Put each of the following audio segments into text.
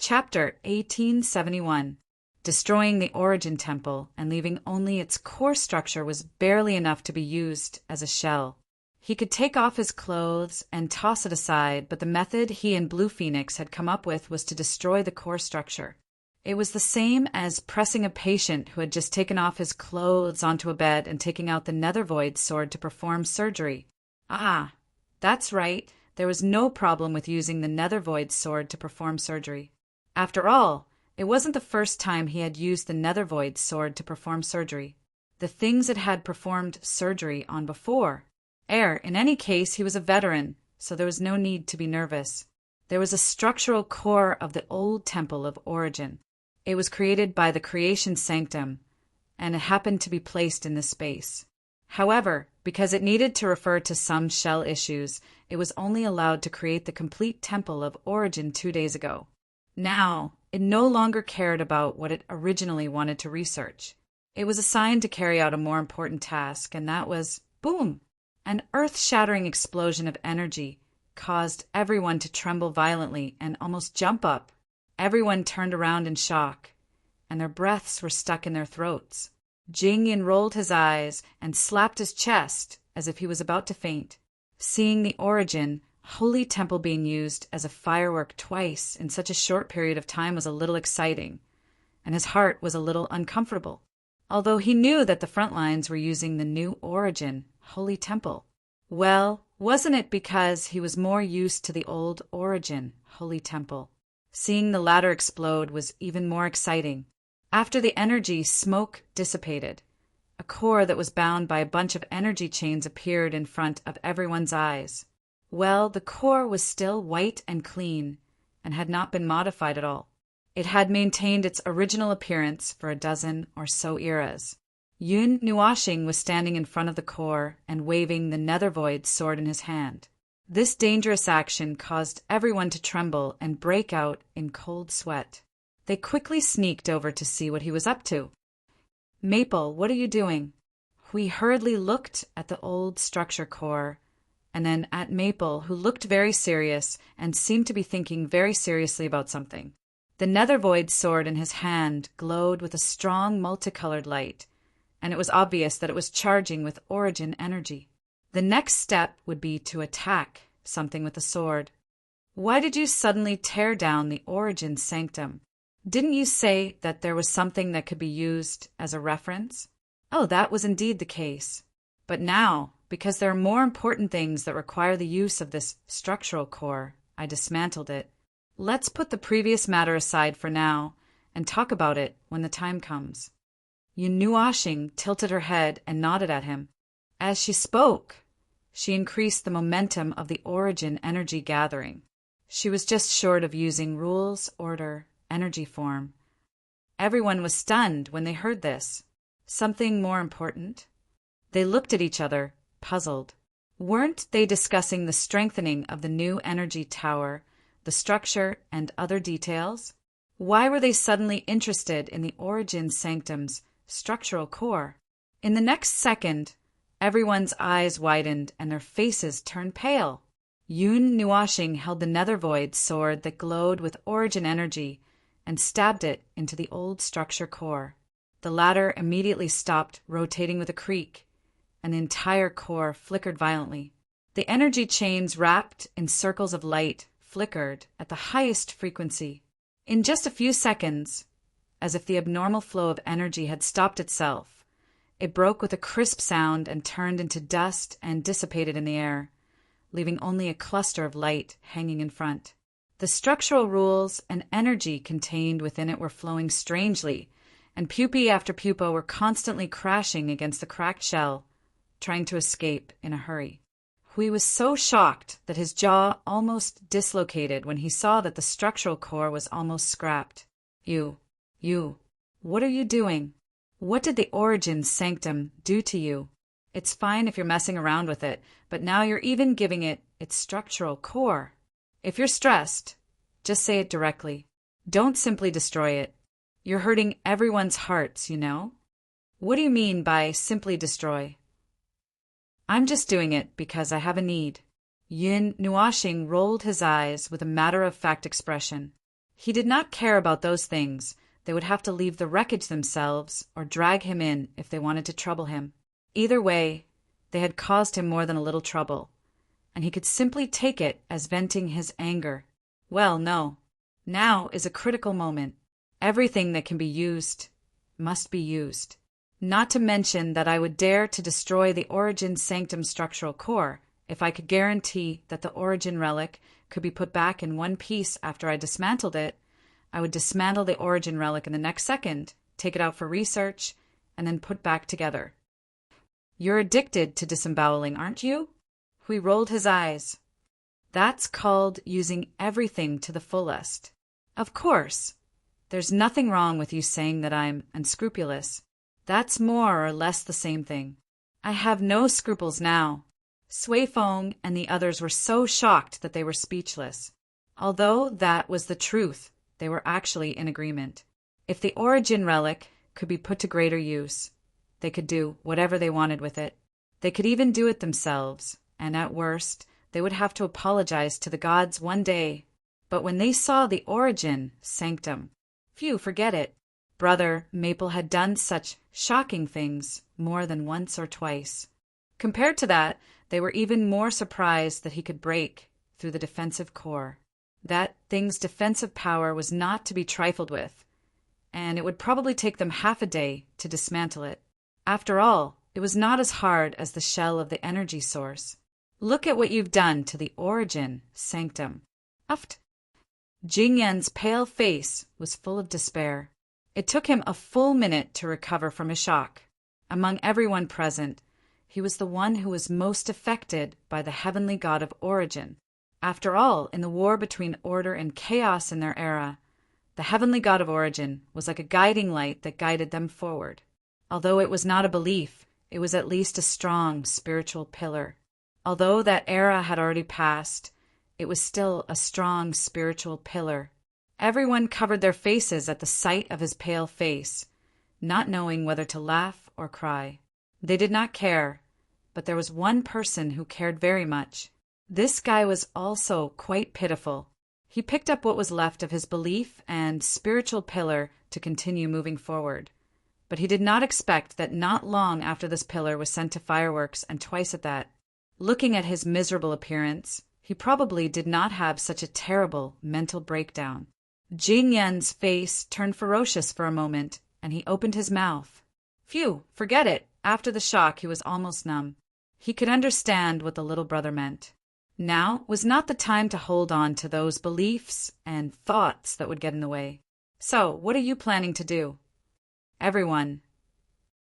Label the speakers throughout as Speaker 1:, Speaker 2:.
Speaker 1: Chapter 1871. Destroying the Origin Temple and leaving only its core structure was barely enough to be used as a shell. He could take off his clothes and toss it aside, but the method he and Blue Phoenix had come up with was to destroy the core structure. It was the same as pressing a patient who had just taken off his clothes onto a bed and taking out the Nethervoid sword to perform surgery. Ah, that's right, there was no problem with using the Nethervoid sword to perform surgery. After all, it wasn't the first time he had used the Nethervoid sword to perform surgery. The things it had performed surgery on before. In any case, he was a veteran, so there was no need to be nervous. There was a structural core of the old Temple of Origin. It was created by the Creation Sanctum, and it happened to be placed in this space. However, because it needed to refer to some shell issues, it was only allowed to create the complete Temple of Origin 2 days ago. Now, it no longer cared about what it originally wanted to research. It was assigned to carry out a more important task, and that was, boom! An earth-shattering explosion of energy caused everyone to tremble violently and almost jump up. Everyone turned around in shock, and their breaths were stuck in their throats. Jingyan rolled his eyes and slapped his chest as if he was about to faint. Seeing the Origin Holy Temple being used as a firework twice in such a short period of time was a little exciting, and his heart was a little uncomfortable, although he knew that the front lines were using the new Origin Holy Temple. Well, wasn't it because he was more used to the old Origin Holy Temple? Seeing the latter explode was even more exciting. After the energy smoke dissipated, a core that was bound by a bunch of energy chains appeared in front of everyone's eyes. Well, the core was still white and clean, and had not been modified at all. It had maintained its original appearance for a dozen or so eras. Yun Nuashing was standing in front of the core and waving the Nethervoid sword in his hand. This dangerous action caused everyone to tremble and break out in cold sweat. They quickly sneaked over to see what he was up to. "Maple, what are you doing?" We hurriedly looked at the old structure core, and then at Maple, who looked very serious and seemed to be thinking very seriously about something. The Nethervoid sword in his hand glowed with a strong multicolored light, and it was obvious that it was charging with Origin energy. The next step would be to attack something with the sword. "Why did you suddenly tear down the Origin Sanctum? Didn't you say that there was something that could be used as a reference?" "Oh, that was indeed the case. But now, because there are more important things that require the use of this structural core, I dismantled it. Let's put the previous matter aside for now and talk about it when the time comes." Yunuashing tilted her head and nodded at him. As she spoke, she increased the momentum of the Origin energy gathering. She was just short of using rules, order, energy form. Everyone was stunned when they heard this. Something more important? They looked at each other, puzzled. Weren't they discussing the strengthening of the new energy tower, the structure, and other details? Why were they suddenly interested in the Origin Sanctum's structural core? In the next second, everyone's eyes widened and their faces turned pale. Yun Nuashing held the Nethervoid sword that glowed with Origin energy and stabbed it into the old structure core. The latter immediately stopped rotating with a creak, and the entire core flickered violently. The energy chains wrapped in circles of light flickered at the highest frequency. In just a few seconds, as if the abnormal flow of energy had stopped itself, it broke with a crisp sound and turned into dust and dissipated in the air, leaving only a cluster of light hanging in front. The structural rules and energy contained within it were flowing strangely, and pupae after pupa were constantly crashing against the cracked shell, trying to escape in a hurry. Hui was so shocked that his jaw almost dislocated when he saw that the structural core was almost scrapped. You, what are you doing? What did the Origin Sanctum do to you? It's fine if you're messing around with it, but now you're even giving it its structural core. If you're stressed, just say it directly. Don't simply destroy it. You're hurting everyone's hearts, you know? What do you mean by simply destroy? I'm just doing it because I have a need. Yin Nuashing rolled his eyes with a matter-of-fact expression. He did not care about those things. They would have to leave the wreckage themselves or drag him in if they wanted to trouble him. Either way, they had caused him more than a little trouble, and he could simply take it as venting his anger. Well, no. Now is a critical moment. Everything that can be used must be used. Not to mention that I would dare to destroy the Origin Sanctum structural core if I could guarantee that the Origin relic could be put back in one piece after I dismantled it. I would dismantle the Origin relic in the next second, take it out for research, and then put back together. You're addicted to disemboweling, aren't you? Hui rolled his eyes. That's called using everything to the fullest. Of course. There's nothing wrong with you saying that I'm unscrupulous. That's more or less the same thing. I have no scruples now. Sui Feng and the others were so shocked that they were speechless. Although that was the truth, they were actually in agreement. If the Origin relic could be put to greater use, they could do whatever they wanted with it. They could even do it themselves, and at worst, they would have to apologize to the gods one day. But when they saw the Origin Sanctum, forget it. Brother Maple had done such shocking things more than once or twice. Compared to that, they were even more surprised that he could break through the defensive core. That thing's defensive power was not to be trifled with, and it would probably take them half a day to dismantle it. After all, it was not as hard as the shell of the energy source. Look at what you've done to the Origin Sanctum. Uft. Jing Yan's pale face was full of despair. It took him a full minute to recover from his shock. Among everyone present, he was the one who was most affected by the heavenly god of Origin. After all, in the war between order and chaos in their era, the heavenly god of Origin was like a guiding light that guided them forward. Although it was not a belief, it was at least a strong spiritual pillar. Although that era had already passed, it was still a strong spiritual pillar. Everyone covered their faces at the sight of his pale face, not knowing whether to laugh or cry. They did not care, but there was one person who cared very much. This guy was also quite pitiful. He picked up what was left of his belief and spiritual pillar to continue moving forward. But he did not expect that not long after this pillar was sent to fireworks, and twice at that. Looking at his miserable appearance, he probably did not have such a terrible mental breakdown. Jing Yan's face turned ferocious for a moment, and he opened his mouth. Forget it. After the shock, he was almost numb. He could understand what the little brother meant. Now was not the time to hold on to those beliefs and thoughts that would get in the way. So, what are you planning to do? Everyone.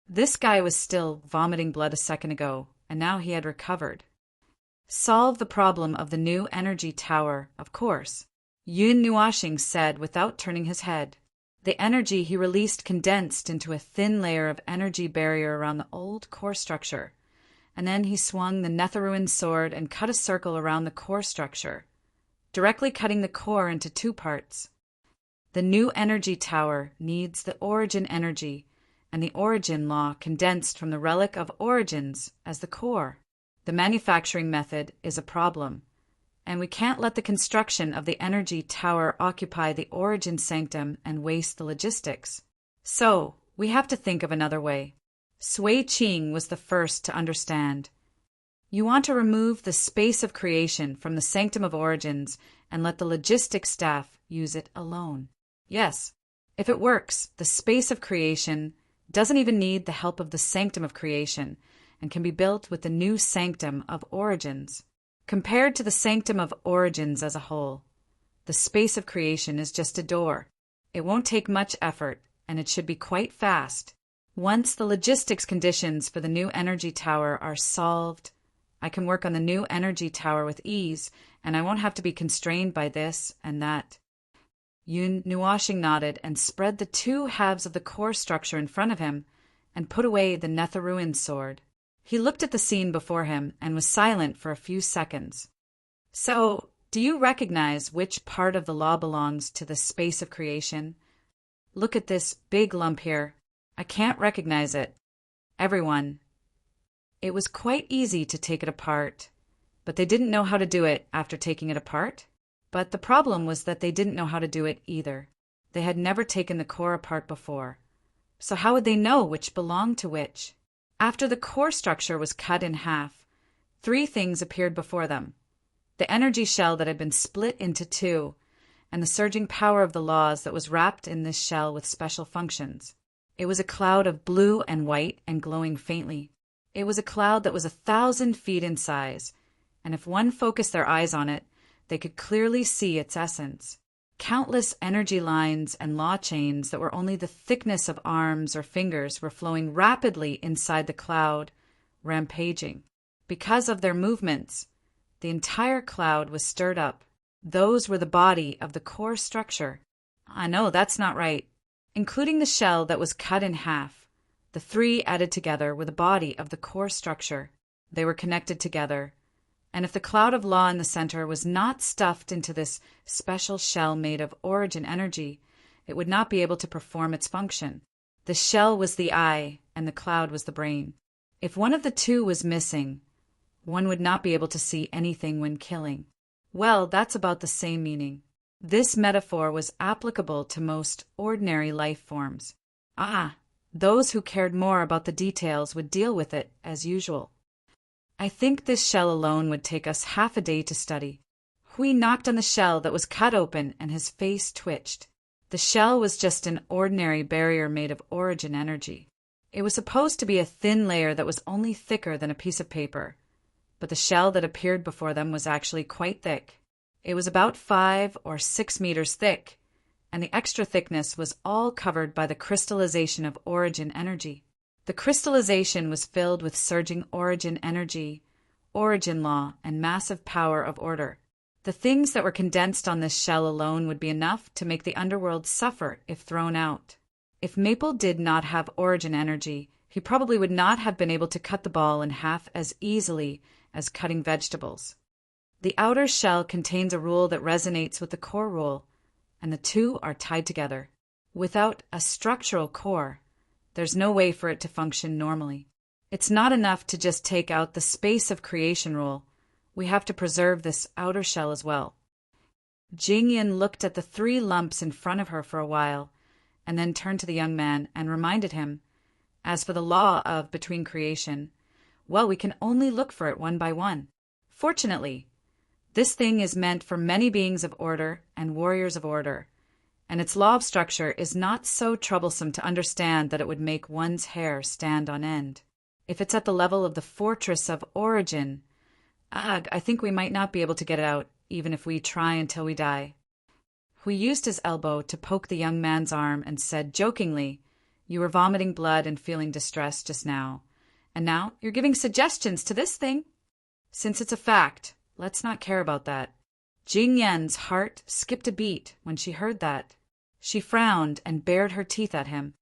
Speaker 1: This guy was still vomiting blood a second ago, and now he had recovered. Solve the problem of the new energy tower, of course. Yun Nuashing said without turning his head. The energy he released condensed into a thin layer of energy barrier around the old core structure, and then he swung the Netherruin sword and cut a circle around the core structure, directly cutting the core into two parts. The new energy tower needs the Origin energy, and the Origin law condensed from the relic of Origins as the core. The manufacturing method is a problem, and we can't let the construction of the energy tower occupy the Origin Sanctum and waste the logistics. So, we have to think of another way. Sui Qing was the first to understand. You want to remove the space of creation from the Sanctum of Origins and let the logistics staff use it alone. Yes, if it works, the space of creation doesn't even need the help of the Sanctum of Creation and can be built with the new Sanctum of Origins. Compared to the Sanctum of Origins as a whole, the space of creation is just a door. It won't take much effort, and it should be quite fast. Once the logistics conditions for the new energy tower are solved, I can work on the new energy tower with ease, and I won't have to be constrained by this and that. Yun Nuashing nodded and spread the two halves of the core structure in front of him and put away the Netherruin sword. He looked at the scene before him and was silent for a few seconds. So, do you recognize which part of the law belongs to the space of creation? Look at this big lump here. I can't recognize it. Everyone. It was quite easy to take it apart, but they didn't know how to do it after taking it apart. But the problem was that they didn't know how to do it either. They had never taken the core apart before. So how would they know which belonged to which? After the core structure was cut in half, three things appeared before them: the energy shell that had been split into two, and the surging power of the laws that was wrapped in this shell with special functions. It was a cloud of blue and white and glowing faintly. It was a cloud that was 1,000 feet in size, and if one focused their eyes on it, they could clearly see its essence. Countless energy lines and law chains that were only the thickness of arms or fingers were flowing rapidly inside the cloud, rampaging. Because of their movements, the entire cloud was stirred up. Those were the body of the core structure. I know, that's not right. Including the shell that was cut in half, the three added together were the body of the core structure. They were connected together. And if the cloud of law in the center was not stuffed into this special shell made of origin energy, it would not be able to perform its function. The shell was the eye, and the cloud was the brain. If one of the two was missing, one would not be able to see anything when killing. Well, that's about the same meaning. This metaphor was applicable to most ordinary life forms. Those who cared more about the details would deal with it as usual. I think this shell alone would take us half a day to study. Hui knocked on the shell that was cut open and his face twitched. The shell was just an ordinary barrier made of origin energy. It was supposed to be a thin layer that was only thicker than a piece of paper, but the shell that appeared before them was actually quite thick. It was about 5 or 6 meters thick, and the extra thickness was all covered by the crystallization of origin energy. The crystallization was filled with surging origin energy, origin law, and massive power of order. The things that were condensed on this shell alone would be enough to make the underworld suffer if thrown out. If Maple did not have origin energy, he probably would not have been able to cut the ball in half as easily as cutting vegetables. The outer shell contains a rule that resonates with the core rule, and the two are tied together. Without a structural core, there's no way for it to function normally. It's not enough to just take out the space of creation rule. We have to preserve this outer shell as well. Jingyin looked at the 3 lumps in front of her for a while, and then turned to the young man and reminded him, as for the law of between creation, well, we can only look for it one by one. Fortunately, this thing is meant for many beings of order and warriors of order, and its law of structure is not so troublesome to understand that it would make one's hair stand on end. If it's at the level of the fortress of origin, I think we might not be able to get it out, even if we try until we die. Hui used his elbow to poke the young man's arm and said jokingly, "You were vomiting blood and feeling distressed just now, and now you're giving suggestions to this thing. Since it's a fact, let's not care about that." Jing Yan's heart skipped a beat when she heard that. She frowned and bared her teeth at him.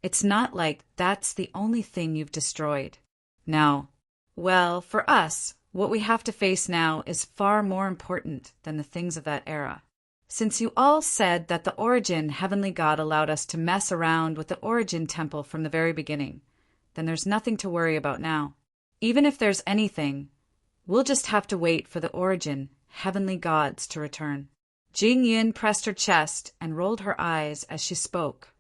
Speaker 1: It's not like that's the only thing you've destroyed. No. Well, for us, what we have to face now is far more important than the things of that era. Since you all said that the Origin Heavenly God allowed us to mess around with the Origin Temple from the very beginning, then there's nothing to worry about now. Even if there's anything, we'll just have to wait for the Origin Heavenly Gods to return. Jing Yin pressed her chest and rolled her eyes as she spoke.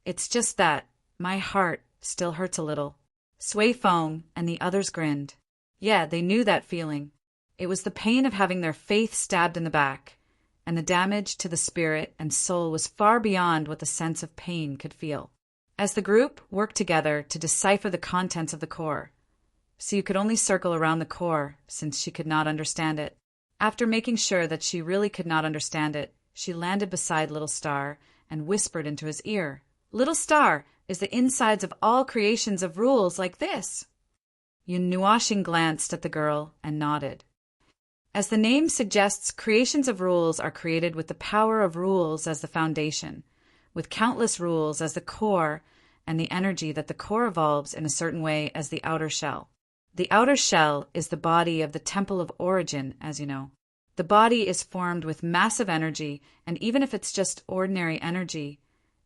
Speaker 1: It's just that my heart still hurts a little. Sui Feng and the others grinned. Yeah, they knew that feeling. It was the pain of having their faith stabbed in the back, and the damage to the spirit and soul was far beyond what the sense of pain could feel. As the group worked together to decipher the contents of the core, so you could only circle around the core since she could not understand it. After making sure that she really could not understand it, she landed beside Little Star and whispered into his ear, "Little Star, is the insides of all creations of rules like this?" Yun Nuashing glanced at the girl and nodded. As the name suggests, creations of rules are created with the power of rules as the foundation, with countless rules as the core and the energy that the core evolves in a certain way as the outer shell. The outer shell is the body of the Temple of Origin, as you know. The body is formed with massive energy, and even if it's just ordinary energy,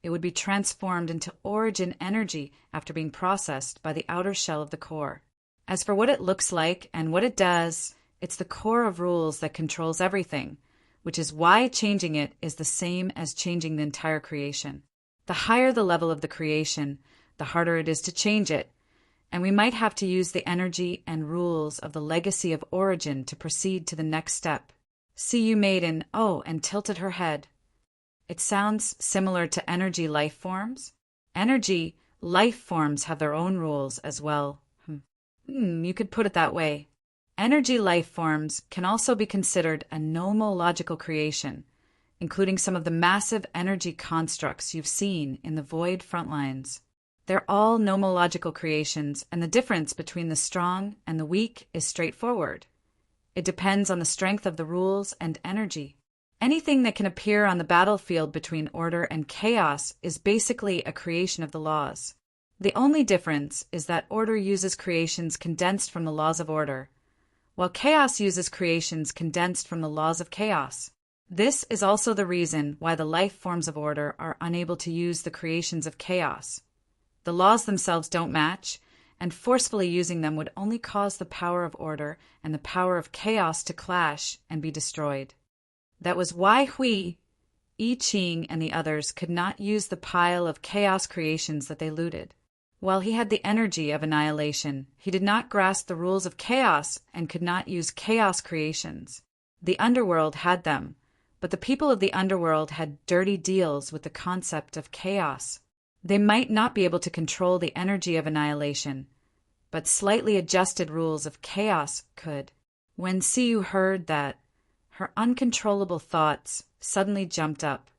Speaker 1: it would be transformed into origin energy after being processed by the outer shell of the core. As for what it looks like and what it does, it's the core of rules that controls everything, which is why changing it is the same as changing the entire creation. The higher the level of the creation, the harder it is to change it, and we might have to use the energy and rules of the legacy of origin to proceed to the next step. See, you made an oh and tilted her head. It sounds similar to energy life forms. Energy life forms have their own rules as well. You could put it that way. Energy life forms can also be considered a nomological creation, including some of the massive energy constructs you've seen in the void frontlines. They're all nomological creations, and the difference between the strong and the weak is straightforward. It depends on the strength of the rules and energy. Anything that can appear on the battlefield between order and chaos is basically a creation of the laws. The only difference is that order uses creations condensed from the laws of order, while chaos uses creations condensed from the laws of chaos. This is also the reason why the life forms of order are unable to use the creations of chaos. The laws themselves don't match, and forcefully using them would only cause the power of order and the power of chaos to clash and be destroyed. That was why Hui, I Ching, and the others could not use the pile of chaos creations that they looted. While he had the energy of annihilation, he did not grasp the rules of chaos and could not use chaos creations. The underworld had them, but the people of the underworld had dirty deals with the concept of chaos. They might not be able to control the energy of annihilation, but slightly adjusted rules of chaos could. When Siyu heard that, her uncontrollable thoughts suddenly jumped up.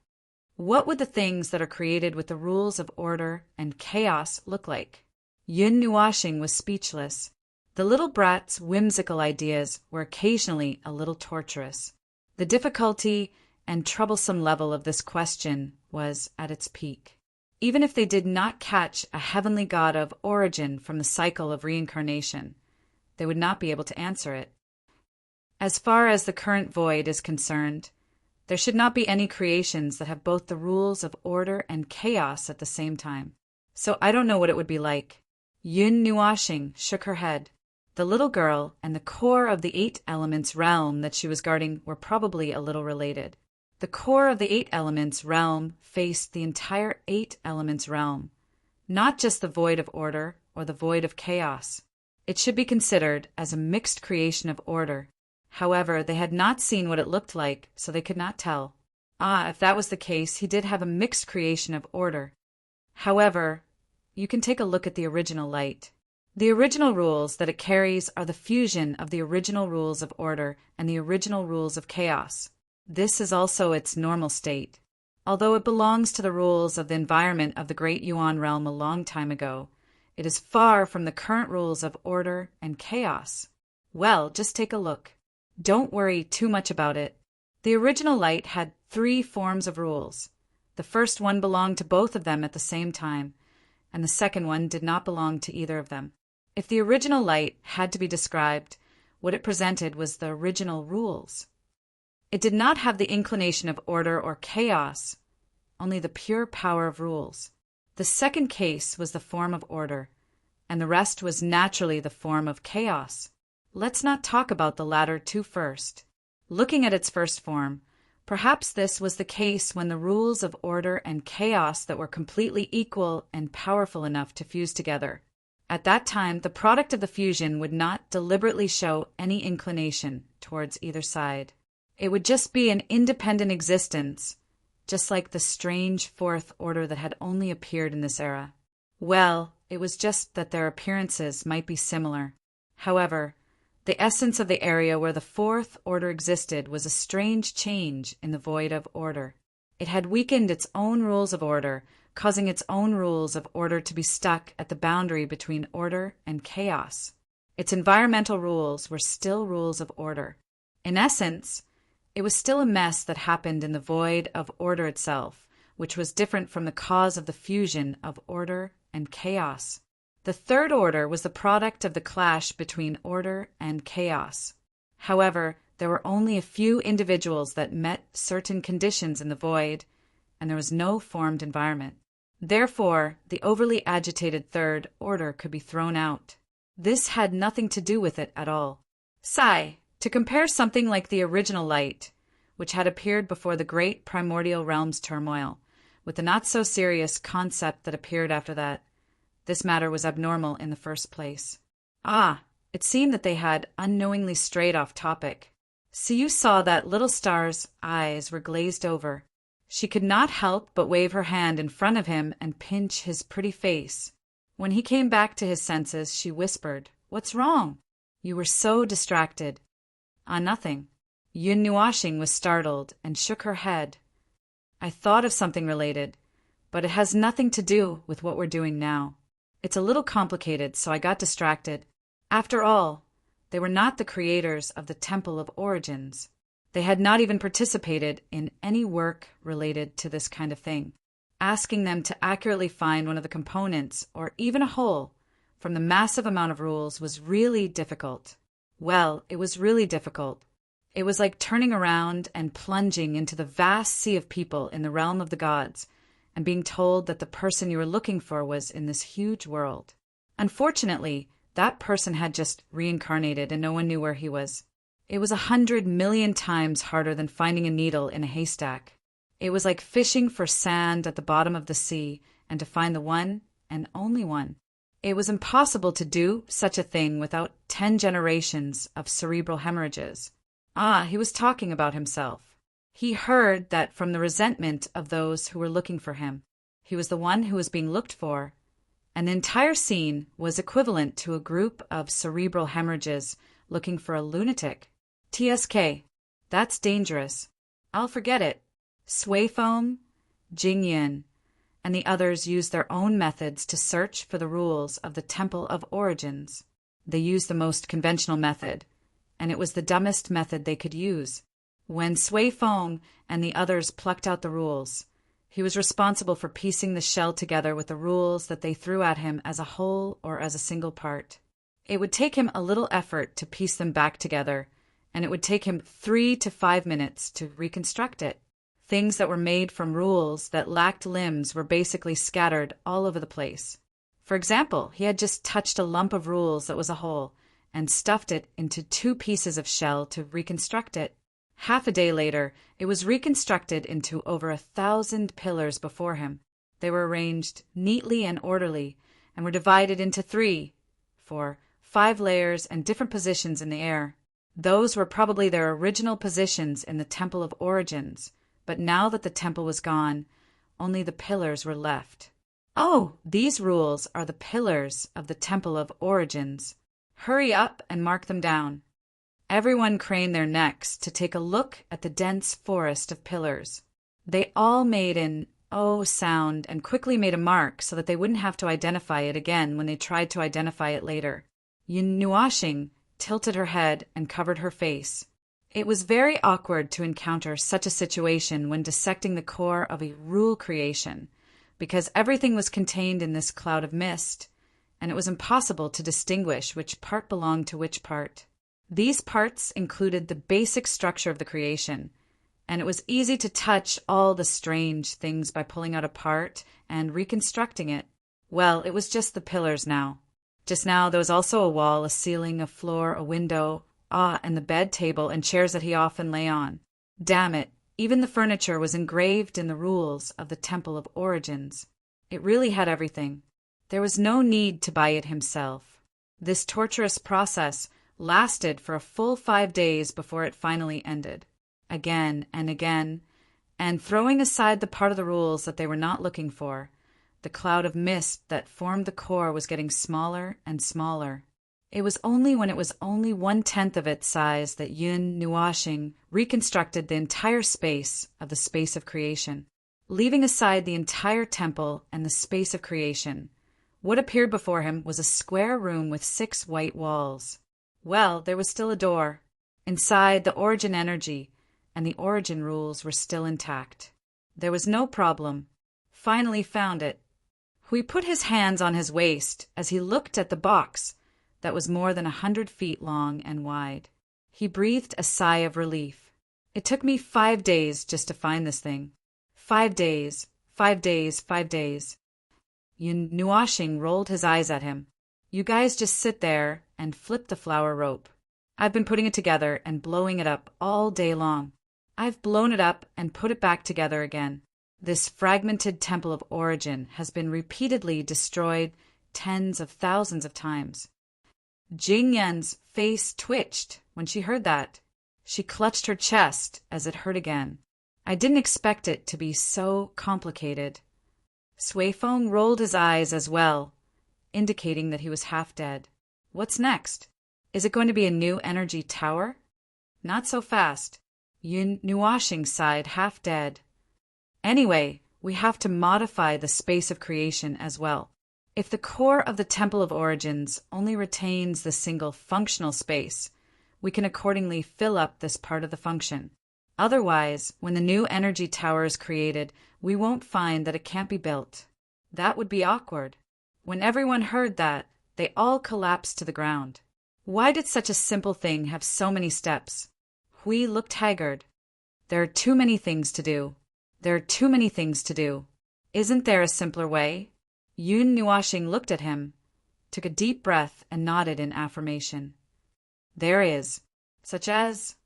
Speaker 1: What would the things that are created with the rules of order and chaos look like? Yun Nuashing was speechless. The little brat's whimsical ideas were occasionally a little torturous. The difficulty and troublesome level of this question was at its peak. Even if they did not catch a heavenly god of origin from the cycle of reincarnation, they would not be able to answer it. As far as the current void is concerned, there should not be any creations that have both the rules of order and chaos at the same time. So I don't know what it would be like. Yun Nuashing shook her head. The little girl and the core of the 8 elements realm that she was guarding were probably a little related. The core of the 8 elements realm faced the entire 8 elements realm, not just the void of order or the void of chaos. It should be considered as a mixed creation of order. However, they had not seen what it looked like, so they could not tell. If that was the case, he did have a mixed creation of order. However, you can take a look at the original light. The original rules that it carries are the fusion of the original rules of order and the original rules of chaos. This is also its normal state. Although it belongs to the rules of the environment of the Great Yuan realm a long time ago, it is far from the current rules of order and chaos. Well, just take a look. Don't worry too much about it. The original light had 3 forms of rules. The first one belonged to both of them at the same time, and the second one did not belong to either of them. If the original light had to be described, what it presented was the original rules. It did not have the inclination of order or chaos, only the pure power of rules. The second case was the form of order, and the rest was naturally the form of chaos. Let's not talk about the latter 2 first. Looking at its first form, perhaps this was the case when the rules of order and chaos that were completely equal and powerful enough to fuse together. At that time, the product of the fusion would not deliberately show any inclination towards either side. It would just be an independent existence, just like the strange 4th order that had only appeared in this era. Well, it was just that their appearances might be similar. However, the essence of the area where the 4th order existed was a strange change in the void of order. It had weakened its own rules of order, causing its own rules of order to be stuck at the boundary between order and chaos. Its environmental rules were still rules of order. In essence, it was still a mess that happened in the void of order itself, which was different from the cause of the fusion of order and chaos. The 3rd order was the product of the clash between order and chaos. However, there were only a few individuals that met certain conditions in the void, and there was no formed environment. Therefore, the overly agitated 3rd order could be thrown out. This had nothing to do with it at all. To compare something like the original light, which had appeared before the great primordial realm's turmoil, with the not-so-serious concept that appeared after that. This matter was abnormal in the first place. Ah, it seemed that they had unknowingly strayed off topic. Siyu saw that little star's eyes were glazed over. She could not help but wave her hand in front of him and pinch his pretty face. When he came back to his senses, she whispered, "What's wrong? You were so distracted." "Ah, nothing." Yun Nuashing was startled and shook her head. "I thought of something related, but it has nothing to do with what we're doing now. It's a little complicated, so I got distracted. After all, they were not the creators of the Temple of Origins. They had not even participated in any work related to this kind of thing. Asking them to accurately find one of the components, or even a whole, from the massive amount of rules was really difficult. Well, it was really difficult. It was like turning around and plunging into the vast sea of people in the realm of the gods, and being told that the person you were looking for was in this huge world. Unfortunately, that person had just reincarnated and no one knew where he was. It was 100 million times harder than finding a needle in a haystack. It was like fishing for sand at the bottom of the sea and to find the one and only one. It was impossible to do such a thing without 10 generations of cerebral hemorrhages. Ah, he was talking about himself. He heard that from the resentment of those who were looking for him. He was the one who was being looked for, and the entire scene was equivalent to a group of cerebral hemorrhages looking for a lunatic. TSK. That's dangerous. I'll forget it. Sui Foam, Jingyin, and the others used their own methods to search for the rules of the Temple of Origins. They used the most conventional method, and it was the dumbest method they could use. When Sui Foam and the others plucked out the rules, he was responsible for piecing the shell together with the rules that they threw at him as a whole or as a single part. It would take him a little effort to piece them back together, and it would take him 3 to 5 minutes to reconstruct it. Things that were made from rules that lacked limbs were basically scattered all over the place. For example, he had just touched a lump of rules that was a whole and stuffed it into 2 pieces of shell to reconstruct it. Half a day later, it was reconstructed into over 1,000 pillars before him. They were arranged neatly and orderly, and were divided into 3, 4, 5 layers and different positions in the air. Those were probably their original positions in the Temple of Origins, but now that the temple was gone, only the pillars were left. Oh, these rules are the pillars of the Temple of Origins. Hurry up and mark them down. Everyone craned their necks to take a look at the dense forest of pillars. They all made an "oh" sound and quickly made a mark so that they wouldn't have to identify it again when they tried to identify it later. Yun Nuashing tilted her head and covered her face. It was very awkward to encounter such a situation when dissecting the core of a rule creation, because everything was contained in this cloud of mist, and it was impossible to distinguish which part belonged to which part. These parts included the basic structure of the creation, and it was easy to touch all the strange things by pulling out a part and reconstructing it. Well, it was just the pillars now. Just now there was also a wall, a ceiling, a floor, a window, and the bed table and chairs that he often lay on. Damn it, even the furniture was engraved in the rules of the Temple of Origins. It really had everything. There was no need to buy it himself. This torturous process lasted for a full 5 days before it finally ended. Again and again, and throwing aside the part of the rules that they were not looking for, the cloud of mist that formed the core was getting smaller and smaller. It was only when it was only 1/10 of its size that Yun Nuashing reconstructed the entire space of the space of creation. Leaving aside the entire temple and the space of creation, what appeared before him was a square room with 6 white walls. Well, there was still a door. Inside, the origin energy and the origin rules were still intact. There was no problem. Finally found it. He put his hands on his waist as he looked at the box that was more than 100 feet long and wide. He breathed a sigh of relief. It took me 5 days just to find this thing. 5 days, 5 days, 5 days. Yun Nuashing rolled his eyes at him. You guys just sit there and flip the flower rope. I've been putting it together and blowing it up all day long. I've blown it up and put it back together again. This fragmented temple of origin has been repeatedly destroyed tens of thousands of times. Jing Yan's face twitched when she heard that. She clutched her chest as it hurt again. I didn't expect it to be so complicated. Sui Feng rolled his eyes as well, indicating that he was half dead. What's next? Is it going to be a new energy tower? Not so fast. Yun Nuashing sighed, half dead. Anyway, we have to modify the space of creation as well. If the core of the Temple of Origins only retains the single functional space, we can accordingly fill up this part of the function. Otherwise, when the new energy tower is created, we won't find that it can't be built. That would be awkward. When everyone heard that, they all collapsed to the ground. Why did such a simple thing have so many steps? Hui looked haggard. There are too many things to do. There are too many things to do. Isn't there a simpler way? Yun Nuashing looked at him, took a deep breath, and nodded in affirmation. There is. Such as?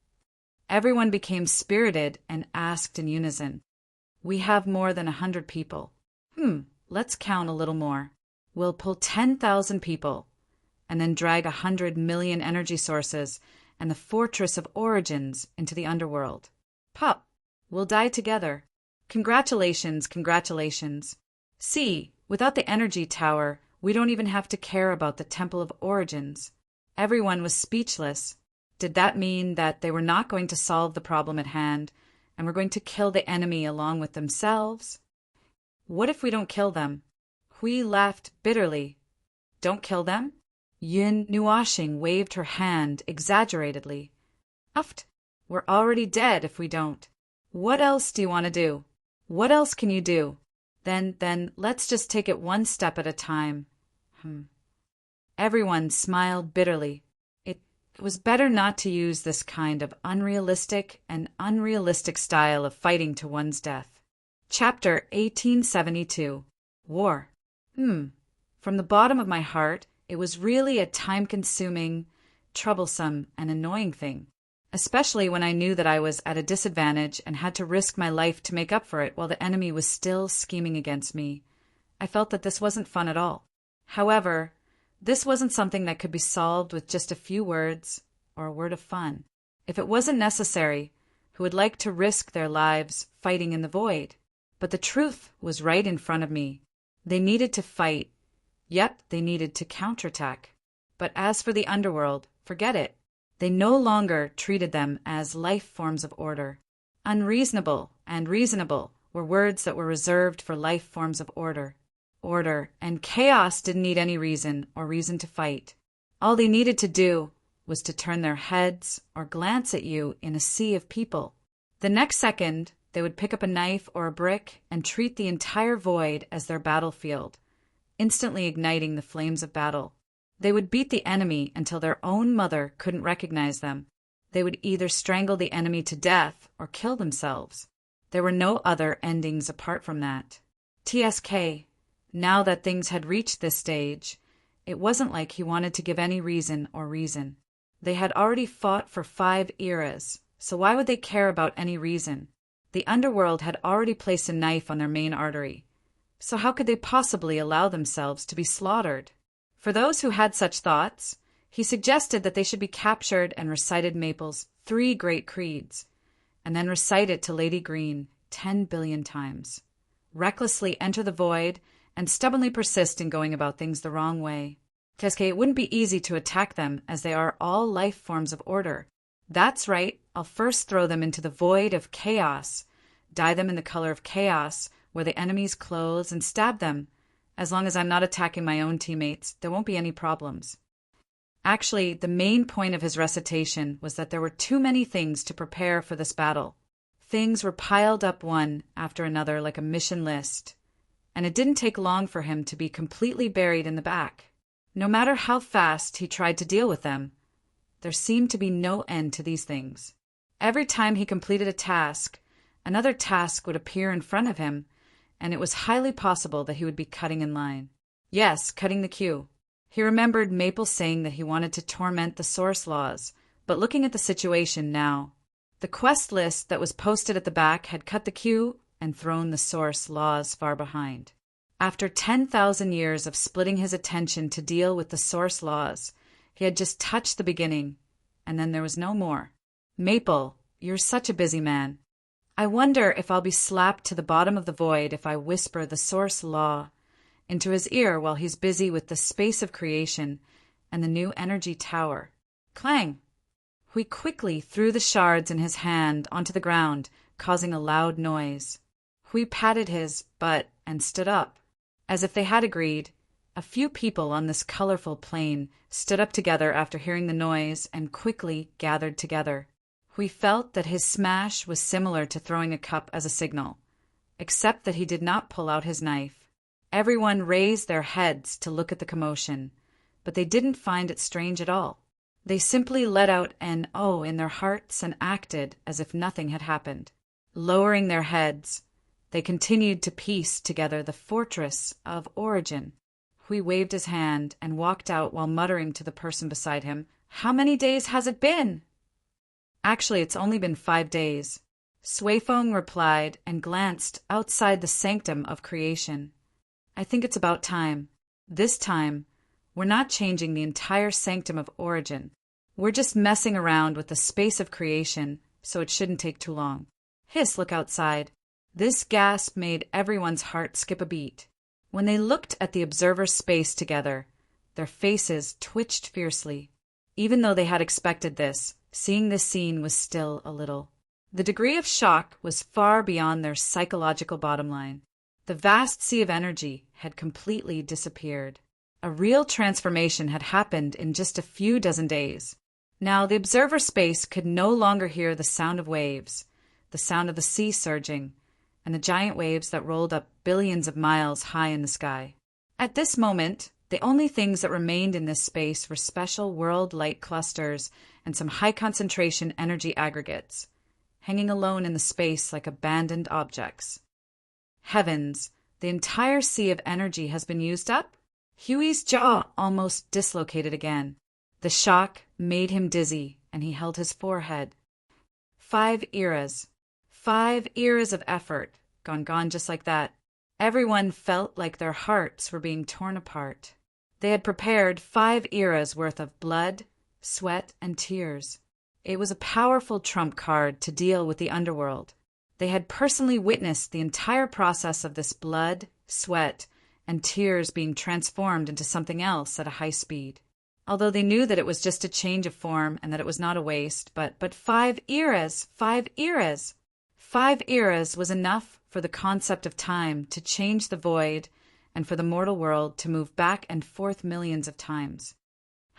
Speaker 1: Everyone became spirited and asked in unison. We have more than 100 people. Let's count a little more. We'll pull 10,000 people, and then drag 100 million energy sources and the Fortress of Origins into the underworld. Pup, we'll die together. Congratulations, congratulations. See, without the energy tower, we don't even have to care about the Temple of Origins. Everyone was speechless. Did that mean that they were not going to solve the problem at hand and were going to kill the enemy along with themselves? What if we don't kill them? Hui laughed bitterly. Don't kill them? Yun Nuashing waved her hand exaggeratedly. Uft, we're already dead if we don't. What else do you want to do? What else can you do? Then let's just take it one step at a time. Everyone smiled bitterly. It was better not to use this kind of unrealistic style of fighting to one's death. Chapter 1872. War. From the bottom of my heart, it was really a time-consuming, troublesome, and annoying thing, especially when I knew that I was at a disadvantage and had to risk my life to make up for it while the enemy was still scheming against me. I felt that this wasn't fun at all. However, this wasn't something that could be solved with just a few words or a word of fun. If it wasn't necessary, who would like to risk their lives fighting in the void? But the truth was right in front of me. They needed to fight. Yep, they needed to counterattack. But as for the underworld, forget it. They no longer treated them as life forms of order. Unreasonable and reasonable were words that were reserved for life forms of order. Order and chaos didn't need any reason or reason to fight. All they needed to do was to turn their heads or glance at you in a sea of people. The next second, they would pick up a knife or a brick and treat the entire void as their battlefield, instantly igniting the flames of battle. They would beat the enemy until their own mother couldn't recognize them. They would either strangle the enemy to death or kill themselves. There were no other endings apart from that. TSK, now that things had reached this stage, it wasn't like he wanted to give any reason or reason. They had already fought for 5 eras, so why would they care about any reason? The underworld had already placed a knife on their main artery, so how could they possibly allow themselves to be slaughtered? For those who had such thoughts, he suggested that they should be captured and recited Maple's 3 great creeds, and then recite it to Lady Green 10 billion times. Recklessly enter the void and stubbornly persist in going about things the wrong way. Teske, it wouldn't be easy to attack them as they are all life forms of order. That's right, I'll first throw them into the void of chaos, dye them in the color of chaos, wear the enemy's clothes, and stab them. As long as I'm not attacking my own teammates, there won't be any problems. Actually, the main point of his recitation was that there were too many things to prepare for this battle. Things were piled up one after another like a mission list, and it didn't take long for him to be completely buried in the back. No matter how fast he tried to deal with them, there seemed to be no end to these things. Every time he completed a task, another task would appear in front of him, and it was highly possible that he would be cutting in line. Yes, cutting the queue. He remembered Maple saying that he wanted to torment the source laws, but looking at the situation now, The quest list that was posted at the back had cut the queue and thrown the source laws far behind. After 10,000 years of splitting his attention to deal with the source laws, he had just touched the beginning, and then there was no more. Maple, you're such a busy man. I wonder if I'll be slapped to the bottom of the void if I whisper the source law into his ear while he's busy with the space of creation and the new energy tower. Clang! Hui quickly threw the shards in his hand onto the ground, causing a loud noise. Hui patted his butt and stood up. As if they had agreed, a few people on this colorful plane stood up together after hearing the noise and quickly gathered together. Hui felt that his smash was similar to throwing a cup as a signal, except that he did not pull out his knife. Everyone raised their heads to look at the commotion, but they didn't find it strange at all. They simply let out an "oh" in their hearts and acted as if nothing had happened. Lowering their heads, they continued to piece together the fortress of origin. Hui waved his hand and walked out while muttering to the person beside him, "How many days has it been?" "Actually, it's only been 5 days." Suifeng replied and glanced outside the sanctum of creation. "I think it's about time. This time, we're not changing the entire sanctum of origin. We're just messing around with the space of creation, so it shouldn't take too long." Hiss, look outside. This gasp made everyone's heart skip a beat. When they looked at the observer space together, their faces twitched fiercely. Even though they had expected this, seeing this scene was still a little. The degree of shock was far beyond their psychological bottom line. The vast sea of energy had completely disappeared. A real transformation had happened in just a few dozen days. Now the observer space could no longer hear the sound of waves, the sound of the sea surging, and the giant waves that rolled up billions of miles high in the sky. At this moment, the only things that remained in this space were special world light clusters and some high-concentration energy aggregates, hanging alone in the space like abandoned objects. Heavens, the entire sea of energy has been used up? Huey's jaw almost dislocated again. The shock made him dizzy, and he held his forehead. 5 eras. 5 eras of effort, gone just like that. Everyone felt like their hearts were being torn apart. They had prepared 5 eras worth of blood, sweat, and tears. It was a powerful trump card to deal with the underworld. They had personally witnessed the entire process of this blood, sweat, and tears being transformed into something else at a high speed. Although they knew that it was just a change of form and that it was not a waste, but 5 eras, 5 eras. 5 eras was enough for the concept of time to change the void and for the mortal world to move back and forth millions of times.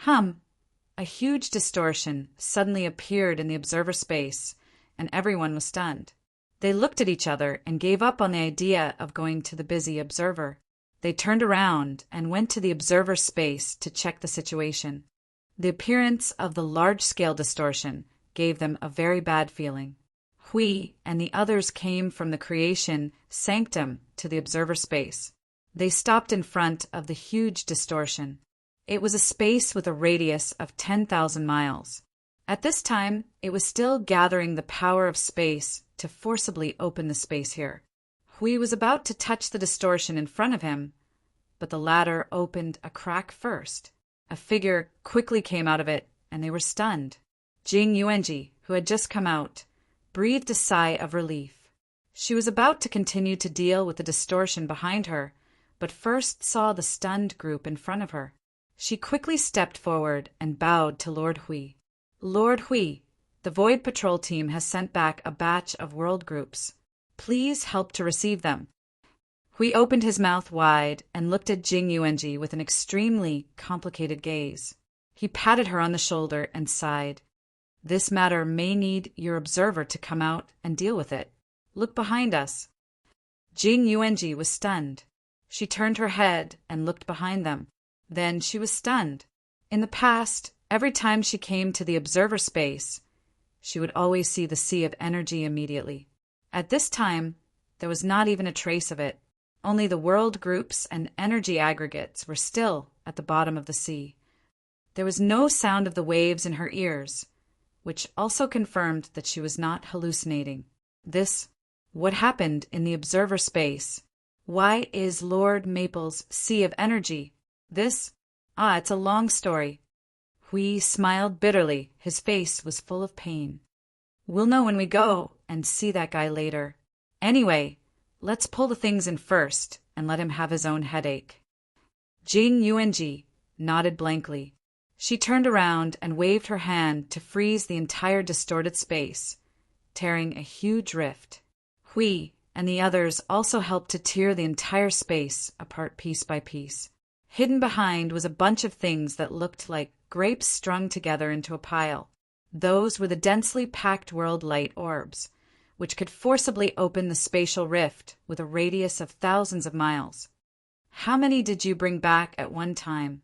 Speaker 1: A huge distortion suddenly appeared in the observer space, and everyone was stunned. They looked at each other and gave up on the idea of going to the busy observer. They turned around and went to the observer space to check the situation. The appearance of the large-scale distortion gave them a very bad feeling. Hui and the others came from the creation sanctum to the observer space. They stopped in front of the huge distortion. It was a space with a radius of 10,000 miles. At this time, it was still gathering the power of space to forcibly open the space here. Hui was about to touch the distortion in front of him, but the latter opened a crack first. A figure quickly came out of it, and they were stunned. Jing Yuanji, who had just come out, breathed a sigh of relief. She was about to continue to deal with the distortion behind her, but first saw the stunned group in front of her. She quickly stepped forward and bowed to Lord Hui. "Lord Hui, the Void Patrol team has sent back a batch of world groups. Please help to receive them." Hui opened his mouth wide and looked at Jing Yuanji with an extremely complicated gaze. He patted her on the shoulder and sighed. "This matter may need your observer to come out and deal with it. Look behind us." Jing Yuanji was stunned. She turned her head and looked behind them. Then she was stunned. In the past, every time she came to the observer space, she would always see the sea of energy immediately. At this time, there was not even a trace of it. Only the world groups and energy aggregates were still at the bottom of the sea. There was no sound of the waves in her ears, which also confirmed that she was not hallucinating. What happened in the observer space? Why is Lord Maple's sea of energy? It's a long story. Hui smiled bitterly. His face was full of pain. We'll know when we go and see that guy later. Anyway, let's pull the things in first and let him have his own headache. Jing Yuanji nodded blankly. She turned around and waved her hand to freeze the entire distorted space, tearing a huge rift. Hui and the others also helped to tear the entire space apart piece by piece. Hidden behind was a bunch of things that looked like grapes strung together into a pile. Those were the densely packed world light orbs, which could forcibly open the spatial rift with a radius of thousands of miles. How many did you bring back at one time?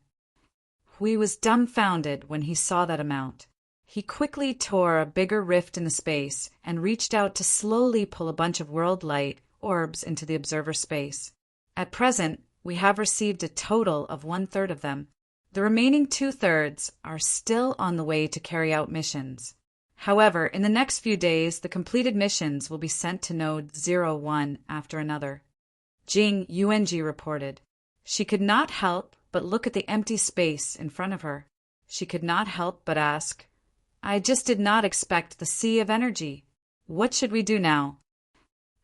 Speaker 1: Hui was dumbfounded when he saw that amount. He quickly tore a bigger rift in the space and reached out to slowly pull a bunch of world light orbs into the observer space. At present, we have received a total of 1/3 of them. The remaining 2/3 are still on the way to carry out missions. However, in the next few days, the completed missions will be sent to Node 01 after another. Jing Yuanji reported. She could not help but look at the empty space in front of her. She could not help but ask, I just did not expect the sea of energy. What should we do now?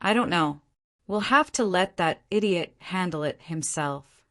Speaker 1: I don't know. We'll have to let that idiot handle it himself.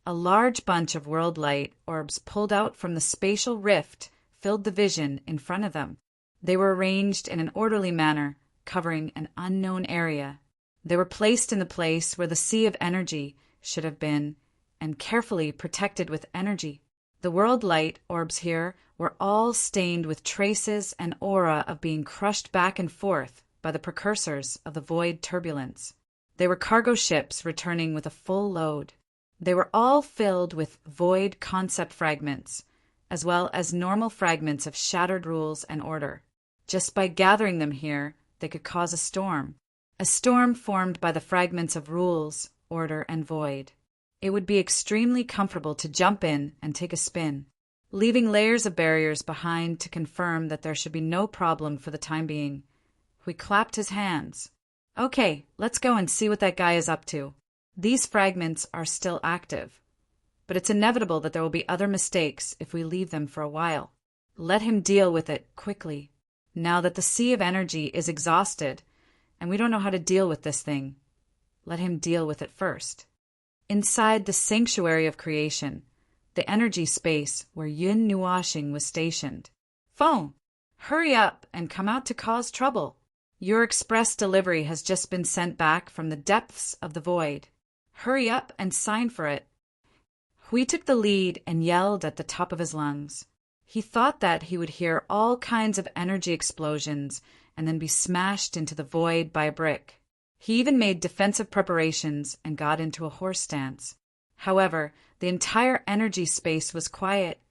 Speaker 1: A large bunch of world light orbs pulled out from the spatial rift filled the vision in front of them. They were arranged in an orderly manner, covering an unknown area. They were placed in the place where the sea of energy should have been, and carefully protected with energy. The world light orbs here were all stained with traces and aura of being crushed back and forth by the precursors of the void turbulence. They were cargo ships returning with a full load. They were all filled with void concept fragments, as well as normal fragments of shattered rules and order. Just by gathering them here, they could cause a storm formed by the fragments of rules, order, and void. It would be extremely comfortable to jump in and take a spin, leaving layers of barriers behind to confirm that there should be no problem for the time being. Hui clapped his hands. Okay, let's go and see what that guy is up to. These fragments are still active, but it's inevitable that there will be other mistakes if we leave them for a while. Let him deal with it quickly. Now that the sea of energy is exhausted, and we don't know how to deal with this thing, let him deal with it first. Inside the sanctuary of creation, the energy space where Yun Nuashing was stationed. Phone! Hurry up and come out to cause trouble. Your express delivery has just been sent back from the depths of the void. Hurry up and sign for it. Hui took the lead and yelled at the top of his lungs. He thought that he would hear all kinds of energy explosions and then be smashed into the void by a brick. He even made defensive preparations and got into a horse stance. However, the entire energy space was quiet,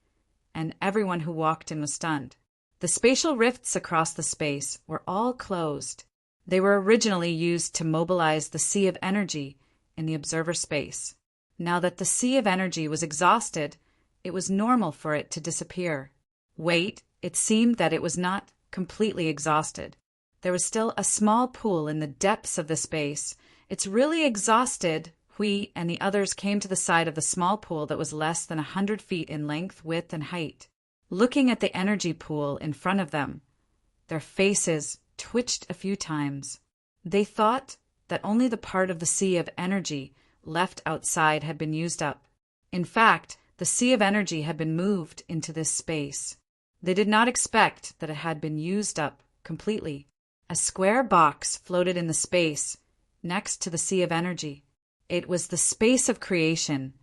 Speaker 1: and everyone who walked in was stunned. The spatial rifts across the space were all closed. They were originally used to mobilize the sea of energy in the observer space. Now that the sea of energy was exhausted, it was normal for it to disappear. Wait, it seemed that it was not completely exhausted. There was still a small pool in the depths of the space. It's really exhausted. Hui and the others came to the side of the small pool that was less than 100 feet in length, width, and height. Looking at the energy pool in front of them, their faces twitched a few times. They thought that only the part of the sea of energy left outside had been used up. In fact, the sea of energy had been moved into this space. They did not expect that it had been used up completely. A square box floated in the space next to the sea of energy. It was the space of creation,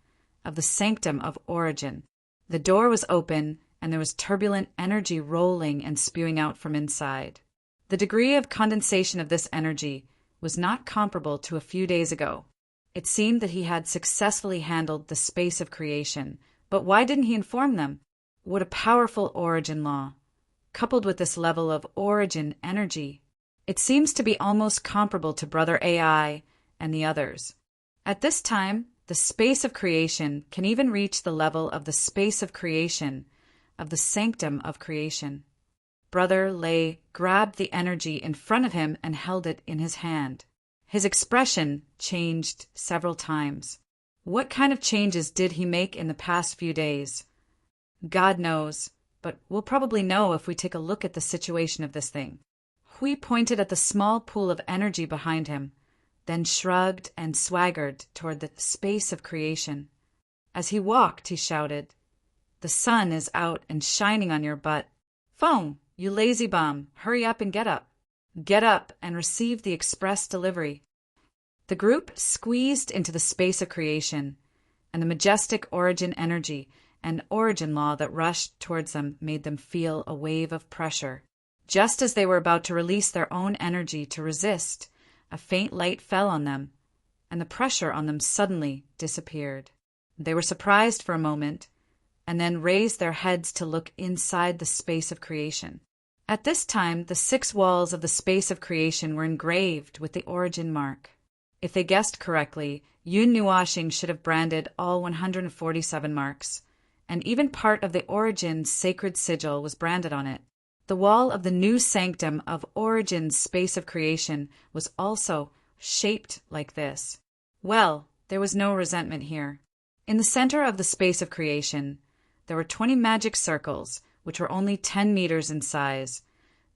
Speaker 1: of the sanctum of origin. The door was open, and there was turbulent energy rolling and spewing out from inside. The degree of condensation of this energy was not comparable to a few days ago. It seemed that he had successfully handled the space of creation, but why didn't he inform them? What a powerful origin law, coupled with this level of origin energy. It seems to be almost comparable to Brother AI and the others. At this time, the space of creation can even reach the level of the space of creation, of the sanctum of creation. Brother Lei grabbed the energy in front of him and held it in his hand. His expression changed several times. What kind of changes did he make in the past few days? God knows, but we'll probably know if we take a look at the situation of this thing. Hui pointed at the small pool of energy behind him, then shrugged and swaggered toward the space of creation. As he walked, he shouted, "The sun is out and shining on your butt. Feng, you lazy bum, hurry up and get up. Get up and receive the express delivery." The group squeezed into the space of creation, and the majestic origin energy and origin law that rushed towards them made them feel a wave of pressure. Just as they were about to release their own energy to resist, a faint light fell on them, and the pressure on them suddenly disappeared. They were surprised for a moment, and then raised their heads to look inside the space of creation. At this time, the 6 walls of the space of creation were engraved with the origin mark. If they guessed correctly, Yun Nuashing should have branded all 147 marks, and even part of the Origin's sacred sigil was branded on it. The wall of the new sanctum of Origin's space of creation was also shaped like this. Well, there was no resentment here. In the center of the space of creation, there were 20 magic circles, which were only 10 meters in size,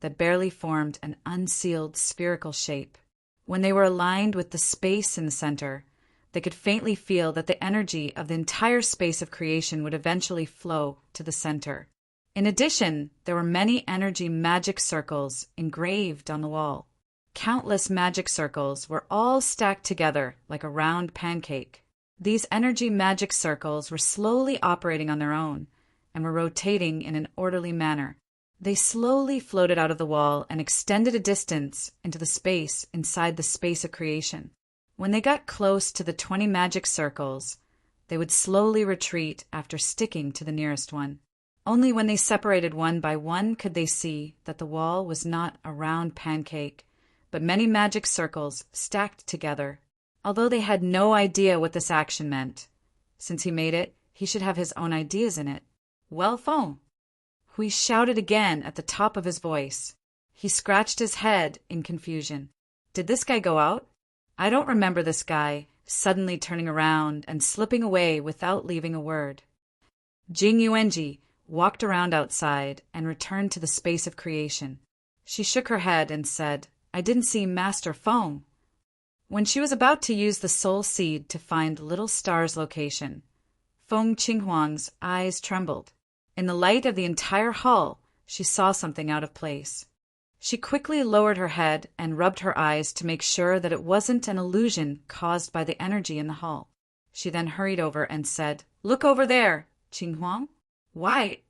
Speaker 1: that barely formed an unsealed spherical shape. When they were aligned with the space in the center, they could faintly feel that the energy of the entire space of creation would eventually flow to the center. In addition, there were many energy magic circles engraved on the wall. Countless magic circles were all stacked together like a round pancake. These energy magic circles were slowly operating on their own and were rotating in an orderly manner. They slowly floated out of the wall and extended a distance into the space inside the space of creation. When they got close to the 20 magic circles, they would slowly retreat after sticking to the nearest one. Only when they separated one by one could they see that the wall was not a round pancake, but many magic circles stacked together. Although they had no idea what this action meant, since he made it, he should have his own ideas in it. "Well, Feng!" Hui shouted again at the top of his voice. He scratched his head in confusion. Did this guy go out? I don't remember this guy suddenly turning around and slipping away without leaving a word. Jing Yuanji walked around outside and returned to the space of creation. She shook her head and said, "I didn't see Master Feng." When she was about to use the soul seed to find Little Star's location, Feng Qinghuang's eyes trembled. In the light of the entire hall, she saw something out of place. She quickly lowered her head and rubbed her eyes to make sure that it wasn't an illusion caused by the energy in the hall. She then hurried over and said, "Look over there, Qinghuang." "Why,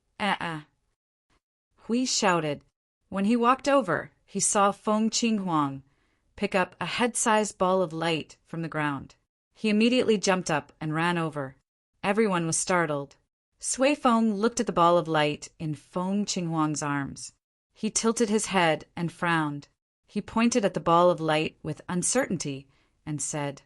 Speaker 1: Hui shouted. When he walked over, he saw Feng Qinghuang pick up a head-sized ball of light from the ground. He immediately jumped up and ran over. Everyone was startled. Sui Feng looked at the ball of light in Feng Qinghuang's arms. He tilted his head and frowned. He pointed at the ball of light with uncertainty and said,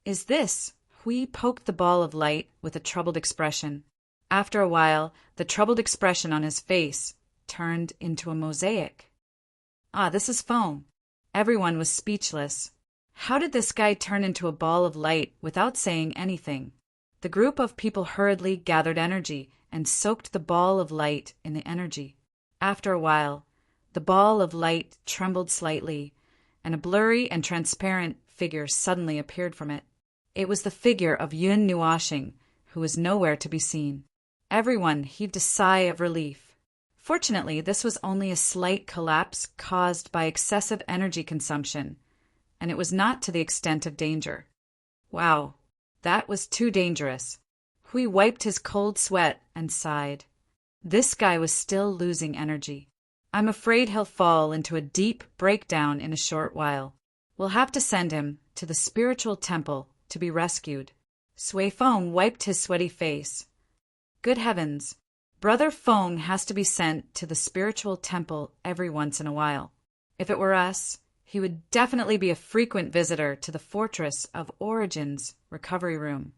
Speaker 1: "Is this?" Hui poked the ball of light with a troubled expression. After a while, the troubled expression on his face turned into a mosaic. "Ah, this is Feng." Everyone was speechless. How did this guy turn into a ball of light without saying anything? The group of people hurriedly gathered energy and soaked the ball of light in the energy. After a while, the ball of light trembled slightly, and a blurry and transparent figure suddenly appeared from it. It was the figure of Yun Nuashing, who was nowhere to be seen. Everyone heaved a sigh of relief. Fortunately, this was only a slight collapse caused by excessive energy consumption, and it was not to the extent of danger. Wow, that was too dangerous. Hui wiped his cold sweat and sighed. This guy was still losing energy. I'm afraid he'll fall into a deep breakdown in a short while. We'll have to send him to the spiritual temple to be rescued. Sui Feng wiped his sweaty face. Good heavens, Brother Feng has to be sent to the spiritual temple every once in a while. If it were us, he would definitely be a frequent visitor to the Fortress of Origin's recovery room.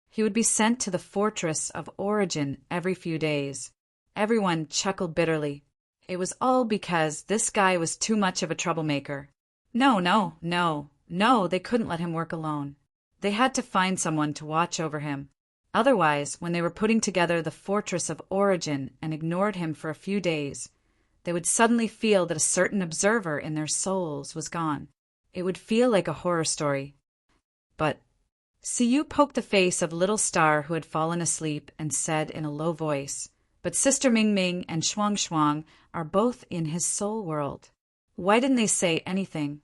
Speaker 1: He would be sent to the Fortress of Origin every few days. Everyone chuckled bitterly. It was all because this guy was too much of a troublemaker. No, they couldn't let him work alone. They had to find someone to watch over him. Otherwise, when they were putting together the Fortress of Origin and ignored him for a few days, they would suddenly feel that a certain observer in their souls was gone. It would feel like a horror story. But Siyu poked the face of little Star, who had fallen asleep, and said in a low voice, "But Sister Ming Ming and Shuang Shuang are both in his soul world. Why didn't they say anything?"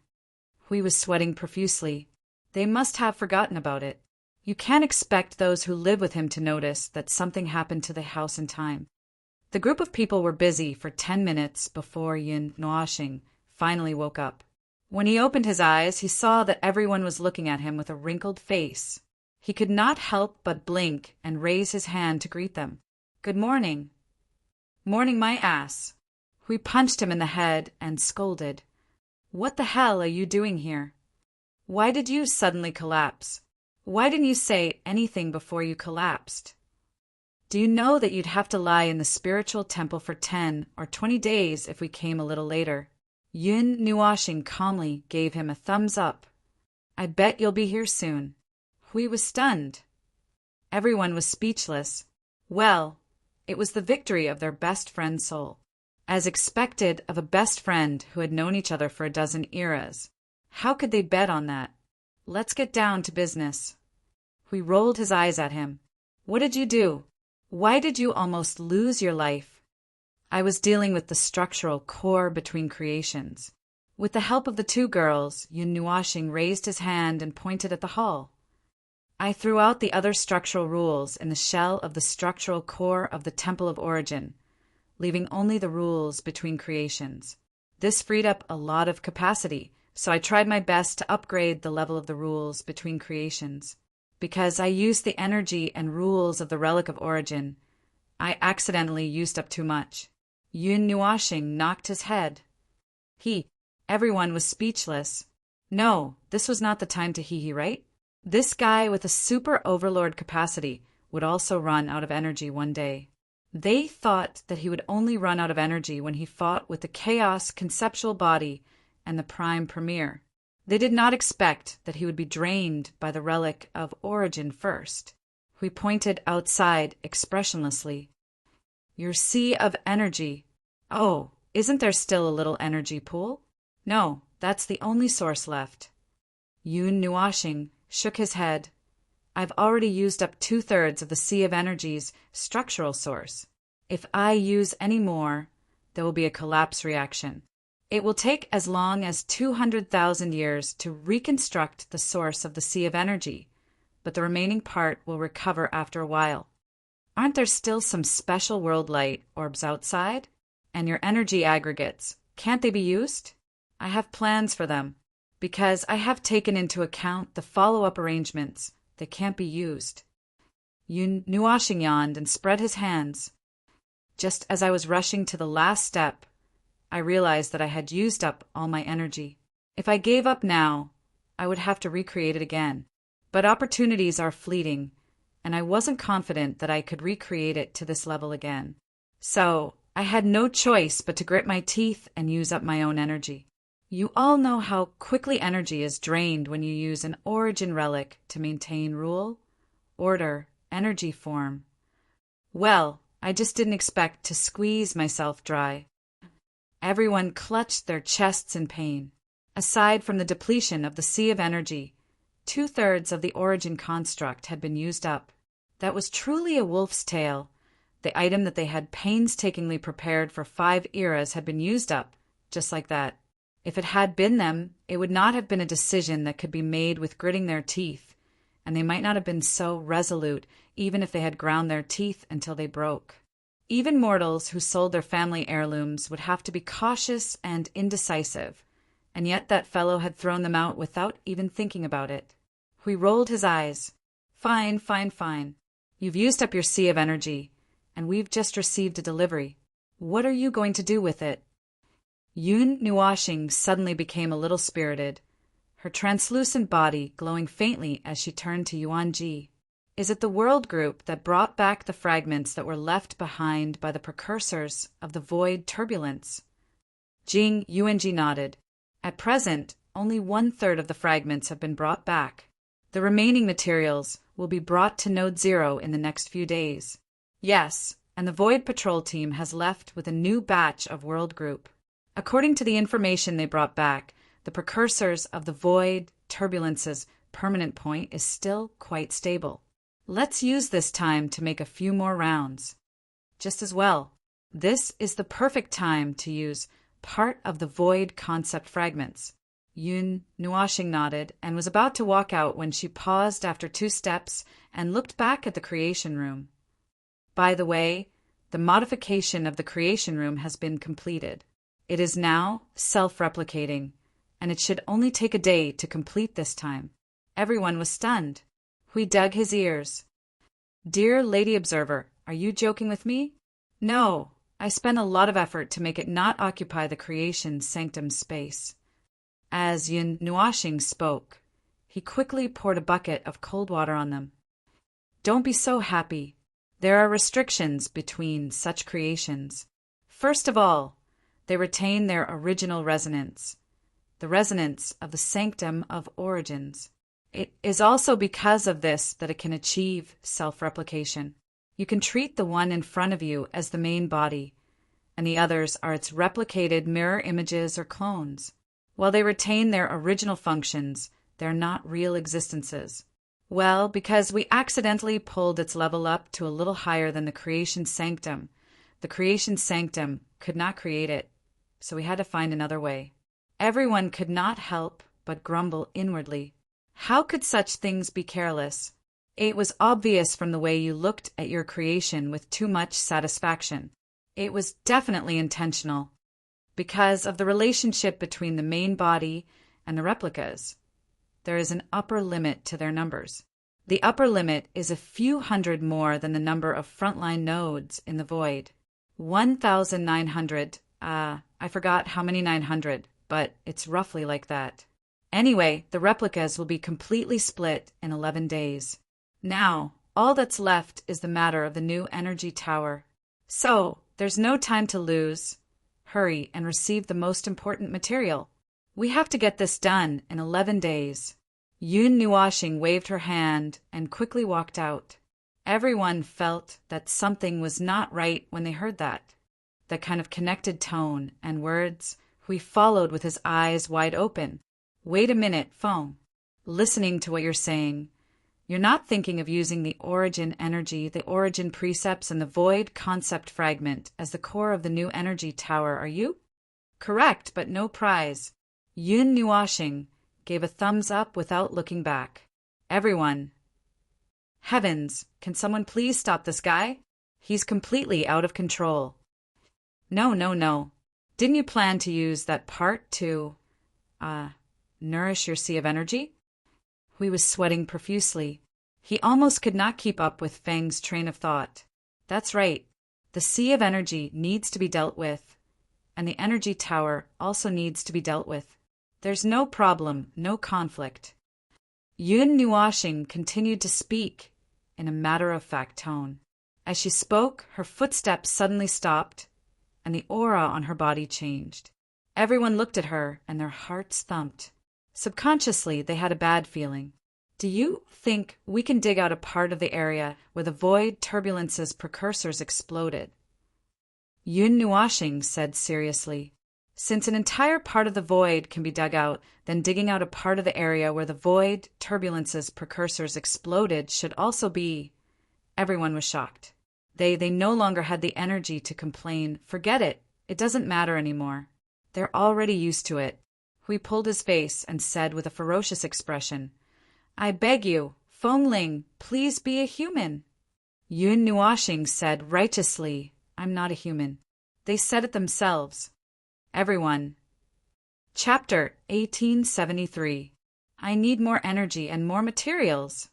Speaker 1: Hui was sweating profusely. They must have forgotten about it. You can't expect those who live with him to notice that something happened to the house in time. The group of people were busy for 10 minutes before Yin Nuoxing finally woke up. When he opened his eyes, he saw that everyone was looking at him with a wrinkled face. He could not help but blink and raise his hand to greet them. "Good morning." "Morning my ass." Hui punched him in the head and scolded. "What the hell are you doing here? Why did you suddenly collapse? Why didn't you say anything before you collapsed? Do you know that you'd have to lie in the spiritual temple for 10 or 20 days if we came a little later?" Yun Nuoxing calmly gave him a thumbs up. "I bet you'll be here soon." Hui was stunned. Everyone was speechless. Well, it was the victory of their best friend's soul. As expected of a best friend who had known each other for a dozen eras. How could they bet on that? Let's get down to business. Hui rolled his eyes at him. "What did you do? Why did you almost lose your life?" "I was dealing with the structural core between creations." With the help of the two girls, Yun Nuoxing raised his hand and pointed at the hall. "I threw out the other structural rules in the shell of the structural core of the Temple of Origin, leaving only the rules between creations. This freed up a lot of capacity, so I tried my best to upgrade the level of the rules between creations. Because I used the energy and rules of the Relic of Origin, I accidentally used up too much." Yun Nuoxing knocked his head. Everyone was speechless. No, this was not the time to hee-hee, right? This guy with a super overlord capacity would also run out of energy one day. They thought that he would only run out of energy when he fought with the Chaos conceptual body and the Prime Premier. They did not expect that he would be drained by the Relic of Origin first. We pointed outside expressionlessly. "Your sea of energy. Oh, isn't there still a little energy pool?" "No, that's the only source left." Yun Nuoxing shook his head. "I've already used up 2/3 of the sea of energy's structural source. If I use any more, there will be a collapse reaction. It will take as long as 200,000 years to reconstruct the source of the sea of energy, but the remaining part will recover after a while. Aren't there still some special world light orbs outside? And your energy aggregates, can't they be used? I have plans for them, because I have taken into account the follow-up arrangements that can't be used." Yun Nuoxing yawned and spread his hands. "Just as I was rushing to the last step, I realized that I had used up all my energy. If I gave up now, I would have to recreate it again. But opportunities are fleeting, and I wasn't confident that I could recreate it to this level again. So I had no choice but to grit my teeth and use up my own energy. You all know how quickly energy is drained when you use an origin relic to maintain rule, order, energy form. Well, I just didn't expect to squeeze myself dry." Everyone clutched their chests in pain. Aside from the depletion of the sea of energy, 2/3 of the origin construct had been used up. That was truly a wolf's tale. The item that they had painstakingly prepared for 5 eras had been used up, just like that. If it had been them, it would not have been a decision that could be made with gritting their teeth, and they might not have been so resolute even if they had ground their teeth until they broke. Even mortals who sold their family heirlooms would have to be cautious and indecisive, and yet that fellow had thrown them out without even thinking about it. Hui rolled his eyes. Fine. You've used up your sea of energy, and we've just received a delivery. What are you going to do with it?" Yun Nuoxing suddenly became a little spirited, her translucent body glowing faintly as she turned to Yuan Ji. Is it the world group that brought back the fragments that were left behind by the precursors of the void turbulence? Jing Yuanji nodded. At present, only 1/3 of the fragments have been brought back. The remaining materials will be brought to Node Zero in the next few days. Yes, and the Void Patrol team has left with a new batch of world group. According to the information they brought back, the precursors of the void turbulence's permanent point is still quite stable. Let's use this time to make a few more rounds. Just as well, this is the perfect time to use part of the void concept fragments. Yun Nuashing nodded and was about to walk out when she paused after 2 steps and looked back at the creation room. By the way, the modification of the creation room has been completed. It is now self-replicating, and it should only take a day to complete this time. Everyone was stunned. Hui dug his ears. Dear Lady Observer, are you joking with me? No, I spent a lot of effort to make it not occupy the creation sanctum space. As Yun Nuashing spoke, he quickly poured a bucket of cold water on them. Don't be so happy. There are restrictions between such creations. First of all, they retain their original resonance, the resonance of the sanctum of origins. It is also because of this that it can achieve self-replication. You can treat the one in front of you as the main body, and the others are its replicated mirror images or clones. While they retain their original functions, they're not real existences. Well, because we accidentally pulled its level up to a little higher than the creation sanctum. The creation sanctum could not create it, so we had to find another way. Everyone could not help but grumble inwardly. How could such things be careless? It was obvious from the way you looked at your creation with too much satisfaction. It was definitely intentional, because of the relationship between the main body and the replicas. There is an upper limit to their numbers. The upper limit is a few hundred more than the number of frontline nodes in the void. 1,900. I forgot how many 900, but it's roughly like that. Anyway, the replicas will be completely split in 11 days. Now, all that's left is the matter of the new energy tower. So, there's no time to lose. Hurry and receive the most important material. We have to get this done in 11 days. Yun Nuashing waved her hand and quickly walked out. Everyone felt that something was not right when they heard that. That kind of connected tone and words. Hui followed with his eyes wide open. Wait a minute, Feng. Listening to what you're saying, you're not thinking of using the origin energy, the origin precepts, and the void concept fragment as the core of the new energy tower, are you? Correct, but no prize. Yun Nuashing gave a thumbs up without looking back. Everyone. Heavens, can someone please stop this guy? He's completely out of control. No. Didn't you plan to use that part to, nourish your sea of energy? Hui was sweating profusely. He almost could not keep up with Feng's train of thought. That's right. The sea of energy needs to be dealt with, and the energy tower also needs to be dealt with. There's no problem, no conflict. Yun Nuashing continued to speak in a matter-of-fact tone. As she spoke, her footsteps suddenly stopped, and the aura on her body changed. Everyone looked at her, and their hearts thumped. Subconsciously, they had a bad feeling. Do you think we can dig out a part of the area where the void turbulence's precursors exploded? Yun Nuashing said seriously. Since an entire part of the void can be dug out, then digging out a part of the area where the void turbulence's precursors exploded should also be... Everyone was shocked. They no longer had the energy to complain. Forget it. It doesn't matter anymore. They're already used to it. Hui pulled his face and said with a ferocious expression, I beg you, Fengling, please be a human. Yun Nuashing said righteously, I'm not a human. They said it themselves. Everyone. Chapter 1873. I need more energy and more materials.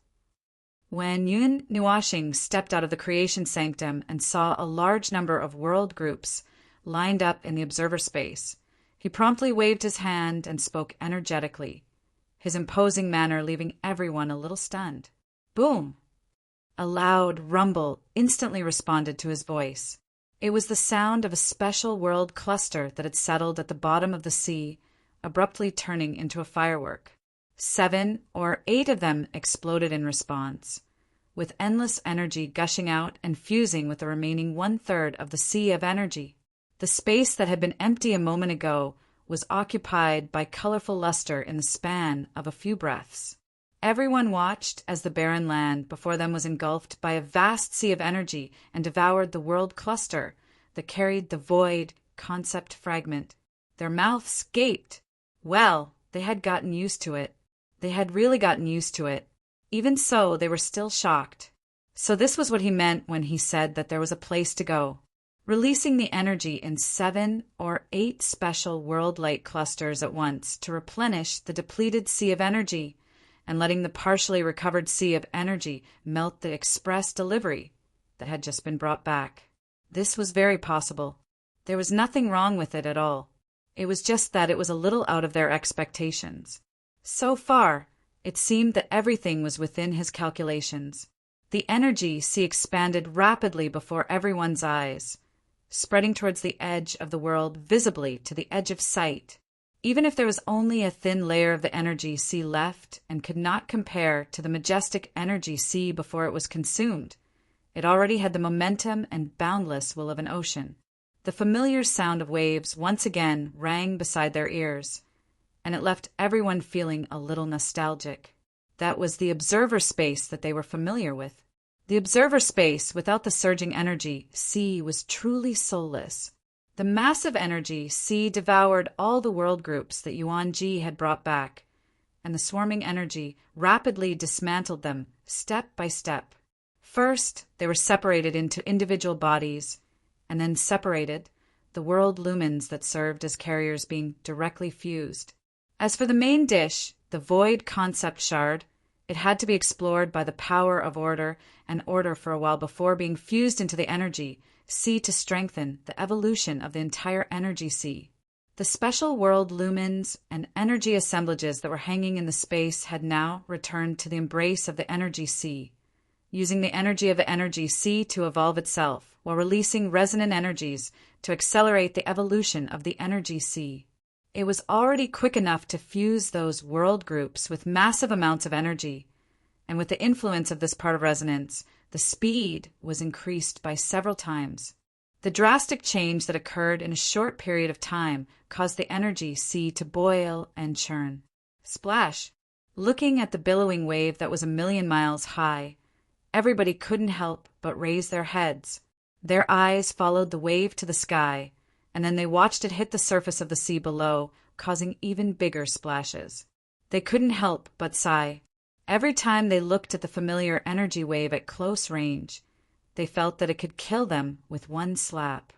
Speaker 1: When Yun Nuashing stepped out of the creation sanctum and saw a large number of world groups lined up in the observer space, he promptly waved his hand and spoke energetically, his imposing manner leaving everyone a little stunned. Boom! A loud rumble instantly responded to his voice. It was the sound of a special world cluster that had settled at the bottom of the sea, abruptly turning into a firework. 7 or 8 of them exploded in response, with endless energy gushing out and fusing with the remaining 1/3 of the sea of energy. The space that had been empty a moment ago was occupied by colorful luster in the span of a few breaths. Everyone watched as the barren land before them was engulfed by a vast sea of energy and devoured the world cluster that carried the void concept fragment. Their mouths gaped. Well, they had gotten used to it. They had really gotten used to it. Even so, they were still shocked. So this was what he meant when he said that there was a place to go. Releasing the energy in 7 or 8 special world light clusters at once to replenish the depleted sea of energy, and letting the partially recovered sea of energy melt the express delivery that had just been brought back. This was very possible. There was nothing wrong with it at all. It was just that it was a little out of their expectations. So far, it seemed that everything was within his calculations. The energy sea expanded rapidly before everyone's eyes, spreading towards the edge of the world visibly to the edge of sight. Even if there was only a thin layer of the energy sea left and could not compare to the majestic energy sea before it was consumed, it already had the momentum and boundless will of an ocean. The familiar sound of waves once again rang beside their ears, and it left everyone feeling a little nostalgic. That was the observer space that they were familiar with. The observer space without the surging energy sea was truly soulless. The massive energy sea devoured all the world groups that Yuan Ji had brought back, and the swarming energy rapidly dismantled them step by step. First, they were separated into individual bodies, and then separated, the world lumens that served as carriers being directly fused. As for the main dish, the void concept shard, it had to be explored by the power of order and order for a while before being fused into the energy sea to strengthen the evolution of the entire energy sea. The special world lumens and energy assemblages that were hanging in the space had now returned to the embrace of the energy sea, using the energy of the energy sea to evolve itself, while releasing resonant energies to accelerate the evolution of the energy sea. It was already quick enough to fuse those world groups with massive amounts of energy, and with the influence of this part of resonance, the speed was increased by several times. The drastic change that occurred in a short period of time caused the energy sea to boil and churn. Splash! Looking at the billowing wave that was 1,000,000 miles high, everybody couldn't help but raise their heads. Their eyes followed the wave to the sky, and then they watched it hit the surface of the sea below, causing even bigger splashes. They couldn't help but sigh. Every time they looked at the familiar energy wave at close range, they felt that it could kill them with one slap.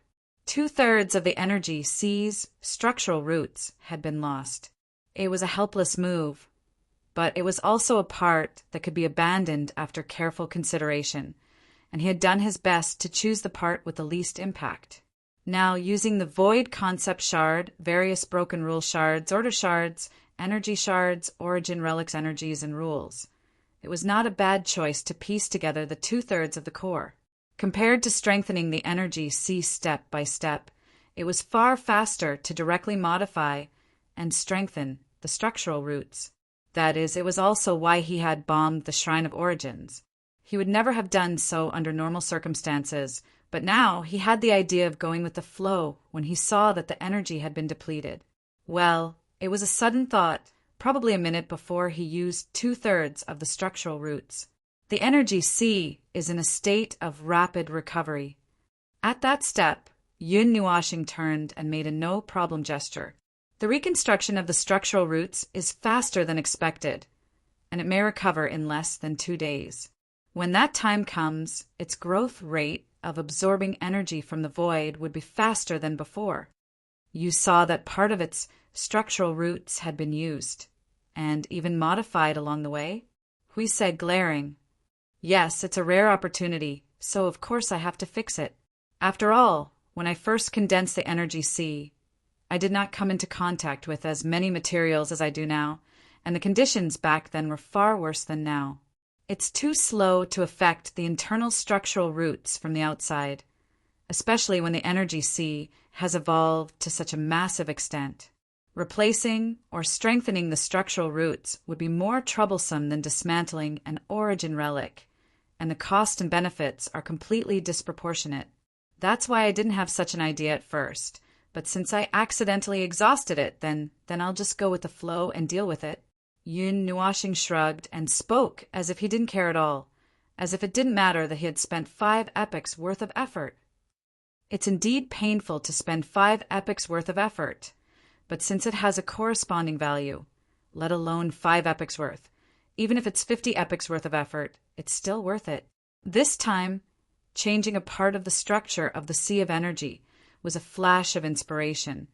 Speaker 1: 2/3 of the energy sea's structural roots had been lost. It was a helpless move, but it was also a part that could be abandoned after careful consideration, and he had done his best to choose the part with the least impact. Now, using the void concept shard, various broken rule shards, order shards, energy shards, origin relics energies, and rules, it was not a bad choice to piece together the 2/3 of the core. Compared to strengthening the energy sea step by step, it was far faster to directly modify and strengthen the structural roots. That is, it was also why he had bombed the Shrine of Origins. He would never have done so under normal circumstances, but now he had the idea of going with the flow when he saw that the energy had been depleted. Well, it was a sudden thought, probably a minute before he used 2/3 of the structural roots. The energy sea is in a state of rapid recovery. At that step, Yun Nuashing turned and made a no-problem gesture. The reconstruction of the structural roots is faster than expected, and it may recover in less than 2 days. When that time comes, its growth rate of absorbing energy from the void would be faster than before. You saw that part of its structural roots had been used, and even modified along the way? Hui said, glaring. Yes, it's a rare opportunity, so of course I have to fix it. After all, when I first condensed the energy sea, I did not come into contact with as many materials as I do now, and the conditions back then were far worse than now. It's too slow to affect the internal structural roots from the outside, especially when the energy sea has evolved to such a massive extent. Replacing or strengthening the structural roots would be more troublesome than dismantling an origin relic, and the cost and benefits are completely disproportionate. That's why I didn't have such an idea at first, but since I accidentally exhausted it, then I'll just go with the flow and deal with it. Yun Nuashing shrugged and spoke as if he didn't care at all, as if it didn't matter that he had spent 5 epochs worth of effort. It's indeed painful to spend 5 epochs worth of effort, but since it has a corresponding value, let alone 5 epochs worth, even if it's 50 epochs worth of effort, it's still worth it. This time, changing a part of the structure of the sea of energy was a flash of inspiration,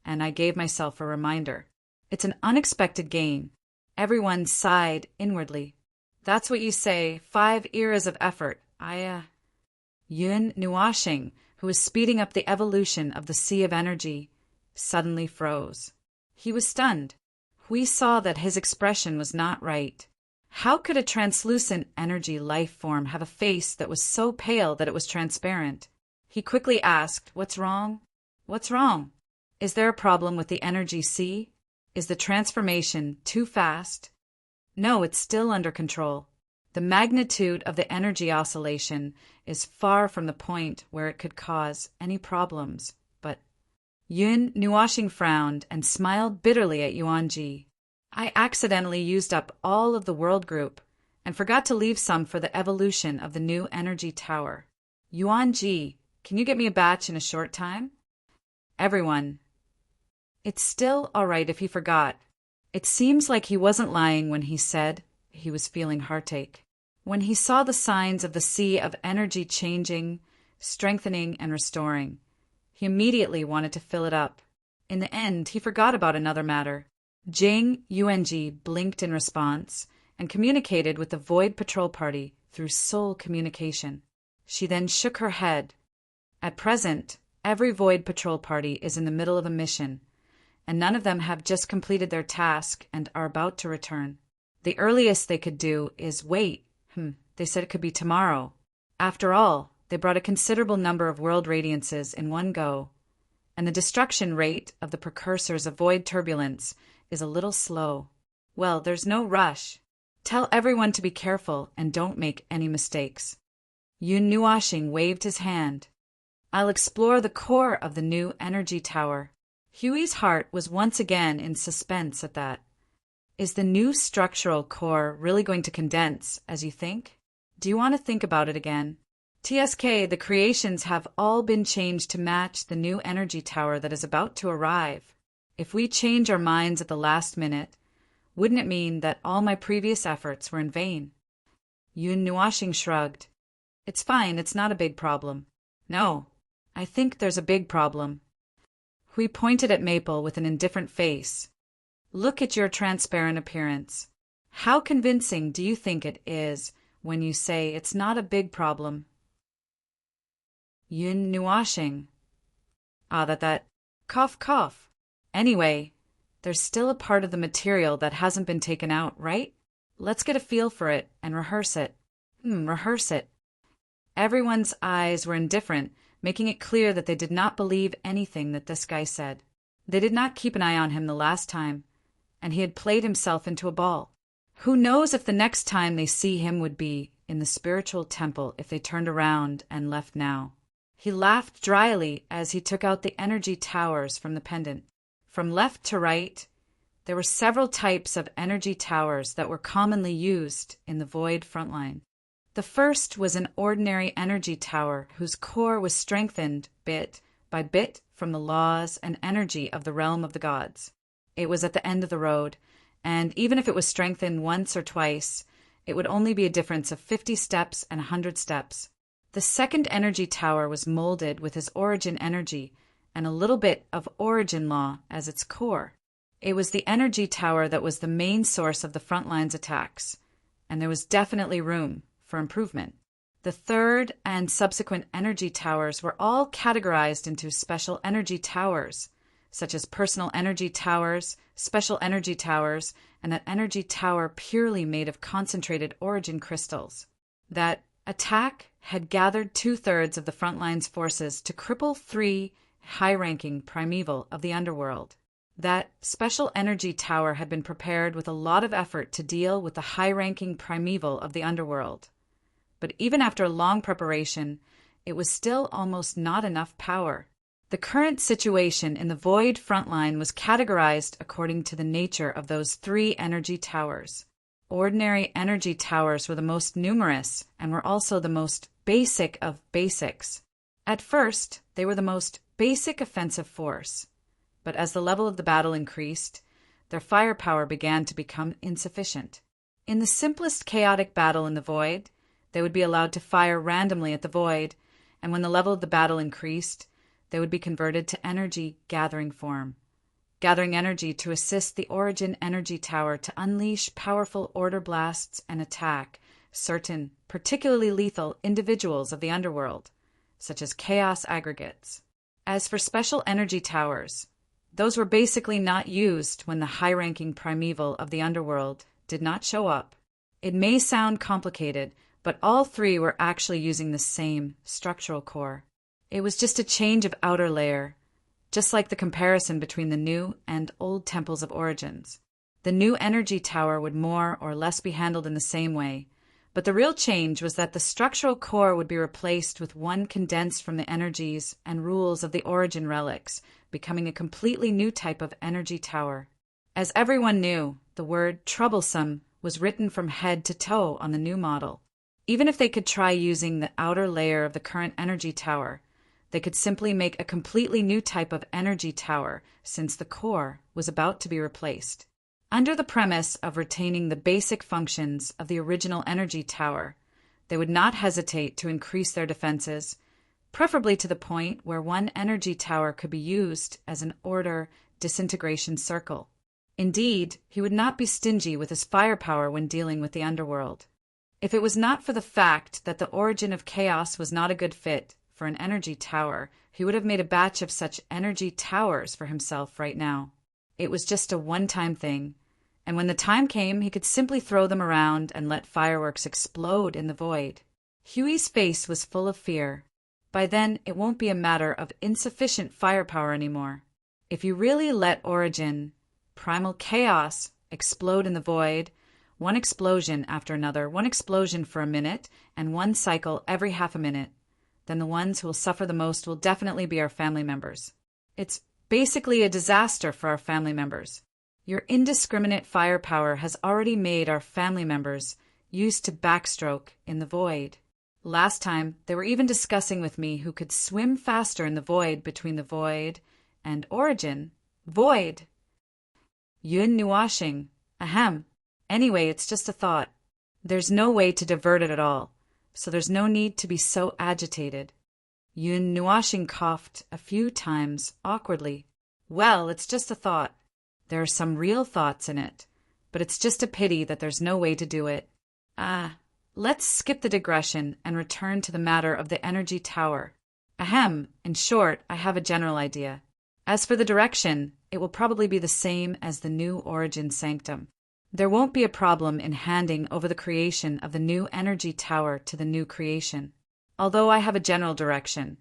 Speaker 1: and I gave myself a reminder. It's an unexpected gain. Everyone sighed inwardly. That's what you say, 5 eras of effort. Yun Nuashing, who was speeding up the evolution of the sea of energy, suddenly froze. He was stunned. We saw that his expression was not right. How could a translucent energy life form have a face that was so pale that it was transparent? He quickly asked, "What's wrong? What's wrong? Is there a problem with the energy sea? Is the transformation too fast?" "No, it's still under control. The magnitude of the energy oscillation is far from the point where it could cause any problems, but..." Yun Nuashing frowned and smiled bitterly at Yuanji. "I accidentally used up all of the world group and forgot to leave some for the evolution of the new energy tower. Yuanji, can you get me a batch in a short time?" Everyone. It's still all right if he forgot. It seems like he wasn't lying when he said he was feeling heartache. When he saw the signs of the sea of energy changing, strengthening, and restoring, he immediately wanted to fill it up. In the end, he forgot about another matter. Jing Yuanji blinked in response and communicated with the Void Patrol Party through soul communication. She then shook her head. At present, every Void Patrol Party is in the middle of a mission, and none of them have just completed their task and are about to return. The earliest they could do is wait. They said it could be tomorrow. After all, they brought a considerable number of world radiances in one go, and the destruction rate of the precursors of void turbulence is a little slow. Well, there's no rush. Tell everyone to be careful and don't make any mistakes. Yun Nuashing waved his hand. I'll explore the core of the new energy tower. Huey's heart was once again in suspense at that. Is the new structural core really going to condense, as you think? Do you want to think about it again? TSK, the creations have all been changed to match the new energy tower that is about to arrive. If we change our minds at the last minute, wouldn't it mean that all my previous efforts were in vain? Yun Nuashing shrugged. It's fine, it's not a big problem. No, I think there's a big problem. Hui pointed at Maple with an indifferent face. Look at your transparent appearance. How convincing do you think it is when you say it's not a big problem? Yun Nuashing. That. Cough, cough. Anyway, there's still a part of the material that hasn't been taken out, right? Let's get a feel for it and rehearse it. Rehearse it. Everyone's eyes were indifferent, making it clear that they did not believe anything that this guy said. They did not keep an eye on him the last time, and he had played himself into a ball. Who knows if the next time they see him would be in the spiritual temple if they turned around and left now. He laughed dryly as he took out the energy towers from the pendant. From left to right, there were several types of energy towers that were commonly used in the Void frontline. The first was an ordinary energy tower whose core was strengthened bit by bit from the laws and energy of the realm of the gods. It was at the end of the road, and even if it was strengthened once or twice, it would only be a difference of 50 steps and 100 steps. The second energy tower was molded with his origin energy and a little bit of origin law as its core. It was the energy tower that was the main source of the front line's attacks, and there was definitely room for improvement. The third and subsequent energy towers were all categorized into special energy towers, such as personal energy towers, special energy towers, and that energy tower purely made of concentrated origin crystals. That attack had gathered 2/3 of the Frontline's forces to cripple 3 high-ranking primeval of the underworld. That special energy tower had been prepared with a lot of effort to deal with the high-ranking primeval of the underworld. But even after long preparation, it was still almost not enough power. The current situation in the Void Frontline was categorized according to the nature of those 3 energy towers. Ordinary energy towers were the most numerous and were also the most basic of basics. At first, they were the most basic offensive force, but as the level of the battle increased, their firepower began to become insufficient. In the simplest chaotic battle in the Void, they would be allowed to fire randomly at the Void, and when the level of the battle increased, they would be converted to energy gathering form, gathering energy to assist the Origin Energy Tower to unleash powerful order blasts and attack certain, particularly lethal individuals of the underworld, such as chaos aggregates. As for special energy towers, those were basically not used when the high-ranking primeval of the underworld did not show up. It may sound complicated, but all 3 were actually using the same structural core. It was just a change of outer layer, just like the comparison between the new and old temples of origins. The new energy tower would more or less be handled in the same way, but the real change was that the structural core would be replaced with one condensed from the energies and rules of the origin relics, becoming a completely new type of energy tower. As everyone knew, the word troublesome was written from head to toe on the new model. Even if they could try using the outer layer of the current energy tower, they could simply make a completely new type of energy tower since the core was about to be replaced. Under the premise of retaining the basic functions of the original energy tower, they would not hesitate to increase their defenses, preferably to the point where one energy tower could be used as an order disintegration circle. Indeed, he would not be stingy with his firepower when dealing with the underworld. If it was not for the fact that the origin of chaos was not a good fit for an energy tower, he would have made a batch of such energy towers for himself right now. It was just a one-time thing, and when the time came, he could simply throw them around and let fireworks explode in the void. Huey's face was full of fear. By then, it won't be a matter of insufficient firepower anymore. If you really let Origin, primal chaos, explode in the void, one explosion after another, one explosion for a minute, and one cycle every half a minute, then the ones who will suffer the most will definitely be our family members. It's basically a disaster for our family members. Your indiscriminate firepower has already made our family members used to backstroke in the void. Last time, they were even discussing with me who could swim faster in the void between the void and Origin. Void! Yun Nuashing. Ahem. Anyway, it's just a thought. There's no way to divert it at all, so there's no need to be so agitated. Yun Nuashing coughed a few times awkwardly. Well, it's just a thought. There are some real thoughts in it, but it's just a pity that there's no way to do it. Let's skip the digression and return to the matter of the energy tower. Ahem, in short, I have a general idea. As for the direction, it will probably be the same as the new Origin Sanctum. There won't be a problem in handing over the creation of the new energy tower to the new creation. Although I have a general direction,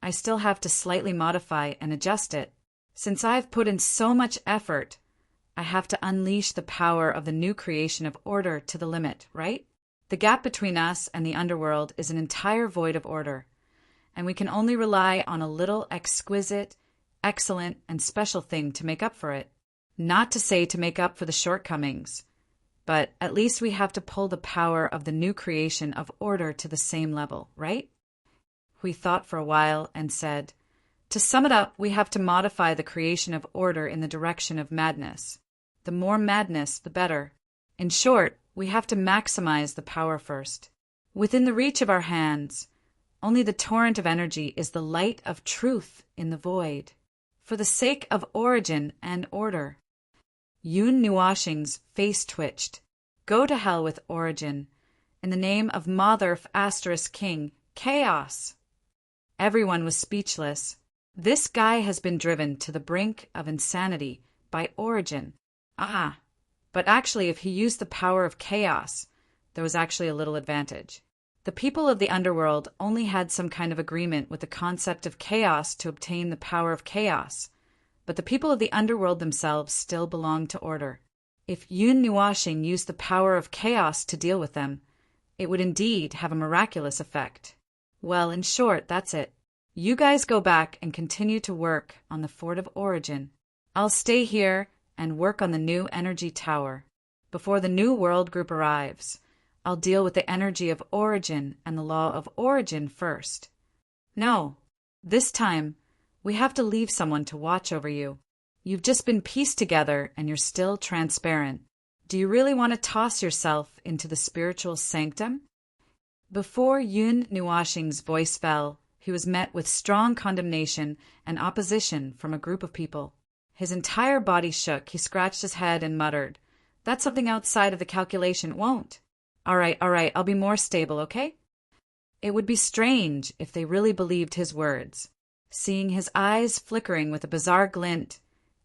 Speaker 1: I still have to slightly modify and adjust it. Since I've put in so much effort, I have to unleash the power of the new creation of order to the limit, right? The gap between us and the underworld is an entire void of order, and we can only rely on a little exquisite, excellent, and special thing to make up for it. Not to say to make up for the shortcomings, but at least we have to pull the power of the new creation of order to the same level, right? We thought for a while and said, to sum it up, we have to modify the creation of order in the direction of madness. The more madness, the better. In short, we have to maximize the power first. Within the reach of our hands, only the torrent of energy is the light of truth in the void. For the sake of origin and order. Yun Nuashing's face twitched. Go to hell with Origin. In the name of Mother ** King, Chaos. Everyone was speechless. This guy has been driven to the brink of insanity by Origin. But But actually, if he used the power of chaos, there was actually a little advantage. The people of the underworld only had some kind of agreement with the concept of chaos to obtain the power of chaos, but the people of the underworld themselves still belonged to order. If Yun Nuashing used the power of chaos to deal with them, it would indeed have a miraculous effect. Well, in short, that's it. You guys go back and continue to work on the Fort of Origin. I'll stay here and work on the new energy tower. Before the new world group arrives, I'll deal with the energy of origin and the law of origin first. No, this time, we have to leave someone to watch over you. You've just been pieced together and you're still transparent. Do you really want to toss yourself into the spiritual sanctum? Before Yun Nuashing's voice fell, he was met with strong condemnation and opposition from a group of people. His entire body shook, he scratched his head and muttered, "That's something outside of the calculation, it won't. All right, I'll be more stable, okay?" It would be strange if they really believed his words. Seeing his eyes flickering with a bizarre glint,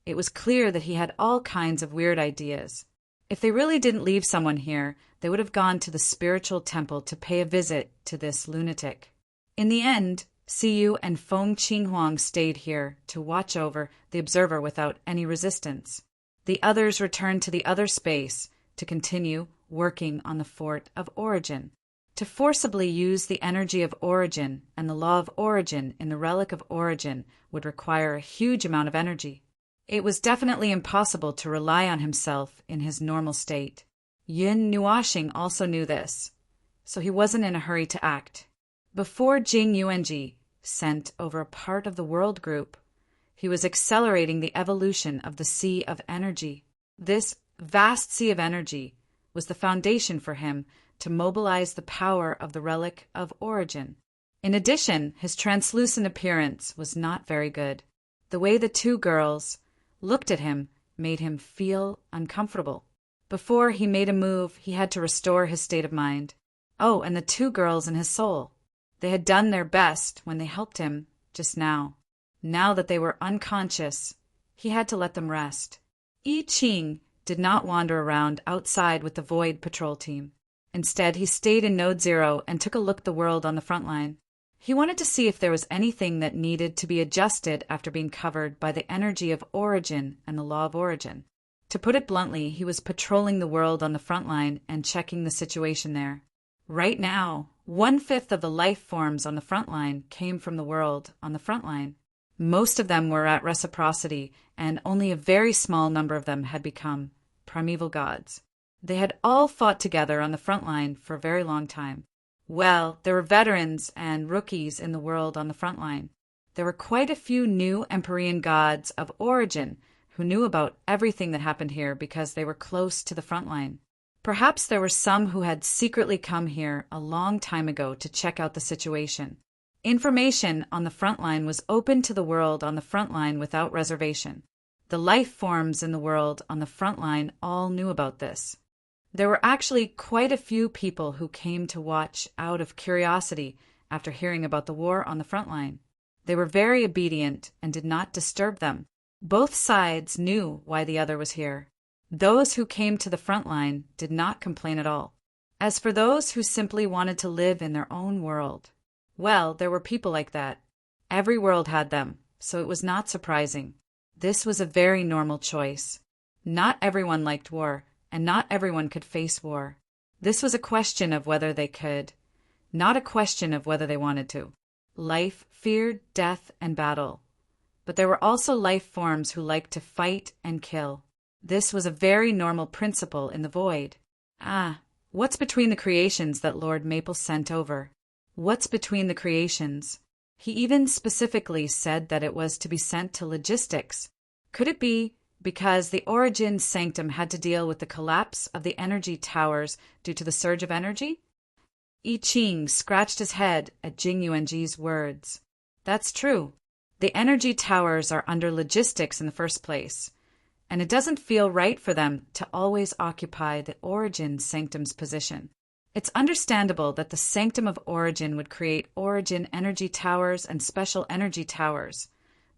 Speaker 1: it was clear that he had all kinds of weird ideas. If they really didn't leave someone here, they would have gone to the spiritual temple to pay a visit to this lunatic. In the end, Siyu and Feng Qinghuang stayed here to watch over the observer without any resistance. The others returned to the other space to continue working on the Fort of Origin. To forcibly use the energy of origin and the law of origin in the relic of origin would require a huge amount of energy. It was definitely impossible to rely on himself in his normal state. Yun Nuashing also knew this, so he wasn't in a hurry to act. Before Jing Yuanji sent over a part of the world group, he was accelerating the evolution of the sea of energy. This vast sea of energy was the foundation for him to mobilize the power of the relic of origin. In addition, his translucent appearance was not very good. The way the two girls looked at him made him feel uncomfortable. Before he made a move, he had to restore his state of mind. Oh, and the two girls in his soul. They had done their best when they helped him just now. Now that they were unconscious, he had to let them rest. I Ching did not wander around outside with the Void Patrol team. Instead, he stayed in Node Zero and took a look at the world on the front line. He wanted to see if there was anything that needed to be adjusted after being covered by the energy of origin and the law of origin. To put it bluntly, he was patrolling the world on the front line and checking the situation there. Right now, 1/5 of the life forms on the front line came from the world on the front line. Most of them were at reciprocity, and only a very small number of them had become primeval gods. They had all fought together on the front line for a very long time. Well, there were veterans and rookies in the world on the front line. There were quite a few new Empyrean gods of origin who knew about everything that happened here because they were close to the front line. Perhaps there were some who had secretly come here a long time ago to check out the situation. Information on the front line was open to the world on the front line without reservation. The life forms in the world on the front line all knew about this. There were actually quite a few people who came to watch out of curiosity after hearing about the war on the front line. They were very obedient and did not disturb them. Both sides knew why the other was here. Those who came to the front line did not complain at all. As for those who simply wanted to live in their own world, well, there were people like that. Every world had them, so it was not surprising. This was a very normal choice. Not everyone liked war, and not everyone could face war. This was a question of whether they could, not a question of whether they wanted to. Life feared death and battle. But there were also life forms who liked to fight and kill. This was a very normal principle in the void. What's between the creations that Lord Maple sent over? What's between the creations? He even specifically said that it was to be sent to logistics. Could it be because the Origin Sanctum had to deal with the collapse of the energy towers due to the surge of energy? I Ching scratched his head at Jing Yuanji's words. That's true. The energy towers are under logistics in the first place, and it doesn't feel right for them to always occupy the Origin Sanctum's position. It's understandable that the Sanctum of Origin would create Origin energy towers and special energy towers,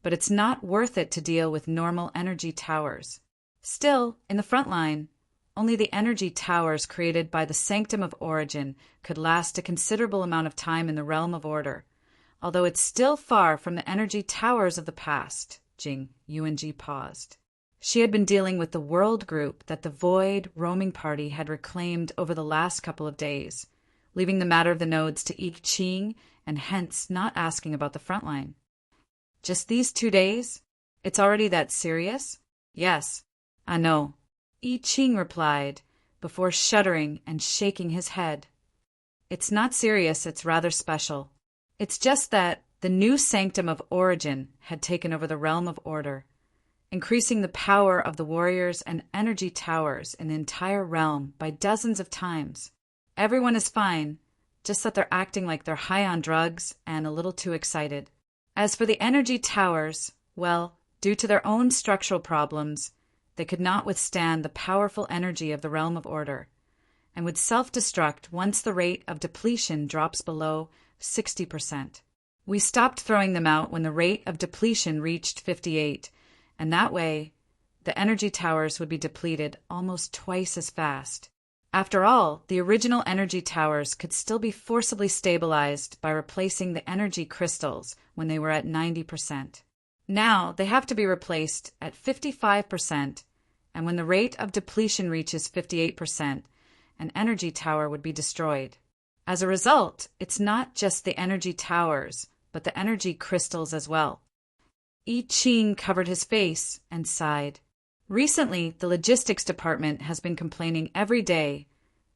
Speaker 1: but it's not worth it to deal with normal energy towers. Still, in the front line, only the energy towers created by the Sanctum of Origin could last a considerable amount of time in the realm of order, although it's still far from the energy towers of the past. Jing Yuanji paused. She had been dealing with the world group that the Void roaming party had reclaimed over the last couple of days, leaving the matter of the nodes to I Ching and hence not asking about the front line. Just these 2 days? It's already that serious? Yes, I know, I Ching replied, before shuddering and shaking his head. It's not serious, it's rather special. It's just that the new Sanctum of Origin had taken over the realm of order, increasing the power of the warriors and energy towers in the entire realm by dozens of times. Everyone is fine, just that they're acting like they're high on drugs and a little too excited. As for the energy towers, well, due to their own structural problems, they could not withstand the powerful energy of the realm of order, and would self-destruct once the rate of depletion drops below 60%. We stopped throwing them out when the rate of depletion reached 58, and that way, the energy towers would be depleted almost twice as fast. After all, the original energy towers could still be forcibly stabilized by replacing the energy crystals when they were at 90%. Now, they have to be replaced at 55%, and when the rate of depletion reaches 58%, an energy tower would be destroyed. As a result, it's not just the energy towers, but the energy crystals as well. I Ching covered his face and sighed. Recently, the logistics department has been complaining every day,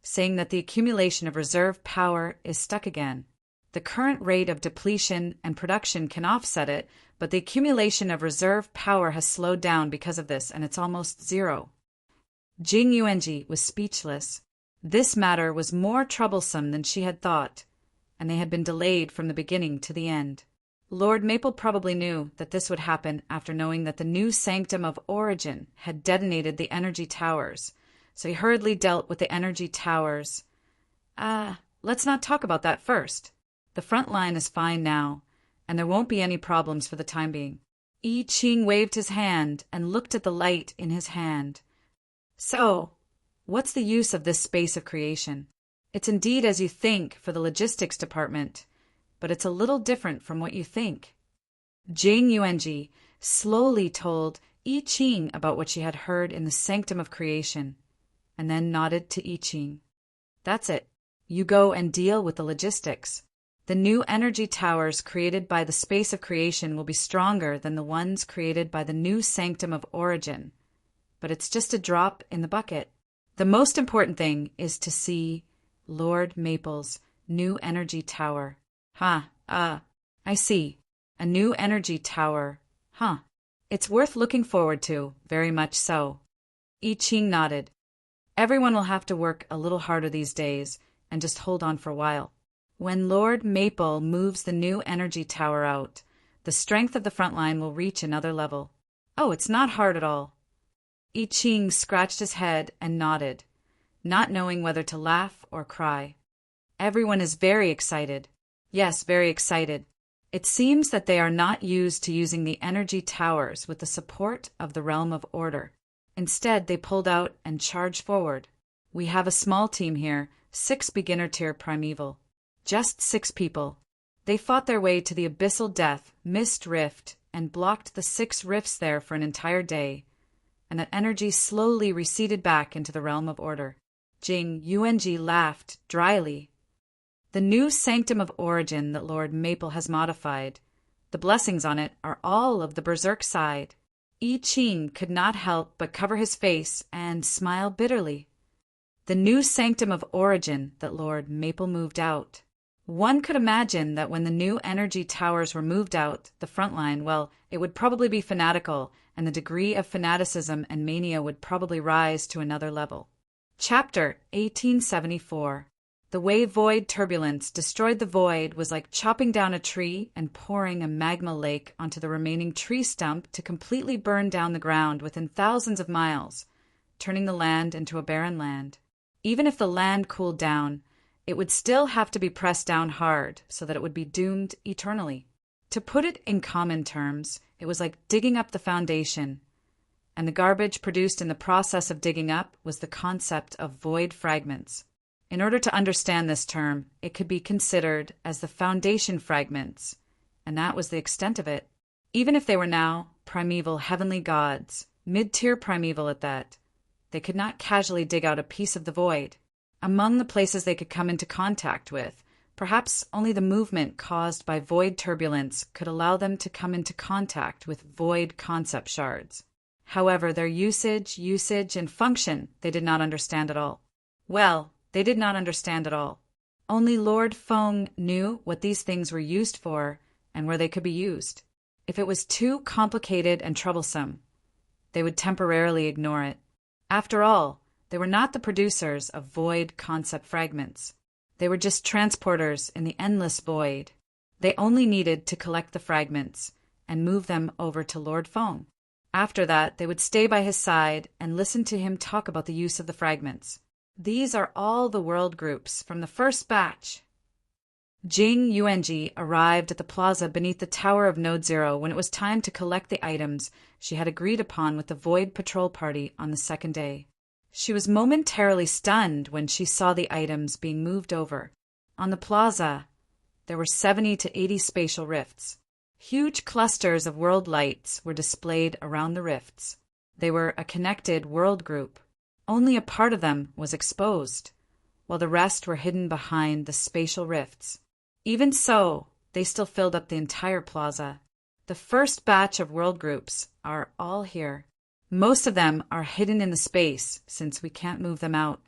Speaker 1: saying that the accumulation of reserve power is stuck again. The current rate of depletion and production can offset it, but the accumulation of reserve power has slowed down because of this, and it's almost zero. Jing Yuanji was speechless. This matter was more troublesome than she had thought, and they had been delayed from the beginning to the end. Lord Maple probably knew that this would happen after knowing that the new Sanctum of Origin had detonated the energy towers, so he hurriedly dealt with the energy towers. Let's not talk about that first. The front line is fine now, and there won't be any problems for the time being. I Ching waved his hand and looked at the light in his hand. So, what's the use of this space of creation? It's indeed as you think for the logistics department, but it's a little different from what you think. Jing Yuanji slowly told I Ching about what she had heard in the Sanctum of Creation, and then nodded to I Ching. That's it. You go and deal with the logistics. The new energy towers created by the space of creation will be stronger than the ones created by the new Sanctum of Origin, but it's just a drop in the bucket. The most important thing is to see Lord Maple's new energy tower. I see. A new energy tower. It's worth looking forward to, very much so. I Ching nodded. Everyone will have to work a little harder these days and just hold on for a while. When Lord Maple moves the new energy tower out, the strength of the front line will reach another level. Oh, it's not hard at all. I Ching scratched his head and nodded, not knowing whether to laugh or cry. Everyone is very excited. Yes, very excited. It seems that they are not used to using the energy towers with the support of the realm of order. Instead, they pulled out and charged forward. We have a small team here, 6 beginner-tier primeval. Just 6 people. They fought their way to the abyssal death, Mist Rift, and blocked the 6 rifts there for an entire day, and that energy slowly receded back into the realm of order. Jing Yuanji laughed dryly. The new Sanctum of Origin that Lord Maple has modified, the blessings on it are all of the berserk side. I Ching could not help but cover his face and smile bitterly. The new Sanctum of Origin that Lord Maple moved out. One could imagine that when the new energy towers were moved out, the front line, well, it would probably be fanatical, and the degree of fanaticism and mania would probably rise to another level. Chapter 1874. The way void turbulence destroyed the void was like chopping down a tree and pouring a magma lake onto the remaining tree stump to completely burn down the ground within thousands of miles, turning the land into a barren land. Even if the land cooled down, it would still have to be pressed down hard so that it would be doomed eternally. To put it in common terms, it was like digging up the foundation, and the garbage produced in the process of digging up was the concept of void fragments. In order to understand this term, it could be considered as the foundation fragments, and that was the extent of it. Even if they were now primeval heavenly gods, mid-tier primeval at that, they could not casually dig out a piece of the void. Among the places they could come into contact with, perhaps only the movement caused by void turbulence could allow them to come into contact with void concept shards. However, their usage, and function they did not understand at all. Well, they did not understand at all. Only Lord Feng knew what these things were used for and where they could be used. If it was too complicated and troublesome, they would temporarily ignore it. After all, they were not the producers of void concept fragments. They were just transporters in the endless void. They only needed to collect the fragments and move them over to Lord Feng. After that, they would stay by his side and listen to him talk about the use of the fragments. These are all the world groups from the first batch. Jing Yuanji arrived at the plaza beneath the tower of Node Zero when it was time to collect the items she had agreed upon with the Void Patrol Party on the second day. She was momentarily stunned when she saw the items being moved over. On the plaza, there were 70 to 80 spatial rifts. Huge clusters of world lights were displayed around the rifts. They were a connected world group. Only a part of them was exposed, while the rest were hidden behind the spatial rifts. Even so, they still filled up the entire plaza. The first batch of world groups are all here. Most of them are hidden in the space, since we can't move them out.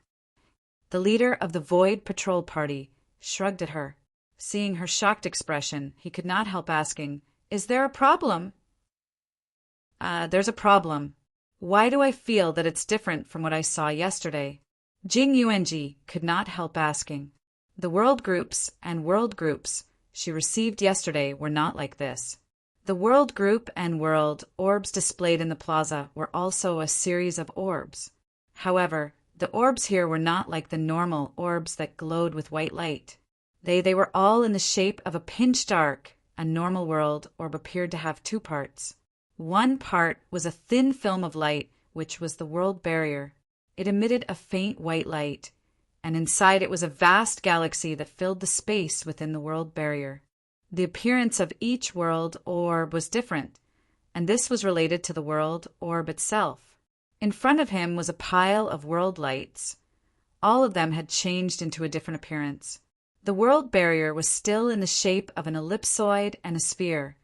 Speaker 1: The leader of the Void Patrol Party shrugged at her. Seeing her shocked expression, he could not help asking, "Is there a problem?" There's a problem. Why do I feel that it's different from what I saw yesterday?" Jing Yuanji could not help asking. The world groups she received yesterday were not like this. The world group and world orbs displayed in the plaza were also a series of orbs. However, the orbs here were not like the normal orbs that glowed with white light. They were all in the shape of a pinched arc. A normal world orb appeared to have two parts. One part was a thin film of light, which was the world barrier. It emitted a faint white light, and inside it was a vast galaxy that filled the space within the world barrier. The appearance of each world orb was different, and this was related to the world orb itself. In front of him was a pile of world lights. All of them had changed into a different appearance. The world barrier was still in the shape of an ellipsoid and a sphere,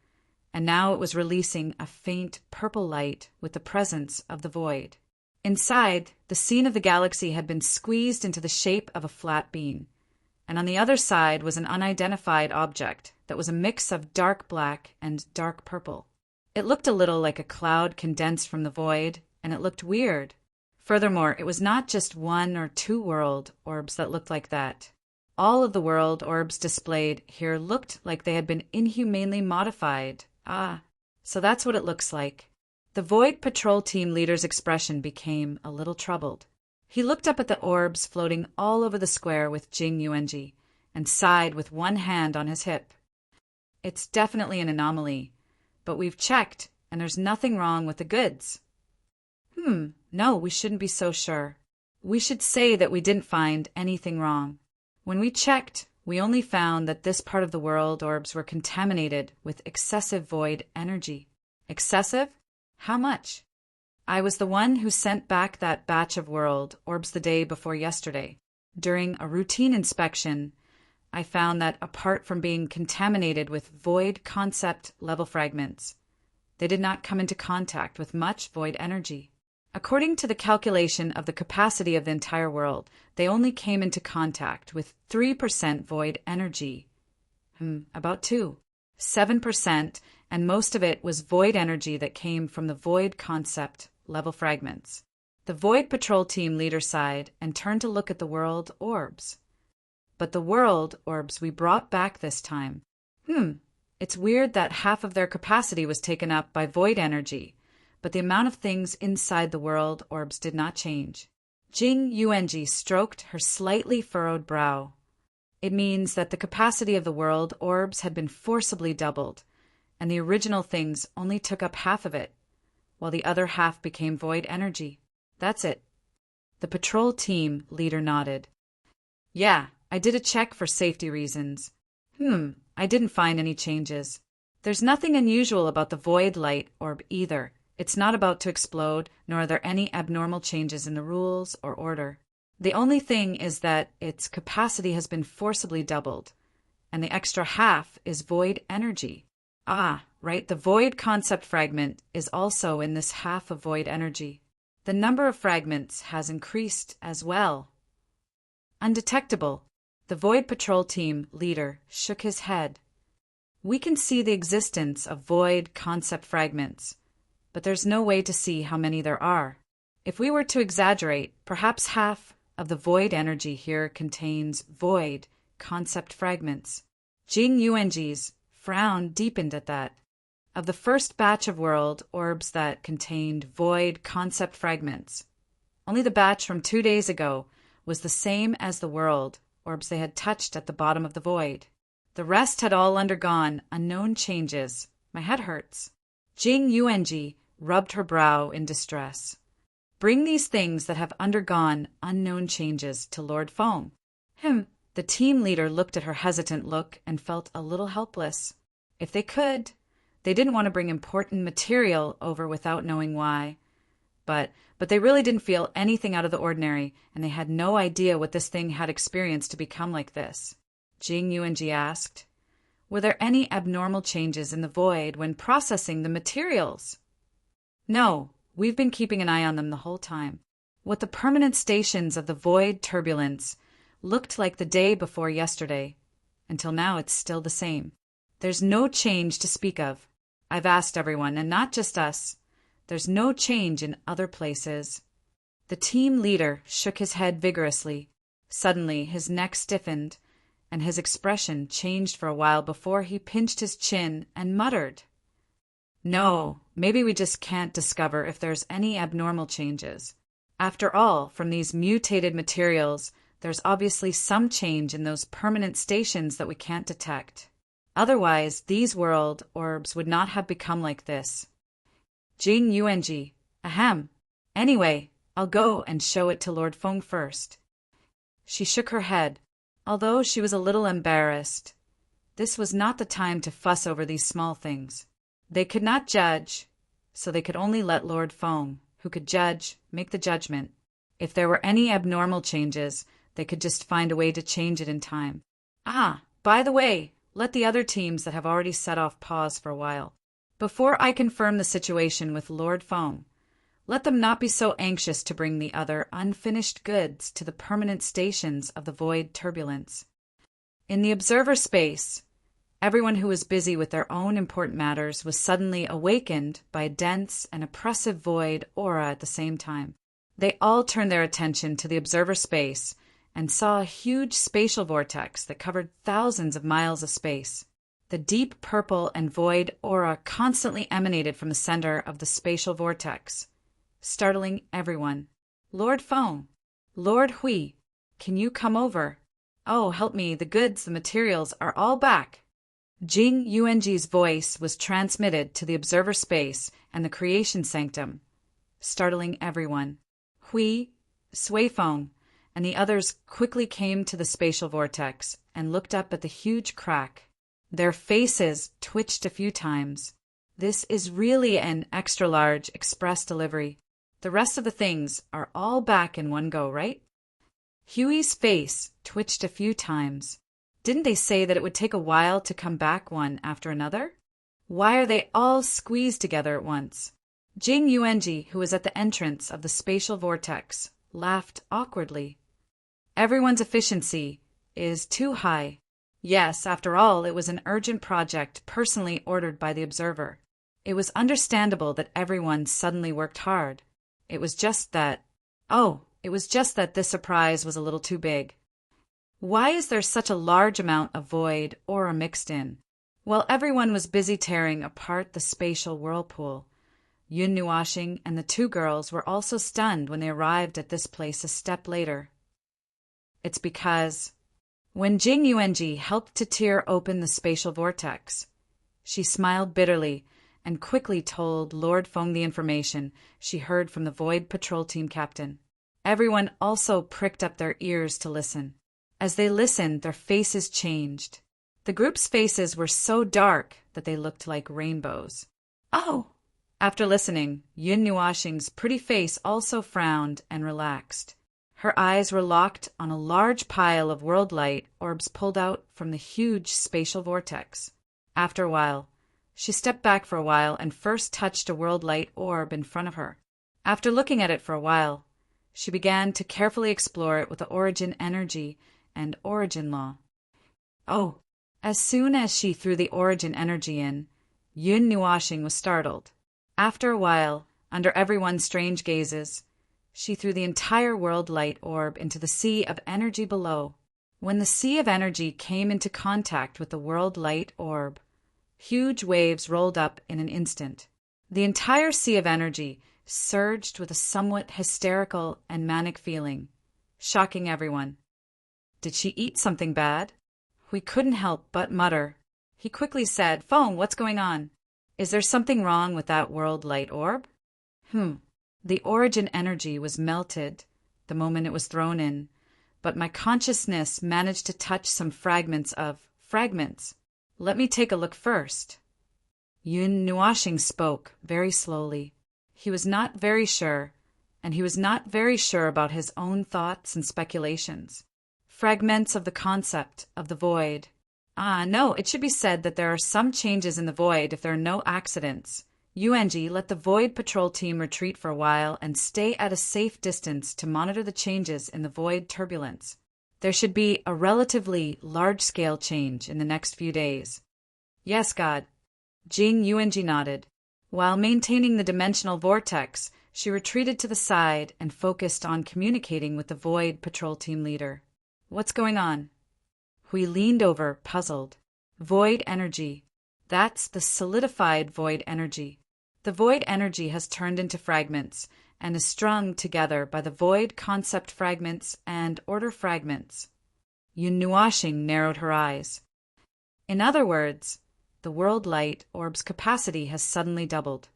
Speaker 1: and now it was releasing a faint purple light with the presence of the void. Inside, the scene of the galaxy had been squeezed into the shape of a flat bean, and on the other side was an unidentified object that was a mix of dark black and dark purple. It looked a little like a cloud condensed from the void, and it looked weird. Furthermore, it was not just one or two world orbs that looked like that. All of the world orbs displayed here looked like they had been inhumanely modified. So that's what it looks like. The Void Patrol Team leader's expression became a little troubled. He looked up at the orbs floating all over the square with Jing Yuanji and sighed with one hand on his hip. "It's definitely an anomaly, but we've checked and there's nothing wrong with the goods." No, we shouldn't be so sure. We should say that we didn't find anything wrong. When we checked, we only found that this part of the world orbs were contaminated with excessive void energy. Excessive? How much? I was the one who sent back that batch of world orbs the day before yesterday. During a routine inspection, I found that apart from being contaminated with void concept level fragments, they did not come into contact with much void energy. According to the calculation of the capacity of the entire world, they only came into contact with 3% void energy. About 7%, and most of it was void energy that came from the void concept level fragments. The Void Patrol Team leader sighed and turned to look at the world orbs. But the world orbs we brought back this time, it's weird that half of their capacity was taken up by void energy, but the amount of things inside the world orbs did not change. Jing Yuanji stroked her slightly furrowed brow. It means that the capacity of the world orbs had been forcibly doubled, and the original things only took up half of it. while the other half became void energy. That's it. The patrol team leader nodded. Yeah, I did a check for safety reasons. I didn't find any changes. There's nothing unusual about the void light orb either. It's not about to explode, nor are there any abnormal changes in the rules or order. The only thing is that its capacity has been forcibly doubled, and the extra half is void energy. Ah, right, the void concept fragment is also in this half of void energy. The number of fragments has increased as well. Undetectable. The Void Patrol Team leader shook his head. We can see the existence of void concept fragments, but there's no way to see how many there are. If we were to exaggerate, perhaps half of the void energy here contains void concept fragments. Jing Yuanji's frown deepened at that. Of the first batch of world orbs that contained void concept fragments, only the batch from 2 days ago was the same as the world orbs they had touched at the bottom of the void. The rest had all undergone unknown changes. My head hurts. Jing Yuanji rubbed her brow in distress. Bring these things that have undergone unknown changes to Lord Feng. The team leader looked at her hesitant look and felt a little helpless. If they could, they didn't want to bring important material over without knowing why. But they really didn't feel anything out of the ordinary, and they had no idea what this thing had experienced to become like this. Jing Yuanji asked, were there any abnormal changes in the void when processing the materials? No, we've been keeping an eye on them the whole time. What the permanent stations of the void turbulence looked like the day before yesterday. Until now, it's still the same. There's no change to speak of. I've asked everyone, and not just us. There's no change in other places. The team leader shook his head vigorously. Suddenly, his neck stiffened, and his expression changed for a while before he pinched his chin and muttered, No, maybe we just can't discover if there's any abnormal changes. After all, from these mutated materials, there's obviously some change in those permanent stations that we can't detect. Otherwise, these world orbs would not have become like this. Jing Yuanji, ahem. Anyway, I'll go and show it to Lord Feng first. She shook her head, although she was a little embarrassed. This was not the time to fuss over these small things. They could not judge, so they could only let Lord Feng, who could judge, make the judgment. If there were any abnormal changes, they could just find a way to change it in time. Ah, by the way, let the other teams that have already set off pause for a while. Before I confirm the situation with Lord Feng, let them not be so anxious to bring the other unfinished goods to the permanent stations of the void turbulence. In the observer space, everyone who was busy with their own important matters was suddenly awakened by a dense and oppressive void aura at the same time. They all turned their attention to the observer space and saw a huge spatial vortex that covered thousands of miles of space. The deep purple and void aura constantly emanated from the center of the spatial vortex, startling everyone. Lord Feng, Lord Hui, can you come over? Oh, help me, the goods, the materials are all back. Jing Yuanji's voice was transmitted to the observer space and the creation sanctum, startling everyone. Hui, Sui Feng, and the others quickly came to the spatial vortex and looked up at the huge crack. Their faces twitched a few times. This is really an extra-large express delivery. The rest of the things are all back in one go, right? Huey's face twitched a few times. Didn't they say that it would take a while to come back one after another? Why are they all squeezed together at once? Jing Yuanji, who was at the entrance of the spatial vortex, laughed awkwardly. Everyone's efficiency is too high. Yes, after all, it was an urgent project personally ordered by the observer. It was understandable that everyone suddenly worked hard. It was just that this surprise was a little too big. Why is there such a large amount of void aura mixed in? While everyone was busy tearing apart the spatial whirlpool, Yun Nuashing and the two girls were also stunned when they arrived at this place a step later. It's because when Jing Yuanji helped to tear open the spatial vortex, she smiled bitterly and quickly told Lord Feng the information she heard from the Void Patrol Team captain. Everyone also pricked up their ears to listen. As they listened, their faces changed. The group's faces were so dark that they looked like rainbows. Oh! After listening, Yun Nuashing's pretty face also frowned and relaxed. Her eyes were locked on a large pile of world light orbs pulled out from the huge spatial vortex. After a while, she stepped back for a while and first touched a world light orb in front of her. After looking at it for a while, she began to carefully explore it with the origin energy and origin law. Oh! As soon as she threw the origin energy in, Yun Nuashing was startled. After a while, under everyone's strange gazes, she threw the entire world light orb into the sea of energy below. When the sea of energy came into contact with the world light orb, huge waves rolled up in an instant. The entire sea of energy surged with a somewhat hysterical and manic feeling, shocking everyone. Did she eat something bad? We couldn't help but mutter. He quickly said, "Phone, what's going on? Is there something wrong with that world light orb?" The origin energy was melted the moment it was thrown in, but my consciousness managed to touch some fragments. Let me take a look first. Yun Nuashing spoke very slowly. He was not very sure, and he was not very sure about his own thoughts and speculations. Fragments of the concept of the void. No, it should be said that there are some changes in the void if there are no accidents. UNG, let the Void Patrol Team retreat for a while and stay at a safe distance to monitor the changes in the void turbulence. There should be a relatively large-scale change in the next few days. Yes, God. Jing UNG nodded. While maintaining the dimensional vortex, she retreated to the side and focused on communicating with the Void Patrol Team leader. What's going on? Hui leaned over, puzzled. Void energy. That's the solidified void energy. The void energy has turned into fragments and is strung together by the void concept fragments and order fragments. Yun Nuashing narrowed her eyes. In other words, the world light orb's capacity has suddenly doubled.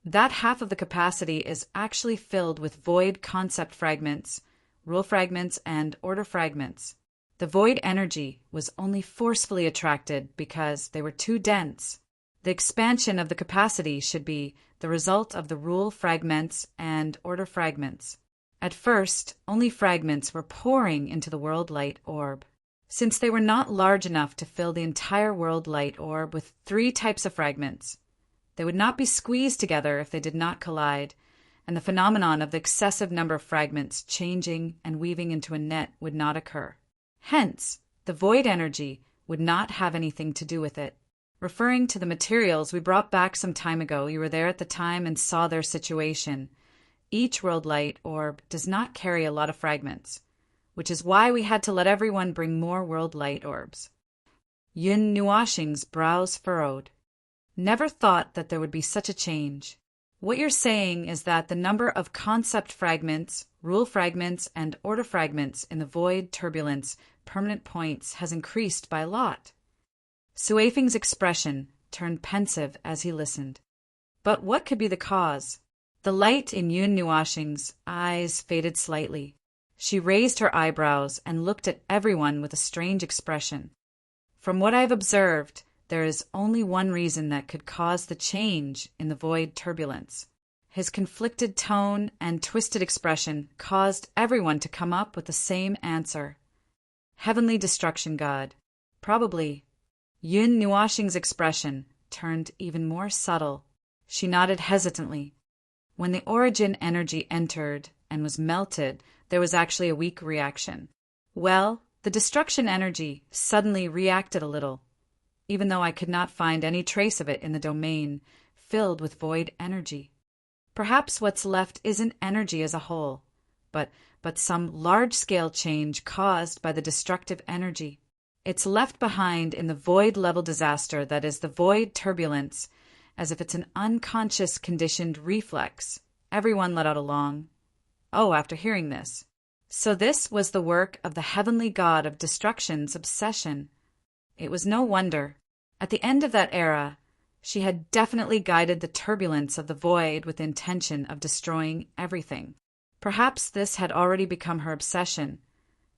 Speaker 1: That half of the capacity is actually filled with void concept fragments, rule fragments, and order fragments. The void energy was only forcefully attracted because they were too dense. The expansion of the capacity should be the result of the rule fragments and order fragments. At first, only fragments were pouring into the world light orb. Since they were not large enough to fill the entire world light orb with 3 types of fragments, they would not be squeezed together if they did not collide, and the phenomenon of the excessive number of fragments changing and weaving into a net would not occur. Hence, the void energy would not have anything to do with it. Referring to the materials we brought back some time ago, you were there at the time and saw their situation. Each world light orb does not carry a lot of fragments, which is why we had to let everyone bring more world light orbs. Yun Nuashing's brows furrowed. Never thought that there would be such a change. What you're saying is that the number of concept fragments, rule fragments, and order fragments in the void turbulence permanent points has increased by a lot. Sui Feng's expression turned pensive as he listened. But what could be the cause? The light in Yun Nuashing's eyes faded slightly. She raised her eyebrows and looked at everyone with a strange expression. From what I've observed, there is only one reason that could cause the change in the void turbulence. His conflicted tone and twisted expression caused everyone to come up with the same answer. Heavenly Destruction God. Probably. Yun Nuashing's expression turned even more subtle. She nodded hesitantly. When the origin energy entered and was melted, there was actually a weak reaction. Well, the destruction energy suddenly reacted a little, even though I could not find any trace of it in the domain filled with void energy. Perhaps what's left isn't energy as a whole, but some large-scale change caused by the destructive energy. It's left behind in the void-level disaster that is the void turbulence, as if it's an unconscious conditioned reflex. Everyone let out a long, "Oh," after hearing this. So this was the work of the heavenly god of destruction's obsession. It was no wonder. At the end of that era, She had definitely guided the turbulence of the void with the intention of destroying everything. Perhaps this had already become her obsession,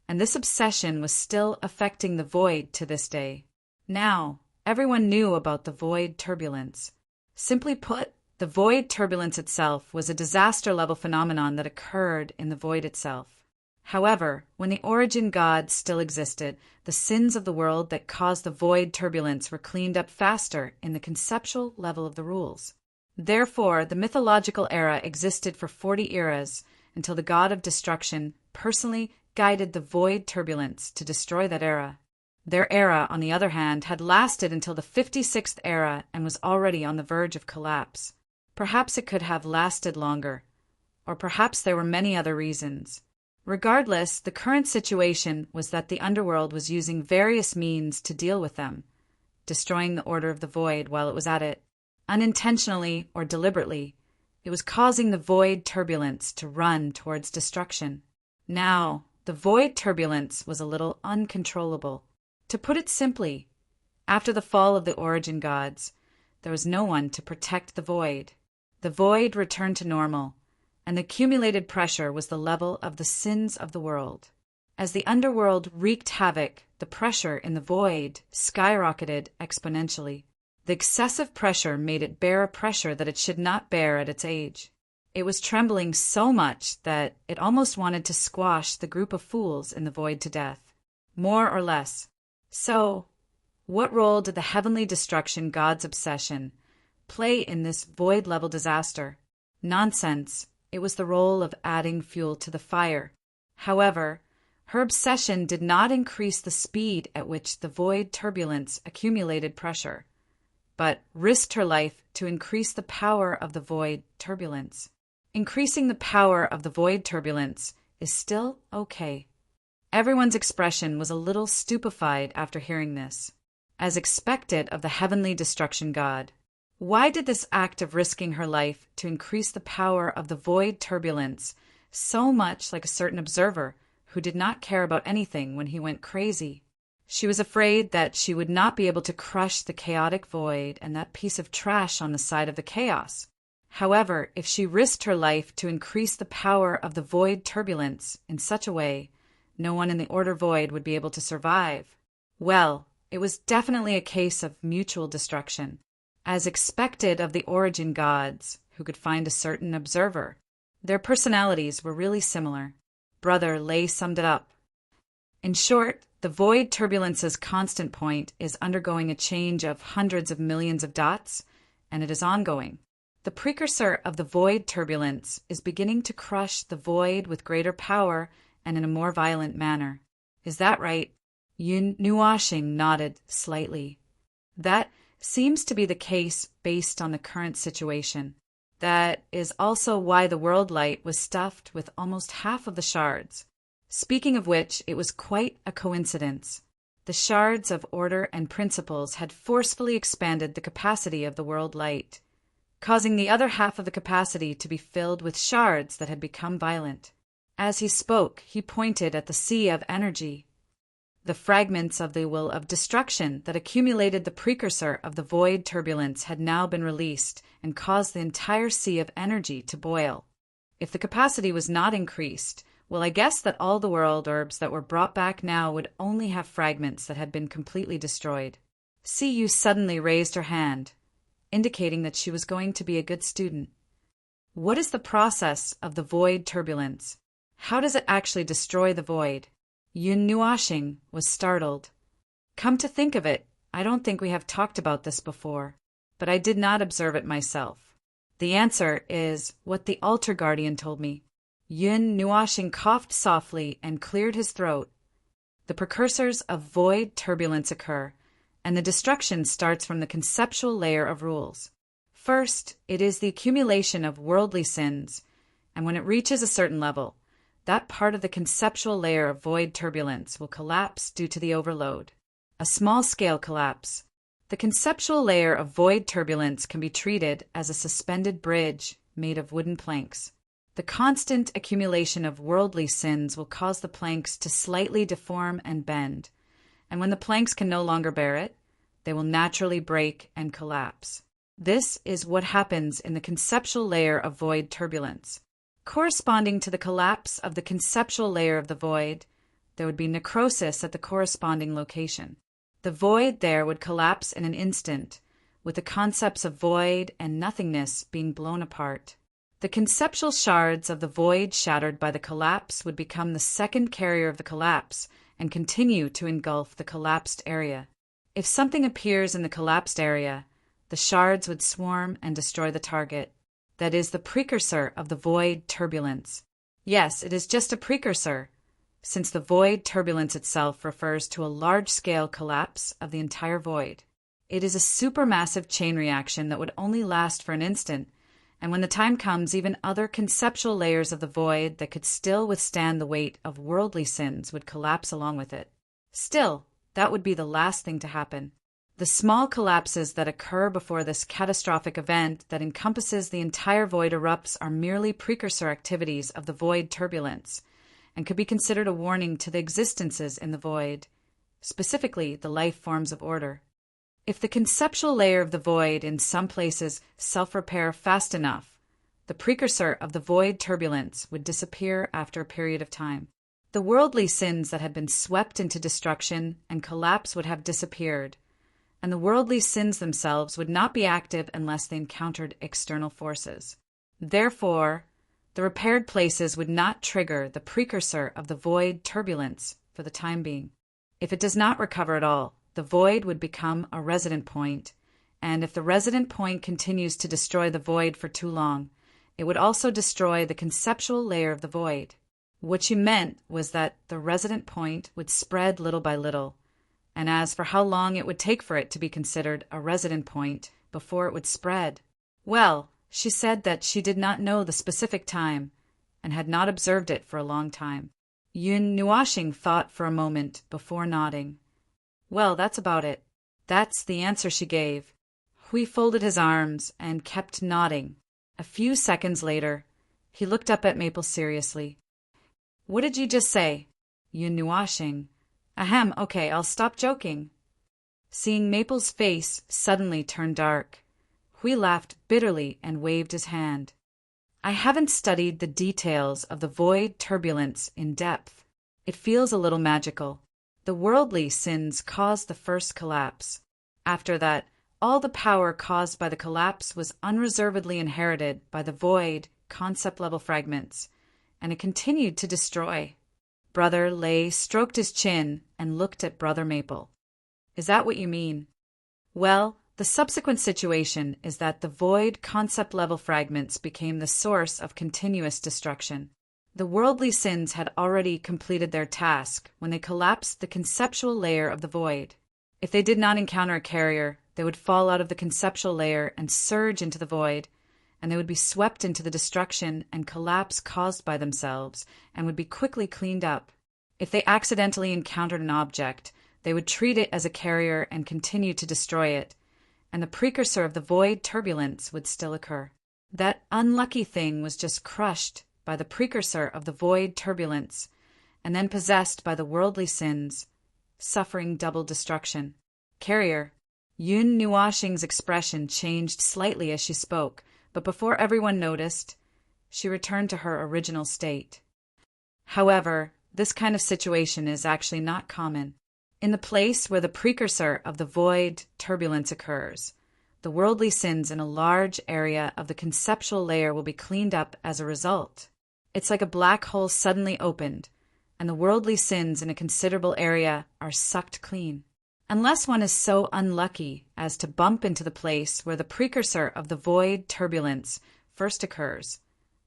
Speaker 1: and this obsession was still affecting the void to this day. Now, everyone knew about the void turbulence. Simply put, the void turbulence itself was a disaster-level phenomenon that occurred in the void itself. However, when the origin God still existed, the sins of the world that caused the void turbulence were cleaned up faster in the conceptual level of the rules. Therefore, the mythological era existed for 40 eras until the God of destruction personally guided the void turbulence to destroy that era. Their era, on the other hand, had lasted until the 56th era and was already on the verge of collapse. Perhaps it could have lasted longer, or perhaps there were many other reasons. Regardless, the current situation was that the underworld was using various means to deal with them, destroying the order of the void while it was at it. Unintentionally or deliberately, it was causing the void turbulence to run towards destruction. Now, the void turbulence was a little uncontrollable. To put it simply, after the fall of the origin gods, there was no one to protect the void. The void returned to normal, and the accumulated pressure was the level of the sins of the world. As the underworld wreaked havoc, the pressure in the void skyrocketed exponentially. The excessive pressure made it bear a pressure that it should not bear at its age. It was trembling so much that it almost wanted to squash the group of fools in the void to death, more or less. So, what role did the heavenly destruction God's obsession play in this void-level disaster? Nonsense. It was the role of adding fuel to the fire. However, her obsession did not increase the speed at which the void turbulence accumulated pressure, but risked her life to increase the power of the void turbulence. Increasing the power of the void turbulence is still okay. Everyone's expression was a little stupefied after hearing this, as expected of the heavenly destruction God. Why did this act of risking her life to increase the power of the void turbulence so much like a certain observer who did not care about anything when he went crazy? She was afraid that she would not be able to crush the chaotic void and that piece of trash on the side of the chaos. However, if she risked her life to increase the power of the void turbulence in such a way, no one in the order void would be able to survive. Well, it was definitely a case of mutual destruction, as expected of the origin gods, who could find a certain observer. Their personalities were really similar. Brother Lay summed it up. In short, the void turbulence's constant point is undergoing a change of hundreds of millions of dots, and it is ongoing. The precursor of the void turbulence is beginning to crush the void with greater power and in a more violent manner. Is that right? Yun Nuashing nodded slightly. That seems to be the case based on the current situation. That is also why the world light was stuffed with almost half of the shards. Speaking of which, it was quite a coincidence. The shards of order and principles had forcefully expanded the capacity of the world light, causing the other half of the capacity to be filled with shards that had become violent. As he spoke, he pointed at the sea of energy. The fragments of the will of destruction that accumulated the precursor of the void turbulence had now been released and caused the entire sea of energy to boil. If the capacity was not increased, well, I guess that all the world orbs that were brought back now would only have fragments that had been completely destroyed. Siyu suddenly raised her hand, indicating that she was going to be a good student. What is the process of the void turbulence? How does it actually destroy the void? Yun Nuashing was startled. Come to think of it, I don't think we have talked about this before, but I did not observe it myself. The answer is what the altar guardian told me. Yun Nuashing coughed softly and cleared his throat. The precursors of void turbulence occur, and the destruction starts from the conceptual layer of rules. First, it is the accumulation of worldly sins, and when it reaches a certain level, that part of the conceptual layer of void turbulence will collapse due to the overload. A small-scale collapse. The conceptual layer of void turbulence can be treated as a suspended bridge made of wooden planks. The constant accumulation of worldly sins will cause the planks to slightly deform and bend, and when the planks can no longer bear it, they will naturally break and collapse. This is what happens in the conceptual layer of void turbulence. Corresponding to the collapse of the conceptual layer of the void, there would be necrosis at the corresponding location. The void there would collapse in an instant, with the concepts of void and nothingness being blown apart. The conceptual shards of the void shattered by the collapse would become the second carrier of the collapse and continue to engulf the collapsed area. If something appears in the collapsed area, the shards would swarm and destroy the target. That is the precursor of the void turbulence. Yes, it is just a precursor, since the void turbulence itself refers to a large-scale collapse of the entire void. It is a supermassive chain reaction that would only last for an instant, and when the time comes, even other conceptual layers of the void that could still withstand the weight of worldly sins would collapse along with it. Still, that would be the last thing to happen. The small collapses that occur before this catastrophic event that encompasses the entire void erupts are merely precursor activities of the void turbulence, and could be considered a warning to the existences in the void, specifically the life forms of order. If the conceptual layer of the void in some places self-repair fast enough, the precursor of the void turbulence would disappear after a period of time. The worldly sins that had been swept into destruction and collapse would have disappeared, and the worldly sins themselves would not be active unless they encountered external forces. Therefore, the repaired places would not trigger the precursor of the void turbulence for the time being. If it does not recover at all, the void would become a resident point, and if the resident point continues to destroy the void for too long, it would also destroy the conceptual layer of the void. What she meant was that the resident point would spread little by little, and as for how long it would take for it to be considered a resident point before it would spread, well, she said that she did not know the specific time and had not observed it for a long time. Yun Nuashing thought for a moment before nodding. Well, that's about it. That's the answer she gave. Hui folded his arms and kept nodding. A few seconds later, he looked up at Maple seriously. What did you just say? Yun Nuashing. Ahem, okay, I'll stop joking. Seeing Maple's face suddenly turn dark, Hui laughed bitterly and waved his hand. I haven't studied the details of the void turbulence in depth. It feels a little magical. The worldly sins caused the first collapse. After that, all the power caused by the collapse was unreservedly inherited by the void concept-level fragments, and it continued to destroy. Brother Lei stroked his chin and looked at Brother Maple. Is that what you mean? Well, the subsequent situation is that the void concept-level fragments became the source of continuous destruction. The worldly sins had already completed their task when they collapsed the conceptual layer of the void. If they did not encounter a carrier, they would fall out of the conceptual layer and surge into the void, and they would be swept into the destruction and collapse caused by themselves and would be quickly cleaned up. If they accidentally encountered an object, they would treat it as a carrier and continue to destroy it, and the precursor of the void turbulence would still occur. That unlucky thing was just crushed by the precursor of the void turbulence, and then possessed by the worldly sins, suffering double destruction. Carrier. Yun Nuashing's expression changed slightly as she spoke, but before everyone noticed, she returned to her original state. However, this kind of situation is actually not common. In the place where the precursor of the void turbulence occurs, the worldly sins in a large area of the conceptual layer will be cleaned up as a result. It's like a black hole suddenly opened, and the worldly sins in a considerable area are sucked clean. Unless one is so unlucky as to bump into the place where the precursor of the void turbulence first occurs,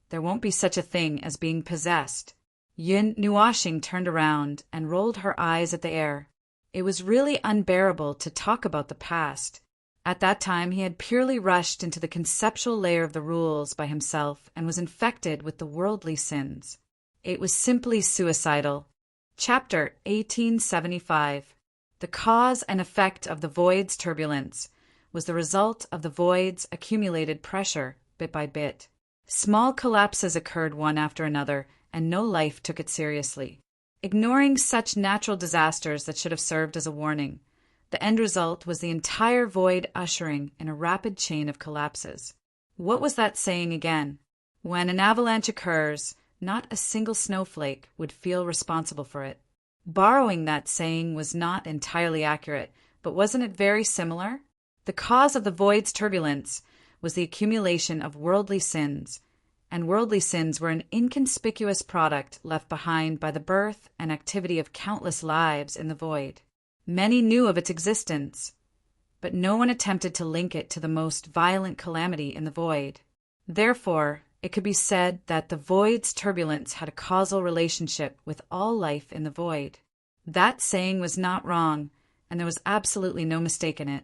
Speaker 1: there won't be such a thing as being possessed. Yun Nuashing turned around and rolled her eyes at the air. It was really unbearable to talk about the past. At that time, he had purely rushed into the conceptual layer of the rules by himself and was infected with the worldly sins. It was simply suicidal. Chapter 1875. The cause and effect of the void's turbulence was the result of the void's accumulated pressure, bit by bit. Small collapses occurred one after another, and no life took it seriously. Ignoring such natural disasters that should have served as a warning, The end result was the entire void ushering in a rapid chain of collapses. What was that saying again? When an avalanche occurs, not a single snowflake would feel responsible for it. Borrowing that saying was not entirely accurate, but wasn't it very similar? The cause of the void's turbulence was the accumulation of worldly sins, and worldly sins were an inconspicuous product left behind by the birth and activity of countless lives in the void. Many knew of its existence, but no one attempted to link it to the most violent calamity in the void. Therefore, it could be said that the void's turbulence had a causal relationship with all life in the void. That saying was not wrong, and there was absolutely no mistake in it.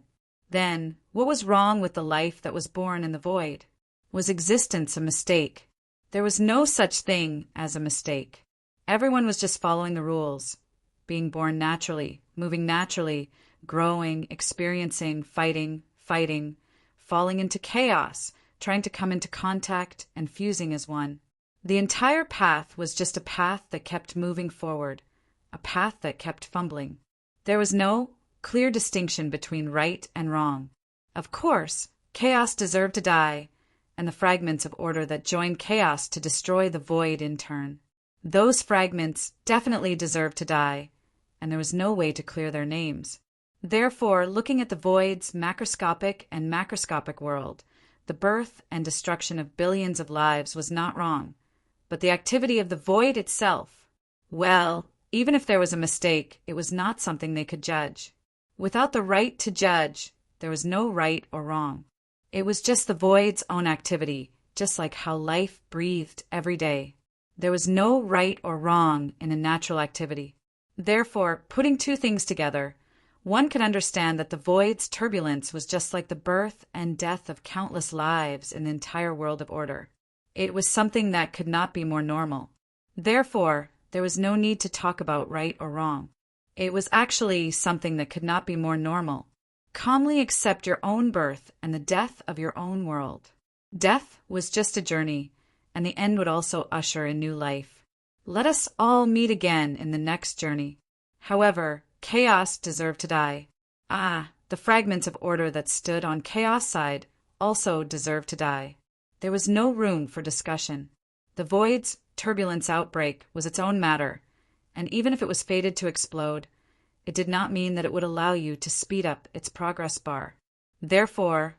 Speaker 1: Then, what was wrong with the life that was born in the void? Was existence a mistake? There was no such thing as a mistake. Everyone was just following the rules, being born naturally, moving naturally, growing, experiencing, fighting, falling into chaos, trying to come into contact and fusing as one. The entire path was just a path that kept moving forward, a path that kept fumbling. There was no clear distinction between right and wrong. Of course, chaos deserved to die, and the fragments of order that joined chaos to destroy the void in turn. Those fragments definitely deserved to die, and there was no way to clear their names. Therefore, looking at the void's macroscopic and macroscopic world, the birth and destruction of billions of lives was not wrong, but the activity of the void itself, well, even if there was a mistake, it was not something they could judge. Without the right to judge, there was no right or wrong. It was just the void's own activity, just like how life breathed every day. There was no right or wrong in a natural activity. Therefore, putting two things together, one could understand that the void's turbulence was just like the birth and death of countless lives in the entire world of order. It was something that could not be more normal. Therefore, there was no need to talk about right or wrong. It was actually something that could not be more normal. Calmly accept your own birth and the death of your own world. Death was just a journey, and the end would also usher in new life. Let us all meet again in the next journey. However, chaos deserved to die. The fragments of order that stood on chaos' side also deserved to die. There was no room for discussion. The void's turbulence outbreak was its own matter, and even if it was fated to explode, it did not mean that it would allow you to speed up its progress bar. Therefore,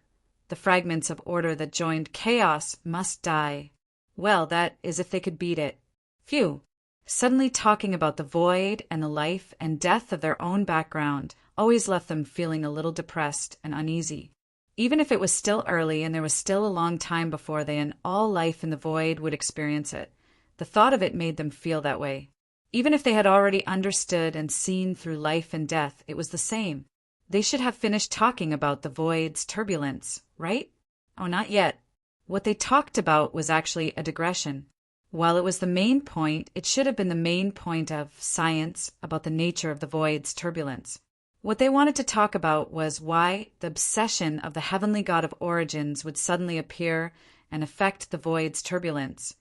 Speaker 1: the fragments of order that joined chaos must die. Well, that is if they could beat it. Phew! Suddenly talking about the void and the life and death of their own background always left them feeling a little depressed and uneasy. Even if it was still early and there was still a long time before they and all life in the void would experience it, the thought of it made them feel that way. Even if they had already understood and seen through life and death, it was the same. They should have finished talking about the void's turbulence, right? Oh, not yet. What they talked about was actually a digression. While it was the main point, it should have been the main point of science about the nature of the void's turbulence. What they wanted to talk about was why the obsession of the heavenly god of origins would suddenly appear and affect the void's turbulence.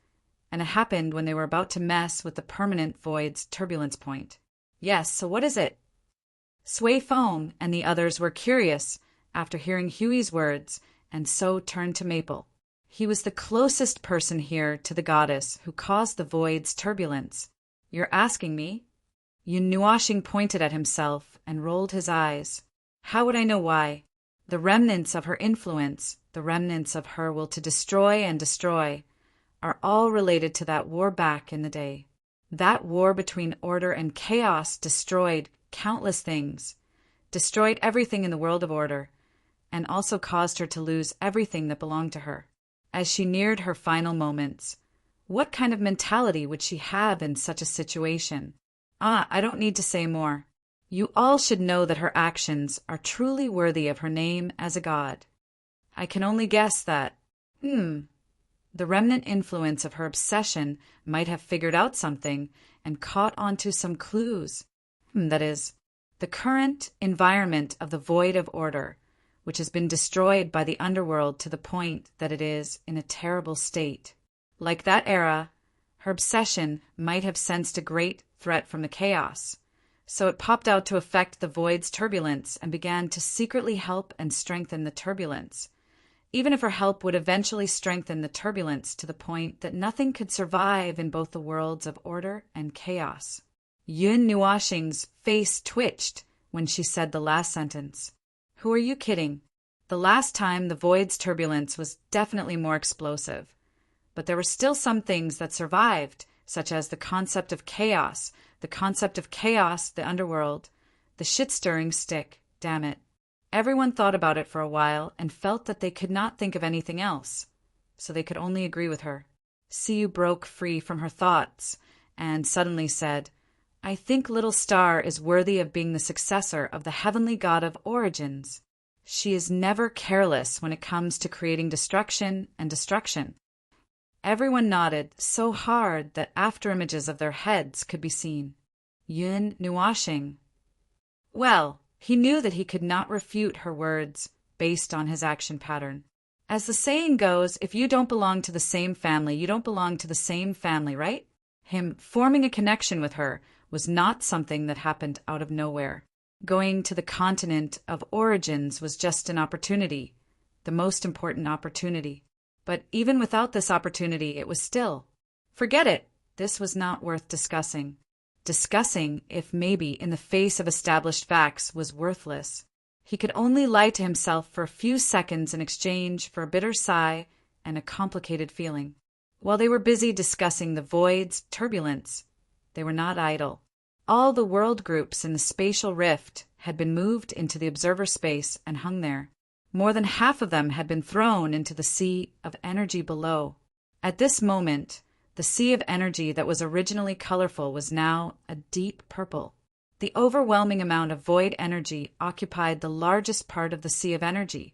Speaker 1: And it happened when they were about to mess with the permanent void's turbulence point. Yes, so what is it? Sway Foam and the others were curious after hearing Huey's words, and so turned to Maple. He was the closest person here to the goddess who caused the void's turbulence. You're asking me? Yunuashing pointed at himself and rolled his eyes. How would I know why? The remnants of her influence, the remnants of her will to destroy and destroy, are all related to that war back in the day. That war between order and chaos destroyed countless things, destroyed everything in the world of order, and also caused her to lose everything that belonged to her. As she neared her final moments, what kind of mentality would she have in such a situation? I don't need to say more. You all should know that her actions are truly worthy of her name as a god. I can only guess that, the remnant influence of her obsession might have figured out something and caught onto some clues. That is, the current environment of the void of order, which has been destroyed by the underworld to the point that it is in a terrible state. Like that era, her obsession might have sensed a great threat from the chaos, so it popped out to affect the void's turbulence and began to secretly help and strengthen the turbulence, even if her help would eventually strengthen the turbulence to the point that nothing could survive in both the worlds of order and chaos. Yun Nuashing's face twitched when she said the last sentence. Who are you kidding? The last time the void's turbulence was definitely more explosive, but there were still some things that survived, such as the concept of chaos, the underworld, the shit-stirring stick, damn it. Everyone thought about it for a while and felt that they could not think of anything else, so they could only agree with her. Siyu broke free from her thoughts and suddenly said, I think Little Star is worthy of being the successor of the heavenly god of origins. She is never careless when it comes to creating destruction and destruction. Everyone nodded so hard that afterimages of their heads could be seen. Yun Nuashing. Well, he knew that he could not refute her words based on his action pattern. As the saying goes, if you don't belong to the same family, you don't belong to the same family, right? Him forming a connection with her was not something that happened out of nowhere. Going to the continent of origins was just an opportunity, the most important opportunity. But even without this opportunity, it was still. Forget it. This was not worth discussing. Discussing, if maybe in the face of established facts, was worthless. He could only lie to himself for a few seconds in exchange for a bitter sigh and a complicated feeling. While they were busy discussing the void's turbulence, they were not idle. All the world groups in the spatial rift had been moved into the observer space and hung there. More than half of them had been thrown into the sea of energy below. At this moment, the sea of energy that was originally colorful was now a deep purple. The overwhelming amount of void energy occupied the largest part of the sea of energy,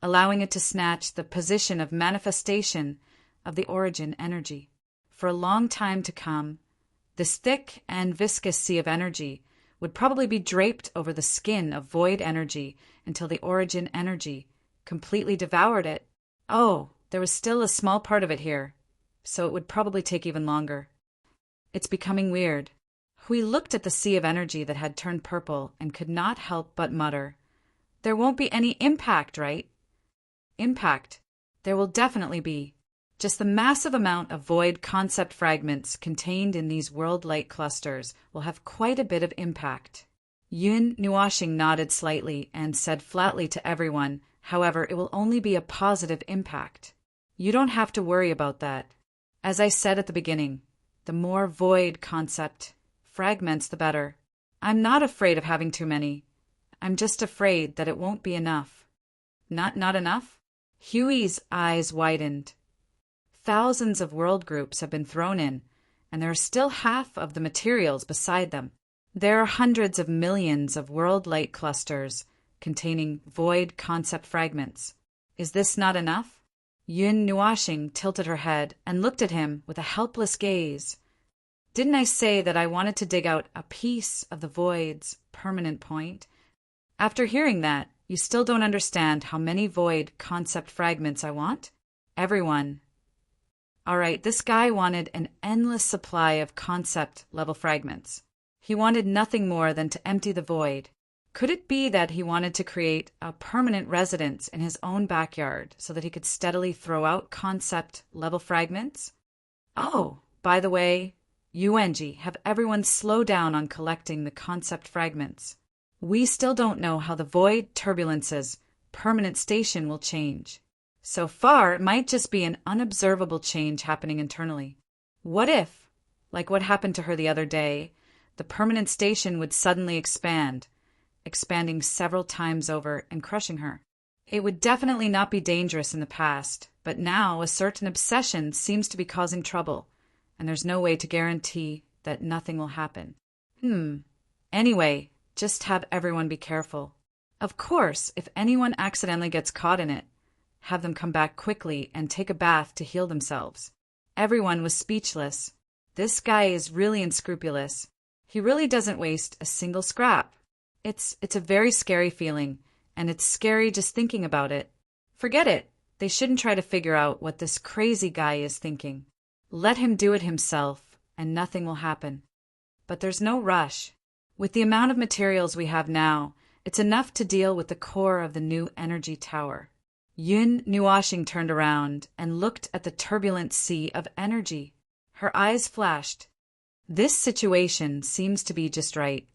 Speaker 1: allowing it to snatch the position of manifestation of the origin energy. For a long time to come, this thick and viscous sea of energy would probably be draped over the skin of void energy until the origin energy completely devoured it. Oh, there was still a small part of it here, so it would probably take even longer. It's becoming weird. Hui looked at the sea of energy that had turned purple and could not help but mutter, There won't be any impact, right? Impact. There will definitely be. Just the massive amount of void concept fragments contained in these world light clusters will have quite a bit of impact. Yun Nuashing nodded slightly and said flatly to everyone, however, it will only be a positive impact. You don't have to worry about that. As I said at the beginning, the more void concept fragments, the better. I'm not afraid of having too many. I'm just afraid that it won't be enough. Not enough? Huey's eyes widened. Thousands of world groups have been thrown in, and there are still half of the materials beside them. There are hundreds of millions of world light clusters containing void concept fragments. Is this not enough? Yun Nuashing tilted her head and looked at him with a helpless gaze. Didn't I say that I wanted to dig out a piece of the void's permanent point? After hearing that, you still don't understand how many void concept fragments I want? Everyone. All right, this guy wanted an endless supply of concept-level fragments. He wanted nothing more than to empty the void. Could it be that he wanted to create a permanent residence in his own backyard so that he could steadily throw out concept-level fragments? Oh, by the way, Yuanji, have everyone slow down on collecting the concept fragments. We still don't know how the void turbulence's permanent station will change. So far, it might just be an unobservable change happening internally. What if, like what happened to her the other day, the permanent station would suddenly expand, expanding several times over and crushing her? It would definitely not be dangerous in the past, but now a certain obsession seems to be causing trouble, and there's no way to guarantee that nothing will happen. Anyway, just have everyone be careful. Of course, if anyone accidentally gets caught in it, have them come back quickly and take a bath to heal themselves. Everyone was speechless. This guy is really unscrupulous. He really doesn't waste a single scrap. It's a very scary feeling, and it's scary just thinking about it. Forget it. They shouldn't try to figure out what this crazy guy is thinking. Let him do it himself, and nothing will happen. But there's no rush. With the amount of materials we have now, it's enough to deal with the core of the new energy tower. Yun Nuashing turned around and looked at the turbulent sea of energy. Her eyes flashed. This situation seems to be just right.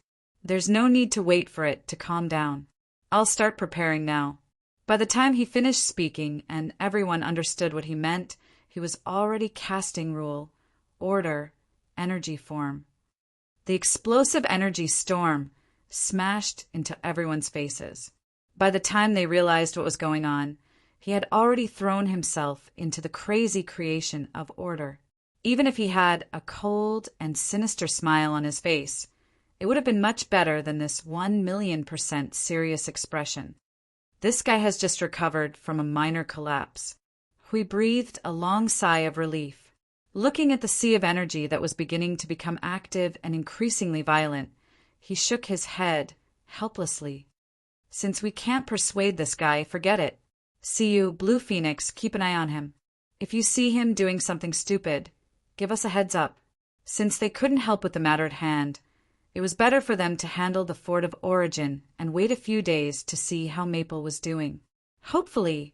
Speaker 1: There's no need to wait for it to calm down. I'll start preparing now. By the time he finished speaking and everyone understood what he meant, he was already casting rule, order, energy form. The explosive energy storm smashed into everyone's faces. By the time they realized what was going on, he had already thrown himself into the crazy creation of order. Even if he had a cold and sinister smile on his face, it would have been much better than this 1,000,000% serious expression. This guy has just recovered from a minor collapse. Hui breathed a long sigh of relief. Looking at the sea of energy that was beginning to become active and increasingly violent, he shook his head helplessly. Since we can't persuade this guy, forget it. See you, Blue Phoenix, keep an eye on him. If you see him doing something stupid, give us a heads up. Since they couldn't help with the matter at hand, it was better for them to handle the Fort of Origin and wait a few days to see how Maple was doing. Hopefully,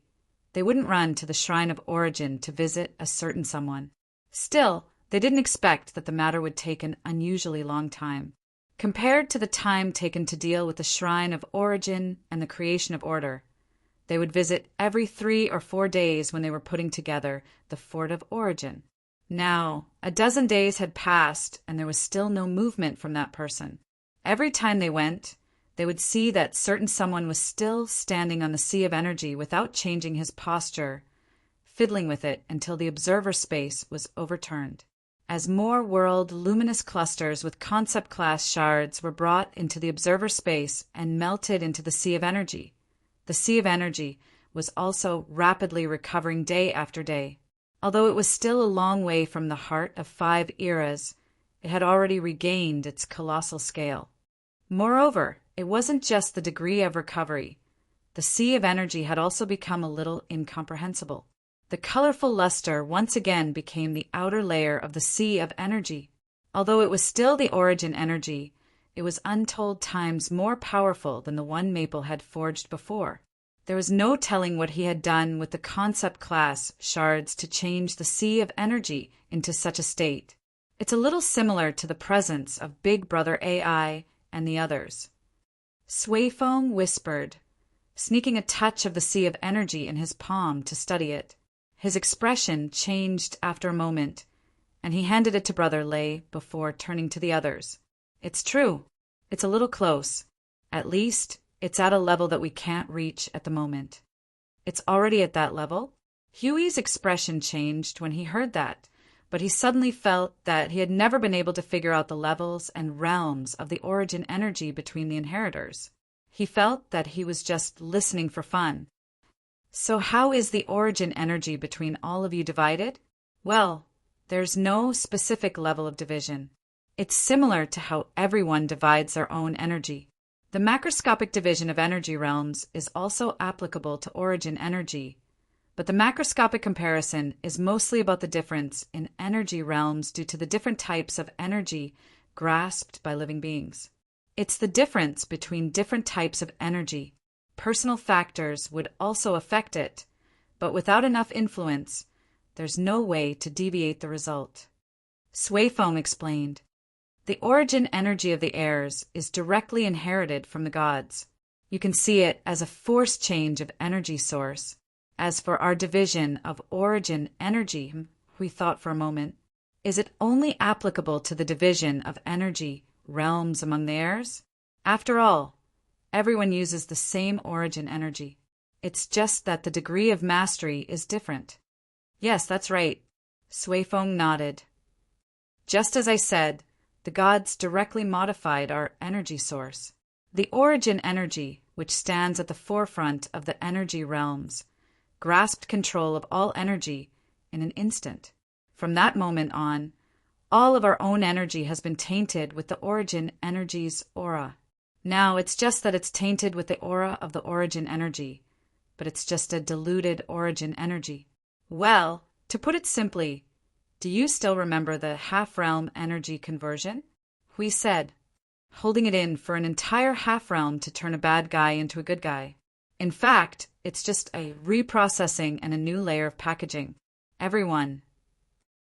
Speaker 1: they wouldn't run to the Shrine of Origin to visit a certain someone. Still, they didn't expect that the matter would take an unusually long time. Compared to the time taken to deal with the Shrine of Origin and the creation of order, they would visit every 3 or 4 days when they were putting together the Fort of Origin. Now, a dozen days had passed and there was still no movement from that person. Every time they went, they would see that certain someone was still standing on the sea of energy without changing his posture, fiddling with it until the observer space was overturned. As more world luminous clusters with concept class shards were brought into the observer space and melted into the sea of energy, the sea of energy was also rapidly recovering day after day. Although it was still a long way from the heart of 5 eras, it had already regained its colossal scale. Moreover, it wasn't just the degree of recovery. The sea of energy had also become a little incomprehensible. The colorful luster once again became the outer layer of the sea of energy. Although it was still the origin energy, it was untold times more powerful than the one Maple had forged before. There was no telling what he had done with the concept class shards to change the sea of energy into such a state. It's a little similar to the presence of Big Brother AI and the others. Swayfoam whispered, sneaking a touch of the sea of energy in his palm to study it. His expression changed after a moment, and he handed it to Brother Lei before turning to the others. It's true. It's a little close. At least, it's at a level that we can't reach at the moment. It's already at that level? Huey's expression changed when he heard that, but he suddenly felt that he had never been able to figure out the levels and realms of the origin energy between the inheritors. He felt that he was just listening for fun. So how is the origin energy between all of you divided? Well, there's no specific level of division. It's similar to how everyone divides their own energy. The macroscopic division of energy realms is also applicable to origin energy, but the macroscopic comparison is mostly about the difference in energy realms due to the different types of energy grasped by living beings. It's the difference between different types of energy. Personal factors would also affect it, but without enough influence, there's no way to deviate the result. Swayfoam explained, the origin energy of the heirs is directly inherited from the gods. You can see it as a force change of energy source. As for our division of origin energy, we thought for a moment, is it only applicable to the division of energy realms among the heirs? After all, everyone uses the same origin energy. It's just that the degree of mastery is different. Yes, that's right. Swayfoam nodded. Just as I said, the gods directly modified our energy source. The origin energy, which stands at the forefront of the energy realms, grasped control of all energy in an instant. From that moment on, all of our own energy has been tainted with the origin energy's aura. Now, it's just that it's tainted with the aura of the origin energy, but it's just a diluted origin energy. Well, to put it simply, do you still remember the half-realm energy conversion? Hui said, holding it in for an entire half-realm to turn a bad guy into a good guy. In fact, it's just a reprocessing and a new layer of packaging. Everyone.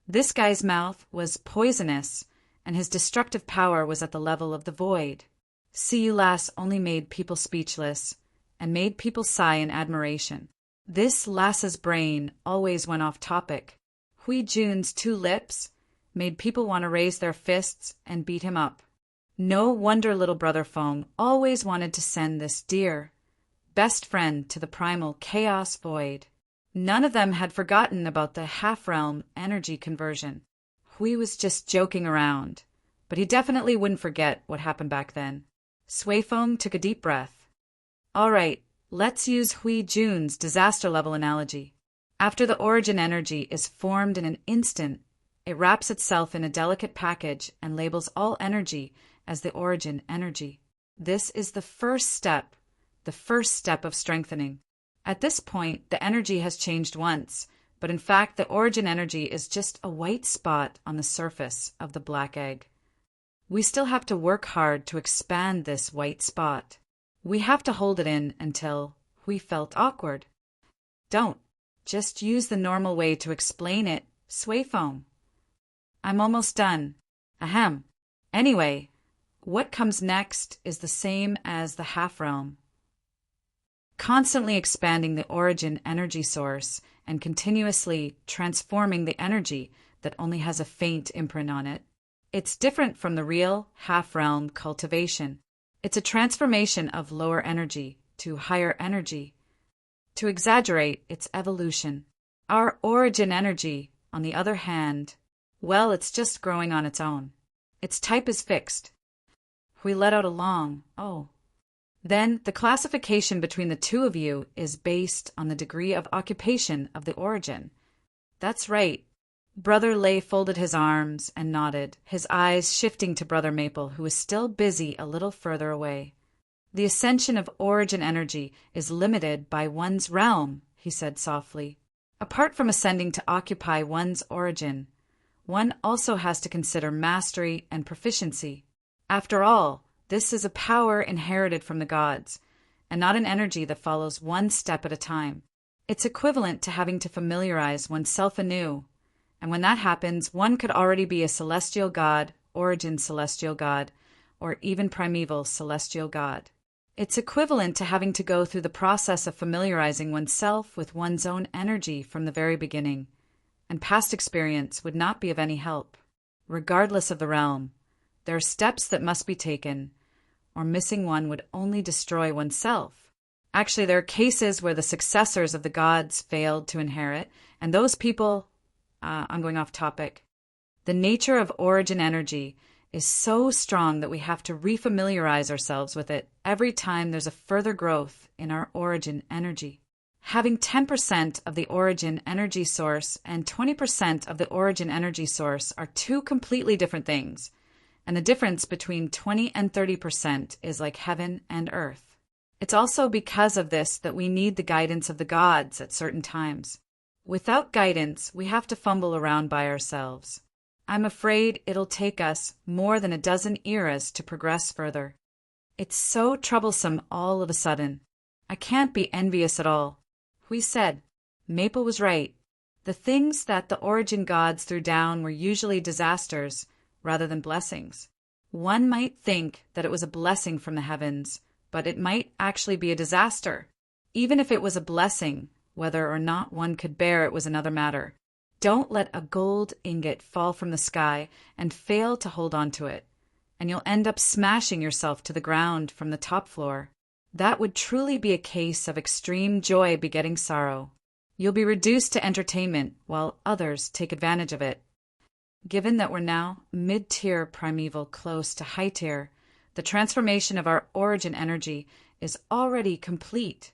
Speaker 1: This guy's mouth was poisonous, and his destructive power was at the level of the void. See You Lass only made people speechless, and made people sigh in admiration. This lass's brain always went off topic. Hui Jun's two lips made people want to raise their fists and beat him up. No wonder little brother Feng always wanted to send this dear best friend to the primal chaos void. None of them had forgotten about the half-realm energy conversion. Hui was just joking around, but he definitely wouldn't forget what happened back then. Sui Feng took a deep breath. All right, let's use Hui Jun's disaster level analogy. After the origin energy is formed in an instant, it wraps itself in a delicate package and labels all energy as the origin energy. This is the first step of strengthening. At this point, the energy has changed once, but in fact, the origin energy is just a white spot on the surface of the black egg. We still have to work hard to expand this white spot. We have to hold it in until we felt awkward. Don't. Just use the normal way to explain it, Sui Feng. I'm almost done. Ahem. Anyway, what comes next is the same as the half-realm. Constantly expanding the origin energy source and continuously transforming the energy that only has a faint imprint on it. It's different from the real half-realm cultivation. It's a transformation of lower energy to higher energy. To exaggerate, it's evolution. Our origin energy, on the other hand, well, it's just growing on its own. Its type is fixed. We let out a long, oh. Then the classification between the two of you is based on the degree of occupation of the origin. That's right. Brother Lei folded his arms and nodded, his eyes shifting to Brother Maple, who was still busy a little further away. The ascension of origin energy is limited by one's realm, he said softly. Apart from ascending to occupy one's origin, one also has to consider mastery and proficiency. After all, this is a power inherited from the gods, and not an energy that follows one step at a time. It's equivalent to having to familiarize oneself anew, and when that happens, one could already be a celestial god, origin celestial god, or even primeval celestial god. It's equivalent to having to go through the process of familiarizing oneself with one's own energy from the very beginning, and past experience would not be of any help. Regardless of the realm, there are steps that must be taken, or missing one would only destroy oneself. Actually, there are cases where the successors of the gods failed to inherit, and those people, I'm going off topic. The nature of origin energy is so strong that we have to refamiliarize ourselves with it every time there's a further growth in our origin energy. Having 10% of the origin energy source and 20% of the origin energy source are two completely different things, and the difference between 20 and 30% is like heaven and earth. It's also because of this that we need the guidance of the gods at certain times. Without guidance, we have to fumble around by ourselves. I'm afraid it'll take us more than a dozen eras to progress further. It's so troublesome all of a sudden. I can't be envious at all. We said, Maple was right. The things that the origin gods threw down were usually disasters rather than blessings. One might think that it was a blessing from the heavens, but it might actually be a disaster. Even if it was a blessing, whether or not one could bear it was another matter. Don't let a gold ingot fall from the sky and fail to hold on to it, and you'll end up smashing yourself to the ground from the top floor. That would truly be a case of extreme joy begetting sorrow. You'll be reduced to entertainment while others take advantage of it. Given that we're now mid-tier primeval close to high-tier, the transformation of our origin energy is already complete.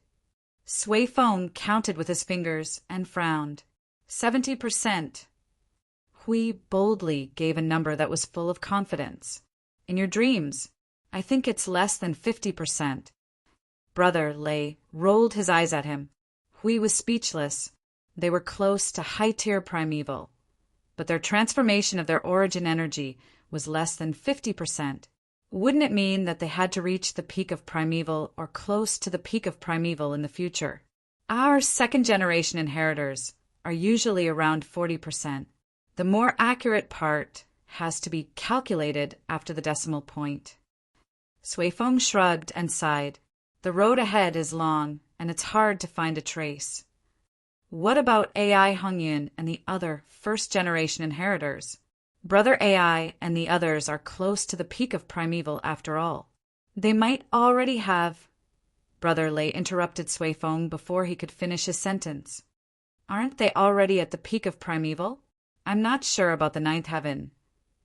Speaker 1: Sui Feng counted with his fingers and frowned. 70%. Hui boldly gave a number that was full of confidence. In your dreams, I think it's less than 50%. Brother Lei rolled his eyes at him. Hui was speechless. They were close to high-tier primeval, but their transformation of their origin energy was less than 50%. Wouldn't it mean that they had to reach the peak of primeval or close to the peak of primeval in the future? Our second-generation inheritors are usually around 40%. The more accurate part has to be calculated after the decimal point. Suifeng shrugged and sighed. The road ahead is long, and it's hard to find a trace. What about AI Hongyun and the other first-generation inheritors? Brother AI and the others are close to the peak of primeval after all. They might already have... Brother Lei interrupted Suifeng before he could finish his sentence. Aren't they already at the peak of primeval? I'm not sure about the ninth heaven,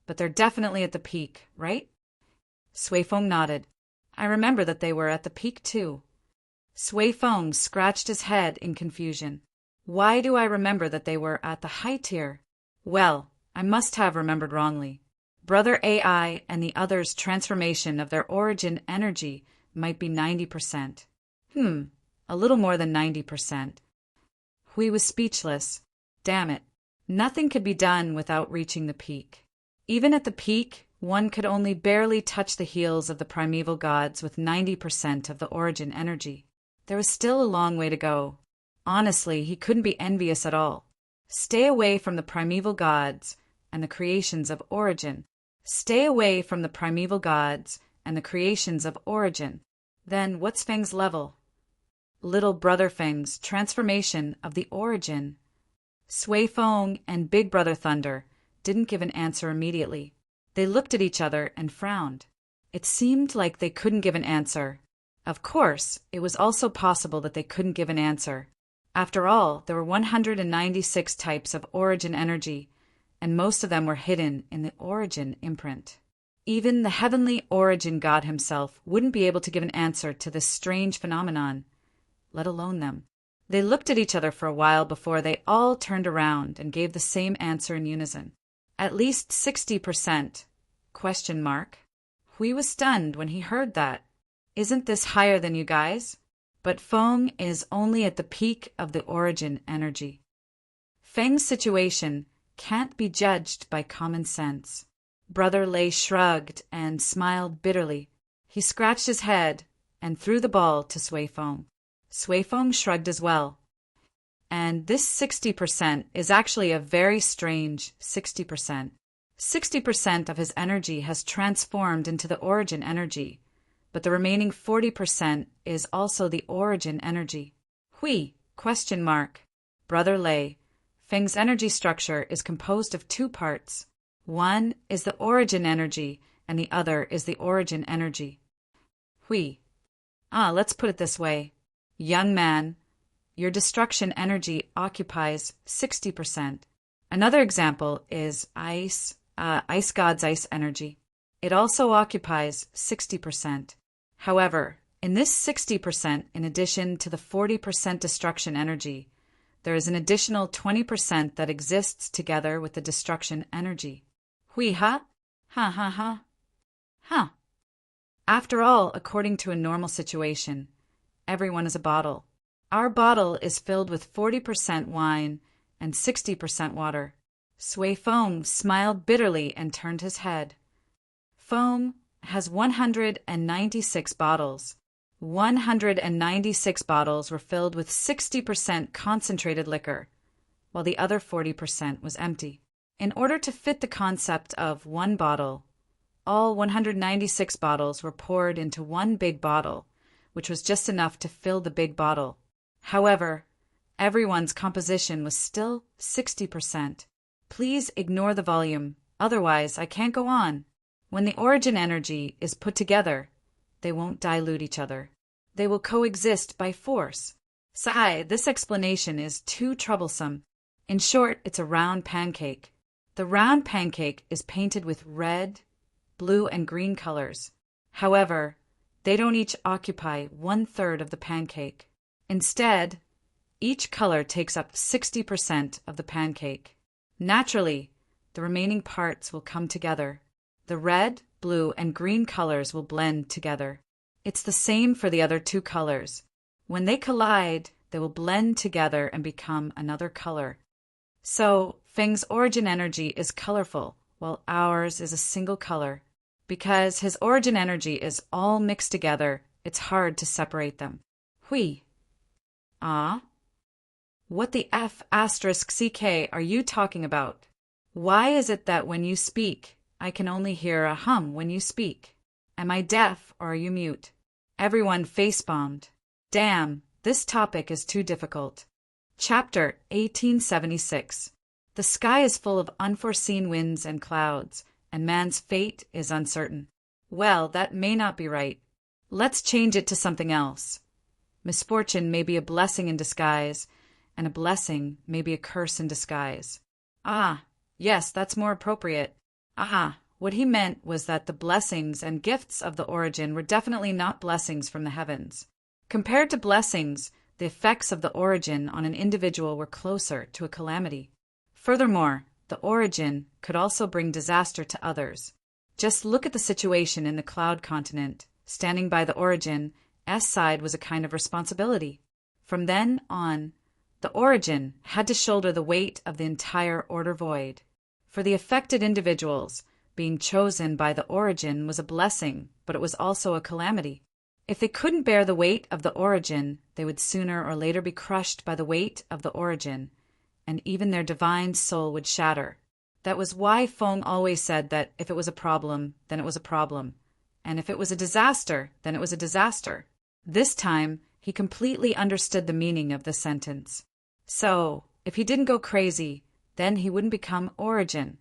Speaker 1: but they're definitely at the peak, right? Suifeng nodded. I remember that they were at the peak too. Suifeng scratched his head in confusion. Why do I remember that they were at the high tier? Well, I must have remembered wrongly. Brother AI and the others' transformation of their origin energy might be 90%. A little more than 90%. Hui was speechless. Damn it. Nothing could be done without reaching the peak. Even at the peak, one could only barely touch the heels of the primeval gods with 90% of the origin energy. There was still a long way to go. Honestly, he couldn't be envious at all. Stay away from the primeval gods and the creations of origin. Stay away from the primeval gods and the creations of origin. Then what's Feng's level? Little Brother Feng's transformation of the origin. Suifeng and Big Brother Thunder didn't give an answer immediately. They looked at each other and frowned. It seemed like they couldn't give an answer. Of course, it was also possible that they couldn't give an answer. After all, there were 196 types of origin energy, and most of them were hidden in the origin imprint. Even the heavenly origin god himself wouldn't be able to give an answer to this strange phenomenon, let alone them. They looked at each other for a while before they all turned around and gave the same answer in unison. At least 60%? Question mark. Hui was stunned when he heard that. Isn't this higher than you guys? But Feng is only at the peak of the origin energy. Feng's situation can't be judged by common sense. Brother Lei shrugged and smiled bitterly. He scratched his head and threw the ball to Suifeng. Suifeng shrugged as well. And this 60% is actually a very strange 60%. 60% of his energy has transformed into the origin energy, but the remaining 40% is also the origin energy. Hui? Question mark. Brother Lei, Feng's energy structure is composed of two parts. One is the origin energy, and the other is the origin energy. Hui. Let's put it this way. Young man, your destruction energy occupies 60%. Another example is ice god's ice energy. It also occupies 60%. However, in this 60%, in addition to the 40% destruction energy, there is an additional 20% that exists together with the destruction energy. Hui ha? Huh. After all, according to a normal situation, everyone is a bottle. Our bottle is filled with 40% wine and 60% water. Suifeng smiled bitterly and turned his head. Feng has 196 bottles. 196 bottles were filled with 60% concentrated liquor, while the other 40% was empty. In order to fit the concept of one bottle, all 196 bottles were poured into one big bottle, which was just enough to fill the big bottle. However, everyone's composition was still 60%. Please ignore the volume, otherwise I can't go on. When the origin energy is put together, they won't dilute each other. They will coexist by force. Sigh, this explanation is too troublesome. In short, it's a round pancake. The round pancake is painted with red, blue, and green colors. However, they don't each occupy 1/3 of the pancake. Instead, each color takes up 60% of the pancake. Naturally, the remaining parts will come together. The red, blue, and green colors will blend together. It's the same for the other two colors. When they collide, they will blend together and become another color. So, Feng's origin energy is colorful, while ours is a single color. Because his origin energy is all mixed together, it's hard to separate them. Hui. Ah? What the F asterisk CK are you talking about? Why is it that when you speak, I can only hear a hum when you speak? Am I deaf or are you mute? Everyone face-bombed. Damn, this topic is too difficult. Chapter 1876. The sky is full of unforeseen winds and clouds, and man's fate is uncertain. Well, that may not be right. Let's change it to something else. Misfortune may be a blessing in disguise, and a blessing may be a curse in disguise. Ah, yes, that's more appropriate. Ah, what he meant was that the blessings and gifts of the origin were definitely not blessings from the heavens. Compared to blessings, the effects of the origin on an individual were closer to a calamity. Furthermore, the origin could also bring disaster to others. Just look at the situation in the cloud continent. Standing by the origin, S side was a kind of responsibility. From then on, the origin had to shoulder the weight of the entire order void. For the affected individuals, being chosen by the origin was a blessing, but it was also a calamity. If they couldn't bear the weight of the origin, they would sooner or later be crushed by the weight of the origin, and even their divine soul would shatter. That was why Feng always said that if it was a problem, then it was a problem, and if it was a disaster, then it was a disaster. This time, he completely understood the meaning of the sentence. So, if he didn't go crazy, then he wouldn't become origin.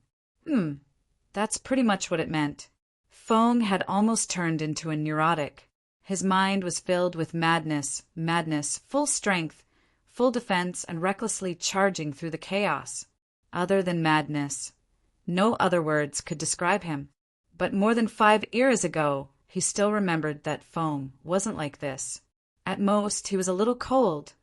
Speaker 1: That's pretty much what it meant. Feng had almost turned into a neurotic. His mind was filled with madness, full strength, full defense, and recklessly charging through the chaos. Other than madness. No other words could describe him. But more than 5 years ago, he still remembered that Feng wasn't like this. At most, he was a little cold,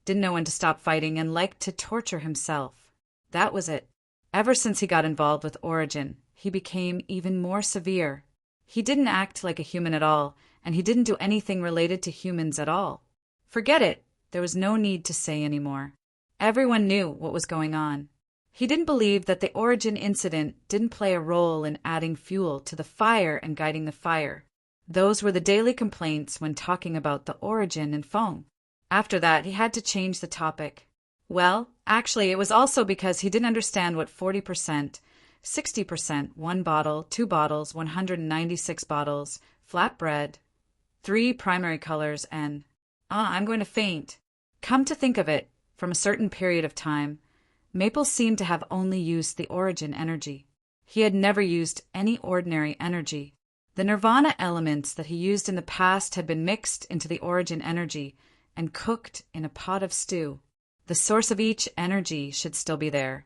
Speaker 1: didn't know when to stop fighting, and liked to torture himself. That was it. Ever since he got involved with Origin, he became even more severe. He didn't act like a human at all, and he didn't do anything related to humans at all. Forget it. There was no need to say any more. Everyone knew what was going on. He didn't believe that the Origin incident didn't play a role in adding fuel to the fire and guiding the fire. Those were the daily complaints when talking about the Origin and Feng. After that, he had to change the topic. Well, actually, it was also because he didn't understand what 40%, 60%, 1 bottle, 2 bottles, 196 bottles, flatbread, 3 primary colors, and, I'm going to faint. Come to think of it, from a certain period of time, Maple seemed to have only used the Origin energy. He had never used any ordinary energy. The Nirvana elements that he used in the past had been mixed into the Origin energy and cooked in a pot of stew. The source of each energy should still be there,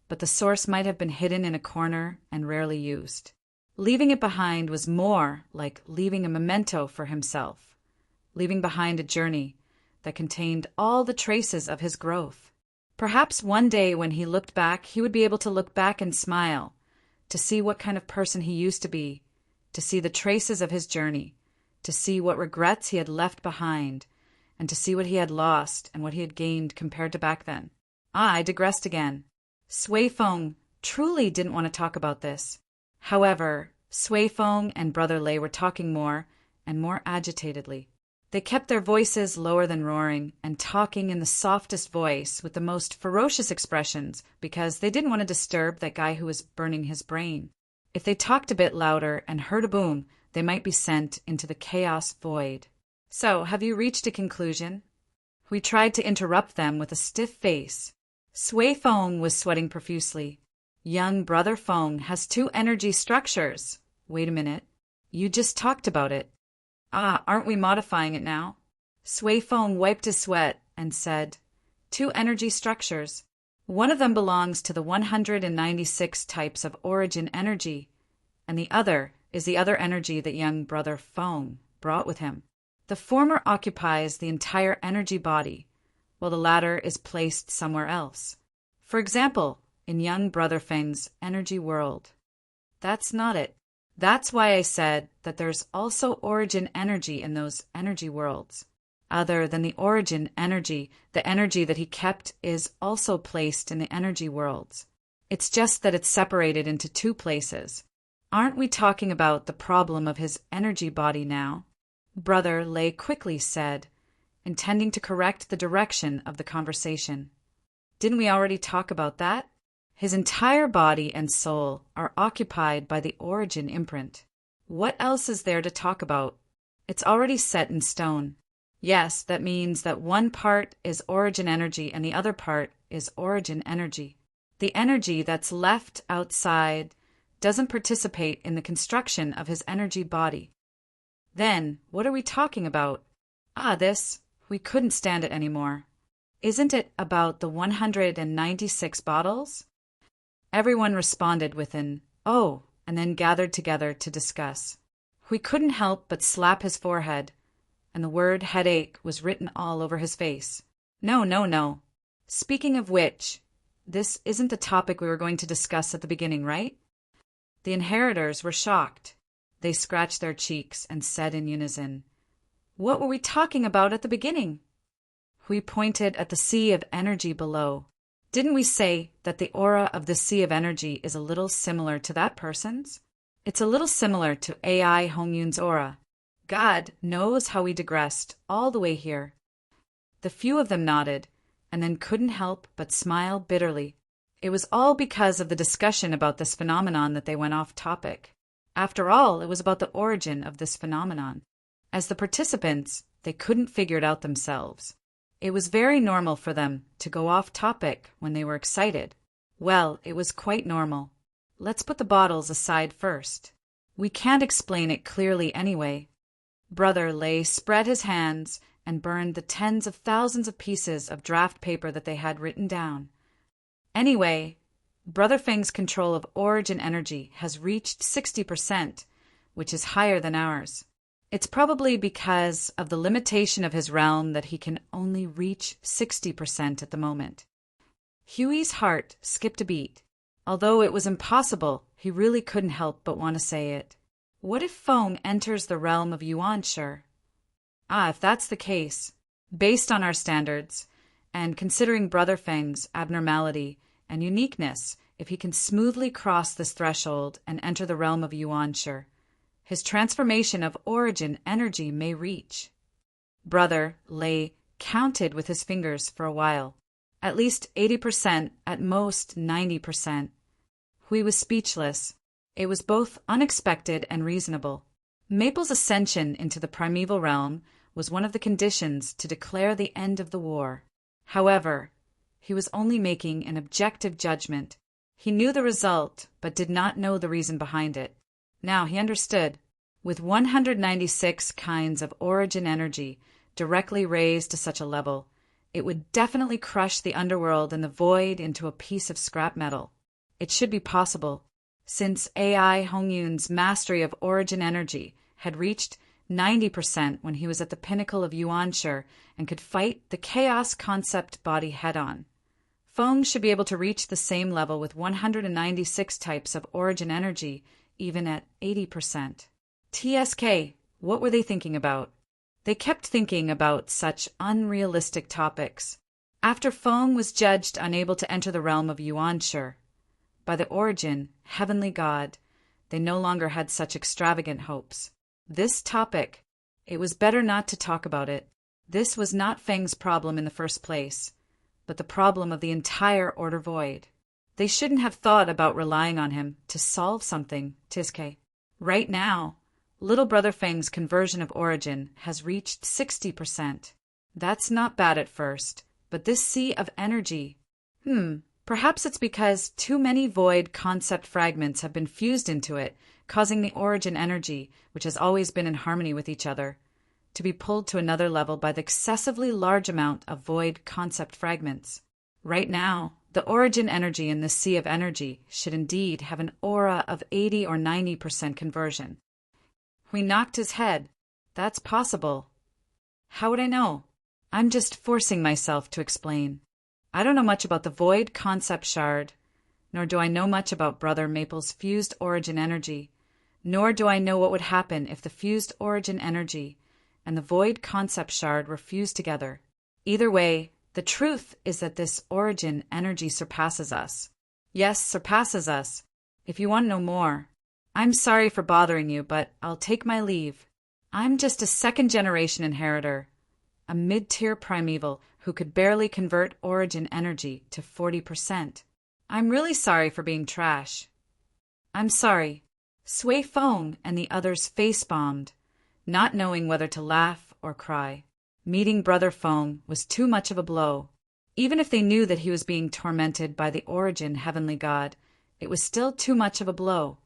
Speaker 1: but the source might have been hidden in a corner and rarely used. Leaving it behind was more like leaving a memento for himself, leaving behind a journey that contained all the traces of his growth. Perhaps one day when he looked back, he would be able to look back and smile, to see what kind of person he used to be, to see the traces of his journey, to see what regrets he had left behind, and to see what he had lost and what he had gained compared to back then. I digressed again. Sui Feng truly didn't want to talk about this. However, Sui Feng and Brother Lei were talking more and more agitatedly. They kept their voices lower than roaring and talking in the softest voice with the most ferocious expressions because they didn't want to disturb that guy who was burning his brain. If they talked a bit louder and heard a boom, they might be sent into the chaos void. So, have you reached a conclusion? We tried to interrupt them with a stiff face. Sui Feng was sweating profusely. Young Brother Feng has 2 energy structures. Wait a minute. You just talked about it. Aren't we modifying it now? Sui Feng wiped his sweat and said, 2 energy structures. One of them belongs to the 196 types of origin energy, and the other is the other energy that young Brother Feng brought with him. The former occupies the entire energy body, while the latter is placed somewhere else. For example, in young Brother Feng's energy world. That's not it. That's why I said that there's also origin energy in those energy worlds. Other than the origin energy, the energy that he kept is also placed in the energy worlds. It's just that it's separated into 2 places. Aren't we talking about the problem of his energy body now? Brother Lay quickly said, intending to correct the direction of the conversation. Didn't we already talk about that? His entire body and soul are occupied by the origin imprint. What else is there to talk about? It's already set in stone. Yes, that means that one part is origin energy and the other part is origin energy. The energy that's left outside doesn't participate in the construction of his energy body. Then, what are we talking about? We couldn't stand it anymore. Isn't it about the 196 bottles? Everyone responded with an, "Oh," and then gathered together to discuss. We couldn't help but slap his forehead, and the word headache was written all over his face. No, no, no. Speaking of which, this isn't the topic we were going to discuss at the beginning, right? The inheritors were shocked. They scratched their cheeks and said in unison, "What were we talking about at the beginning?" We pointed at the sea of energy below. Didn't we say that the aura of the sea of energy is a little similar to that person's? It's a little similar to AI Hongyun's aura. God knows how we digressed all the way here. The few of them nodded, and then couldn't help but smile bitterly. It was all because of the discussion about this phenomenon that they went off topic. After all, it was about the origin of this phenomenon. As the participants, they couldn't figure it out themselves. It was very normal for them to go off topic when they were excited. Well, it was quite normal. Let's put the bottles aside first. We can't explain it clearly anyway. Brother Lay spread his hands and burned the tens of thousands of pieces of draft paper that they had written down. Anyway, Brother Feng's control of origin energy has reached 60%, which is higher than ours. It's probably because of the limitation of his realm that he can only reach 60% at the moment. Huey's heart skipped a beat. Although it was impossible, he really couldn't help but want to say it. What if Feng enters the realm of Yuanshi? If that's the case, based on our standards, and considering Brother Feng's abnormality and uniqueness, if he can smoothly cross this threshold and enter the realm of Yuanshi, his transformation of origin energy may reach. Brother Lay counted with his fingers for a while. At least 80%, at most 90%. Hui was speechless. It was both unexpected and reasonable. Maple's ascension into the primeval realm was one of the conditions to declare the end of the war. However, he was only making an objective judgment. He knew the result, but did not know the reason behind it. Now he understood. With 196 kinds of origin energy directly raised to such a level, it would definitely crush the underworld and the void into a piece of scrap metal. It should be possible, since AI Hongyun's mastery of origin energy had reached 90% when he was at the pinnacle of Yuanshi and could fight the chaos concept body head-on. Feng should be able to reach the same level with 196 types of origin energy, even at 80%. TSK, what were they thinking about? They kept thinking about such unrealistic topics. After Feng was judged unable to enter the realm of Yuanshi by the origin, heavenly god, they no longer had such extravagant hopes. This topic, it was better not to talk about it. This was not Feng's problem in the first place, but the problem of the entire order void. They shouldn't have thought about relying on him to solve something, Tiske. Right now, little brother Feng's conversion of origin has reached 60%. That's not bad at first, but this sea of energy... Perhaps it's because too many void concept fragments have been fused into it, causing the origin energy, which has always been in harmony with each other, to be pulled to another level by the excessively large amount of void concept fragments. Right now, the origin energy in this sea of energy should indeed have an aura of 80 or 90% conversion. We knocked his head. That's possible. How would I know? I'm just forcing myself to explain. I don't know much about the void concept shard, nor do I know much about Brother Maple's fused origin energy, nor do I know what would happen if the fused origin energy and the void concept shard were fused together. Either way, the truth is that this origin energy surpasses us. Yes, surpasses us. If you want to know more, I'm sorry for bothering you, but I'll take my leave. I'm just a second-generation inheritor, a mid-tier primeval who could barely convert origin energy to 40%. I'm really sorry for being trash. I'm sorry. Sui Feng and the others face-bombed, not knowing whether to laugh or cry. Meeting Brother Feng was too much of a blow. Even if they knew that he was being tormented by the origin heavenly god, it was still too much of a blow.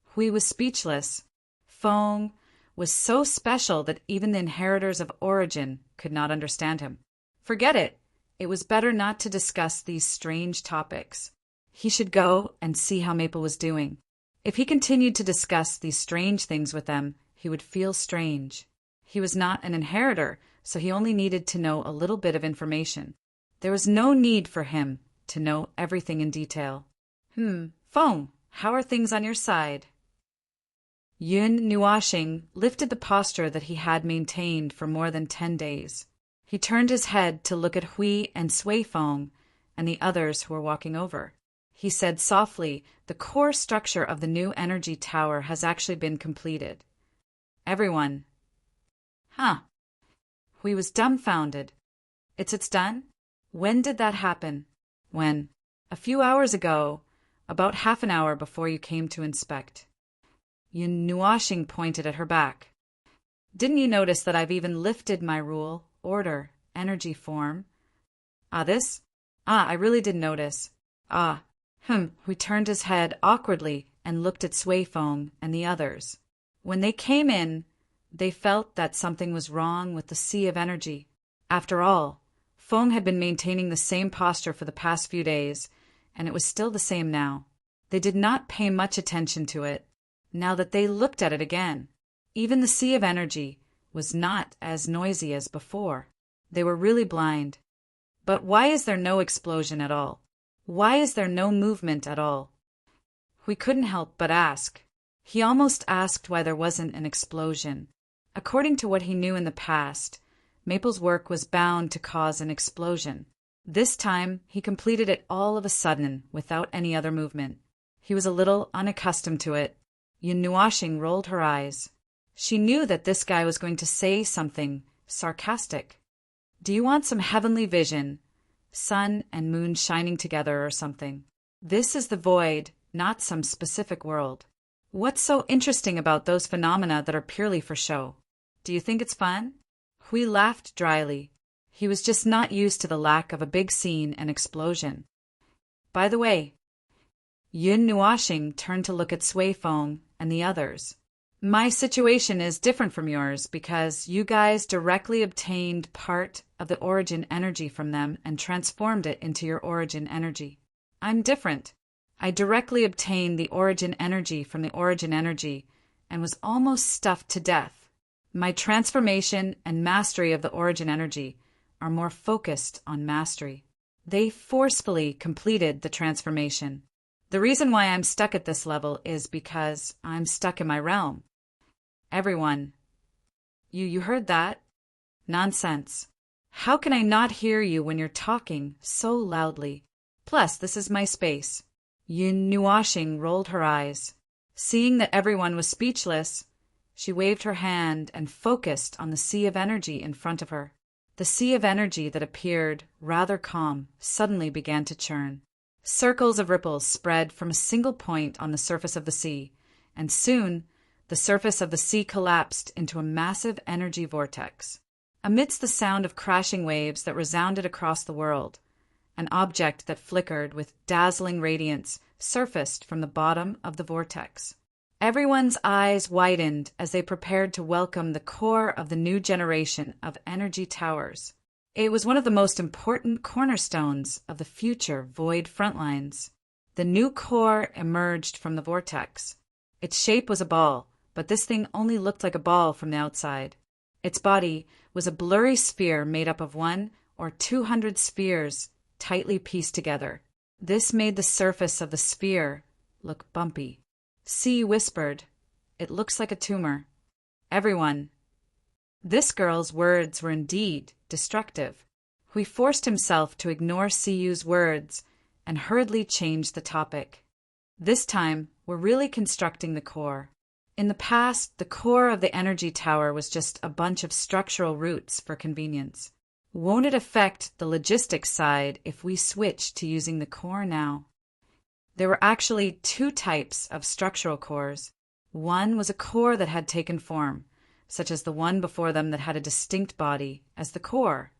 Speaker 1: Hui was speechless. Feng was so special that even the inheritors of origin could not understand him. Forget it. It was better not to discuss these strange topics. He should go and see how Maple was doing. If he continued to discuss these strange things with them, he would feel strange. He was not an inheritor, so he only needed to know a little bit of information. There was no need for him to know everything in detail. Feng, how are things on your side? Yun Nuoxing lifted the posture that he had maintained for more than 10 days. He turned his head to look at Hui and Sui Feng and the others who were walking over. He said softly, the core structure of the new energy tower has actually been completed. Everyone. Huh. Hui was dumbfounded. It's done? When did that happen? When? A few hours ago, about half an hour before you came to inspect. Yun Nuoxing pointed at her back. Didn't you notice that I've even lifted my rule, order, energy form? This? I really did notice. Hui turned his head awkwardly and looked at Sui Feng and the others. When they came in, they felt that something was wrong with the sea of energy. After all, Feng had been maintaining the same posture for the past few days, and it was still the same now. They did not pay much attention to it, now that they looked at it again. Even the sea of energy was not as noisy as before. They were really blind. But why is there no explosion at all? Why is there no movement at all? We couldn't help but ask. He almost asked why there wasn't an explosion. According to what he knew in the past, Maple's work was bound to cause an explosion. This time, he completed it all of a sudden, without any other movement. He was a little unaccustomed to it. Yun Nuoxing rolled her eyes. She knew that this guy was going to say something sarcastic. Do you want some heavenly vision? Sun and moon shining together or something? This is the void, not some specific world. What's so interesting about those phenomena that are purely for show? Do you think it's fun? Hui laughed dryly. He was just not used to the lack of a big scene and explosion. By the way, Yun Nuoxing turned to look at Sui Feng and the others. My situation is different from yours because you guys directly obtained part of the origin energy from them and transformed it into your origin energy. I'm different. I directly obtained the origin energy from the origin energy and was almost stuffed to death. My transformation and mastery of the origin energy are more focused on mastery. They forcefully completed the transformation. The reason why I'm stuck at this level is because I'm stuck in my realm. Everyone. You heard that? Nonsense. How can I not hear you when you're talking so loudly? Plus, this is my space. Yun Nuoxing rolled her eyes. Seeing that everyone was speechless, she waved her hand and focused on the sea of energy in front of her. The sea of energy that appeared rather calm suddenly began to churn. Circles of ripples spread from a single point on the surface of the sea, and soon the surface of the sea collapsed into a massive energy vortex. Amidst the sound of crashing waves that resounded across the world, an object that flickered with dazzling radiance surfaced from the bottom of the vortex. Everyone's eyes widened as they prepared to welcome the core of the new generation of energy towers. It was one of the most important cornerstones of the future Void frontlines. The new core emerged from the vortex. Its shape was a ball, but this thing only looked like a ball from the outside. Its body was a blurry sphere made up of 1 or 200 spheres tightly pieced together. This made the surface of the sphere look bumpy. C whispered, "It looks like a tumor." Everyone. This girl's words were indeed destructive. Hui forced himself to ignore Siyu's words and hurriedly changed the topic. This time, we're really constructing the core. In the past, the core of the energy tower was just a bunch of structural roots for convenience. Won't it affect the logistics side if we switch to using the core now? There were actually two types of structural cores. One was a core that had taken form, such as the one before them that had a distinct body as the core,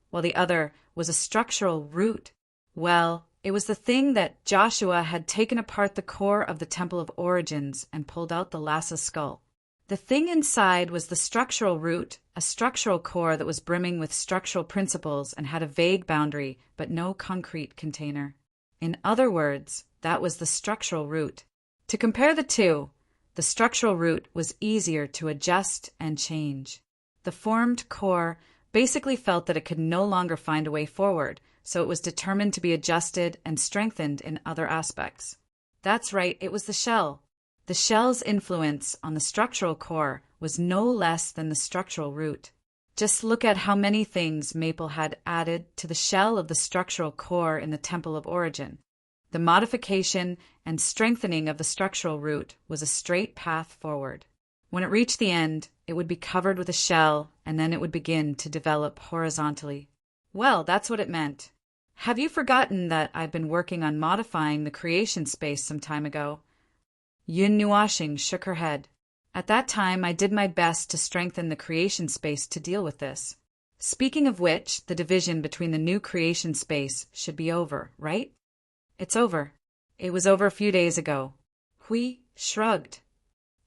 Speaker 1: while the other was a structural root. Well, it was the thing that Joshua had taken apart the core of the Temple of Origins and pulled out the Lhasa skull. The thing inside was the structural root, a structural core that was brimming with structural principles and had a vague boundary but no concrete container. In other words, that was the structural root. To compare the two, the structural root was easier to adjust and change. The formed core basically felt that it could no longer find a way forward, so it was determined to be adjusted and strengthened in other aspects. That's right, it was the shell. The shell's influence on the structural core was no less than the structural root. Just look at how many things Maple had added to the shell of the structural core in the Temple of Origin. The modification and strengthening of the structural root was a straight path forward. When it reached the end, it would be covered with a shell, and then it would begin to develop horizontally. Well, that's what it meant. Have you forgotten that I've been working on modifying the creation space some time ago? Yun Nuashing shook her head. At that time, I did my best to strengthen the creation space to deal with this. Speaking of which, the division between the new creation space should be over, right? It's over. It was over a few days ago. Hui shrugged.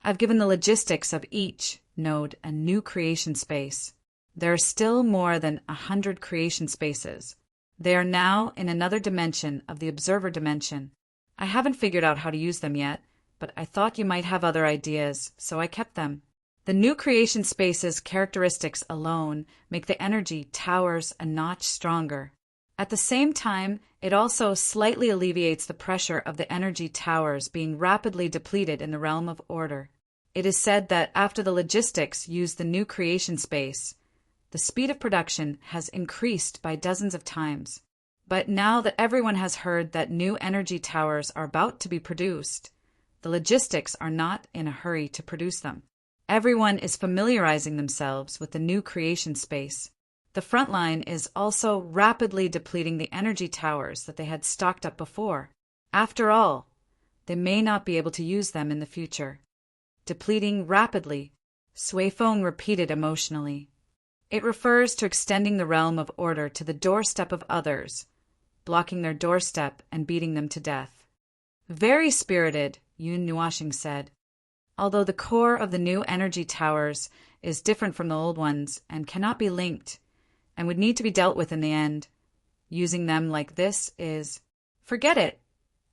Speaker 1: I've given the logistics of each node a new creation space. There are still more than 100 creation spaces. They are now in another dimension of the observer dimension. I haven't figured out how to use them yet, but I thought you might have other ideas, so I kept them. The new creation space's characteristics alone make the energy towers a notch stronger. At the same time, it also slightly alleviates the pressure of the energy towers being rapidly depleted in the realm of order. It is said that after the logistics use the new creation space, the speed of production has increased by dozens of times. But now that everyone has heard that new energy towers are about to be produced, the logistics are not in a hurry to produce them. Everyone is familiarizing themselves with the new creation space. The front line is also rapidly depleting the energy towers that they had stocked up before. After all, they may not be able to use them in the future. Depleting rapidly, Sui Feng repeated emotionally. It refers to extending the realm of order to the doorstep of others, blocking their doorstep and beating them to death. Very spirited, Yun Nuashing said. Although the core of the new energy towers is different from the old ones and cannot be linked, and would need to be dealt with in the end, using them like this is... Forget it.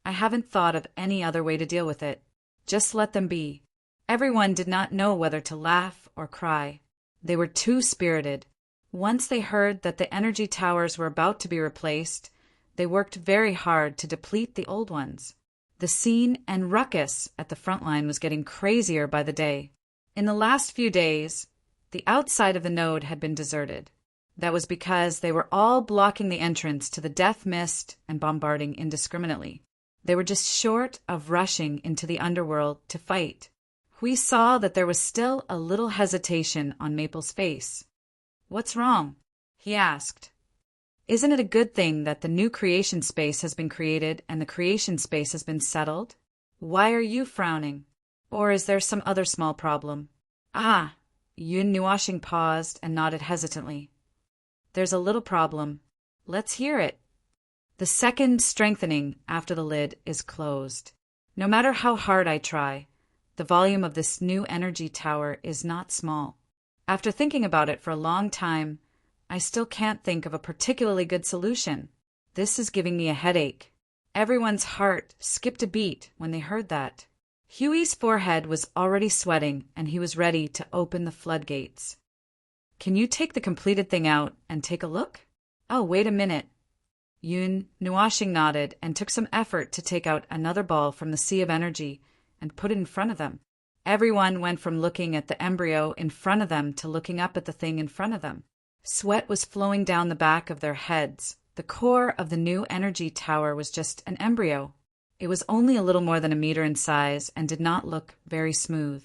Speaker 1: I haven't thought of any other way to deal with it. Just let them be. Everyone did not know whether to laugh or cry. They were too spirited. Once they heard that the energy towers were about to be replaced, they worked very hard to deplete the old ones. The scene and ruckus at the front line was getting crazier by the day. In the last few days, the outside of the node had been deserted. That was because they were all blocking the entrance to the death mist and bombarding indiscriminately. They were just short of rushing into the underworld to fight. We saw that there was still a little hesitation on Maple's face. "What's wrong?" he asked. "Isn't it a good thing that the new creation space has been created and the creation space has been settled? Why are you frowning? Or is there some other small problem?" "Ah!" Yun Nuashing paused and nodded hesitantly. "There's a little problem. Let's hear it." The second strengthening after the lid is closed. No matter how hard I try, the volume of this new energy tower is not small. After thinking about it for a long time, I still can't think of a particularly good solution. This is giving me a headache. Everyone's heart skipped a beat when they heard that. Huey's forehead was already sweating, and he was ready to open the floodgates. "Can you take the completed thing out and take a look?" "Oh, wait a minute." Yun Nuashing nodded and took some effort to take out another ball from the sea of energy and put it in front of them. Everyone went from looking at the embryo in front of them to looking up at the thing in front of them. Sweat was flowing down the back of their heads. The core of the new energy tower was just an embryo. It was only a little more than a meter in size and did not look very smooth.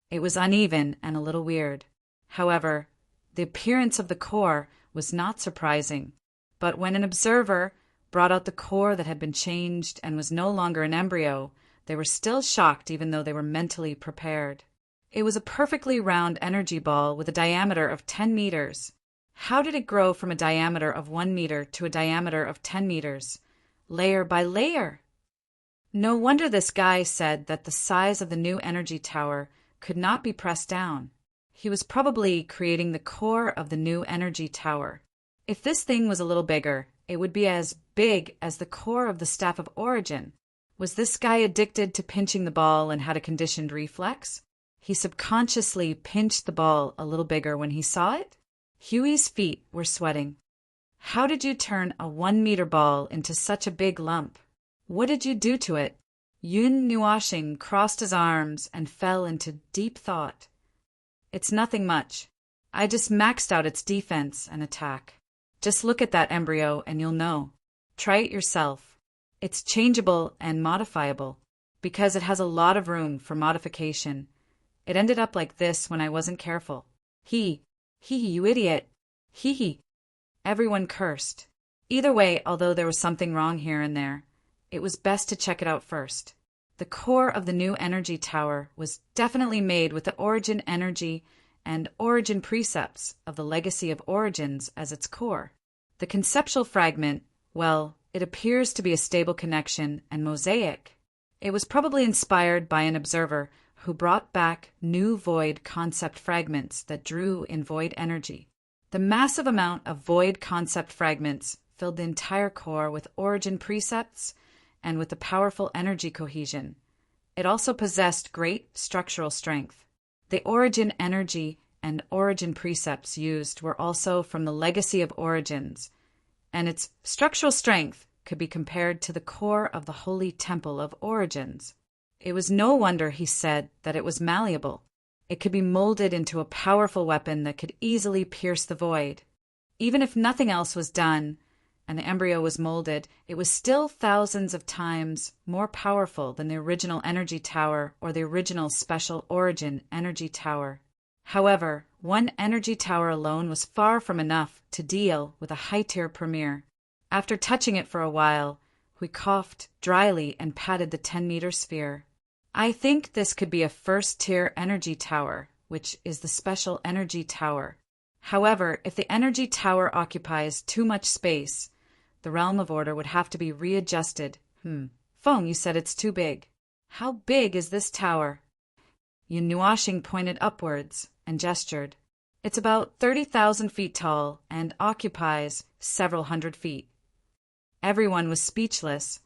Speaker 1: It was uneven and a little weird. However, the appearance of the core was not surprising, but when an observer brought out the core that had been changed and was no longer an embryo, they were still shocked even though they were mentally prepared. It was a perfectly round energy ball with a diameter of 10 meters. How did it grow from a diameter of 1 meter to a diameter of 10 meters? Layer by layer. No wonder this guy said that the size of the new energy tower could not be pressed down. He was probably creating the core of the new energy tower. If this thing was a little bigger, it would be as big as the core of the Staff of Origin. Was this guy addicted to pinching the ball and had a conditioned reflex? He subconsciously pinched the ball a little bigger when he saw it? Huey's feet were sweating. How did you turn a 1-meter ball into such a big lump? What did you do to it? Yun Nuashing crossed his arms and fell into deep thought. It's nothing much. I just maxed out its defense and attack. Just look at that embryo and you'll know. Try it yourself. It's changeable and modifiable because it has a lot of room for modification. It ended up like this when I wasn't careful. Hee, you idiot. Hee. Everyone cursed. Either way, although there was something wrong here and there, it was best to check it out first. The core of the new energy tower was definitely made with the origin energy and origin precepts of the legacy of origins as its core. The conceptual fragment, well, it appears to be a stable connection and mosaic. It was probably inspired by an observer who brought back new void concept fragments that drew in void energy. The massive amount of void concept fragments filled the entire core with origin precepts and with the powerful energy cohesion. It also possessed great structural strength. The origin energy and origin precepts used were also from the legacy of origins, and its structural strength could be compared to the core of the holy temple of origins. It was no wonder he said that it was malleable. It could be molded into a powerful weapon that could easily pierce the void. Even if nothing else was done, and the embryo was molded, it was still thousands of times more powerful than the original energy tower or the original special origin energy tower. However, one energy tower alone was far from enough to deal with a high-tier premier. After touching it for a while, we coughed dryly and patted the 10-meter sphere. I think this could be a first-tier energy tower, which is the special energy tower. However, if the energy tower occupies too much space, the realm of order would have to be readjusted. Feng, you said it's too big. How big is this tower? Yunuashing pointed upwards and gestured. It's about 30,000 feet tall and occupies several hundred feet. Everyone was speechless.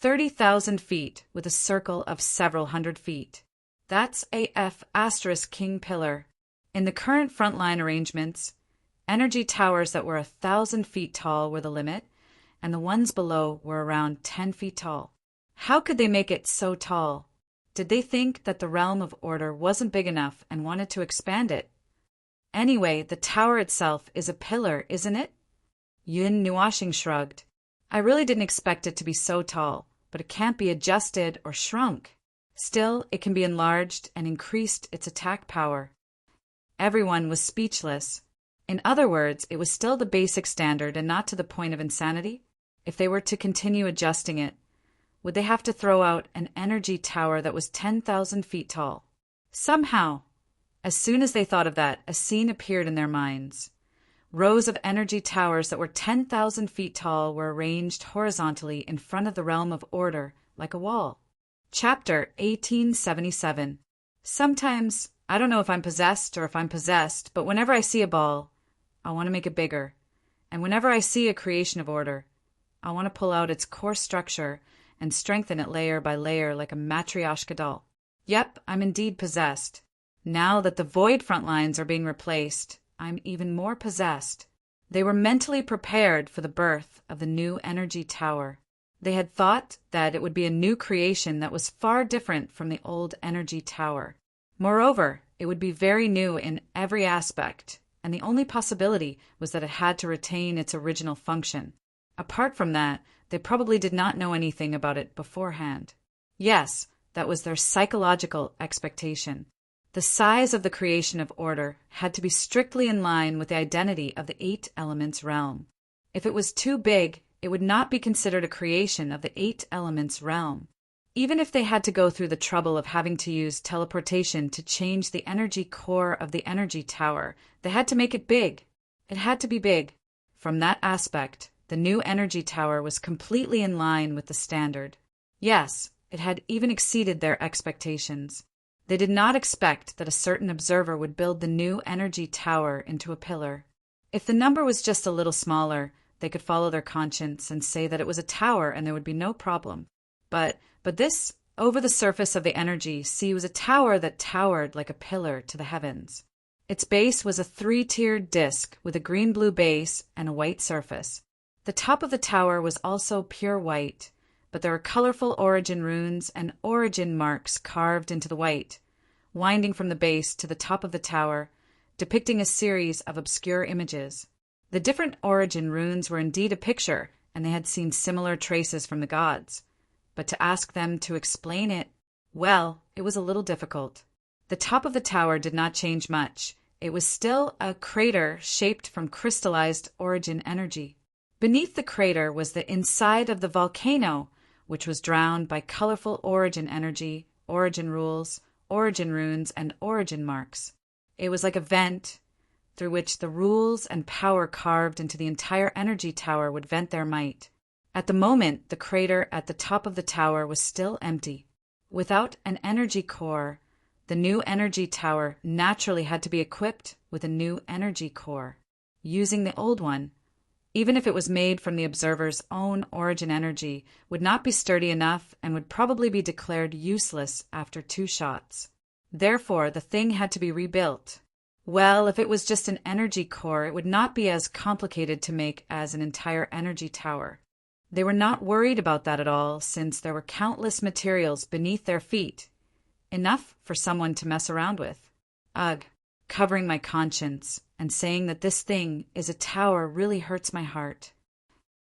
Speaker 1: 30,000 feet with a circle of several hundred feet. That's a F***king pillar. In the current frontline arrangements, energy towers that were 1,000 feet tall were the limit, and the ones below were around 10 feet tall. How could they make it so tall? Did they think that the realm of order wasn't big enough and wanted to expand it? Anyway, the tower itself is a pillar, isn't it? Yun Nuashing shrugged. I really didn't expect it to be so tall, but it can't be adjusted or shrunk. Still, it can be enlarged and increased its attack power. Everyone was speechless. In other words, it was still the basic standard and not to the point of insanity. If they were to continue adjusting it, would they have to throw out an energy tower that was 10,000 feet tall? Somehow, as soon as they thought of that, a scene appeared in their minds. Rows of energy towers that were 10,000 feet tall were arranged horizontally in front of the realm of order, like a wall. Chapter 1877. Sometimes, I don't know if I'm possessed or if I'm possessed, but whenever I see a ball, I want to make it bigger. And whenever I see a creation of order, I want to pull out its core structure and strengthen it layer by layer like a matryoshka doll. Yep, I'm indeed possessed. Now that the void front lines are being replaced, I'm even more possessed. They were mentally prepared for the birth of the new energy tower. They had thought that it would be a new creation that was far different from the old energy tower. Moreover, it would be very new in every aspect, and the only possibility was that it had to retain its original function. Apart from that, they probably did not know anything about it beforehand. Yes, that was their psychological expectation. The size of the creation of order had to be strictly in line with the identity of the 8 elements realm. If it was too big, it would not be considered a creation of the 8 elements realm. Even if they had to go through the trouble of having to use teleportation to change the energy core of the energy tower, they had to make it big. It had to be big. From that aspect, the new energy tower was completely in line with the standard. Yes, it had even exceeded their expectations. They did not expect that a certain observer would build the new energy tower into a pillar. If the number was just a little smaller, they could follow their conscience and say that it was a tower and there would be no problem. But this, over the surface of the energy sea, was a tower that towered like a pillar to the heavens. Its base was a 3-tiered disc with a green-blue base and a white surface. The top of the tower was also pure white, but there were colorful origin runes and origin marks carved into the white, winding from the base to the top of the tower, depicting a series of obscure images. The different origin runes were indeed a picture, and they had seen similar traces from the gods. But to ask them to explain it, well, it was a little difficult. The top of the tower did not change much. It was still a crater shaped from crystallized origin energy. Beneath the crater was the inside of the volcano, which was drowned by colorful origin energy, origin rules, origin runes, and origin marks. It was like a vent through which the rules and power carved into the entire energy tower would vent their might. At the moment, the crater at the top of the tower was still empty. Without an energy core, the new energy tower naturally had to be equipped with a new energy core. Using the old one, even if it was made from the observer's own origin energy, would not be sturdy enough and would probably be declared useless after 2 shots. Therefore, the thing had to be rebuilt. Well, if it was just an energy core, it would not be as complicated to make as an entire energy tower. They were not worried about that at all, since there were countless materials beneath their feet, enough for someone to mess around with. Ugh, covering my conscience and saying that this thing is a tower really hurts my heart.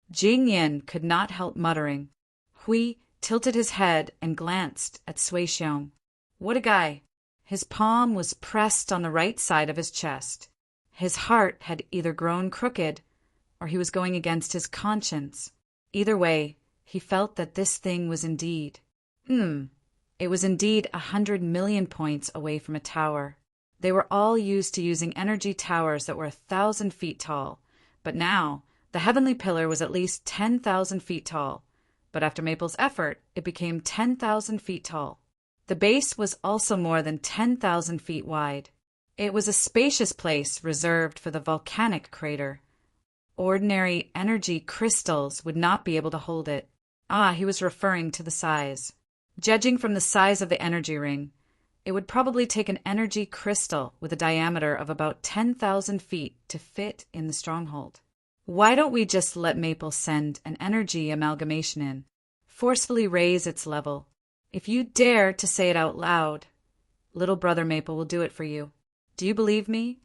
Speaker 1: Jing Yin could not help muttering. Hui tilted his head and glanced at Sui Xiong. What a guy! His palm was pressed on the right side of his chest. His heart had either grown crooked, or he was going against his conscience. Either way, he felt that this thing was indeed. It was indeed 100 million points away from a tower. They were all used to using energy towers that were 1,000 feet tall, but now the heavenly pillar was at least 10,000 feet tall. But after Maple's effort, it became 10,000 feet tall. The base was also more than 10,000 feet wide. It was a spacious place reserved for the volcanic crater. Ordinary energy crystals would not be able to hold it. He was referring to the size. Judging from the size of the energy ring, it would probably take an energy crystal with a diameter of about 10,000 feet to fit in the stronghold. Why don't we just let Maple send an energy amalgamation in, forcefully raise its level? If you dare to say it out loud, little brother Maple will do it for you. Do you believe me?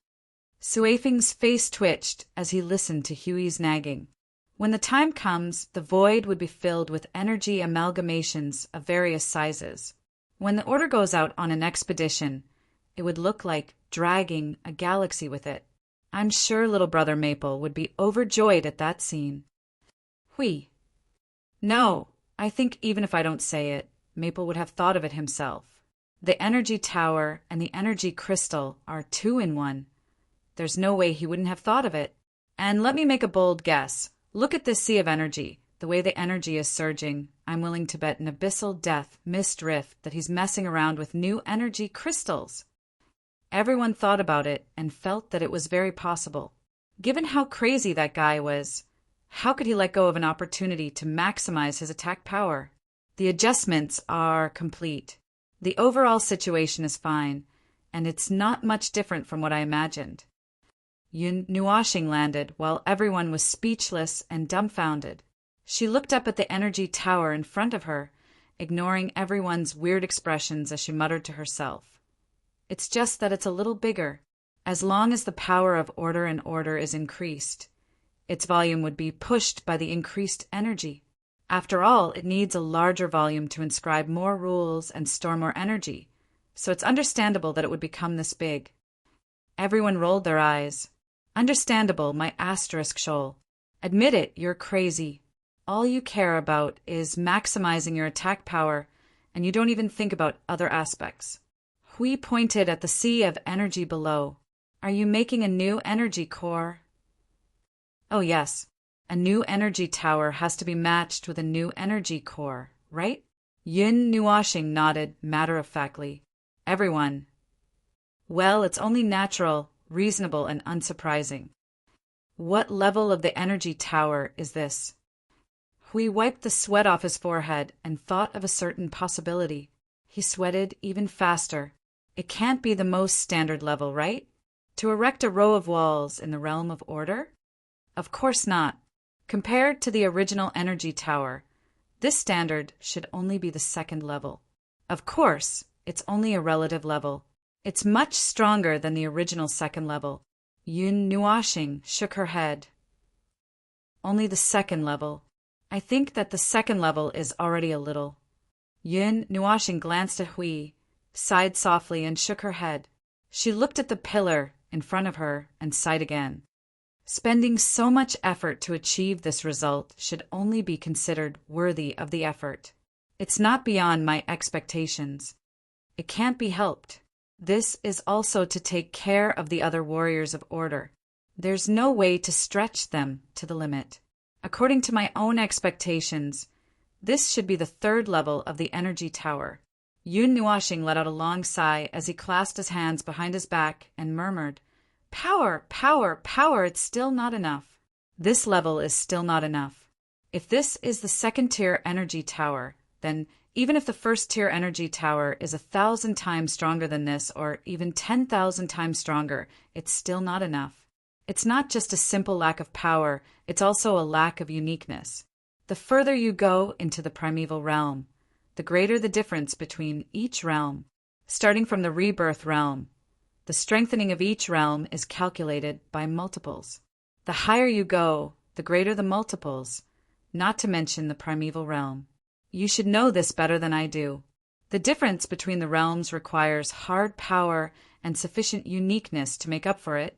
Speaker 1: Suifeng's face twitched as he listened to Huey's nagging. When the time comes, the void would be filled with energy amalgamations of various sizes. When the order goes out on an expedition, it would look like dragging a galaxy with it. I'm sure little brother Maple would be overjoyed at that scene. Hui. No, I think even if I don't say it, Maple would have thought of it himself. The energy tower and the energy crystal are 2 in 1. There's no way he wouldn't have thought of it. And let me make a bold guess. Look at this sea of energy. The way the energy is surging, I'm willing to bet an abyssal death mist rift that he's messing around with new energy crystals. Everyone thought about it and felt that it was very possible. Given how crazy that guy was, how could he let go of an opportunity to maximize his attack power? The adjustments are complete. The overall situation is fine, and it's not much different from what I imagined. Yun Nuashing landed while everyone was speechless and dumbfounded. She looked up at the energy tower in front of her, ignoring everyone's weird expressions as she muttered to herself. It's just that it's a little bigger. As long as the power of order and order is increased, its volume would be pushed by the increased energy. After all, it needs a larger volume to inscribe more rules and store more energy, so it's understandable that it would become this big. Everyone rolled their eyes. Understandable, my asterisk shoal. Admit it, you're crazy. All you care about is maximizing your attack power, and you don't even think about other aspects. Hui pointed at the sea of energy below. Are you making a new energy core? Oh yes, a new energy tower has to be matched with a new energy core, right? Yun Nuashing nodded matter-of-factly. Everyone. Well, it's only natural, reasonable, and unsurprising. What level of the energy tower is this? Hui wiped the sweat off his forehead and thought of a certain possibility. He sweated even faster. It can't be the most standard level, right? To erect a row of walls in the realm of order? Of course not. Compared to the original energy tower, this standard should only be the second level. Of course, it's only a relative level. It's much stronger than the original second level. Yun Nuashing shook her head. Only the second level. I think that the second level is already a little. Yun Nuashing glanced at Hui, sighed softly, and shook her head. She looked at the pillar in front of her and sighed again. Spending so much effort to achieve this result should only be considered worthy of the effort. It's not beyond my expectations. It can't be helped. This is also to take care of the other warriors of order. There's no way to stretch them to the limit. According to my own expectations, this should be the third level of the energy tower. Yun Nuashing let out a long sigh as he clasped his hands behind his back and murmured, Power, power, power, it's still not enough. This level is still not enough. If this is the second-tier energy tower, then even if the first-tier energy tower is 1,000 times stronger than this, or even 10,000 times stronger, it's still not enough. It's not just a simple lack of power, it's also a lack of uniqueness. The further you go into the primeval realm, the greater the difference between each realm. Starting from the rebirth realm, the strengthening of each realm is calculated by multiples. The higher you go, the greater the multiples, not to mention the primeval realm. You should know this better than I do. The difference between the realms requires hard power and sufficient uniqueness to make up for it,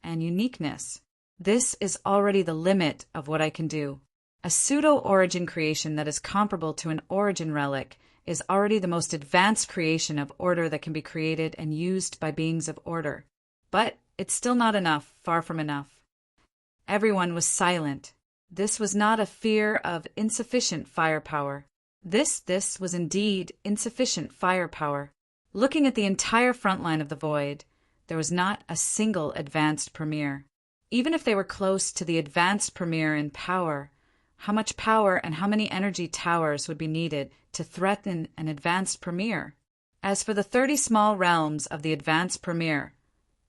Speaker 1: and uniqueness. This is already the limit of what I can do. A pseudo-origin creation that is comparable to an origin relic is already the most advanced creation of order that can be created and used by beings of order. But it's still not enough, far from enough. Everyone was silent. This was not a fear of insufficient firepower. This was indeed insufficient firepower. Looking at the entire front line of the void, there was not a single advanced premier. Even if they were close to the advanced premier in power, how much power and how many energy towers would be needed to threaten an advanced premier? As for the 30 small realms of the advanced premier,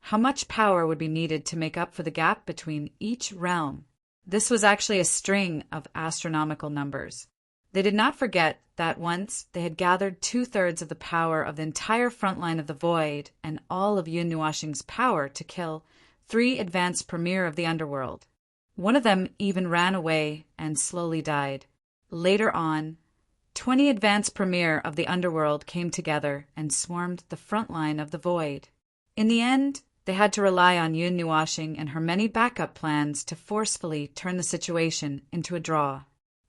Speaker 1: how much power would be needed to make up for the gap between each realm? This was actually a string of astronomical numbers. They did not forget that once they had gathered 2/3 of the power of the entire front line of the void and all of Yun Nuashing's power to kill 3 advanced premier of the underworld. One of them even ran away and slowly died. Later on, 20 advanced premier of the underworld came together and swarmed the front line of the void. In the end, they had to rely on Yun Nuashing and her many backup plans to forcefully turn the situation into a draw.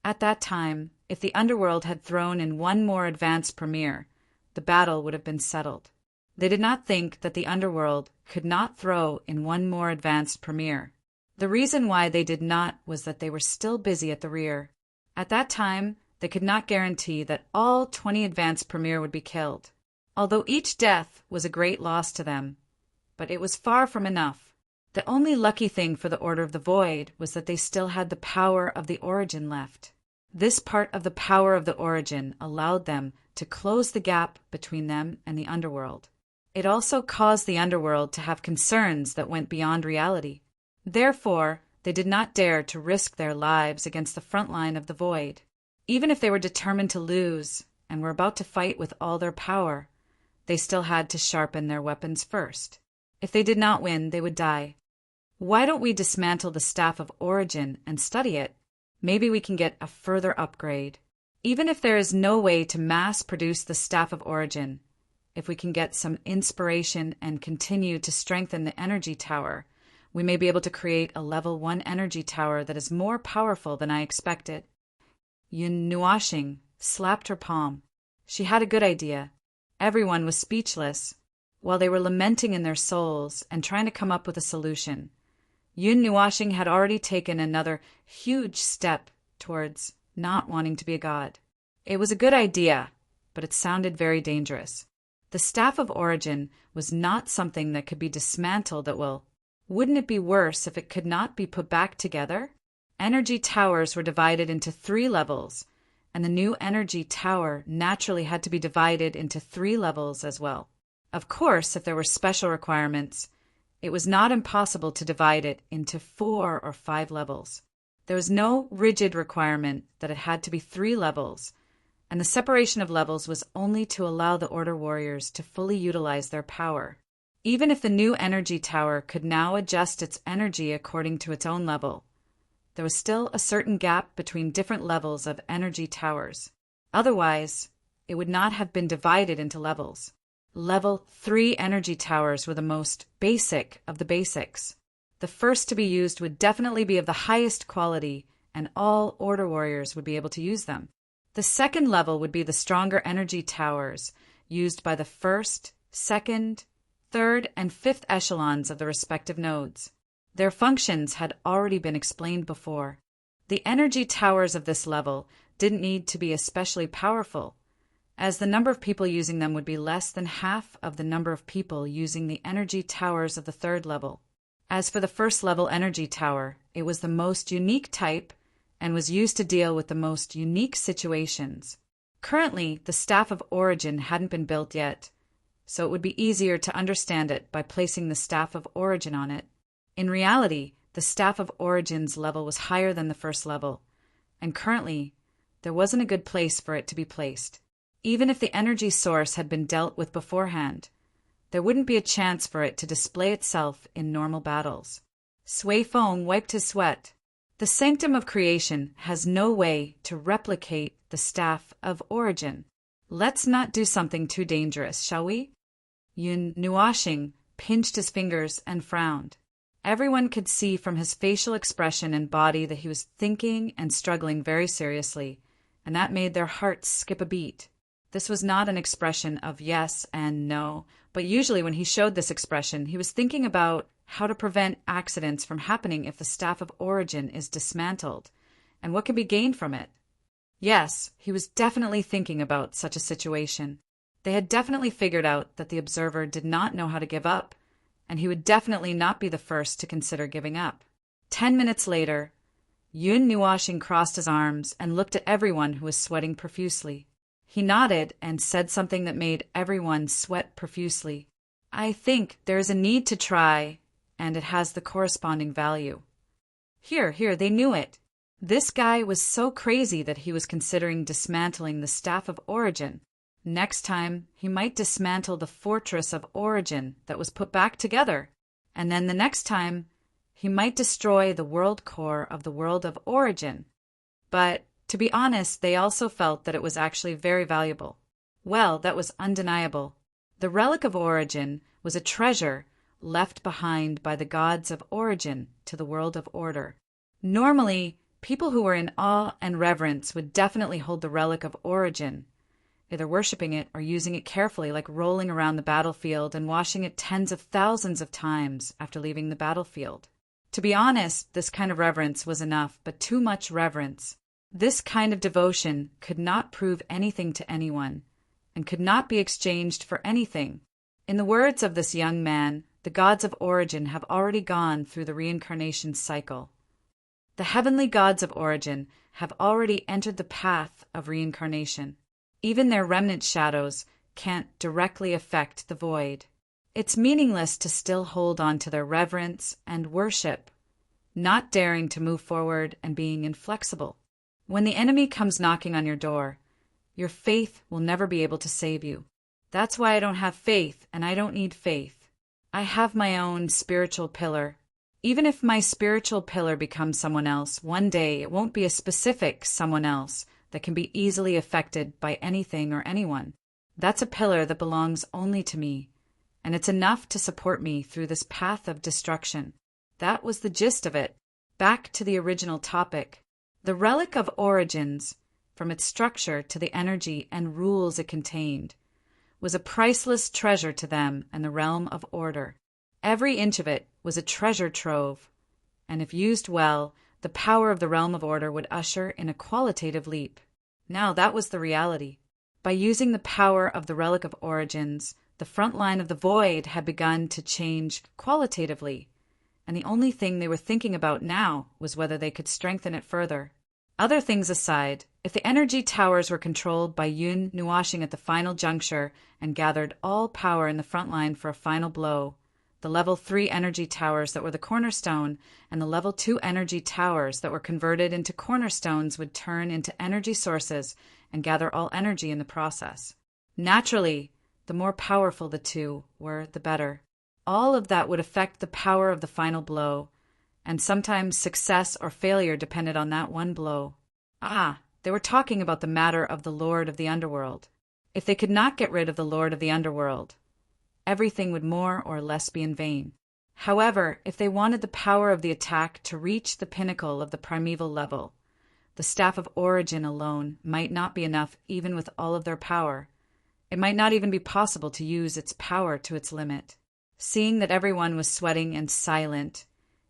Speaker 1: At that time, if the underworld had thrown in one more advanced premier, the battle would have been settled. They did not think that the underworld could not throw in one more advanced premier. The reason why they did not was that they were still busy at the rear. At that time, they could not guarantee that all 20 advanced premier would be killed, although each death was a great loss to them. But it was far from enough. The only lucky thing for the Order of the Void was that they still had the power of the Origin left. This part of the power of the Origin allowed them to close the gap between them and the underworld. It also caused the underworld to have concerns that went beyond reality. Therefore, they did not dare to risk their lives against the front line of the Void. Even if they were determined to lose and were about to fight with all their power, they still had to sharpen their weapons first. If they did not win, they would die. Why don't we dismantle the Staff of Origin and study it? Maybe we can get a further upgrade. Even if there is no way to mass produce the Staff of Origin, if we can get some inspiration and continue to strengthen the energy tower, we may be able to create a level 1 energy tower that is more powerful than I expected. Yun Nuashing slapped her palm. She had a good idea. Everyone was speechless, while they were lamenting in their souls and trying to come up with a solution. Yun Nuashing had already taken another huge step towards not wanting to be a god. It was a good idea, but it sounded very dangerous. The Staff of Origin was not something that could be dismantled at will. Wouldn't it be worse if it could not be put back together? Energy towers were divided into 3 levels, and the new energy tower naturally had to be divided into 3 levels as well. Of course, if there were special requirements, it was not impossible to divide it into 4 or 5 levels. There was no rigid requirement that it had to be 3 levels, and the separation of levels was only to allow the Order warriors to fully utilize their power. Even if the new energy tower could now adjust its energy according to its own level, there was still a certain gap between different levels of energy towers. Otherwise, it would not have been divided into levels. Level 3 energy towers were the most basic of the basics. The first to be used would definitely be of the highest quality, and all Order warriors would be able to use them. The second level would be the stronger energy towers, used by the first, second, third, and fifth echelons of the respective nodes. Their functions had already been explained before. The energy towers of this level didn't need to be especially powerful, as the number of people using them would be less than half of the number of people using the energy towers of the third level. As for the first level energy tower, it was the most unique type and was used to deal with the most unique situations. Currently, the Staff of Origin hadn't been built yet, so it would be easier to understand it by placing the Staff of Origin on it. In reality, the Staff of Origin's level was higher than the first level, and currently, there wasn't a good place for it to be placed. Even if the energy source had been dealt with beforehand, there wouldn't be a chance for it to display itself in normal battles. Sui Feng wiped his sweat. The Sanctum of Creation has no way to replicate the Staff of Origin. Let's not do something too dangerous, shall we? Yun Nuashing pinched his fingers and frowned. Everyone could see from his facial expression and body that he was thinking and struggling very seriously, and that made their hearts skip a beat. This was not an expression of yes and no, but usually when he showed this expression, he was thinking about how to prevent accidents from happening if the Staff of Origin is dismantled, and what can be gained from it. Yes, he was definitely thinking about such a situation. They had definitely figured out that the observer did not know how to give up, and he would definitely not be the first to consider giving up. 10 minutes later, Yun Nuashing crossed his arms and looked at everyone who was sweating profusely. He nodded and said something that made everyone sweat profusely. I think there is a need to try, and it has the corresponding value. Here, they knew it. This guy was so crazy that he was considering dismantling the Staff of Origin. Next time, he might dismantle the Fortress of Origin that was put back together. And then the next time, he might destroy the world core of the world of Origin. But, to be honest, they also felt that it was actually very valuable. Well, that was undeniable. The Relic of Origin was a treasure left behind by the gods of Origin to the world of Order. Normally, people who were in awe and reverence would definitely hold the Relic of Origin, either worshipping it or using it carefully, like rolling around the battlefield and washing it tens of thousands of times after leaving the battlefield. To be honest, this kind of reverence was enough, but too much reverence. This kind of devotion could not prove anything to anyone, and could not be exchanged for anything. In the words of this young man, the gods of Origin have already gone through the reincarnation cycle. The heavenly gods of Origin have already entered the path of reincarnation. Even their remnant shadows can't directly affect the void. It's meaningless to still hold on to their reverence and worship, not daring to move forward and being inflexible. When the enemy comes knocking on your door, your faith will never be able to save you. That's why I don't have faith, and I don't need faith. I have my own spiritual pillar. Even if my spiritual pillar becomes someone else, one day it won't be a specific someone else that can be easily affected by anything or anyone. That's a pillar that belongs only to me, and it's enough to support me through this path of destruction. That was the gist of it. Back to the original topic. The relic of origins, from its structure to the energy and rules it contained, was a priceless treasure to them and the realm of order. Every inch of it was a treasure trove, and if used well, the power of the realm of order would usher in a qualitative leap. Now that was the reality. By using the power of the relic of origins, the front line of the void had begun to change qualitatively, and the only thing they were thinking about now was whether they could strengthen it further. Other things aside, if the energy towers were controlled by Yun Nuashing at the final juncture and gathered all power in the front line for a final blow, the level 3 energy towers that were the cornerstone and the level 2 energy towers that were converted into cornerstones would turn into energy sources and gather all energy in the process. Naturally, the more powerful the two were, the better. All of that would affect the power of the final blow, and sometimes success or failure depended on that one blow. They were talking about the matter of the Lord of the Underworld. If they could not get rid of the Lord of the Underworld, everything would more or less be in vain. However, if they wanted the power of the attack to reach the pinnacle of the primeval level, the Staff of Origin alone might not be enough even with all of their power. It might not even be possible to use its power to its limit. Seeing that everyone was sweating and silent,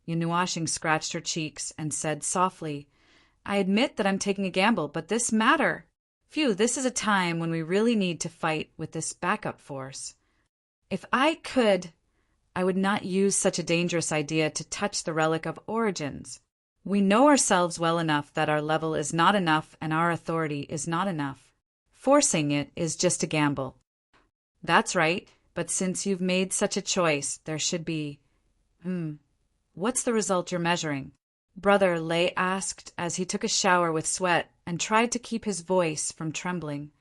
Speaker 1: Yunuashing scratched her cheeks and said softly, "I admit that I'm taking a gamble, but this matter. Phew, this is a time when we really need to fight with this backup force. If I could, I would not use such a dangerous idea to touch the relic of origins. We know ourselves well enough that our level is not enough and our authority is not enough. Forcing it is just a gamble." "That's right, but since you've made such a choice, there should be... What's the result you're measuring?" Brother Lei asked as he took a shower with sweat and tried to keep his voice from trembling.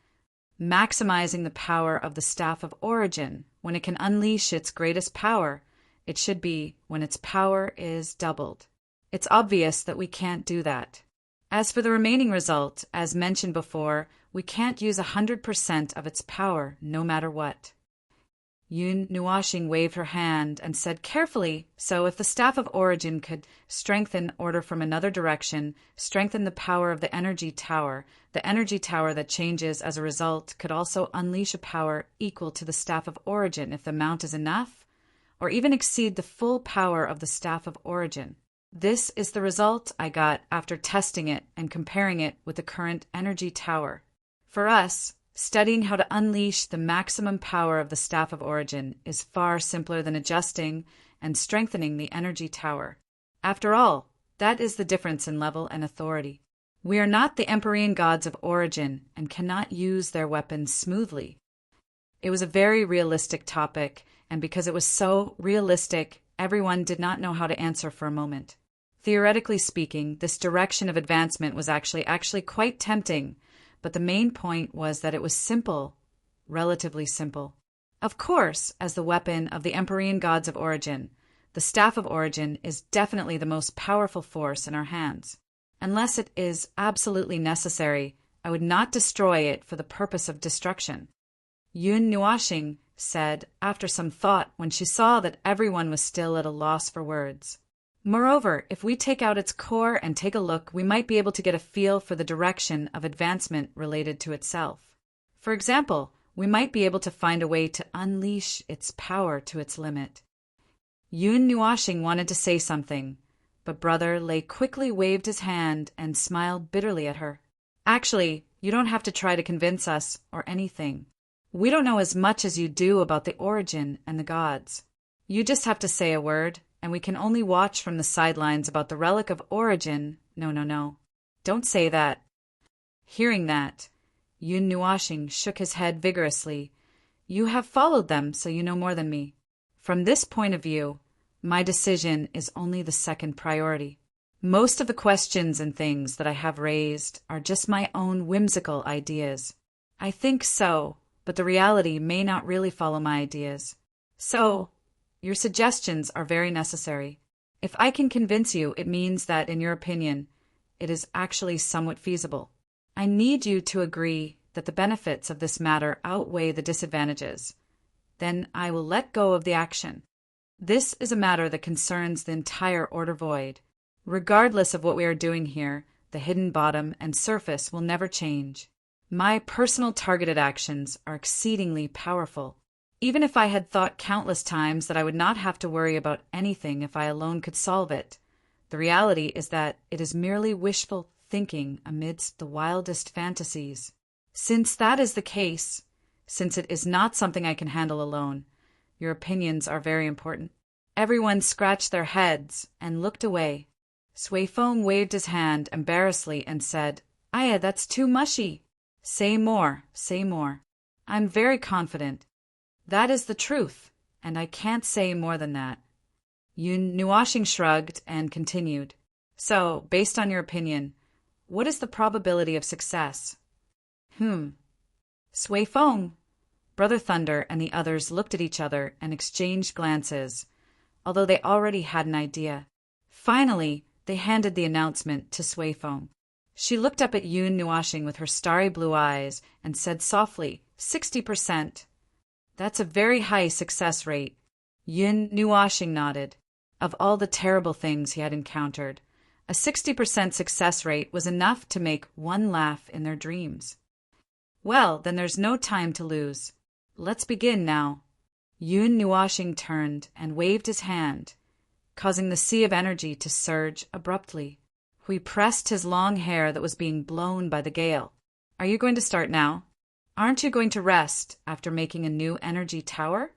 Speaker 1: "Maximizing the power of the Staff of Origin. When it can unleash its greatest power, it should be when its power is doubled. It's obvious that we can't do that. As for the remaining result, as mentioned before, we can't use 100% of its power, no matter what." Yun Nuashing waved her hand and said carefully, "So if the Staff of Origin could strengthen order from another direction, strengthen the power of the energy tower that changes as a result could also unleash a power equal to the Staff of Origin if the amount is enough, or even exceed the full power of the Staff of Origin. This is the result I got after testing it and comparing it with the current energy tower. For us, studying how to unleash the maximum power of the Staff of Origin is far simpler than adjusting and strengthening the energy tower. After all, that is the difference in level and authority. We are not the Empyrean gods of Origin and cannot use their weapons smoothly." It was a very realistic topic, and because it was so realistic, everyone did not know how to answer for a moment. Theoretically speaking, this direction of advancement was actually quite tempting, but the main point was that it was simple, relatively simple. Of course, as the weapon of the Empyrean gods of Origin, the Staff of Origin is definitely the most powerful force in our hands. Unless it is absolutely necessary, I would not destroy it for the purpose of destruction. Yun Nuashing said, after some thought, when she saw that everyone was still at a loss for words. "Moreover, if we take out its core and take a look, we might be able to get a feel for the direction of advancement related to itself. For example, we might be able to find a way to unleash its power to its limit." Yun Nuashing wanted to say something, but Brother Lei quickly waved his hand and smiled bitterly at her. "Actually, you don't have to try to convince us or anything. We don't know as much as you do about the origin and the gods. You just have to say a word, and we can only watch from the sidelines about the relic of origin. No. Don't say that." Hearing that, Yun Nuashing shook his head vigorously. "You have followed them, so you know more than me. From this point of view, my decision is only the second priority. Most of the questions and things that I have raised are just my own whimsical ideas. I think so, but the reality may not really follow my ideas. So, your suggestions are very necessary. If I can convince you, it means that, in your opinion, it is actually somewhat feasible. I need you to agree that the benefits of this matter outweigh the disadvantages. Then I will let go of the action. This is a matter that concerns the entire order void. Regardless of what we are doing here, the hidden bottom and surface will never change. My personal targeted actions are exceedingly powerful. Even if I had thought countless times that I would not have to worry about anything if I alone could solve it, the reality is that it is merely wishful thinking amidst the wildest fantasies. Since that is the case, since it is not something I can handle alone, your opinions are very important. Everyone scratched their heads and looked away. Sui Feng waved his hand embarrassedly and said, "Aya, that's too mushy. Say more, say more. I'm very confident. That is the truth, and I can't say more than that." Yun Nuashing shrugged and continued. "So, based on your opinion, what is the probability of success?" Sui Feng, Brother Thunder, and the others looked at each other and exchanged glances, although they already had an idea. Finally, they handed the announcement to Sui Feng. She looked up at Yun Nuashing with her starry blue eyes and said softly, 60%. That's a very high success rate. Yun Nuashing nodded. Of all the terrible things he had encountered, a 60% success rate was enough to make one laugh in their dreams. Well, then there's no time to lose. Let's begin now. Yun Nuashing turned and waved his hand, causing the sea of energy to surge abruptly. Hui pressed his long hair that was being blown by the gale. "Are you going to start now? Aren't you going to rest after making a new energy tower?"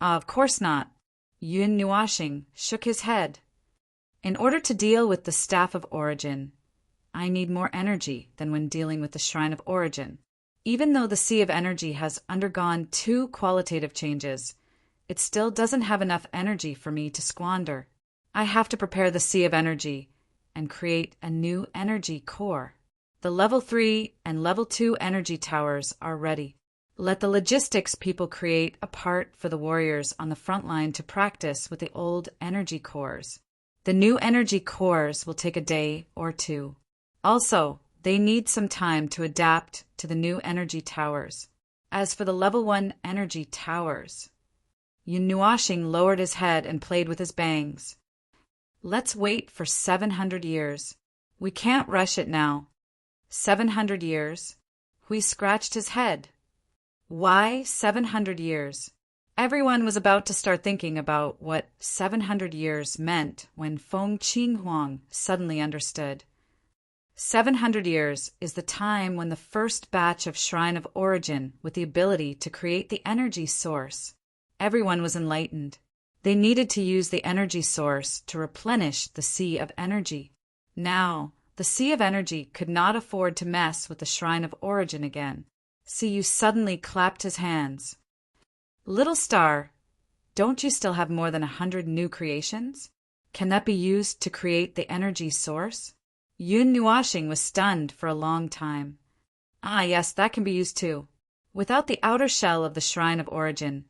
Speaker 1: "Of course not." Yun Nuashing shook his head. "In order to deal with the Staff of Origin, I need more energy than when dealing with the Shrine of Origin. Even though the Sea of Energy has undergone 2 qualitative changes, it still doesn't have enough energy for me to squander. I have to prepare the Sea of Energy and create a new energy core. The Level 3 and Level 2 energy towers are ready. Let the logistics people create a part for the warriors on the front line to practice with the old energy cores. The new energy cores will take a day or 2. Also, they need some time to adapt to the new energy towers. As for the Level 1 energy towers..." Yun Nuashing lowered his head and played with his bangs. "Let's wait for 700 years. We can't rush it now." 700 years? Hui scratched his head. Why 700 years? Everyone was about to start thinking about what 700 years meant when Feng Qinghuang suddenly understood. 700 years is the time when the first batch of Shrine of Origin with the ability to create the energy source. Everyone was enlightened. They needed to use the energy source to replenish the Sea of Energy. Now, the Sea of Energy could not afford to mess with the Shrine of Origin again. Siyu suddenly clapped his hands. "Little star, don't you still have more than 100 new creations? Can that be used to create the energy source?" Yun Nuashing was stunned for a long time. "Ah, yes, that can be used too. Without the outer shell of the Shrine of Origin,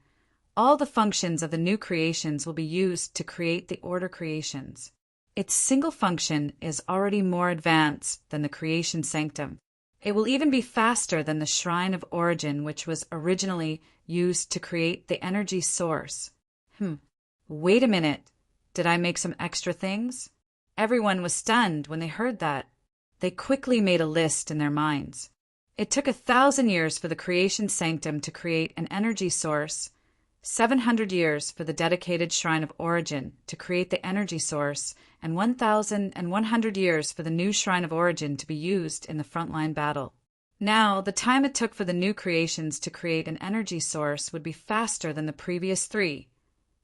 Speaker 1: all the functions of the new creations will be used to create the order creations. Its single function is already more advanced than the creation sanctum. It will even be faster than the Shrine of Origin, which was originally used to create the energy source." Wait a minute. Did I make some extra things? Everyone was stunned when they heard that. They quickly made a list in their minds. It took 1,000 years for the creation sanctum to create an energy source, 700 years for the dedicated Shrine of Origin to create the energy source, and 1,100 years for the new Shrine of Origin to be used in the frontline battle. Now, the time it took for the new creations to create an energy source would be faster than the previous 3.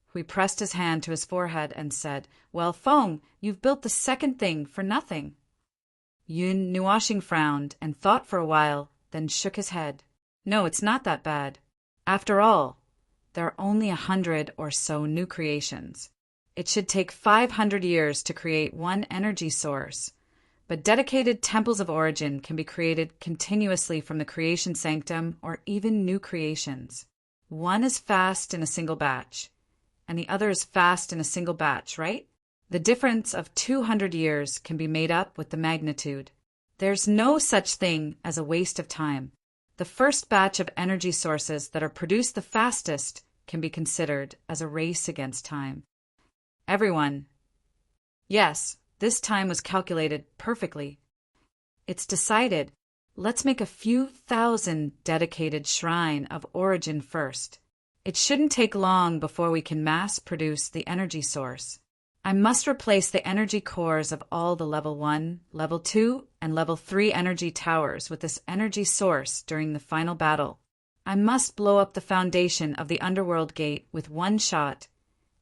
Speaker 1: Hui pressed his hand to his forehead and said, "Well, Feng, you've built the second thing for nothing." Yun Nuashing frowned and thought for a while, then shook his head. "No, it's not that bad. After all, there are only 100 or so new creations. It should take 500 years to create one energy source, but dedicated temples of origin can be created continuously from the creation sanctum or even new creations. One is fast in a single batch, and the other is fast in a single batch, right? The difference of 200 years can be made up with the magnitude. There's no such thing as a waste of time. The first batch of energy sources that are produced the fastest can be considered as a race against time. Everyone. Yes, this time was calculated perfectly. It's decided. Let's make a few thousand dedicated shrine of origin first. It shouldn't take long before we can mass produce the energy source. I must replace the energy cores of all the level 1, level 2, and level 3 energy towers with this energy source during the final battle. I must blow up the foundation of the underworld gate with one shot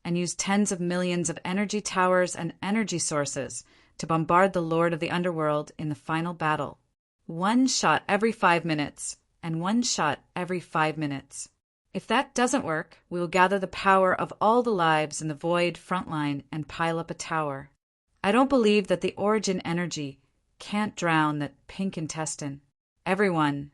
Speaker 1: and use tens of millions of energy towers and energy sources to bombard the Lord of the Underworld in the final battle. One shot every 5 minutes, and one shot every 5 minutes. If that doesn't work, we will gather the power of all the lives in the void front line and pile up a tower. I don't believe that the origin energy can't drown that pink intestine. Everyone.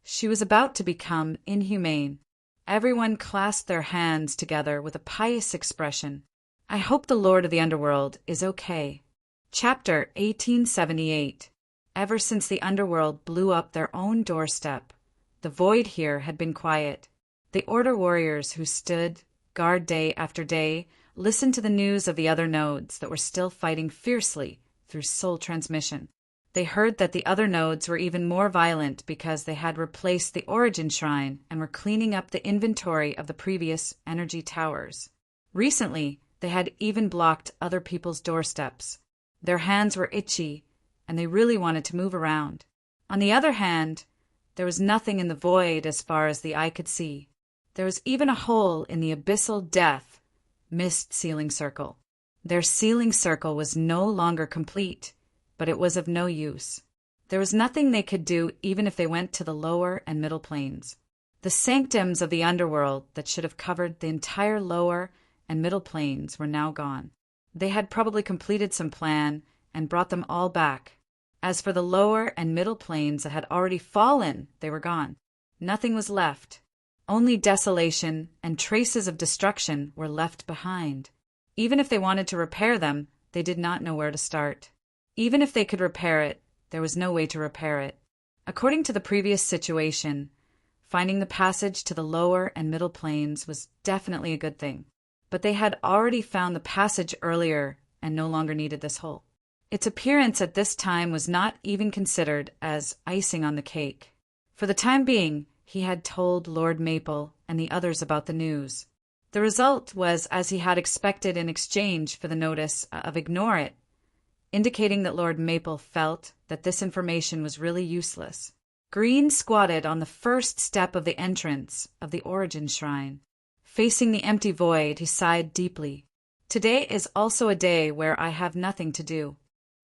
Speaker 1: She was about to become inhumane. Everyone clasped their hands together with a pious expression. I hope the Lord of the Underworld is okay. Chapter 1878. Ever since the Underworld blew up their own doorstep, the void here had been quiet. The Order warriors who stood guard day after day listened to the news of the other nodes that were still fighting fiercely through soul transmission. They heard that the other nodes were even more violent because they had replaced the origin shrine and were cleaning up the inventory of the previous energy towers. Recently, they had even blocked other people's doorsteps. Their hands were itchy, and they really wanted to move around. On the other hand, there was nothing in the void as far as the eye could see. There was even a hole in the abyssal death mist sealing circle. Their sealing circle was no longer complete, but it was of no use. There was nothing they could do even if they went to the lower and middle planes. The sanctums of the underworld that should have covered the entire lower and middle planes were now gone. They had probably completed some plan and brought them all back. As for the lower and middle planes that had already fallen, they were gone. Nothing was left. Only desolation and traces of destruction were left behind. Even if they wanted to repair them, they did not know where to start. Even if they could repair it, there was no way to repair it. According to the previous situation, finding the passage to the lower and middle planes was definitely a good thing. But they had already found the passage earlier and no longer needed this hole. Its appearance at this time was not even considered as icing on the cake. For the time being, he had told Lord Maple and the others about the news. The result was as he had expected in exchange for the notice of ignore it, indicating that Lord Maple felt that this information was really useless. Green squatted on the first step of the entrance of the origin shrine. Facing the empty void, he sighed deeply. Today is also a day where I have nothing to do.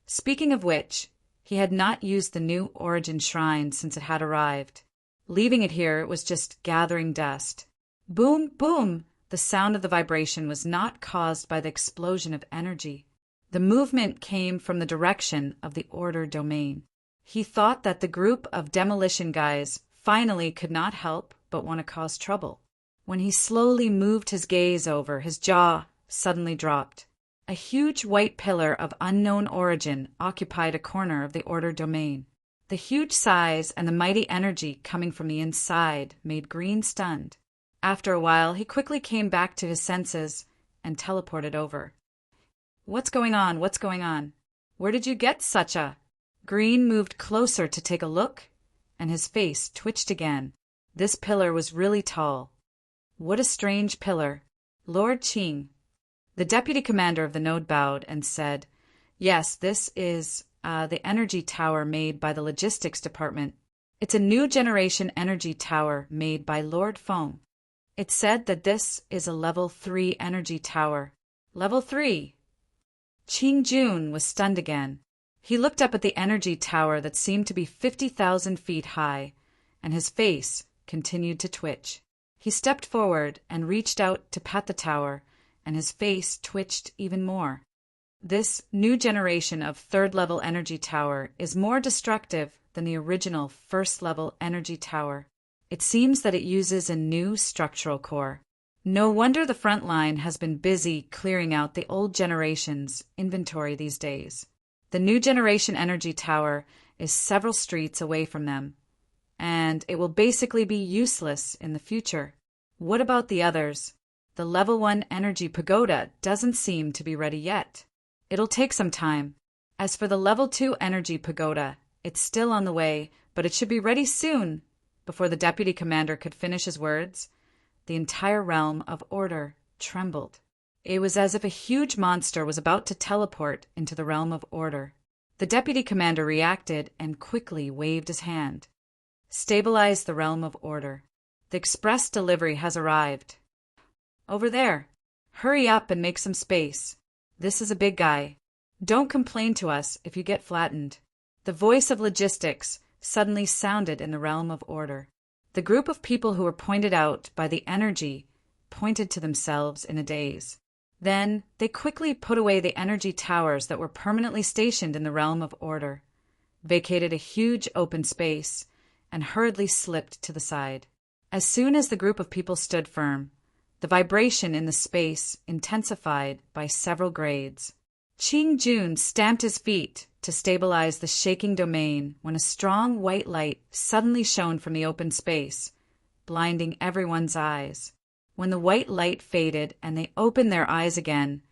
Speaker 1: Speaking of which, he had not used the new origin shrine since it had arrived. Leaving it here, it was just gathering dust. Boom, boom! The sound of the vibration was not caused by the explosion of energy. The movement came from the direction of the order domain. He thought that the group of demolition guys finally could not help but want to cause trouble. When he slowly moved his gaze over, his jaw suddenly dropped. A huge white pillar of unknown origin occupied a corner of the order domain. The huge size and the mighty energy coming from the inside made Green stunned. After a while, he quickly came back to his senses and teleported over. What's going on? What's going on? Where did you get such a... Green moved closer to take a look, and his face twitched again. This pillar was really tall. What a strange pillar. Lord Qing. The deputy commander of the node bowed and said, Yes, this is the energy tower made by the logistics department. It's a new generation energy tower made by Lord Feng. It's said that this is a level 3 energy tower. Level 3? Qing Jun was stunned again. He looked up at the energy tower that seemed to be 50,000 feet high, and his face continued to twitch. He stepped forward and reached out to pat the tower, and his face twitched even more. This new generation of third-level energy tower is more destructive than the original first-level energy tower. It seems that it uses a new structural core. No wonder the front line has been busy clearing out the old generation's inventory these days. The new generation energy tower is several streets away from them, and it will basically be useless in the future. What about the others? The level 1 energy pagoda doesn't seem to be ready yet. It'll take some time. As for the level 2 energy pagoda, it's still on the way, but it should be ready soon. Before the deputy commander could finish his words, the entire realm of order trembled. It was as if a huge monster was about to teleport into the realm of order. The deputy commander reacted and quickly waved his hand. Stabilize the realm of order. The express delivery has arrived. Over there. Hurry up and make some space. This is a big guy. Don't complain to us if you get flattened. The voice of logistics suddenly sounded in the realm of order. The group of people who were pointed out by the energy pointed to themselves in a daze. Then they quickly put away the energy towers that were permanently stationed in the realm of order, vacated a huge open space, and hurriedly slipped to the side. As soon as the group of people stood firm, the vibration in the space intensified by several grades. Qing Jun stamped his feet to stabilize the shaking domain when a strong white light suddenly shone from the open space, blinding everyone's eyes. When the white light faded and they opened their eyes again,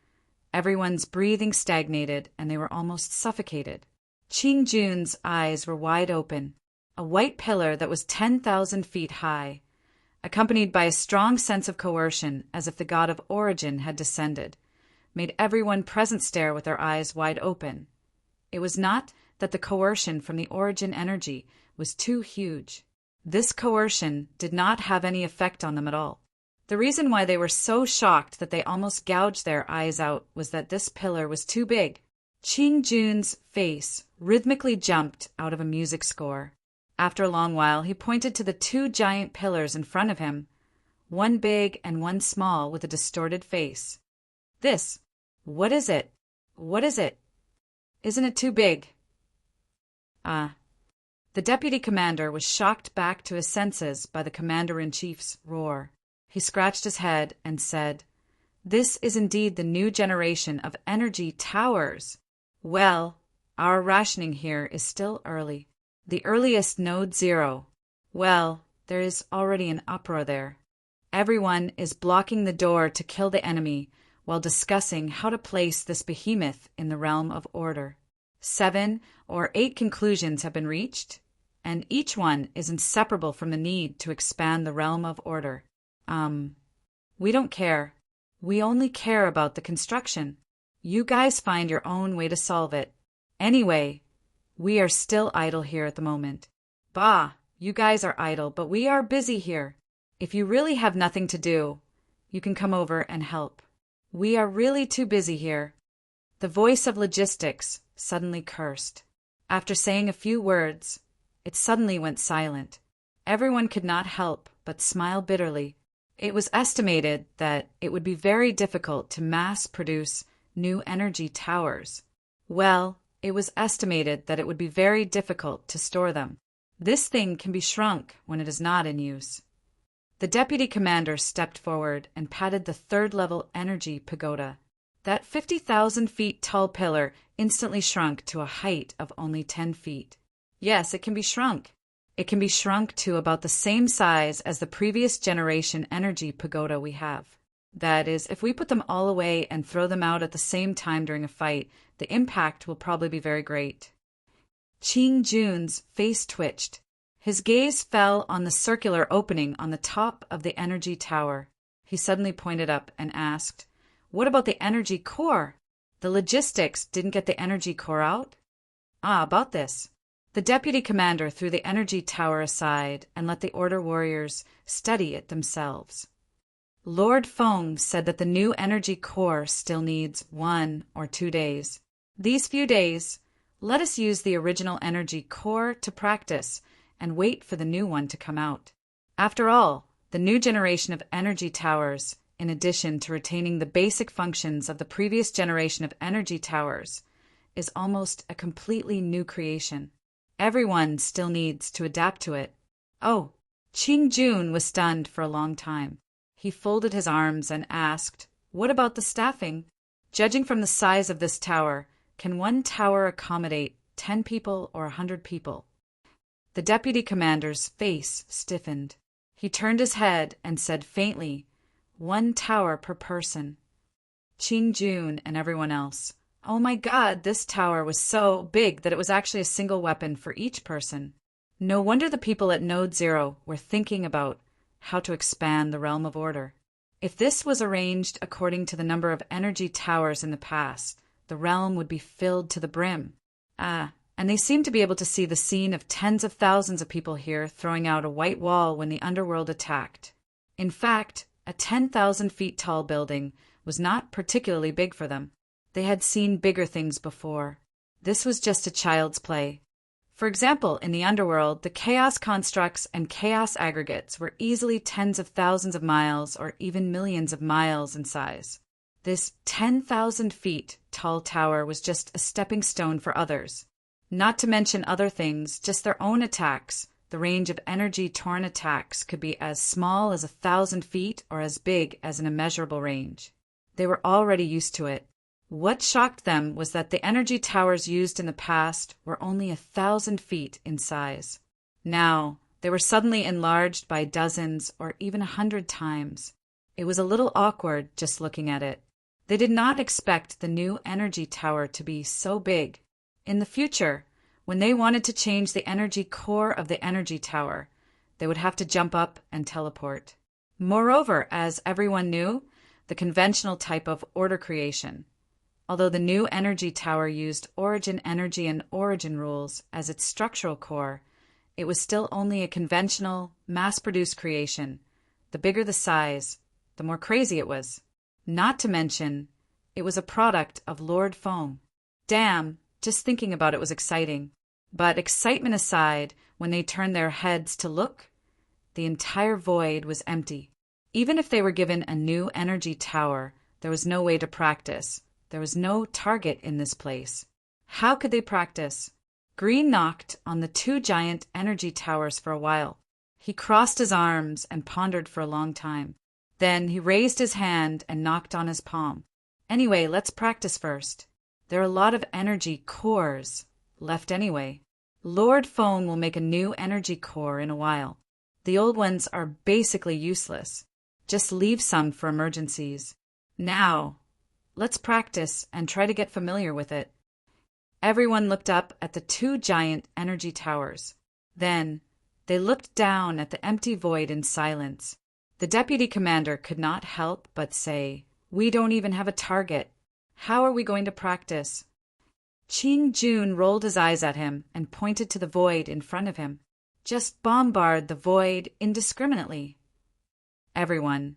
Speaker 1: everyone's breathing stagnated and they were almost suffocated. Qing Jun's eyes were wide open. A white pillar that was 10,000 feet high, accompanied by a strong sense of coercion as if the god of origin had descended, made everyone present stare with their eyes wide open. It was not that the coercion from the origin energy was too huge. This coercion did not have any effect on them at all. The reason why they were so shocked that they almost gouged their eyes out was that this pillar was too big. Qing Jun's face rhythmically jumped out of a music score. After a long while, he pointed to the 2 giant pillars in front of him, one big and one small with a distorted face. This. What is it? What is it? Isn't it too big? The deputy commander was shocked back to his senses by the commander-in-chief's roar. He scratched his head and said, "This is indeed the new generation of energy towers. Well, our rationing here is still early. The earliest node 0. Well, there is already an uproar there. Everyone is blocking the door to kill the enemy while discussing how to place this behemoth in the realm of order. 7 or 8 conclusions have been reached, and each one is inseparable from the need to expand the realm of order. We don't care. We only care about the construction. You guys find your own way to solve it. Anyway, we are still idle here at the moment." "Bah, you guys are idle, but we are busy here. If you really have nothing to do, you can come over and help. We are really too busy here." The voice of logistics suddenly cursed. After saying a few words, it suddenly went silent. Everyone could not help but smile bitterly. It was estimated that it would be very difficult to mass-produce new energy towers. Well, it was estimated that it would be very difficult to store them. This thing can be shrunk when it is not in use. The deputy commander stepped forward and patted the 3rd-level energy pagoda. That 50,000 feet tall pillar instantly shrunk to a height of only 10 feet. Yes, it can be shrunk. It can be shrunk to about the same size as the previous generation energy pagoda we have. That is, if we put them all away and throw them out at the same time during a fight, the impact will probably be very great. Qing Jun's face twitched. His gaze fell on the circular opening on the top of the energy tower. He suddenly pointed up and asked, "What about the energy core? The logistics didn't get the energy core out?" About this. The deputy commander threw the energy tower aside and let the order warriors study it themselves. Lord Feng said that the new energy core still needs 1 or 2 days. These few days, let us use the original energy core to practice and wait for the new one to come out. After all, the new generation of energy towers, in addition to retaining the basic functions of the previous generation of energy towers, is almost a completely new creation. Everyone still needs to adapt to it. Oh, Qing Jun was stunned for a long time. He folded his arms and asked, "What about the staffing? Judging from the size of this tower, can one tower accommodate 10 people or 100 people?" The deputy commander's face stiffened. He turned his head and said faintly, "1 tower per person." Qing Jun and everyone else. Oh my God, this tower was so big that it was actually a single weapon for each person. No wonder the people at Node Zero were thinking about how to expand the realm of order. If this was arranged according to the number of energy towers in the past, the realm would be filled to the brim. And they seemed to be able to see the scene of tens of thousands of people here throwing out a white wall when the underworld attacked. In fact, a 10,000 feet tall building was not particularly big for them. They had seen bigger things before. This was just a child's play. For example, in the underworld, the chaos constructs and chaos aggregates were easily tens of thousands of miles or even millions of miles in size. This 10,000 feet tall tower was just a stepping stone for others. Not to mention other things, just their own attacks. The range of energy-torn attacks could be as small as 1,000 feet or as big as an immeasurable range. They were already used to it. What shocked them was that the energy towers used in the past were only 1,000 feet in size. Now, they were suddenly enlarged by dozens or even 100 times. It was a little awkward just looking at it. They did not expect the new energy tower to be so big. In the future, when they wanted to change the energy core of the energy tower, they would have to jump up and teleport. Moreover, as everyone knew, the conventional type of order creation. Although the new energy tower used origin energy and origin rules as its structural core, it was still only a conventional, mass-produced creation. The bigger the size, the more crazy it was. Not to mention, it was a product of Lord Foam. Damn, just thinking about it was exciting. But excitement aside, when they turned their heads to look, the entire void was empty. Even if they were given a new energy tower, there was no way to practice. There was no target in this place. How could they practice? Green knocked on the 2 giant energy towers for a while. He crossed his arms and pondered for a long time. Then he raised his hand and knocked on his palm. Anyway, let's practice first. There are a lot of energy cores left anyway. Lord Foam will make a new energy core in a while. The old ones are basically useless. Just leave some for emergencies. Now, let's practice and try to get familiar with it. Everyone looked up at the 2 giant energy towers. Then, they looked down at the empty void in silence. The deputy commander could not help but say, "We don't even have a target. How are we going to practice?" Qing Jun rolled his eyes at him and pointed to the void in front of him. "Just bombard the void indiscriminately." Everyone.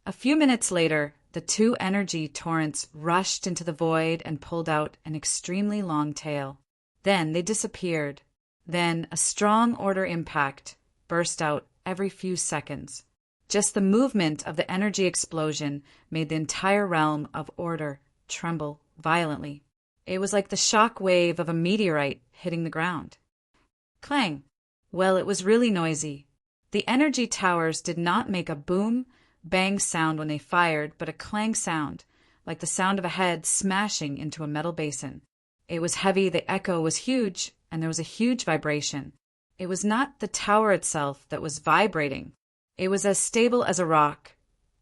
Speaker 1: A few minutes later, the 2 energy torrents rushed into the void and pulled out an extremely long tail. Then they disappeared. Then a strong order impact burst out every few seconds. Just the movement of the energy explosion made the entire realm of order tremble violently. It was like the shock wave of a meteorite hitting the ground. Clang! Well, it was really noisy. The energy towers did not make a boom, bang sound when they fired, but a clang sound, like the sound of a head smashing into a metal basin. It was heavy, the echo was huge, and there was a huge vibration. It was not the tower itself that was vibrating. It was as stable as a rock,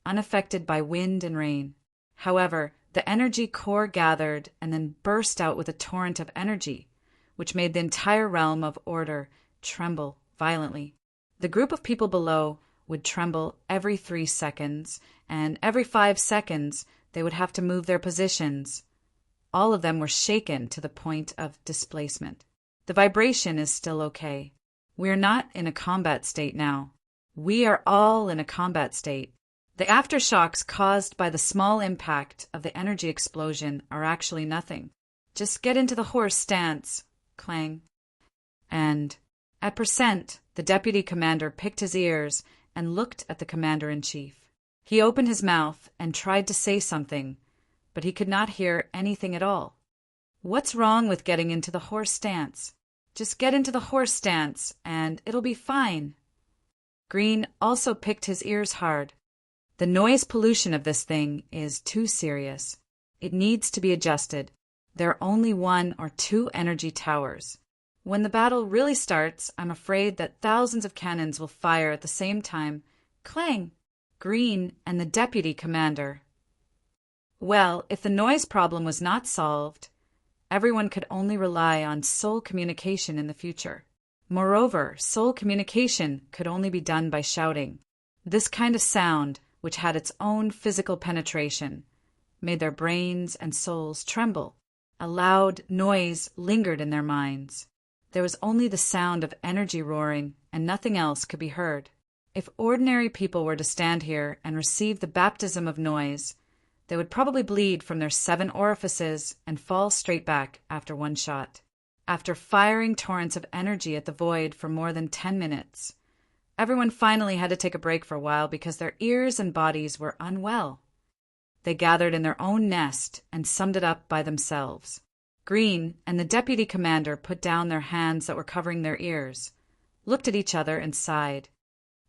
Speaker 1: unaffected by wind and rain. However, the energy core gathered and then burst out with a torrent of energy, which made the entire realm of order tremble violently. The group of people below would tremble every 3 seconds, and every 5 seconds they would have to move their positions. All of them were shaken to the point of displacement. The vibration is still okay. We are not in a combat state now. We are all in a combat state. The aftershocks caused by the small impact of the energy explosion are actually nothing. Just get into the horse stance. Clang. And at percent, the deputy commander picked his ears and looked at the commander-in-chief. He opened his mouth and tried to say something, but he could not hear anything at all. What's wrong with getting into the horse stance? Just get into the horse stance, and it'll be fine. Green also picked his ears hard. The noise pollution of this thing is too serious. It needs to be adjusted. There are only 1 or 2 energy towers. When the battle really starts, I'm afraid that thousands of cannons will fire at the same time. Clang! Green and the deputy commander. Well, if the noise problem was not solved, everyone could only rely on soul communication in the future. Moreover, soul communication could only be done by shouting. This kind of sound, which had its own physical penetration, made their brains and souls tremble. A loud noise lingered in their minds. There was only the sound of energy roaring, and nothing else could be heard. If ordinary people were to stand here and receive the baptism of noise, they would probably bleed from their 7 orifices and fall straight back after 1 shot. After firing torrents of energy at the void for more than 10 minutes, everyone finally had to take a break for a while because their ears and bodies were unwell. They gathered in their own nest and summed it up by themselves. Green and the deputy commander put down their hands that were covering their ears, looked at each other and sighed.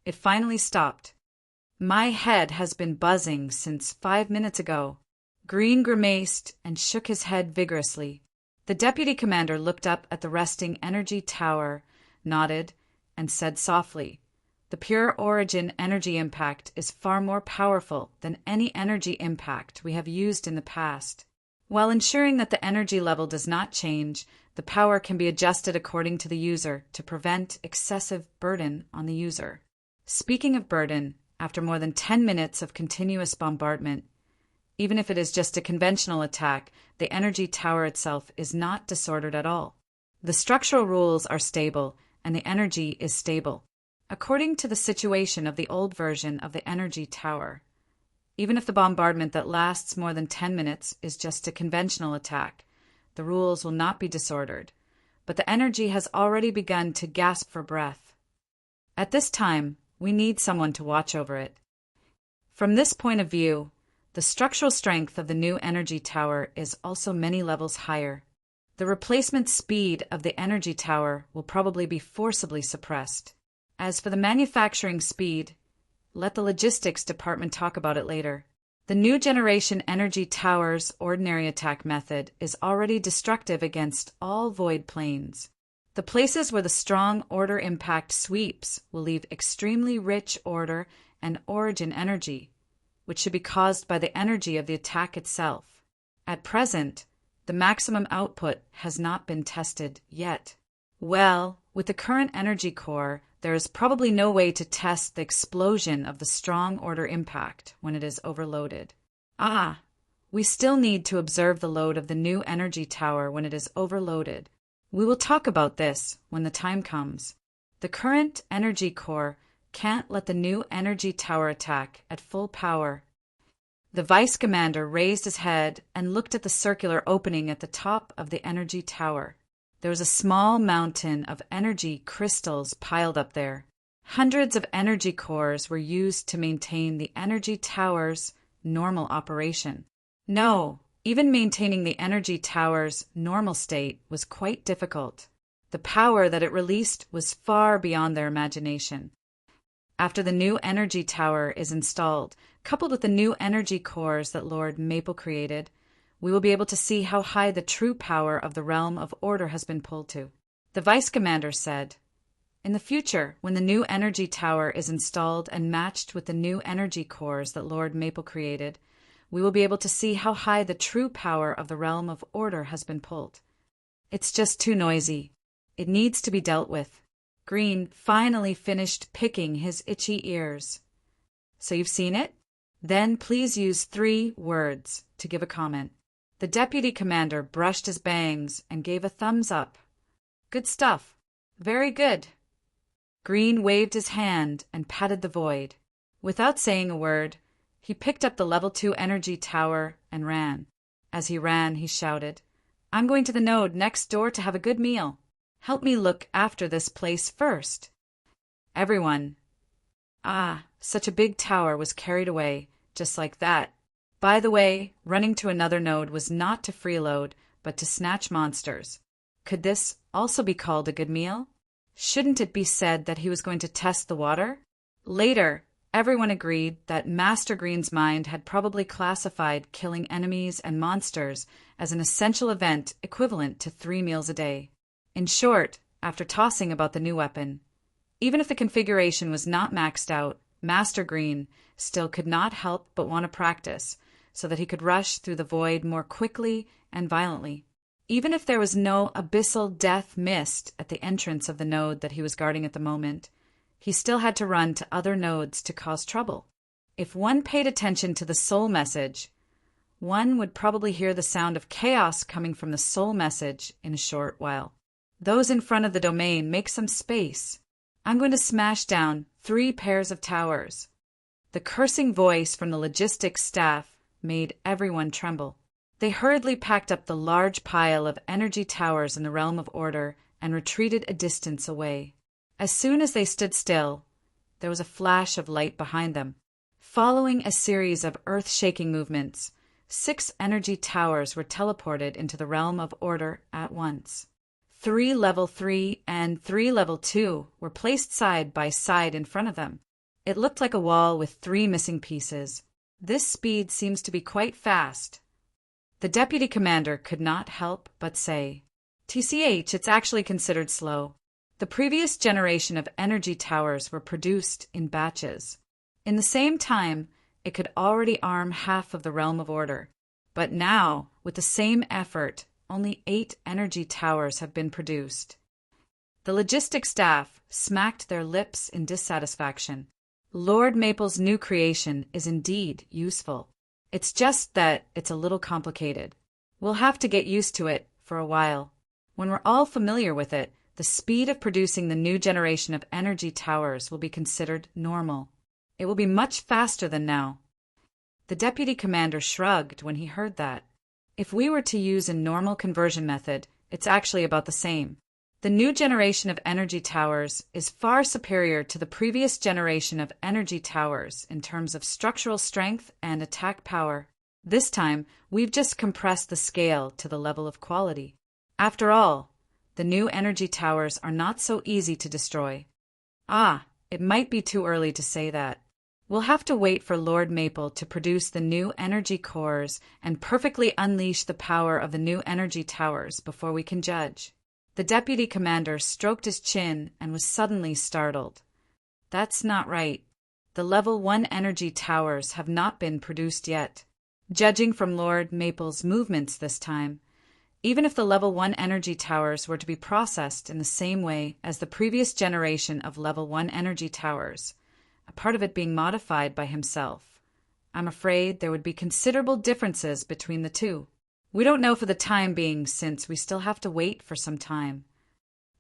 Speaker 1: It finally stopped. My head has been buzzing since 5 minutes ago. Green grimaced and shook his head vigorously. The deputy commander looked up at the resting energy tower, nodded, and said softly, "The pure origin energy impact is far more powerful than any energy impact we have used in the past. While ensuring that the energy level does not change, the power can be adjusted according to the user to prevent excessive burden on the user." Speaking of burden, after more than 10 minutes of continuous bombardment, even if it is just a conventional attack, the energy tower itself is not disordered at all. The structural rules are stable, and the energy is stable. According to the situation of the old version of the energy tower, even if the bombardment that lasts more than 10 minutes is just a conventional attack, the rules will not be disordered, but the energy has already begun to gasp for breath. At this time, we need someone to watch over it. From this point of view, the structural strength of the new energy tower is also many levels higher. The replacement speed of the energy tower will probably be forcibly suppressed. As for the manufacturing speed, let the logistics department talk about it later. The new generation energy tower's ordinary attack method is already destructive against all void planes. The places where the strong order impact sweeps will leave extremely rich order and origin energy, which should be caused by the energy of the attack itself. At present, the maximum output has not been tested yet. Well, with the current energy core, there is probably no way to test the explosion of the strong order impact when it is overloaded. We still need to observe the load of the new energy tower when it is overloaded. We will talk about this when the time comes. The current energy core can't let the new energy tower attack at full power. The vice commander raised his head and looked at the circular opening at the top of the energy tower. There was a small mountain of energy crystals piled up there. Hundreds of energy cores were used to maintain the energy tower's normal operation. No, even maintaining the energy tower's normal state was quite difficult. The power that it released was far beyond their imagination. After the new energy tower is installed, coupled with the new energy cores that Lord Maple created, we will be able to see how high the true power of the realm of order has been pulled to. The vice commander said, "In the future, when the new energy tower is installed and matched with the new energy cores that Lord Maple created, we will be able to see how high the true power of the realm of order has been pulled. It's just too noisy. It needs to be dealt with." Green finally finished picking his itchy ears. "So you've seen it? Then please use 3 words to give a comment." The deputy commander brushed his bangs and gave a thumbs up. "Good stuff. Very good." Green waved his hand and patted the void. Without saying a word, he picked up the level 2 energy tower and ran. As he ran, he shouted, "I'm going to the node next door to have a good meal. Help me look after this place first." Everyone, such a big tower was carried away, just like that. By the way, running to another node was not to freeload, but to snatch monsters. Could this also be called a good meal? Shouldn't it be said that he was going to test the water? Later, Everyone agreed that Master Green's mind had probably classified killing enemies and monsters as an essential event equivalent to 3 meals a day. In short, after tossing about the new weapon, even if the configuration was not maxed out, Master Green still could not help but want to practice so that he could rush through the void more quickly and violently. Even if there was no abyssal death mist at the entrance of the node that he was guarding at the moment, he still had to run to other nodes to cause trouble. If one paid attention to the soul message, one would probably hear the sound of chaos coming from the soul message in a short while. Those in front of the domain, make some space. I'm going to smash down 3 pairs of towers. The cursing voice from the logistics staff made everyone tremble. They hurriedly packed up the large pile of energy towers in the realm of order and retreated a distance away. As soon as they stood still, there was a flash of light behind them. Following a series of earth-shaking movements, 6 energy towers were teleported into the realm of order at once. 3 level 3 and 3 level 2 were placed side by side in front of them. It looked like a wall with 3 missing pieces. This speed seems to be quite fast. The deputy commander could not help but say, "TCH, it's actually considered slow." The previous generation of energy towers were produced in batches. In the same time, it could already arm half of the realm of order. But now, with the same effort, only 8 energy towers have been produced. The logistics staff smacked their lips in dissatisfaction. Lord Maple's new creation is indeed useful. It's just that it's a little complicated. We'll have to get used to it for a while. When we're all familiar with it, the speed of producing the new generation of energy towers will be considered normal. It will be much faster than now. The deputy commander shrugged when he heard that. If we were to use a normal conversion method, it's actually about the same. The new generation of energy towers is far superior to the previous generation of energy towers in terms of structural strength and attack power. This time, we've just compressed the scale to the level of quality. After all, the new energy towers are not so easy to destroy. It might be too early to say that. We'll have to wait for Lord Maple to produce the new energy cores and perfectly unleash the power of the new energy towers before we can judge. The deputy commander stroked his chin and was suddenly startled. That's not right. The level 1 energy towers have not been produced yet. Judging from Lord Maple's movements this time, even if the level 1 energy towers were to be processed in the same way as the previous generation of level 1 energy towers, a part of it being modified by himself, I'm afraid there would be considerable differences between the two. We don't know for the time being since we still have to wait for some time.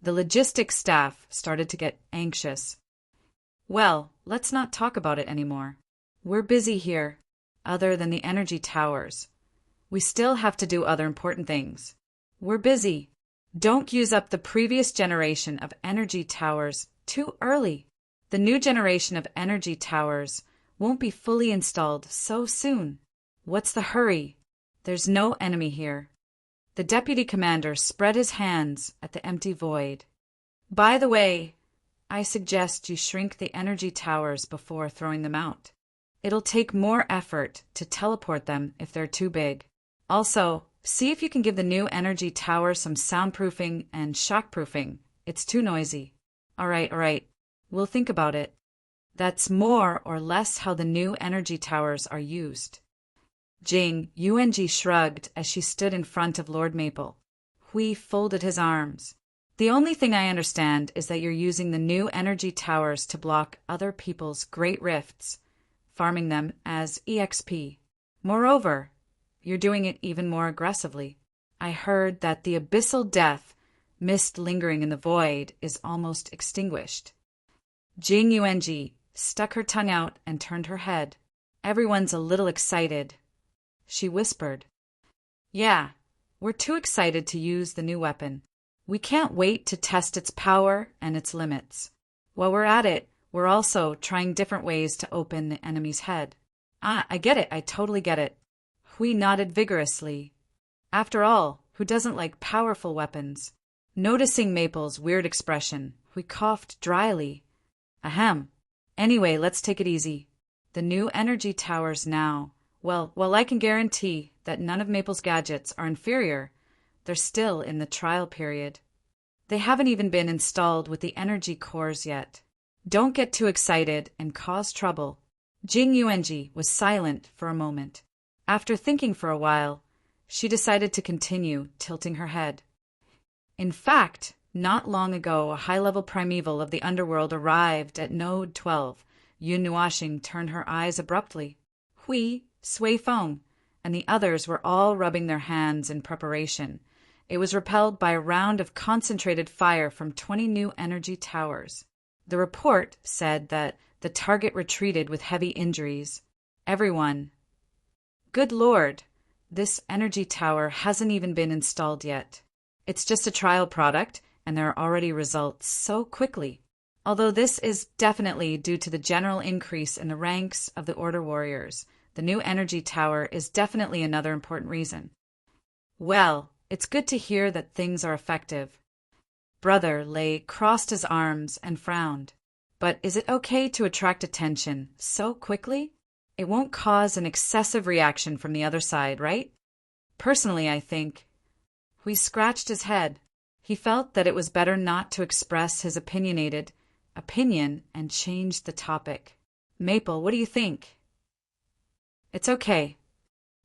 Speaker 1: The logistics staff started to get anxious. Well, let's not talk about it anymore. We're busy here, other than the energy towers. We still have to do other important things. We're busy. Don't use up the previous generation of energy towers too early. The new generation of energy towers won't be fully installed so soon. What's the hurry? There's no enemy here. The deputy commander spread his hands at the empty void. By the way, I suggest you shrink the energy towers before throwing them out. It'll take more effort to teleport them if they're too big. Also, see if you can give the new energy tower some soundproofing and shockproofing. It's too noisy. All right. We'll think about it. That's more or less how the new energy towers are used. Jing Yuanji shrugged as she stood in front of Lord Maple. Hui folded his arms. The only thing I understand is that you're using the new energy towers to block other people's great rifts, farming them as EXP. Moreover, you're doing it even more aggressively. I heard that the abyssal death, mist lingering in the void, is almost extinguished. Jing Yuanji stuck her tongue out and turned her head. Everyone's a little excited. She whispered. Yeah, we're too excited to use the new weapon. We can't wait to test its power and its limits. While we're at it, we're also trying different ways to open the enemy's head. I get it. I totally get it. Hui nodded vigorously. After all, who doesn't like powerful weapons? Noticing Maple's weird expression, Hui coughed dryly. Ahem. Anyway, let's take it easy. The new energy towers now. Well, while I can guarantee that none of Maple's gadgets are inferior, they're still in the trial period. They haven't even been installed with the energy cores yet. Don't get too excited and cause trouble. Jing Yuanji was silent for a moment. After thinking for a while, she decided to continue, tilting her head. In fact, not long ago, a high-level primeval of the underworld arrived at Node 12. Yun Nuashing turned her eyes abruptly. Hui, Sui Feng, and the others were all rubbing their hands in preparation. It was repelled by a round of concentrated fire from 20 new energy towers. The report said that the target retreated with heavy injuries. Everyone. Good Lord, this energy tower hasn't even been installed yet. It's just a trial product, and there are already results so quickly. Although this is definitely due to the general increase in the ranks of the Order Warriors, the new energy tower is definitely another important reason. Well, it's good to hear that things are effective. Brother Lei crossed his arms and frowned. But is it okay to attract attention so quickly? It won't cause an excessive reaction from the other side, right? Personally, I think. Hui scratched his head. He felt that it was better not to express his opinionated opinion and changed the topic. Maple, what do you think? It's okay.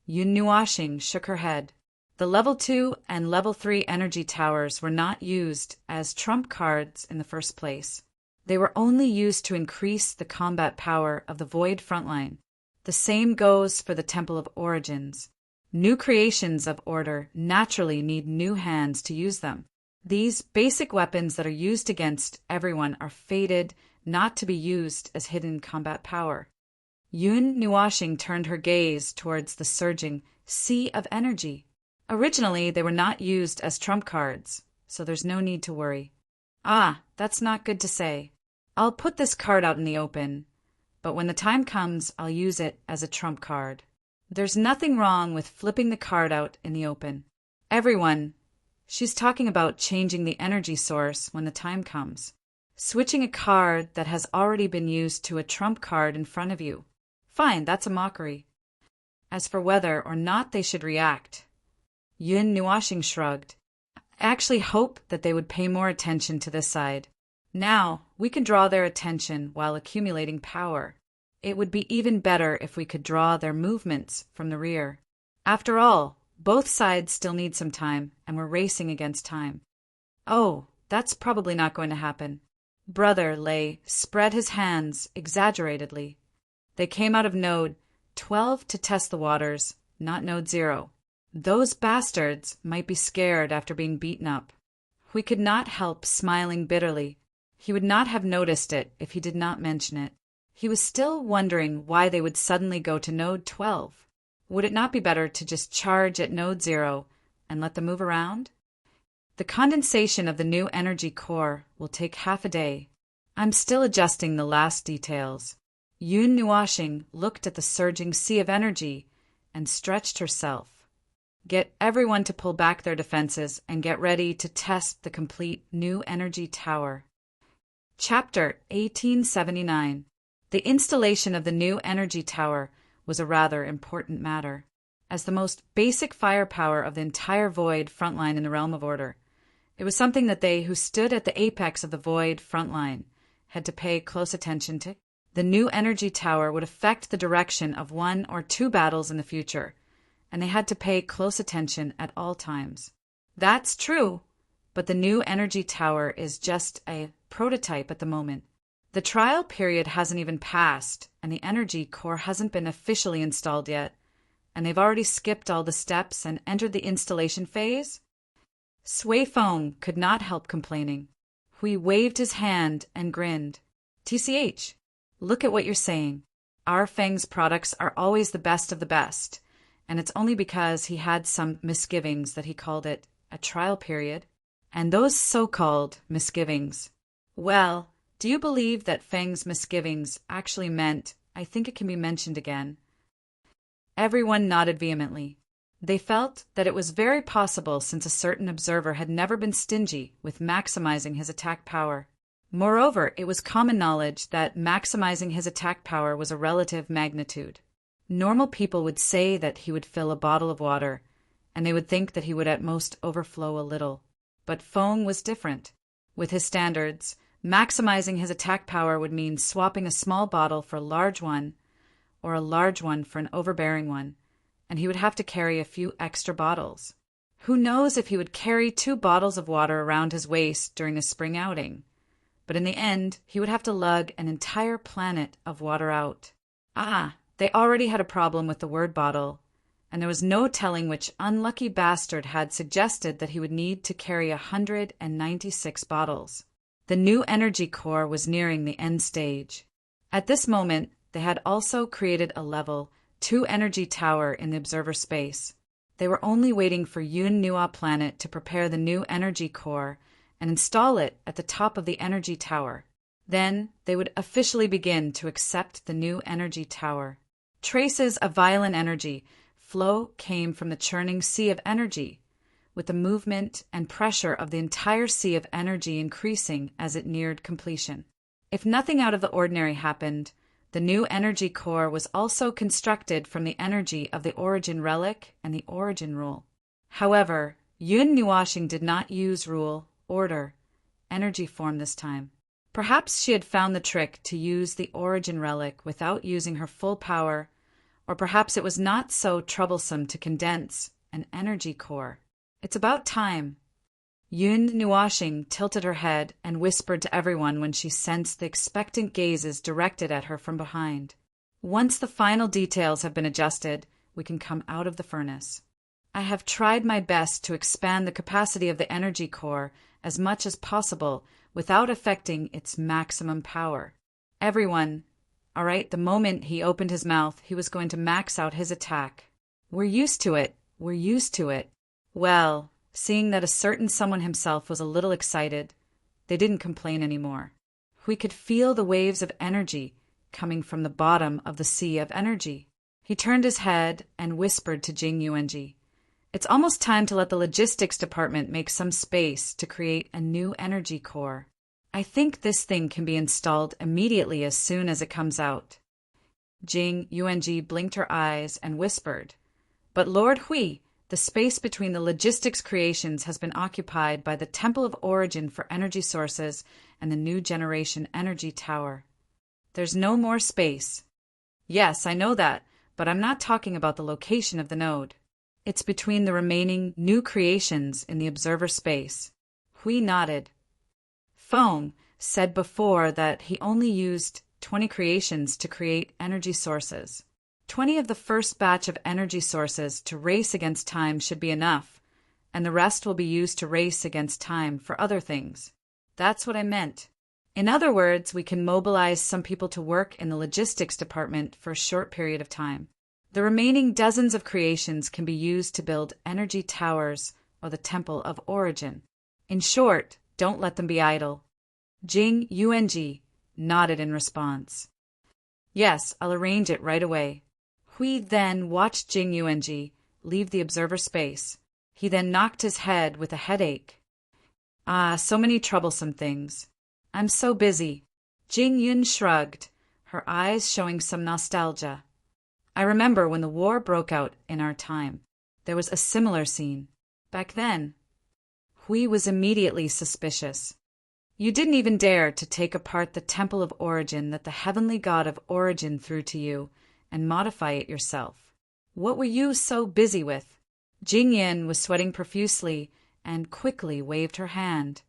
Speaker 1: Yun Nuashing shook her head. The Level 2 and Level 3 energy towers were not used as trump cards in the first place. They were only used to increase the combat power of the Void frontline. The same goes for the Temple of Origins. New creations of Order naturally need new hands to use them. These basic weapons that are used against everyone are fated not to be used as hidden combat power. Yun Nuashing turned her gaze towards the surging sea of energy. Originally, they were not used as trump cards, so there's no need to worry. Ah, that's not good to say. I'll put this card out in the open, but when the time comes, I'll use it as a trump card. There's nothing wrong with flipping the card out in the open. Everyone, she's talking about changing the energy source when the time comes. Switching a card that has already been used to a trump card in front of you. Fine, that's a mockery. As for whether or not they should react, Yun Nuashing shrugged. I actually hope that they would pay more attention to this side. Now, we can draw their attention while accumulating power. It would be even better if we could draw their movements from the rear. After all, both sides still need some time, and we're racing against time. Oh, that's probably not going to happen. Brother Lei spread his hands exaggeratedly. They came out of Node 12 to test the waters, not Node 0. Those bastards might be scared after being beaten up. We could not help smiling bitterly. He would not have noticed it if he did not mention it. He was still wondering why they would suddenly go to Node 12. Would it not be better to just charge at Node 0 and let them move around? The condensation of the new energy core will take half a day. I'm still adjusting the last details. Yun Nuashing looked at the surging sea of energy and stretched herself. Get everyone to pull back their defenses and get ready to test the complete new energy tower. Chapter 1879. The installation of the new energy tower was a rather important matter. As the most basic firepower of the entire Void frontline in the realm of Order, it was something that they who stood at the apex of the Void frontline had to pay close attention to. The new energy tower would affect the direction of 1 or 2 battles in the future, and they had to pay close attention at all times. That's true, but the new energy tower is just a prototype at the moment. The trial period hasn't even passed, and the energy core hasn't been officially installed yet, and they've already skipped all the steps and entered the installation phase? Sui Feng could not help complaining. Hui waved his hand and grinned. TCH, look at what you're saying. Our Feng's products are always the best of the best, and it's only because he had some misgivings that he called it a trial period. And those so-called misgivings, well, do you believe that Feng's misgivings actually meant, I think it can be mentioned again? Everyone nodded vehemently. They felt that it was very possible since a certain observer had never been stingy with maximizing his attack power. Moreover, it was common knowledge that maximizing his attack power was a relative magnitude. Normal people would say that he would fill a bottle of water, and they would think that he would at most overflow a little. But Feng was different. With his standards, maximizing his attack power would mean swapping a small bottle for a large one, or a large one for an overbearing one, and he would have to carry a few extra bottles. Who knows if he would carry 2 bottles of water around his waist during a spring outing? But in the end, he would have to lug an entire planet of water out. They already had a problem with the word bottle, and there was no telling which unlucky bastard had suggested that he would need to carry 196 bottles. The new energy core was nearing the end stage. At this moment, they had also created a level 2 energy tower in the observer space. They were only waiting for Yun Nua planet to prepare the new energy core and install it at the top of the energy tower. Then they would officially begin to accept the new energy tower. Traces of violent energy flow came from the churning sea of energy, with the movement and pressure of the entire sea of energy increasing as it neared completion. If nothing out of the ordinary happened, the new energy core was also constructed from the energy of the origin relic and the origin rule. However, Yun Nuashing did not use rule, order, energy form this time. Perhaps she had found the trick to use the origin relic without using her full power, or perhaps it was not so troublesome to condense an energy core. It's about time. Yun Nuashing tilted her head and whispered to everyone when she sensed the expectant gazes directed at her from behind. Once the final details have been adjusted, we can come out of the furnace. I have tried my best to expand the capacity of the energy core as much as possible without affecting its maximum power. Everyone, all right, the moment he opened his mouth, he was going to max out his attack. We're used to it. Well, seeing that a certain someone himself was a little excited, they didn't complain anymore. We could feel the waves of energy coming from the bottom of the sea of energy. He turned his head and whispered to Jing Yuanji, "It's almost time to let the logistics department make some space to create a new energy core. I think this thing can be installed immediately as soon as it comes out." Jing Yuanji blinked her eyes and whispered, "But Lord Hui, the space between the logistics creations has been occupied by the Temple of Origin for energy sources and the new generation energy tower. There's no more space." "Yes, I know that, but I'm not talking about the location of the node. It's between the remaining new creations in the observer space." Hui nodded. Feng said before that he only used 20 creations to create energy sources. 20 of the first batch of energy sources to race against time should be enough, and the rest will be used to race against time for other things. That's what I meant. In other words, we can mobilize some people to work in the logistics department for a short period of time. The remaining dozens of creations can be used to build energy towers or the Temple of Origin. In short, don't let them be idle. Jing Yuanji nodded in response. "Yes, I'll arrange it right away." Hui then watched Jing Yuanji leave the observer space. He then knocked his head with a headache. So many troublesome things. I'm so busy. Jing Yun shrugged, her eyes showing some nostalgia. "I remember when the war broke out in our time. There was a similar scene. Back then." Hui was immediately suspicious. "You didn't even dare to take apart the Temple of Origin that the heavenly god of Origin threw to you and modify it yourself. What were you so busy with?" Jing Yin was sweating profusely and quickly waved her hand.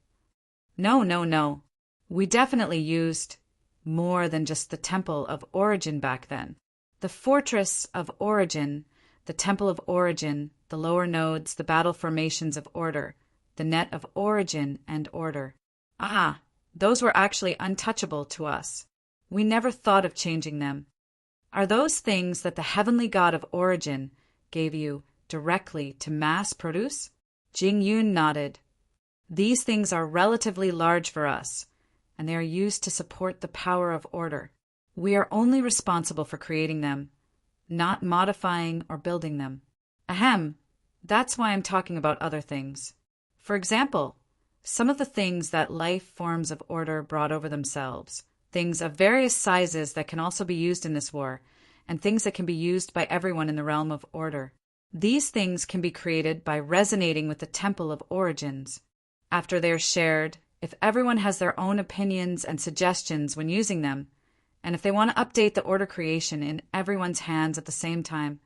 Speaker 1: No. We definitely used more than just the Temple of Origin back then. The Fortress of Origin, the Temple of Origin, the lower nodes, the battle formations of order, the net of origin and order. Those were actually untouchable to us. We never thought of changing them. Are those things that the heavenly god of Origin gave you directly to mass produce? Jing Yun nodded. These things are relatively large for us, and they are used to support the power of order. We are only responsible for creating them, not modifying or building them. That's why I'm talking about other things. For example, some of the things that life forms of order brought over themselves, things of various sizes that can also be used in this war, and things that can be used by everyone in the realm of order. These things can be created by resonating with the temple of origins. After they are shared, if everyone has their own opinions and suggestions when using them, and if they want to update the order creation in everyone's hands at the same time,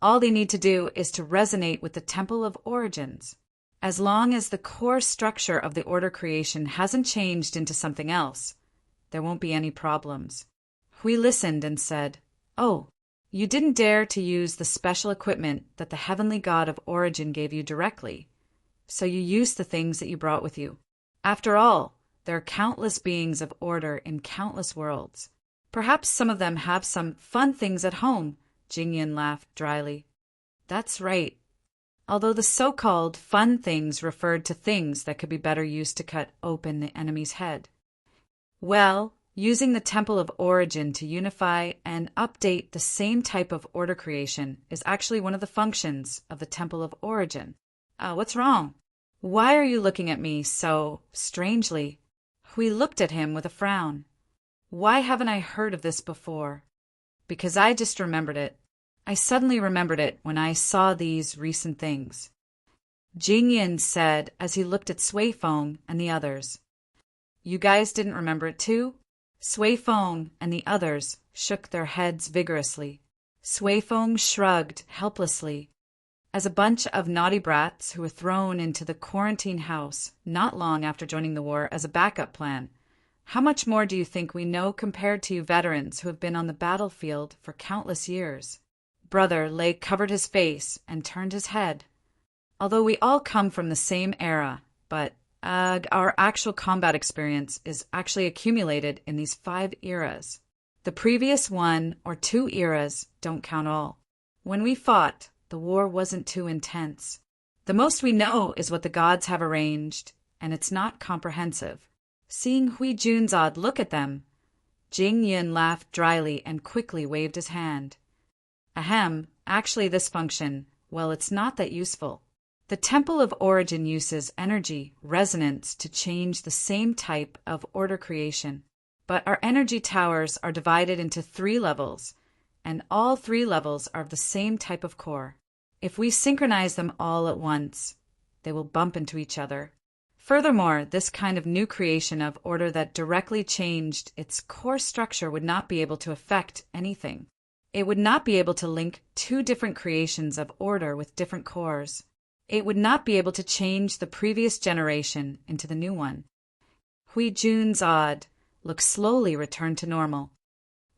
Speaker 1: all they need to do is to resonate with the temple of origins. As long as the core structure of the order creation hasn't changed into something else, there won't be any problems. Hui listened and said, "Oh, you didn't dare to use the special equipment that the heavenly god of origin gave you directly, so you used the things that you brought with you. After all, there are countless beings of order in countless worlds. Perhaps some of them have some fun things at home," Jingyan laughed dryly. "That's right. Although the so-called fun things referred to things that could be better used to cut open the enemy's head. Well, using the Temple of Origin to unify and update the same type of order creation is actually one of the functions of the Temple of Origin." What's wrong? Why are you looking at me so strangely?" Hui looked at him with a frown. "Why haven't I heard of this before?" "Because I just remembered it. I suddenly remembered it when I saw these recent things," Jingyan said as he looked at Sui Feng and the others. "You guys didn't remember it too?" Sui Feng and the others shook their heads vigorously. Sui Feng shrugged helplessly. As a bunch of naughty brats who were thrown into the quarantine house not long after joining the war as a backup plan, how much more do you think we know compared to you veterans who have been on the battlefield for countless years? Brother Lei covered his face and turned his head. "Although we all come from the same era, but our actual combat experience is actually accumulated in these 5 eras. The previous 1 or 2 eras don't count all. When we fought, the war wasn't too intense. The most we know is what the gods have arranged, and it's not comprehensive." Seeing Hui Jun's odd look at them, Jing Yin laughed dryly and quickly waved his hand. "Ahem, actually this function, well, it's not that useful. The Temple of Origin uses energy, resonance, to change the same type of order creation. But our energy towers are divided into 3 levels, and all 3 levels are of the same type of core. If we synchronize them all at once, they will bump into each other. Furthermore, this kind of new creation of order that directly changed its core structure would not be able to affect anything. It would not be able to link 2 different creations of order with different cores. It would not be able to change the previous generation into the new one." Hui Jun's odd look slowly returned to normal.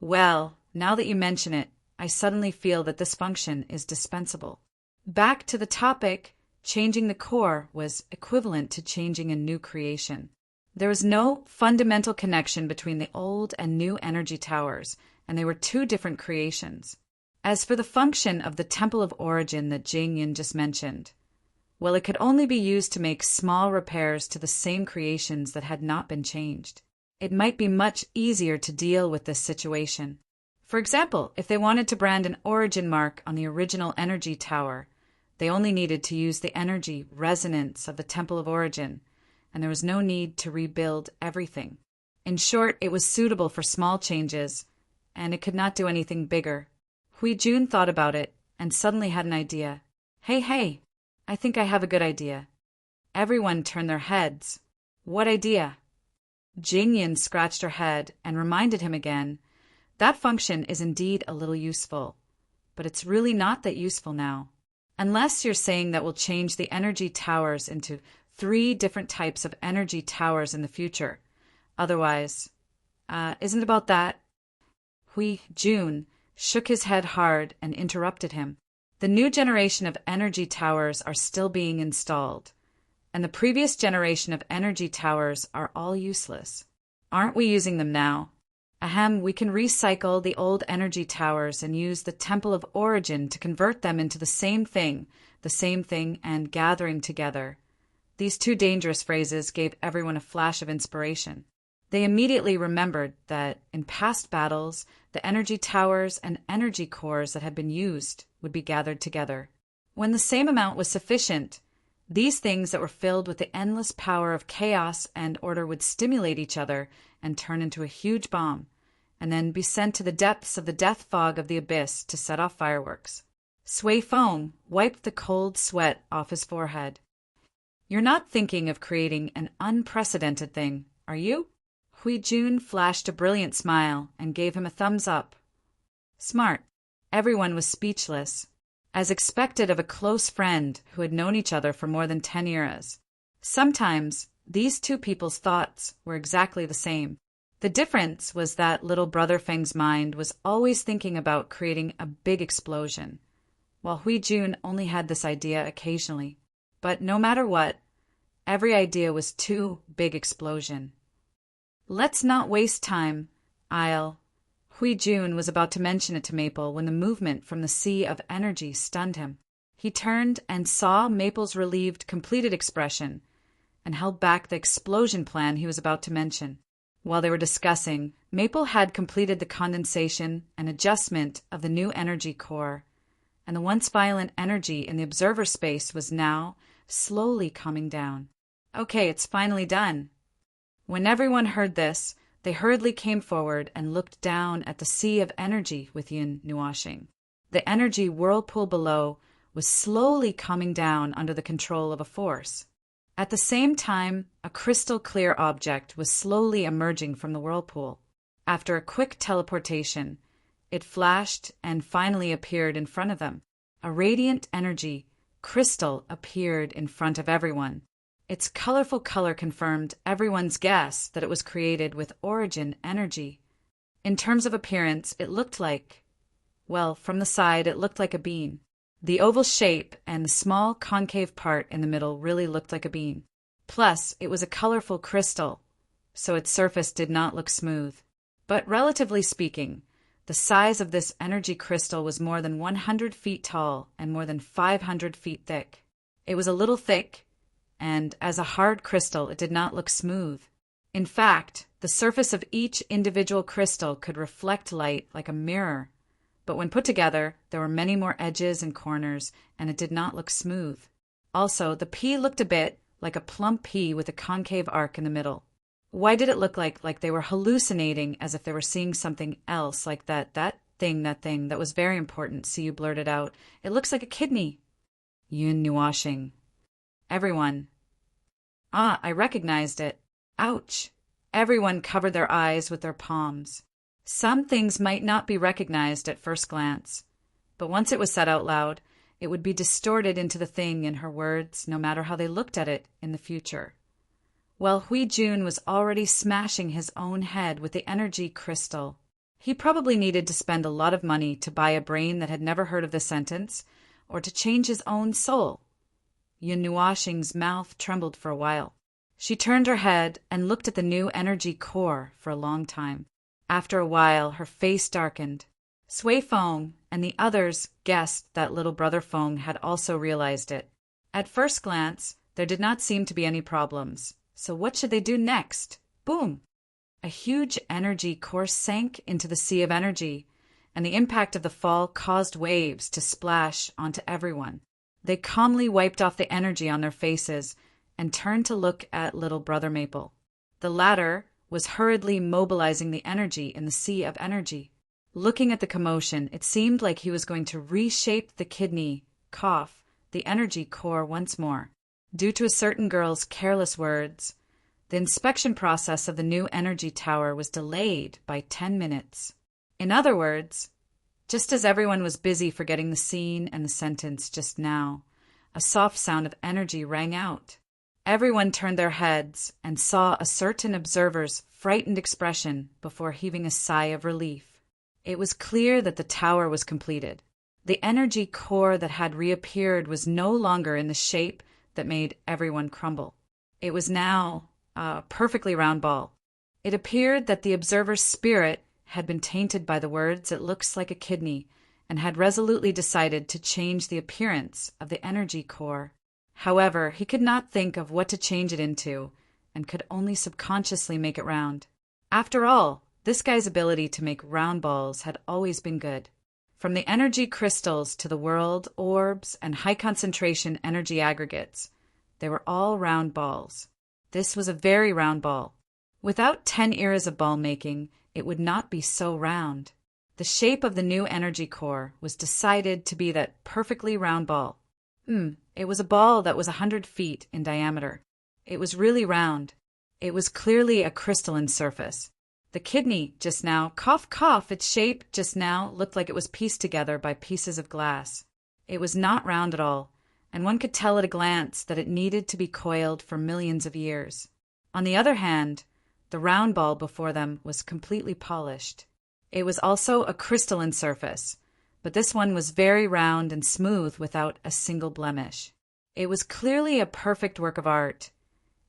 Speaker 1: "Well, now that you mention it, I suddenly feel that this function is dispensable." Back to the topic, changing the core was equivalent to changing a new creation. There was no fundamental connection between the old and new energy towers, and they were 2 different creations. As for the function of the Temple of Origin that Jing Yin just mentioned, well, it could only be used to make small repairs to the same creations that had not been changed. It might be much easier to deal with this situation. For example, if they wanted to brand an origin mark on the original energy tower, they only needed to use the energy resonance of the Temple of Origin, and there was no need to rebuild everything. In short, it was suitable for small changes, and it could not do anything bigger. Hui Jun thought about it and suddenly had an idea. Hey, I think I have a good idea." Everyone turned their heads. "What idea?" Jingyan scratched her head and reminded him again. "That function is indeed a little useful, but it's really not that useful now. Unless you're saying that we'll change the energy towers into 3 different types of energy towers in the future. Otherwise, isn't it about that?" Hui Jun shook his head hard and interrupted him. "The new generation of energy towers are still being installed, and the previous generation of energy towers are all useless. Aren't we using them now? We can recycle the old energy towers and use the Temple of Origin to convert them into the same thing and gathering together." These 2 dangerous phrases gave everyone a flash of inspiration. They immediately remembered that in past battles, the energy towers and energy cores that had been used would be gathered together. When the same amount was sufficient, These things that were filled with the endless power of chaos and order would stimulate each other and turn into a huge bomb, and then be sent to the depths of the death fog of the abyss to set off fireworks. Sui Feng wiped the cold sweat off his forehead. "You're not thinking of creating an unprecedented thing, are you?" Hui Jun flashed a brilliant smile and gave him a thumbs up. Smart. Everyone was speechless, as expected of a close friend who had known each other for more than 10 eras. Sometimes these two people's thoughts were exactly the same. The difference was that little brother Feng's mind was always thinking about creating a big explosion, while Hui Jun only had this idea occasionally. But no matter what, every idea was too big explosion. "Let's not waste time. Hui Jun was about to mention it to Maple when the movement from the sea of energy stunned him. He turned and saw Maple's relieved, completed expression and held back the explosion plan he was about to mention. While they were discussing, Maple had completed the condensation and adjustment of the new energy core, and the once violent energy in the observer space was now slowly calming down. "Okay, it's finally done." When everyone heard this, they hurriedly came forward and looked down at the sea of energy with Yin Nuashing. The energy whirlpool below was slowly calming down under the control of a force. At the same time, a crystal-clear object was slowly emerging from the whirlpool. After a quick teleportation, it flashed and finally appeared in front of them. A radiant energy crystal appeared in front of everyone. Its colorful color confirmed everyone's guess that it was created with origin energy. In terms of appearance, it looked like, well, from the side, it looked like a bean. The oval shape and the small concave part in the middle really looked like a bean. Plus, it was a colorful crystal, so its surface did not look smooth. But relatively speaking, the size of this energy crystal was more than 100 feet tall and more than 500 feet thick. It was a little thick, and as a hard crystal, it did not look smooth. In fact, the surface of each individual crystal could reflect light like a mirror, but when put together, there were many more edges and corners, and it did not look smooth. Also, the pea looked a bit like a plump pea with a concave arc in the middle. Why did it look like they were hallucinating, as if they were seeing something else, like that thing that was very important? Siyu blurted out, "It looks like a kidney." Yun Nuashing. Everyone. "Ah, I recognized it. Ouch." Everyone covered their eyes with their palms. Some things might not be recognized at first glance, but once it was said out loud, it would be distorted into the thing in her words, no matter how they looked at it in the future. Well, Hui Jun was already smashing his own head with the energy crystal. He probably needed to spend a lot of money to buy a brain that had never heard of the sentence, or to change his own soul. Yun Nuashing's mouth trembled for a while. She turned her head and looked at the new energy core for a long time. After a while, her face darkened. Sui Feng and the others guessed that little brother Feng had also realized it. At first glance, there did not seem to be any problems. So what should they do next? Boom! A huge energy core sank into the sea of energy, and the impact of the fall caused waves to splash onto everyone. They calmly wiped off the energy on their faces and turned to look at little brother Maple. The latter was hurriedly mobilizing the energy in the sea of energy. Looking at the commotion, it seemed like he was going to reshape the kidney, the energy core once more. Due to a certain girl's careless words, the inspection process of the new energy tower was delayed by 10 minutes. In other words, just as everyone was busy forgetting the scene and the sentence just now, a soft sound of energy rang out. Everyone turned their heads and saw a certain observer's frightened expression before heaving a sigh of relief. It was clear that the tower was completed. The energy core that had reappeared was no longer in the shape that made everyone crumble. It was now a perfectly round ball. It appeared that the observer's spirit had been tainted by the words "it looks like a kidney," and had resolutely decided to change the appearance of the energy core. However, he could not think of what to change it into, and could only subconsciously make it round. After all, this guy's ability to make round balls had always been good. From the energy crystals to the world, orbs, and high-concentration energy aggregates, They were all round balls. This was a very round ball. Without 10 eras of ball making, it would not be so round. The shape of the new energy core was decided to be that perfectly round ball. It was a ball that was 100 feet in diameter. It was really round. It was clearly a crystalline surface. The kidney just now, cough, cough, its shape just now looked like it was pieced together by pieces of glass. It was not round at all, and one could tell at a glance that it needed to be coiled for millions of years. On the other hand, the round ball before them was completely polished. It was also a crystalline surface, but this one was very round and smooth without a single blemish. It was clearly a perfect work of art,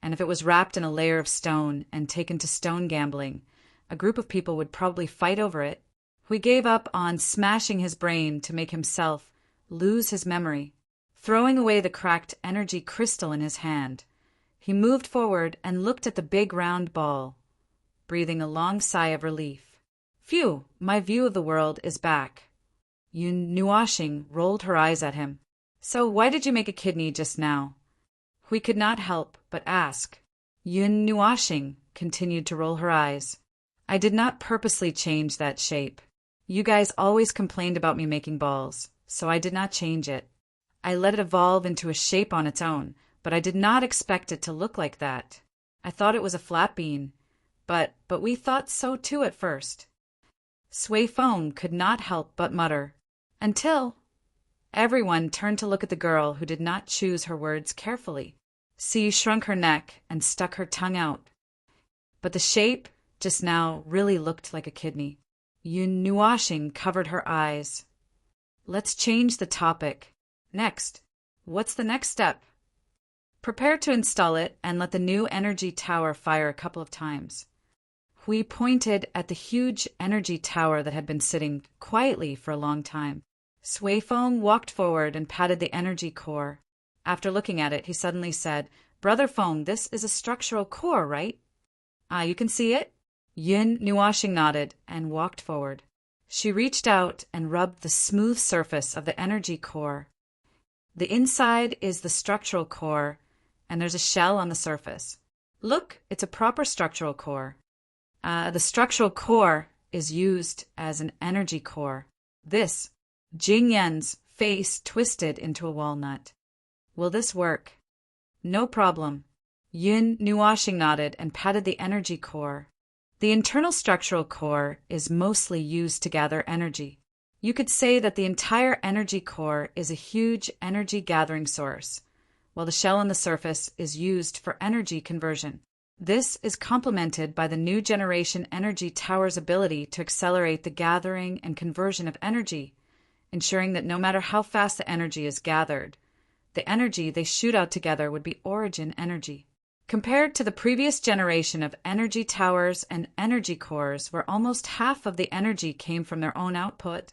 Speaker 1: and if it was wrapped in a layer of stone and taken to stone gambling, a group of people would probably fight over it. We gave up on smashing his brain to make himself lose his memory. Throwing away the cracked energy crystal in his hand, he moved forward and looked at the big round ball, breathing a long sigh of relief. Phew, my view of the world is back. Yun Nuashing rolled her eyes at him. So why did you make a kidney just now? We could not help but ask. Yun Nuashing continued to roll her eyes. I did not purposely change that shape. You guys always complained about me making balls, so I did not change it. I let it evolve into a shape on its own, but I did not expect it to look like that. I thought it was a flat bean, but we thought so too at first. Sui Foam could not help but mutter, until everyone turned to look at the girl who did not choose her words carefully. Si shrunk her neck and stuck her tongue out. But the shape just now really looked like a kidney. Yun Nuashing covered her eyes. Let's change the topic. Next. What's the next step? Prepare to install it and let the new energy tower fire a couple of times. We pointed at the huge energy tower that had been sitting quietly for a long time. Sui Foam walked forward and patted the energy core. After looking at it, he suddenly said, Brother Foam, this is a structural core, right? You can see it? Yun Nuashing nodded and walked forward. She reached out and rubbed the smooth surface of the energy core. The inside is the structural core, and there's a shell on the surface. Look, it's a proper structural core. The structural core is used as an energy core. This, Jing Yan's face twisted into a walnut. Will this work? No problem. Yun Nuashing nodded and patted the energy core. The internal structural core is mostly used to gather energy. You could say that the entire energy core is a huge energy gathering source, while the shell on the surface is used for energy conversion. This is complemented by the new generation energy tower's ability to accelerate the gathering and conversion of energy, ensuring that no matter how fast the energy is gathered, the energy they shoot out together would be origin energy. Compared to the previous generation of energy towers and energy cores, where almost half of the energy came from their own output,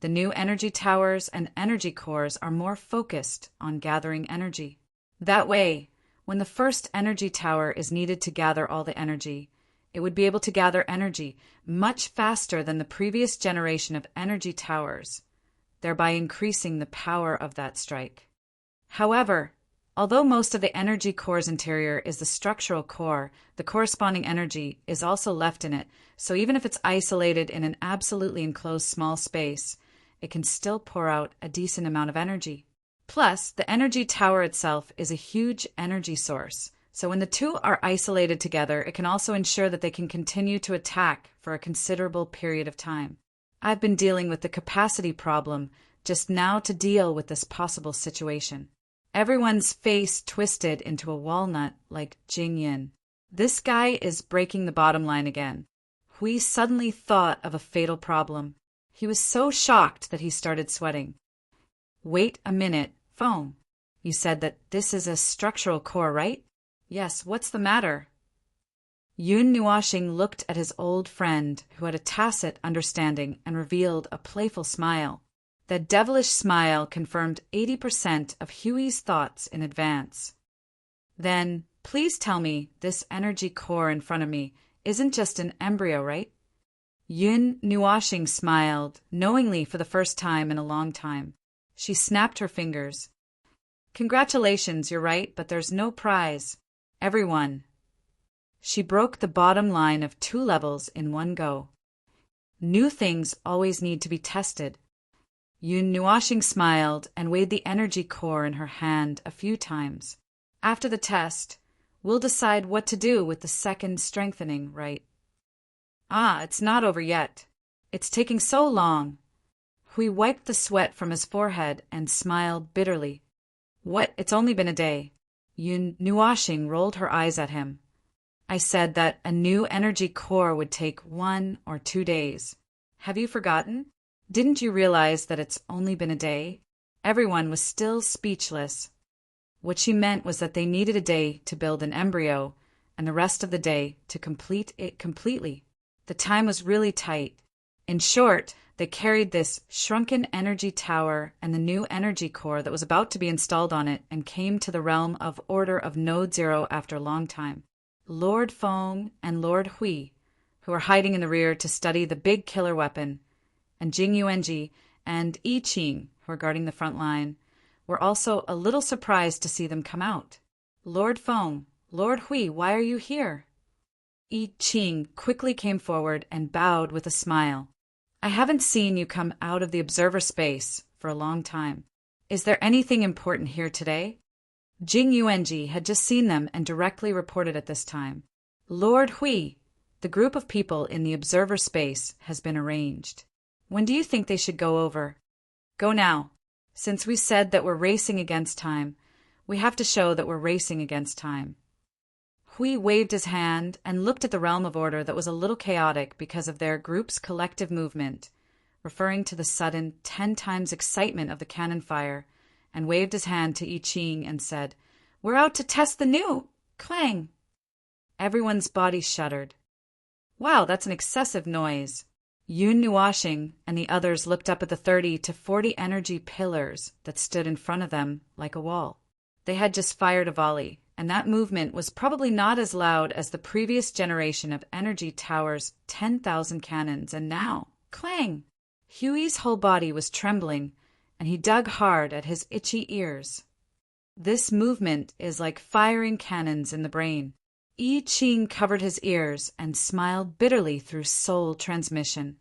Speaker 1: the new energy towers and energy cores are more focused on gathering energy. That way, when the first energy tower is needed to gather all the energy, it would be able to gather energy much faster than the previous generation of energy towers, thereby increasing the power of that strike. However, although most of the energy core's interior is the structural core, the corresponding energy is also left in it, so even if it's isolated in an absolutely enclosed small space, it can still pour out a decent amount of energy. Plus, the energy tower itself is a huge energy source, so when the two are isolated together, it can also ensure that they can continue to attack for a considerable period of time. I've been dealing with the capacity problem just now to deal with this possible situation. Everyone's face twisted into a walnut like Jing Yin. This guy is breaking the bottom line again. Hui suddenly thought of a fatal problem. He was so shocked that he started sweating. Wait a minute, Foam. You said that this is a structural core, right? Yes, what's the matter? Yun Nuashing looked at his old friend, who had a tacit understanding, and revealed a playful smile. That devilish smile confirmed 80% of Huey's thoughts in advance. Then, please tell me this energy core in front of me isn't just an embryo, right? Yun Nuashing smiled, knowingly for the first time in a long time. She snapped her fingers. Congratulations, you're right, but there's no prize. Everyone. She broke the bottom line of 2 levels in one go. New things always need to be tested. Yun Nuashing smiled and weighed the energy core in her hand a few times. After the test, we'll decide what to do with the second strengthening, right? Ah, it's not over yet. It's taking so long. Hui wiped the sweat from his forehead and smiled bitterly. What? It's only been a day. Yun Nuashing rolled her eyes at him. I said that a new energy core would take 1 or 2 days. Have you forgotten? Didn't you realize that it's only been a day? Everyone was still speechless. What she meant was that they needed a day to build an embryo and the rest of the day to complete it completely. The time was really tight. In short, they carried this shrunken energy tower and the new energy core that was about to be installed on it and came to the realm of Order of Node Zero after a long time. Lord Feng and Lord Hui, who were hiding in the rear to study the big killer weapon, and Jing Yuanji and I Ching, who were guarding the front line, were also a little surprised to see them come out. Lord Feng, Lord Hui, why are you here? I Ching quickly came forward and bowed with a smile. I haven't seen you come out of the observer space for a long time. Is there anything important here today? Jing Yuanji had just seen them and directly reported at this time. Lord Hui, the group of people in the observer space has been arranged. When do you think they should go over? Go now. Since we said that we're racing against time, we have to show that we're racing against time. Hui waved his hand and looked at the realm of order that was a little chaotic because of their group's collective movement, referring to the sudden 10 times excitement of the cannon fire, and waved his hand to I Ching and said, We're out to test the new! Clang! Everyone's body shuddered. Wow, that's an excessive noise. Yun Nuashing and the others looked up at the 30 to 40 energy pillars that stood in front of them like a wall. They had just fired a volley, and that movement was probably not as loud as the previous generation of energy towers' 10,000 cannons, and now, clang! Huey's whole body was trembling, and he dug hard at his itchy ears. This movement is like firing cannons in the brain. I Ching covered his ears and smiled bitterly through soul transmission.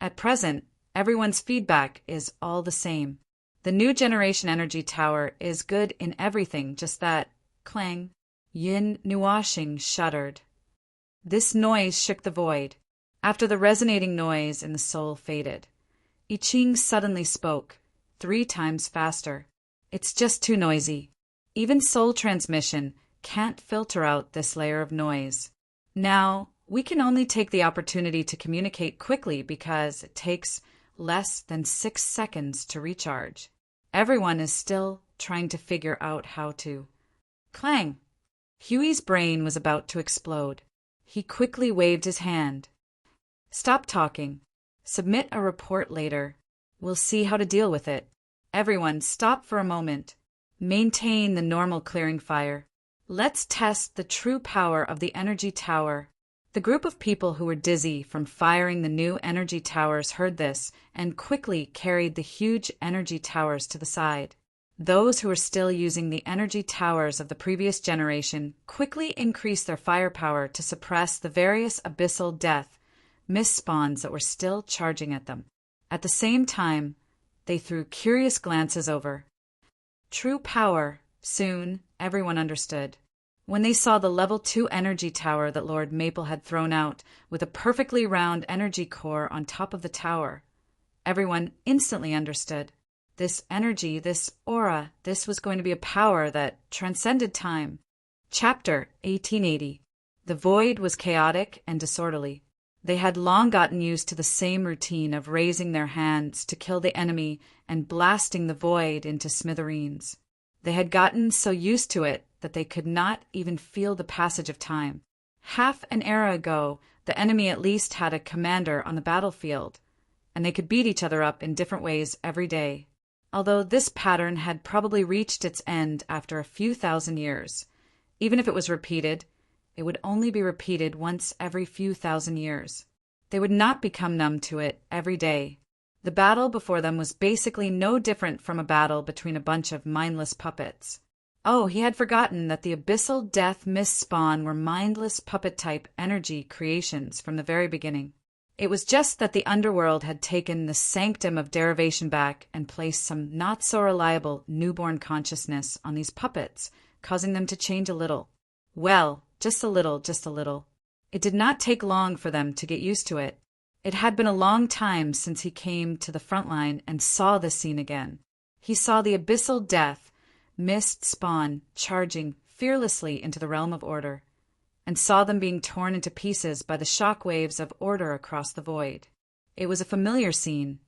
Speaker 1: At present, everyone's feedback is all the same. The new generation energy tower is good in everything, just that, clang. Yin Nuashing shuddered. This noise shook the void. After the resonating noise in the soul faded, I Ching suddenly spoke, 3 times faster. It's just too noisy. Even soul transmission can't filter out this layer of noise. Now, we can only take the opportunity to communicate quickly because it takes less than 6 seconds to recharge. Everyone is still trying to figure out how to. Clang! Huey's brain was about to explode. He quickly waved his hand. Stop talking. Submit a report later. We'll see how to deal with it. Everyone, stop for a moment. Maintain the normal clearing fire. Let's test the true power of the energy tower. The group of people who were dizzy from firing the new energy towers heard this and quickly carried the huge energy towers to the side. Those who were still using the energy towers of the previous generation quickly increased their firepower to suppress the various abyssal death mist spawns that were still charging at them. At the same time, they threw curious glances over. True power, soon, everyone understood. When they saw the level 2 energy tower that Lord Maple had thrown out with a perfectly round energy core on top of the tower, everyone instantly understood. This energy, this aura, this was going to be a power that transcended time. Chapter 1880. The void was chaotic and disorderly. They had long gotten used to the same routine of raising their hands to kill the enemy and blasting the void into smithereens. They had gotten so used to it that they could not even feel the passage of time. Half an era ago, the enemy at least had a commander on the battlefield, and they could beat each other up in different ways every day. Although this pattern had probably reached its end after a few thousand years. Even if it was repeated, it would only be repeated once every few thousand years. They would not become numb to it every day. The battle before them was basically no different from a battle between a bunch of mindless puppets. Oh, he had forgotten that the abyssal death mist spawn were mindless puppet-type energy creations from the very beginning. It was just that the underworld had taken the sanctum of derivation back and placed some not-so-reliable newborn consciousness on these puppets, causing them to change a little. Well, just a little, just a little. It did not take long for them to get used to it. It had been a long time since he came to the front line and saw this scene again. He saw the abyssal death mist spawn charging fearlessly into the realm of order, and saw them being torn into pieces by the shock waves of order across the void. It was a familiar scene,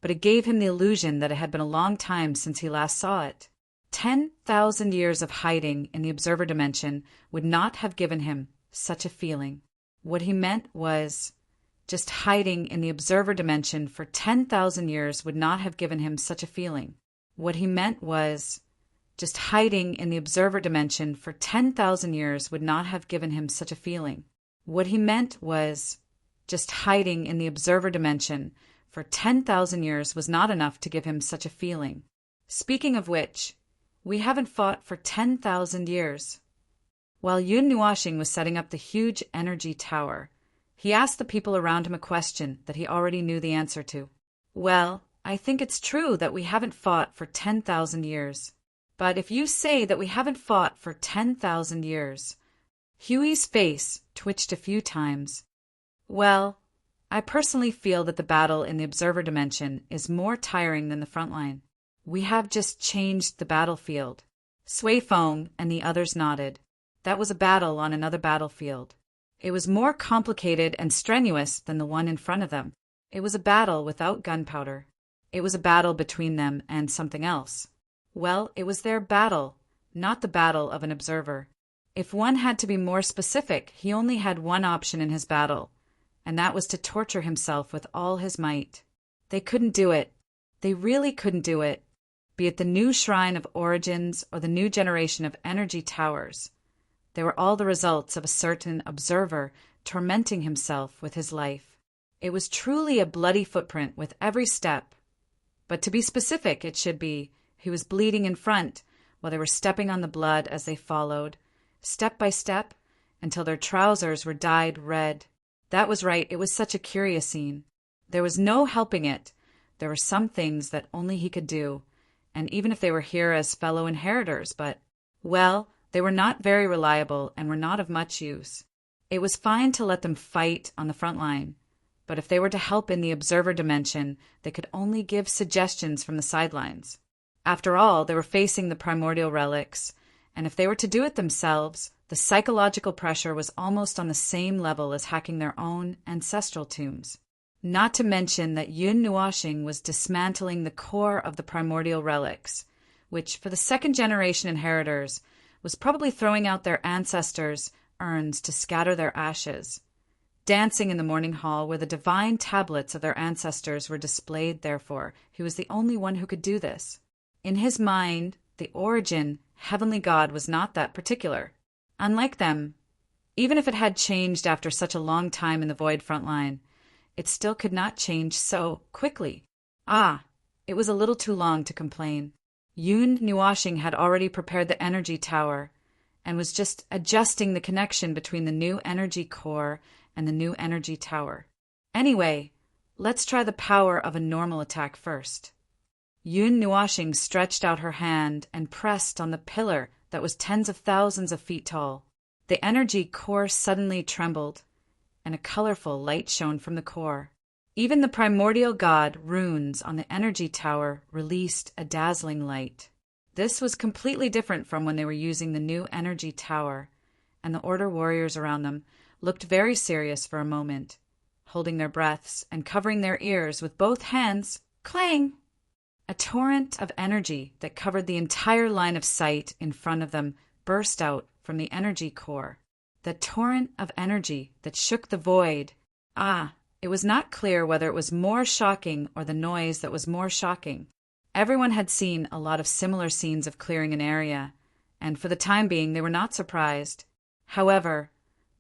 Speaker 1: but it gave him the illusion that it had been a long time since he last saw it. 10,000 years of hiding in the observer dimension would not have given him such a feeling. What he meant was, just hiding in the observer dimension for 10,000 years would not have given him such a feeling. What he meant was, just hiding in the observer dimension for 10,000 years would not have given him such a feeling. What he meant was, just hiding in the observer dimension for 10,000 years was not enough to give him such a feeling. Speaking of which, we haven't fought for 10,000 years. While Yun Nuashing was setting up the huge energy tower, he asked the people around him a question that he already knew the answer to. Well, I think it's true that we haven't fought for 10,000 years. But if you say that we haven't fought for 10,000 years... Huey's face twitched a few times. Well, I personally feel that the battle in the observer dimension is more tiring than the front line. We have just changed the battlefield. Sui Feng and the others nodded. That was a battle on another battlefield. It was more complicated and strenuous than the one in front of them. It was a battle without gunpowder. It was a battle between them and something else. Well, it was their battle, not the battle of an observer. If one had to be more specific, he only had one option in his battle, and that was to torture himself with all his might. They couldn't do it. They really couldn't do it. Be it the new shrine of origins or the new generation of energy towers. They were all the results of a certain observer tormenting himself with his life. It was truly a bloody footprint with every step. But to be specific, it should be, he was bleeding in front while they were stepping on the blood as they followed, step by step, until their trousers were dyed red. That was right, it was such a curious scene. There was no helping it. There were some things that only he could do, and even if they were here as fellow inheritors, but, well, they were not very reliable and were not of much use. It was fine to let them fight on the front line, but if they were to help in the observer dimension, they could only give suggestions from the sidelines. After all, they were facing the primordial relics, and if they were to do it themselves, the psychological pressure was almost on the same level as hacking their own ancestral tombs. Not to mention that Yun Nuashing was dismantling the core of the primordial relics, which, for the second-generation inheritors, was probably throwing out their ancestors' urns to scatter their ashes, dancing in the morning hall where the divine tablets of their ancestors were displayed. Therefore, he was the only one who could do this. In his mind, the origin, heavenly God was not that particular. Unlike them, even if it had changed after such a long time in the void front line, it still could not change so quickly. It was a little too long to complain. Yun Nuashing had already prepared the energy tower and was just adjusting the connection between the new energy core and the new energy tower. Anyway, let's try the power of a normal attack first. Yun Nuashing stretched out her hand and pressed on the pillar that was tens of thousands of feet tall. The energy core suddenly trembled, and a colorful light shone from the core. Even the primordial god runes on the energy tower released a dazzling light. This was completely different from when they were using the new energy tower, and the Order warriors around them looked very serious for a moment, holding their breaths and covering their ears with both hands. Clang! A torrent of energy that covered the entire line of sight in front of them burst out from the energy core. The torrent of energy that shook the void. It was not clear whether it was more shocking or the noise that was more shocking. Everyone had seen a lot of similar scenes of clearing an area, and for the time being they were not surprised. However,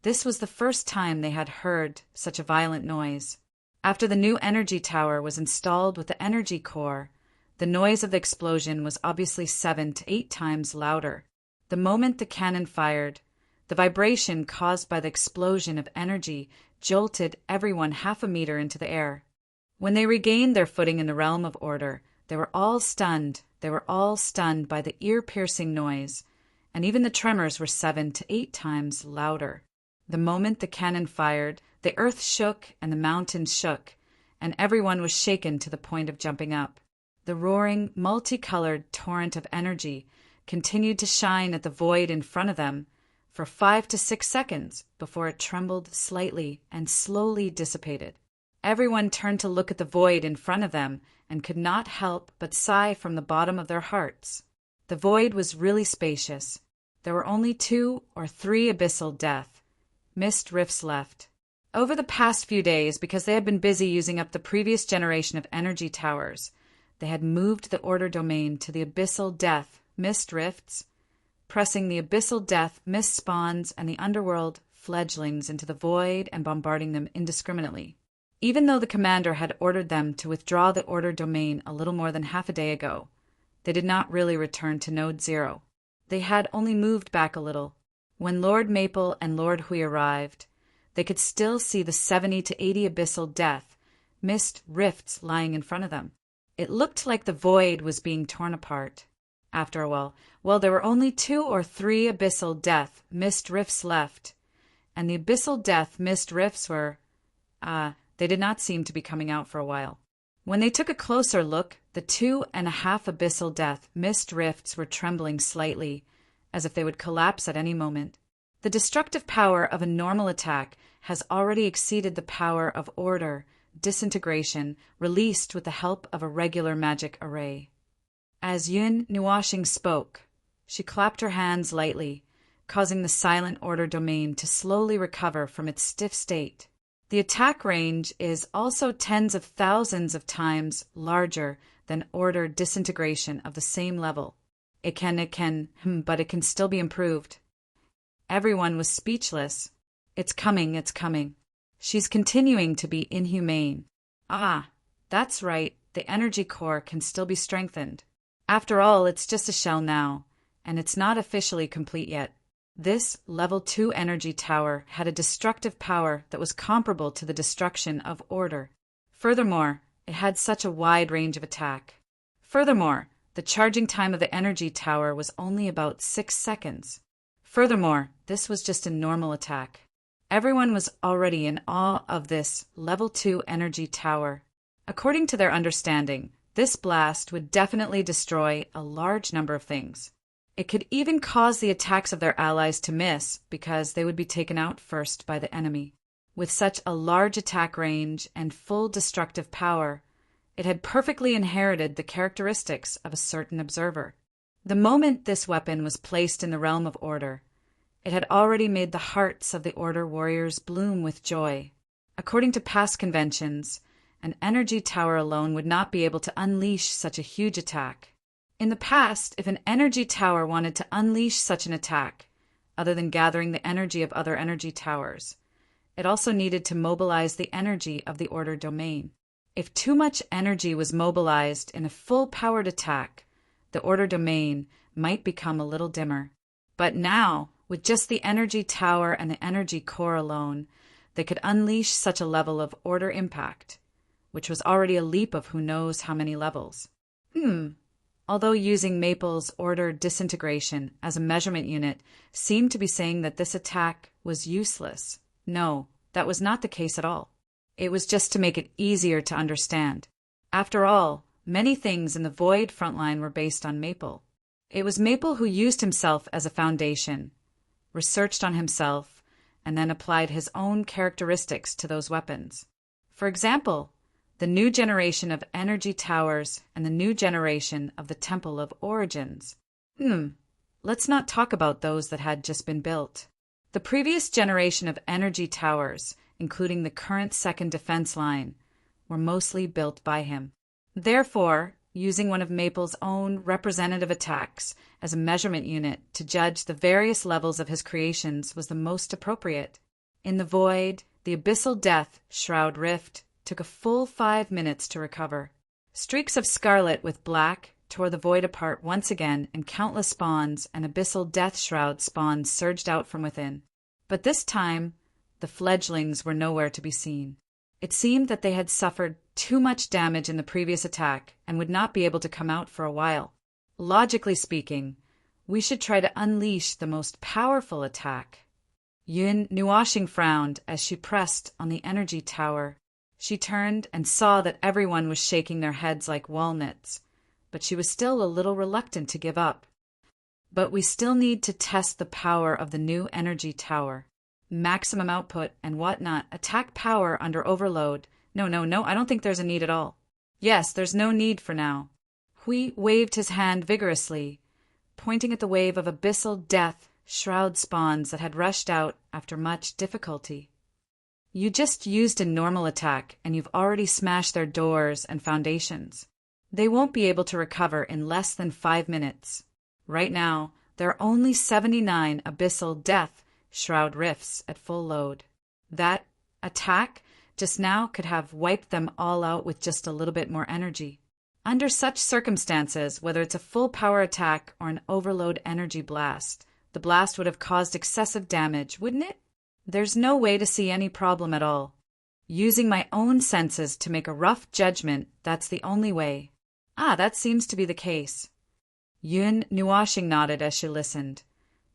Speaker 1: this was the first time they had heard such a violent noise. After the new energy tower was installed with the energy core, the noise of the explosion was obviously 7 to 8 times louder. The moment the cannon fired, the vibration caused by the explosion of energy jolted everyone half a meter into the air. When they regained their footing in the realm of order, they were all stunned. They were all stunned by the ear-piercing noise, and even the tremors were 7 to 8 times louder. The moment the cannon fired, the earth shook and the mountains shook, and everyone was shaken to the point of jumping up. The roaring, multicolored torrent of energy continued to shine at the void in front of them for 5 to 6 seconds before it trembled slightly and slowly dissipated. Everyone turned to look at the void in front of them and could not help but sigh from the bottom of their hearts. The void was really spacious. There were only 2 or 3 abyssal death mist rifts left. Over the past few days, because they had been busy using up the previous generation of energy towers, they had moved the order domain to the abyssal death mist rifts, pressing the abyssal death mist spawns and the underworld fledglings into the void and bombarding them indiscriminately. Even though the commander had ordered them to withdraw the order domain a little more than half a day ago, they did not really return to Node 0. They had only moved back a little. When Lord Maple and Lord Hui arrived, they could still see the 70 to 80 abyssal death mist rifts lying in front of them. It looked like the void was being torn apart. After a while, there were only 2 or 3 abyssal death mist rifts left, and the abyssal death mist rifts were, they did not seem to be coming out for a while. When they took a closer look, the 2.5 abyssal death mist rifts were trembling slightly, as if they would collapse at any moment. The destructive power of a normal attack has already exceeded the power of order, disintegration, released with the help of a regular magic array. As Yun Nuashing spoke, she clapped her hands lightly, causing the silent order domain to slowly recover from its stiff state. The attack range is also tens of thousands of times larger than order disintegration of the same level. But it can still be improved. Everyone was speechless. It's coming. She's continuing to be inhumane. That's right, the energy core can still be strengthened. After all, it's just a shell now, and it's not officially complete yet. This level 2 energy tower had a destructive power that was comparable to the destruction of order. Furthermore, it had such a wide range of attack. Furthermore, the charging time of the energy tower was only about 6 seconds. Furthermore, this was just a normal attack. Everyone was already in awe of this level 2 energy tower. According to their understanding, this blast would definitely destroy a large number of things. It could even cause the attacks of their allies to miss because they would be taken out first by the enemy. With such a large attack range and full destructive power, it had perfectly inherited the characteristics of a certain observer. The moment this weapon was placed in the realm of order, it had already made the hearts of the order warriors bloom with joy. According to past conventions, an energy tower alone would not be able to unleash such a huge attack. In the past, if an energy tower wanted to unleash such an attack, other than gathering the energy of other energy towers, it also needed to mobilize the energy of the order domain. If too much energy was mobilized in a full-powered attack, the order domain might become a little dimmer. But now, with just the energy tower and the energy core alone, they could unleash such a level of order impact, which was already a leap of who knows how many levels. Although using Maple's order disintegration as a measurement unit seemed to be saying that this attack was useless, no, that was not the case at all. It was just to make it easier to understand. After all, many things in the Void frontline were based on Maple. It was Maple who used himself as a foundation, researched on himself, and then applied his own characteristics to those weapons. For example, the new generation of energy towers and the new generation of the Temple of Origins. Let's not talk about those that had just been built. The previous generation of energy towers, including the current second defense line, were mostly built by him. Therefore, using one of Maple's own representative attacks as a measurement unit to judge the various levels of his creations was the most appropriate. In the Void, the Abyssal Death Shroud Rift took a full 5 minutes to recover. Streaks of scarlet with black tore the void apart once again, and countless spawns and abyssal death shroud spawns surged out from within. But this time, the fledglings were nowhere to be seen. It seemed that they had suffered too much damage in the previous attack and would not be able to come out for a while. Logically speaking, we should try to unleash the most powerful attack. Yun Nuashing frowned as she pressed on the energy tower. She turned and saw that everyone was shaking their heads like walnuts, but she was still a little reluctant to give up. But we still need to test the power of the new energy tower. Maximum output and whatnot. Attack power under overload. No, I don't think there's a need at all. Yes, there's no need for now. Hui waved his hand vigorously, pointing at the wave of abyssal death shroud spawns that had rushed out after much difficulty. You just used a normal attack, and you've already smashed their doors and foundations. They won't be able to recover in less than 5 minutes. Right now, there are only 79 abyssal death shroud rifts at full load. That attack just now could have wiped them all out with just a little bit more energy. Under such circumstances, whether it's a full power attack or an overload energy blast, the blast would have caused excessive damage, wouldn't it? There's no way to see any problem at all. Using my own senses to make a rough judgment, that's the only way. That seems to be the case. Yun Nuashing nodded as she listened,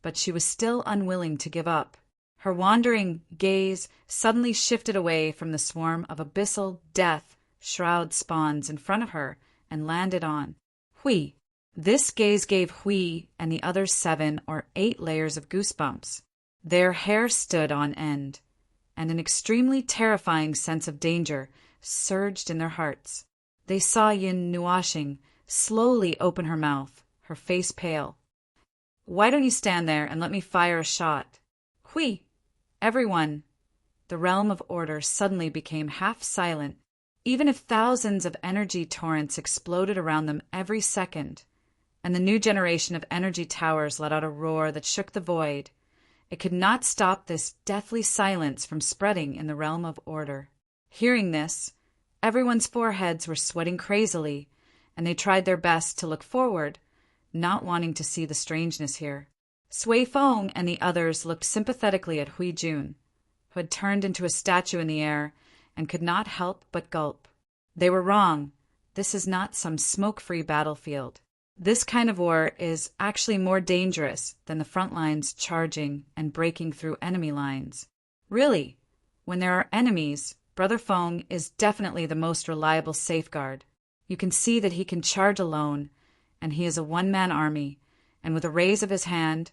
Speaker 1: but she was still unwilling to give up. Her wandering gaze suddenly shifted away from the swarm of abyssal death shroud spawns in front of her and landed on Hui. This gaze gave Hui and the other 7 or 8 layers of goosebumps. Their hair stood on end, and an extremely terrifying sense of danger surged in their hearts. They saw Yun Nuashing slowly open her mouth, her face pale. Why don't you stand there and let me fire a shot? Hui! Everyone! The realm of order suddenly became half silent, even if thousands of energy torrents exploded around them every second, and the new generation of energy towers let out a roar that shook the void. It could not stop this deathly silence from spreading in the realm of order. Hearing this, everyone's foreheads were sweating crazily, and they tried their best to look forward, not wanting to see the strangeness here. Sui Feng and the others looked sympathetically at Hui Jun, who had turned into a statue in the air and could not help but gulp. They were wrong. This is not some smoke-free battlefield. This kind of war is actually more dangerous than the front lines charging and breaking through enemy lines. Really, when there are enemies, Brother Feng is definitely the most reliable safeguard. You can see that he can charge alone, and he is a one-man army, and with a raise of his hand,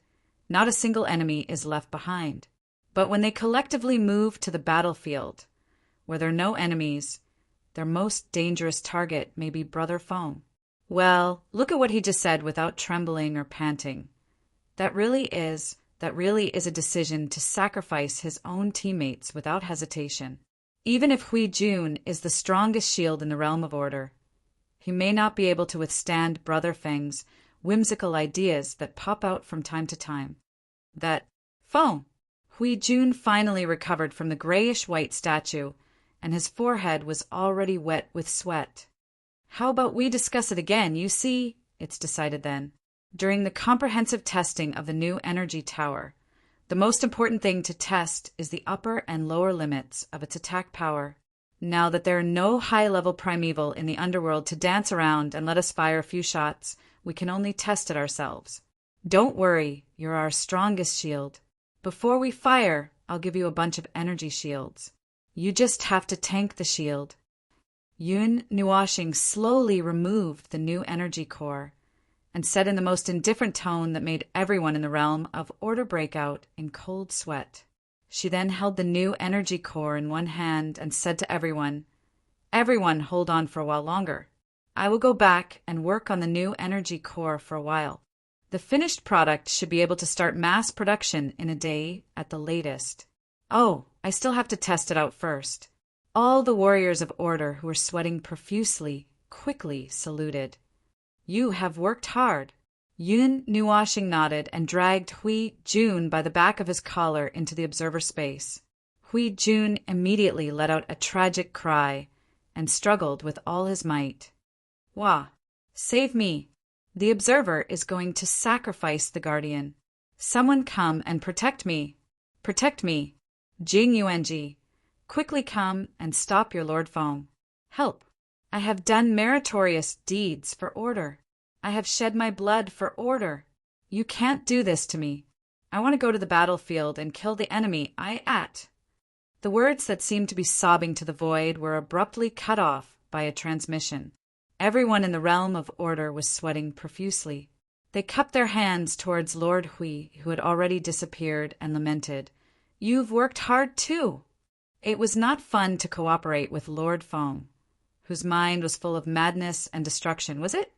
Speaker 1: not a single enemy is left behind. But when they collectively move to the battlefield, where there are no enemies, their most dangerous target may be Brother Feng. Well, look at what he just said without trembling or panting. That really is a decision to sacrifice his own teammates without hesitation. Even if Hui Jun is the strongest shield in the realm of order, he may not be able to withstand Brother Feng's whimsical ideas that pop out from time to time. That Feng! Hui Jun finally recovered from the grayish-white statue, and his forehead was already wet with sweat. How about we discuss it again? You see, it's decided then. During the comprehensive testing of the new energy tower, the most important thing to test is the upper and lower limits of its attack power. Now that there are no high-level primeval in the underworld to dance around and let us fire a few shots, we can only test it ourselves. Don't worry, you're our strongest shield. Before we fire, I'll give you a bunch of energy shields. You just have to tank the shield. Yun Nuashing slowly removed the new energy core and said in the most indifferent tone that made everyone in the realm of order break out in cold sweat. She then held the new energy core in one hand and said to everyone, "Everyone hold on for a while longer. I will go back and work on the new energy core for a while. The finished product should be able to start mass production in a day at the latest. Oh, I still have to test it out first." All the warriors of order who were sweating profusely quickly saluted. "You have worked hard." Yun Nuashing nodded and dragged Hui Jun by the back of his collar into the observer space. Hui Jun immediately let out a tragic cry and struggled with all his might. Wah! Save me! The observer is going to sacrifice the guardian. Someone come and protect me! Protect me! Jing Yuanji, quickly come and stop your Lord Feng. Help! I have done meritorious deeds for order. I have shed my blood for order. You can't do this to me. I want to go to the battlefield and kill the enemy I at. The words that seemed to be sobbing to the void were abruptly cut off by a transmission. Everyone in the realm of order was sweating profusely. They cupped their hands towards Lord Hui, who had already disappeared, and lamented, "You've worked hard too." It was not fun to cooperate with Lord Feng, whose mind was full of madness and destruction, was it?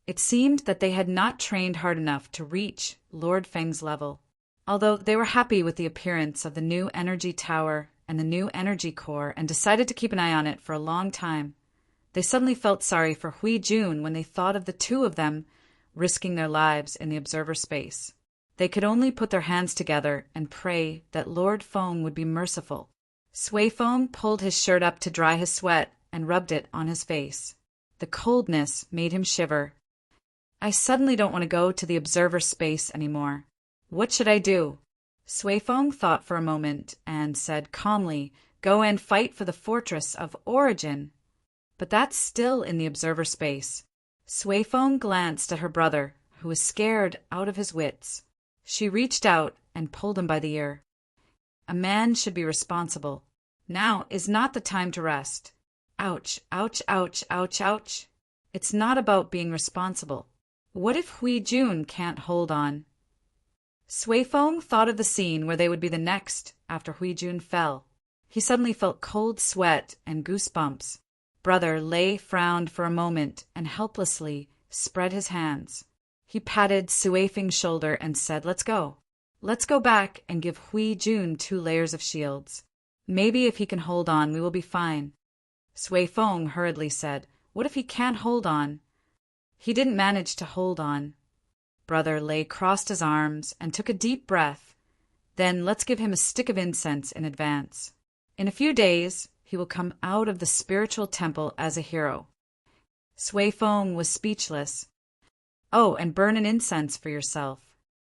Speaker 1: It seemed that they had not trained hard enough to reach Lord Feng's level. Although they were happy with the appearance of the new energy tower and the new energy core and decided to keep an eye on it for a long time, they suddenly felt sorry for Hui Jun when they thought of the two of them risking their lives in the observer space. They could only put their hands together and pray that Lord Feng would be merciful. Sui Feng pulled his shirt up to dry his sweat and rubbed it on his face. The coldness made him shiver. I suddenly don't want to go to the observer space anymore. What should I do? Sui Feng thought for a moment and said calmly, "Go and fight for the fortress of origin." But that's still in the observer space. Sui Feng glanced at her brother, who was scared out of his wits. She reached out and pulled him by the ear. A man should be responsible. Now is not the time to rest. Ouch, ouch, ouch, ouch, ouch. It's not about being responsible. What if Hui Jun can't hold on? Sui Feng thought of the scene where they would be the next after Hui Jun fell. He suddenly felt cold sweat and goosebumps. Brother Lei frowned for a moment and helplessly spread his hands. He patted Sui Feng's shoulder and said, "Let's go. Let's go back and give Hui Jun 2 layers of shields. Maybe if he can hold on, we will be fine." Sui Feng hurriedly said, "What if he can't hold on?" He didn't manage to hold on. Brother Lei crossed his arms and took a deep breath. Then let's give him a stick of incense in advance. In a few days, he will come out of the spiritual temple as a hero. Sui Feng was speechless. Oh, and burn an incense for yourself.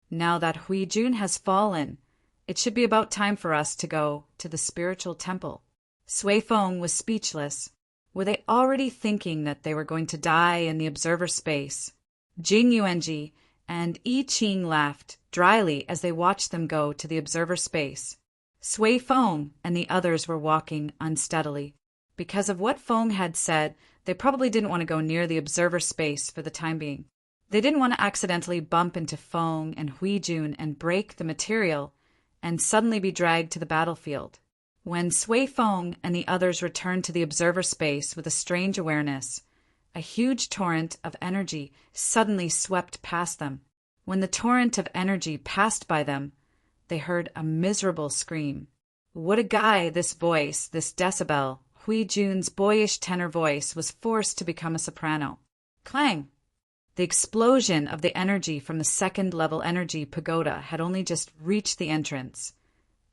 Speaker 1: Now that Hui Jun has fallen, it should be about time for us to go to the spiritual temple. Sui Feng was speechless. Were they already thinking that they were going to die in the observer space? Jing Yuanji and I Ching laughed dryly as they watched them go to the observer space. Sui Feng and the others were walking unsteadily. Because of what Feng had said, they probably didn't want to go near the observer space for the time being. They didn't want to accidentally bump into Feng and Hui Jun and break the material and suddenly be dragged to the battlefield. When Sui Feng and the others returned to the observer space with a strange awareness, a huge torrent of energy suddenly swept past them. When the torrent of energy passed by them, they heard a miserable scream. What a guy, this voice, this decibel. Hui Jun's boyish tenor voice was forced to become a soprano. Clang! The explosion of the energy from the second-level energy pagoda had only just reached the entrance,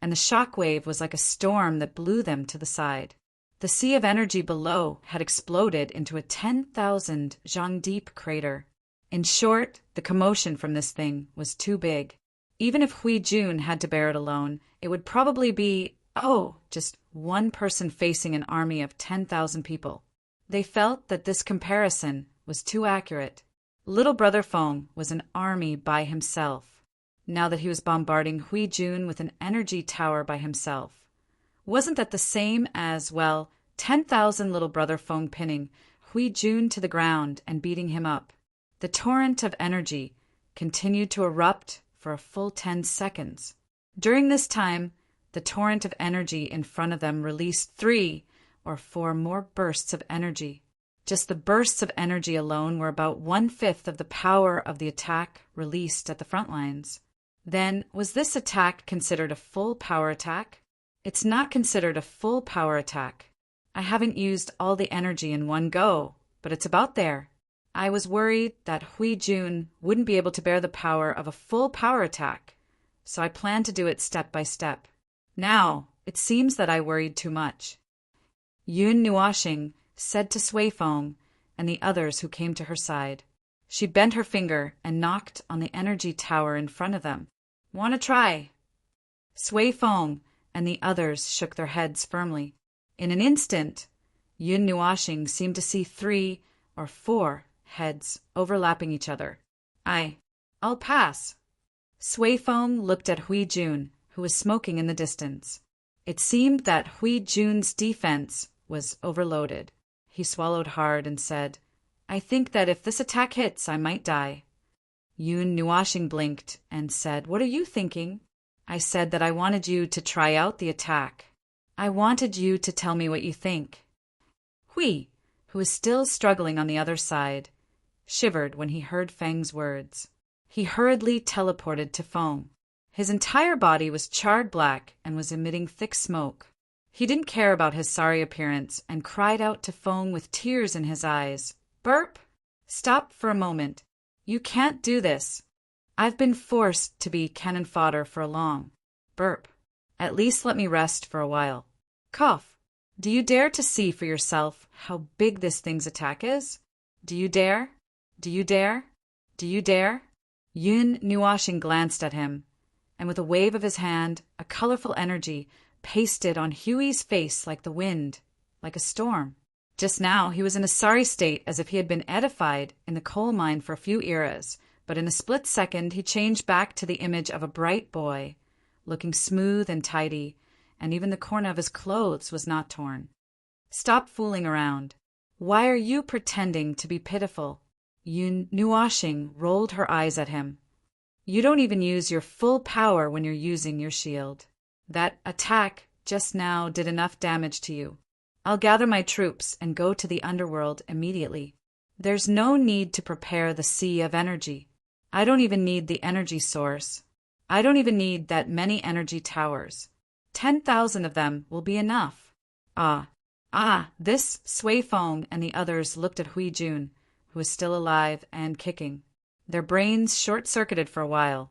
Speaker 1: and the shock wave was like a storm that blew them to the side. The sea of energy below had exploded into a 10,000 zhang deep crater. In short, the commotion from this thing was too big. Even if Hui Jun had to bear it alone, it would probably be, just one person facing an army of 10,000 people. They felt that this comparison was too accurate. Little brother Feng was an army by himself, now that he was bombarding Hui Jun with an energy tower by himself. Wasn't that the same as, 10,000 little brother Feng pinning Hui Jun to the ground and beating him up? The torrent of energy continued to erupt for a full 10 seconds. During this time, the torrent of energy in front of them released 3 or 4 more bursts of energy. Just the bursts of energy alone were about 1/5 of the power of the attack released at the front lines. Then, was this attack considered a full power attack? It's not considered a full power attack. I haven't used all the energy in one go, but it's about there. I was worried that Hui Jun wouldn't be able to bear the power of a full power attack, so I planned to do it step by step. Now, It seems that I worried too much. Yun Nuashing said to Sui Feng and the others who came to her side. She bent her finger and knocked on the energy tower in front of them. "Want to try?" Sui Feng and the others shook their heads firmly. In an instant, Yun Nuashing seemed to see 3 or 4 heads overlapping each other. I'll pass." Sui Feng looked at Hui Jun, who was smoking in the distance. It seemed that Hui Jun's defense was overloaded. He swallowed hard and said, "I think that if this attack hits, I might die." Yun Nuashing blinked and said, "What are you thinking?" "I said that I wanted you to try out the attack. I wanted you to tell me what you think." Hui, who was still struggling on the other side, shivered when he heard Feng's words. He hurriedly teleported to Feng. His entire body was charred black and was emitting thick smoke. He didn't care about his sorry appearance and cried out to Feng with tears in his eyes, "Burp! Stop for a moment. You can't do this. I've been forced to be cannon fodder for a long. Burp. At least let me rest for a while. Cough. Do you dare to see for yourself how big this thing's attack is? Do you dare? Do you dare? Do you dare?" Yun Nuashing glanced at him, and with a wave of his hand, a colorful energy pasted on Huey's face like the wind, like a storm. Just now he was in a sorry state, as if he had been edified in the coal mine for a few eras, but in a split second he changed back to the image of a bright boy, looking smooth and tidy, and even the corner of his clothes was not torn. "Stop fooling around. Why are you pretending to be pitiful?" Yun Nuashing rolled her eyes at him. "You don't even use your full power when you're using your shield. That attack just now did enough damage to you. I'll gather my troops and go to the underworld immediately. There's no need to prepare the sea of energy. I don't even need the energy source. I don't even need that many energy towers. 10,000 of them will be enough." This Sui Feng and the others looked at Hui Jun, who was still alive and kicking. Their brains short-circuited for a while,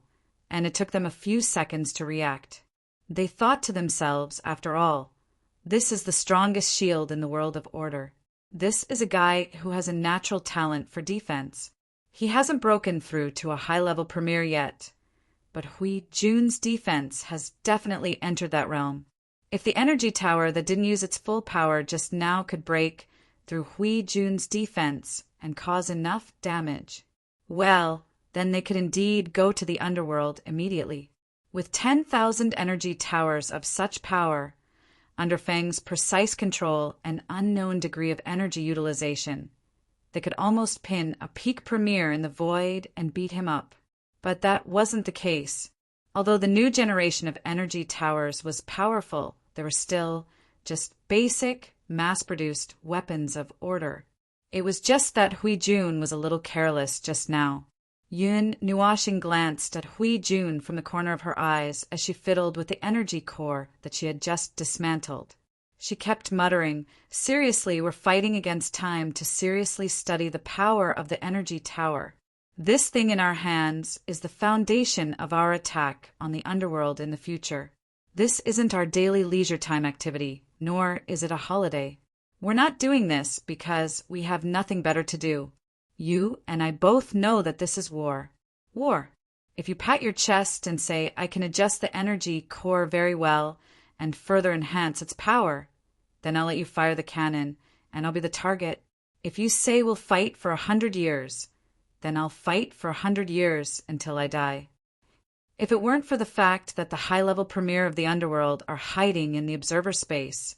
Speaker 1: and it took them a few seconds to react. They thought to themselves, after all, this is the strongest shield in the world of order. This is a guy who has a natural talent for defense. He hasn't broken through to a high-level premier yet, but Hui Jun's defense has definitely entered that realm. If the energy tower that didn't use its full power just now could break through Hui Jun's defense and cause enough damage, well, then they could indeed go to the underworld immediately. With 10,000 energy towers of such power, under Feng's precise control and unknown degree of energy utilization, they could almost pin a peak premier in the void and beat him up. But that wasn't the case. Although the new generation of energy towers was powerful, they were still just basic, mass-produced weapons of order. It was just that Hui Jun was a little careless just now. Yun Nuashing glanced at Hui Jun from the corner of her eyes as she fiddled with the energy core that she had just dismantled. She kept muttering, "Seriously, we're fighting against time to seriously study the power of the energy tower. This thing in our hands is the foundation of our attack on the underworld in the future. This isn't our daily leisure time activity, nor is it a holiday. We're not doing this because we have nothing better to do. You and I both know that this is war. War. If you pat your chest and say, 'I can adjust the energy core very well and further enhance its power,' then I'll let you fire the cannon and I'll be the target. If you say we'll fight for 100 years, then I'll fight for 100 years until I die. If it weren't for the fact that the high-level premier of the underworld are hiding in the observer space,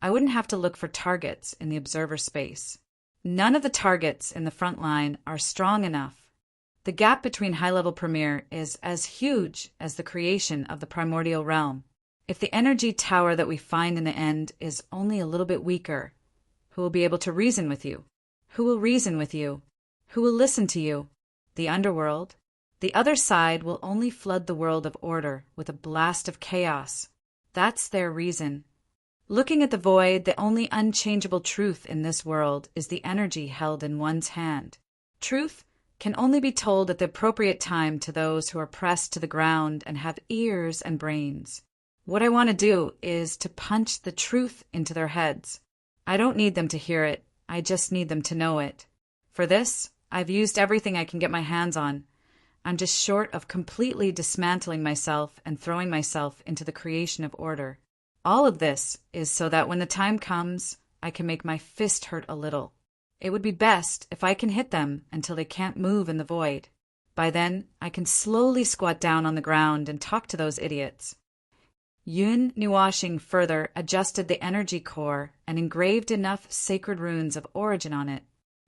Speaker 1: I wouldn't have to look for targets in the observer space. None of the targets in the front line are strong enough. The gap between high-level premier is as huge as the creation of the primordial realm. If the energy tower that we find in the end is only a little bit weaker, who will be able to reason with you? Who will reason with you? Who will listen to you? The underworld. The other side will only flood the world of order with a blast of chaos. That's their reason. Looking at the void, the only unchangeable truth in this world is the energy held in one's hand. Truth can only be told at the appropriate time to those who are pressed to the ground and have ears and brains. What I want to do is to punch the truth into their heads. I don't need them to hear it, I just need them to know it. For this, I've used everything I can get my hands on. I'm just short of completely dismantling myself and throwing myself into the creation of order. All of this is so that when the time comes, I can make my fist hurt a little. It would be best if I can hit them until they can't move in the void. By then, I can slowly squat down on the ground and talk to those idiots. Yun Nuashing further adjusted the energy core and engraved enough sacred runes of origin on it.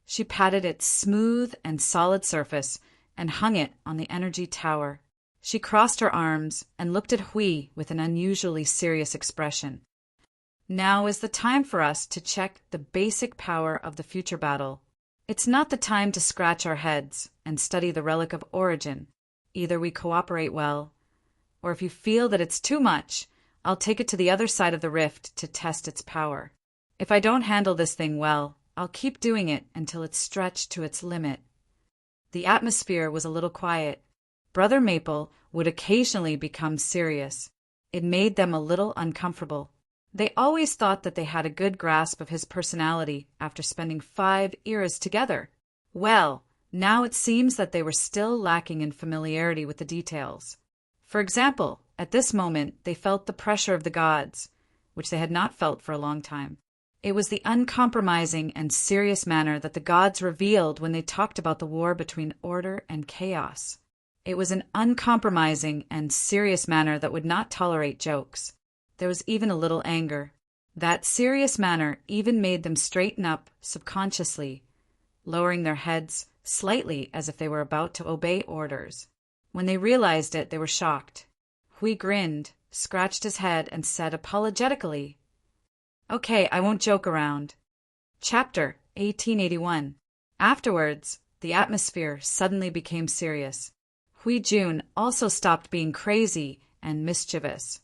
Speaker 1: She patted its smooth and solid surface and hung it on the energy tower. She crossed her arms and looked at Hui with an unusually serious expression. Now is the time for us to check the basic power of the future battle. It's not the time to scratch our heads and study the relic of origin. Either we cooperate well, or if you feel that it's too much, I'll take it to the other side of the rift to test its power. If I don't handle this thing well, I'll keep doing it until it's stretched to its limit. The atmosphere was a little quiet. Brother Maple would occasionally become serious. It made them a little uncomfortable. They always thought that they had a good grasp of his personality after spending 5 eras together. Well, now it seems that they were still lacking in familiarity with the details. For example, at this moment they felt the pressure of the gods, which they had not felt for a long time. It was the uncompromising and serious manner that the gods revealed when they talked about the war between order and chaos. It was an uncompromising and serious manner that would not tolerate jokes. There was even a little anger. That serious manner even made them straighten up subconsciously, lowering their heads slightly as if they were about to obey orders. When they realized it, they were shocked. Hui grinned, scratched his head, and said apologetically, "Okay, I won't joke around." Chapter 1881. Afterwards, the atmosphere suddenly became serious. Hui Jun also stopped being crazy and mischievous.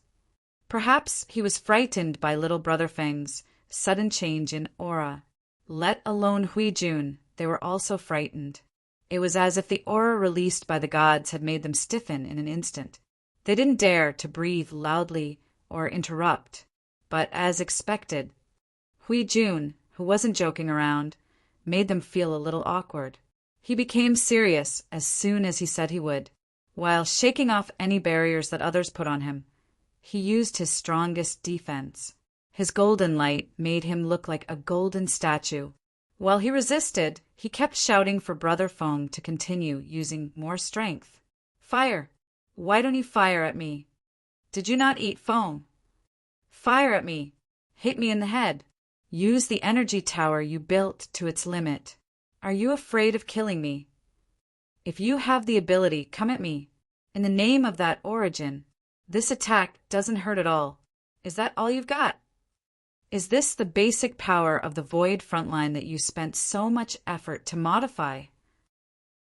Speaker 1: Perhaps he was frightened by little Brother Feng's sudden change in aura. Let alone Hui Jun, they were also frightened. It was as if the aura released by the gods had made them stiffen in an instant. They didn't dare to breathe loudly or interrupt, but as expected, Hui Jun, who wasn't joking around, made them feel a little awkward. He became serious as soon as he said he would. While shaking off any barriers that others put on him, he used his strongest defense. His golden light made him look like a golden statue. While he resisted, he kept shouting for Brother Feng to continue using more strength. "Fire! Why don't you fire at me? Did you not eat Feng? Fire at me! Hit me in the head! Use the energy tower you built to its limit. Are you afraid of killing me? If you have the ability, come at me. In the name of that origin. This attack doesn't hurt at all. Is that all you've got? Is this the basic power of the void frontline that you spent so much effort to modify?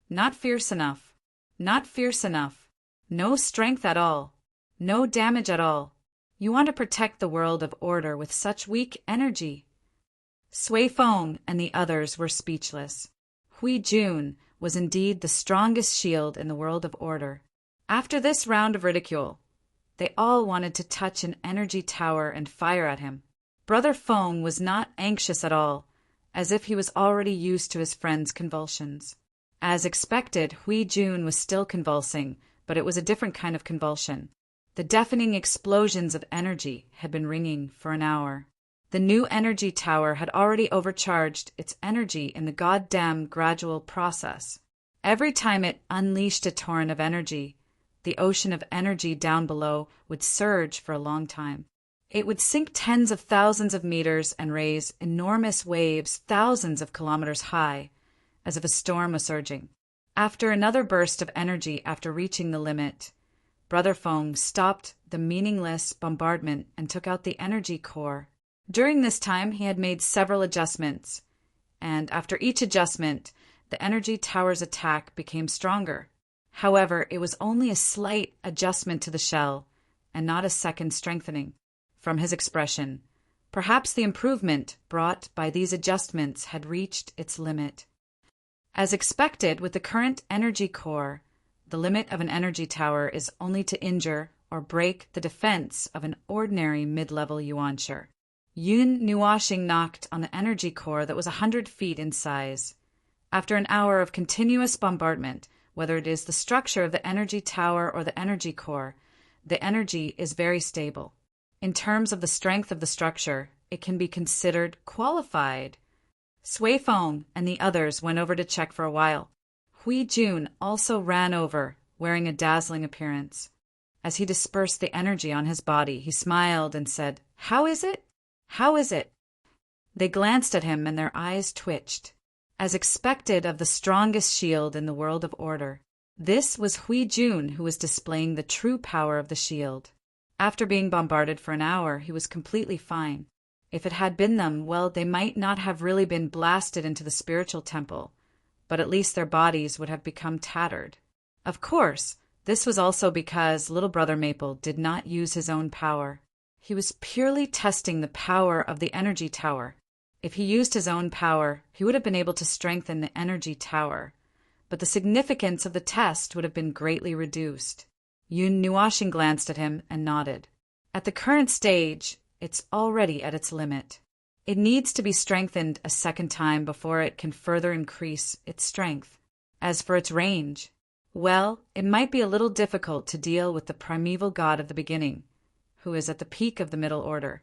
Speaker 1: Not fierce enough. Not fierce enough. No strength at all. No damage at all. You want to protect the world of order with such weak energy." Sui Feng and the others were speechless. Hui Jun was indeed the strongest shield in the world of order. After this round of ridicule, they all wanted to touch an energy tower and fire at him. Brother Feng was not anxious at all, as if he was already used to his friend's convulsions. As expected, Hui Jun was still convulsing, but it was a different kind of convulsion. The deafening explosions of energy had been ringing for an hour. The new energy tower had already overcharged its energy in the goddamn gradual process. Every time it unleashed a torrent of energy, the ocean of energy down below would surge for a long time. It would sink tens of thousands of meters and raise enormous waves thousands of kilometers high, as if a storm was surging. After another burst of energy after reaching the limit, Brother Feng stopped the meaningless bombardment and took out the energy core. During this time, he had made several adjustments, and after each adjustment, the energy tower's attack became stronger. However, it was only a slight adjustment to the shell, and not a second strengthening. From his expression, perhaps the improvement brought by these adjustments had reached its limit. As expected with the current energy core, the limit of an energy tower is only to injure or break the defense of an ordinary mid-level yuanshi. Yun Nuashing knocked on the energy core that was 100 feet in size. After an hour of continuous bombardment, whether it is the structure of the energy tower or the energy core, the energy is very stable. In terms of the strength of the structure, it can be considered qualified. Sui Feng and the others went over to check for a while. Hui Jun also ran over, wearing a dazzling appearance. As he dispersed the energy on his body, he smiled and said, "How is it? How is it?" They glanced at him and their eyes twitched. As expected of the strongest shield in the world of order, this was Hui Jun who was displaying the true power of the shield. After being bombarded for an hour, he was completely fine. If it had been them, well, they might not have really been blasted into the spiritual temple, but at least their bodies would have become tattered. Of course, this was also because little brother Maple did not use his own power. He was purely testing the power of the energy tower. If he used his own power, he would have been able to strengthen the energy tower, but the significance of the test would have been greatly reduced. Yun Nuashing glanced at him and nodded. At the current stage, it's already at its limit. It needs to be strengthened a second time before it can further increase its strength. As for its range, well, it might be a little difficult to deal with the primeval god of the beginning, who is at the peak of the middle order.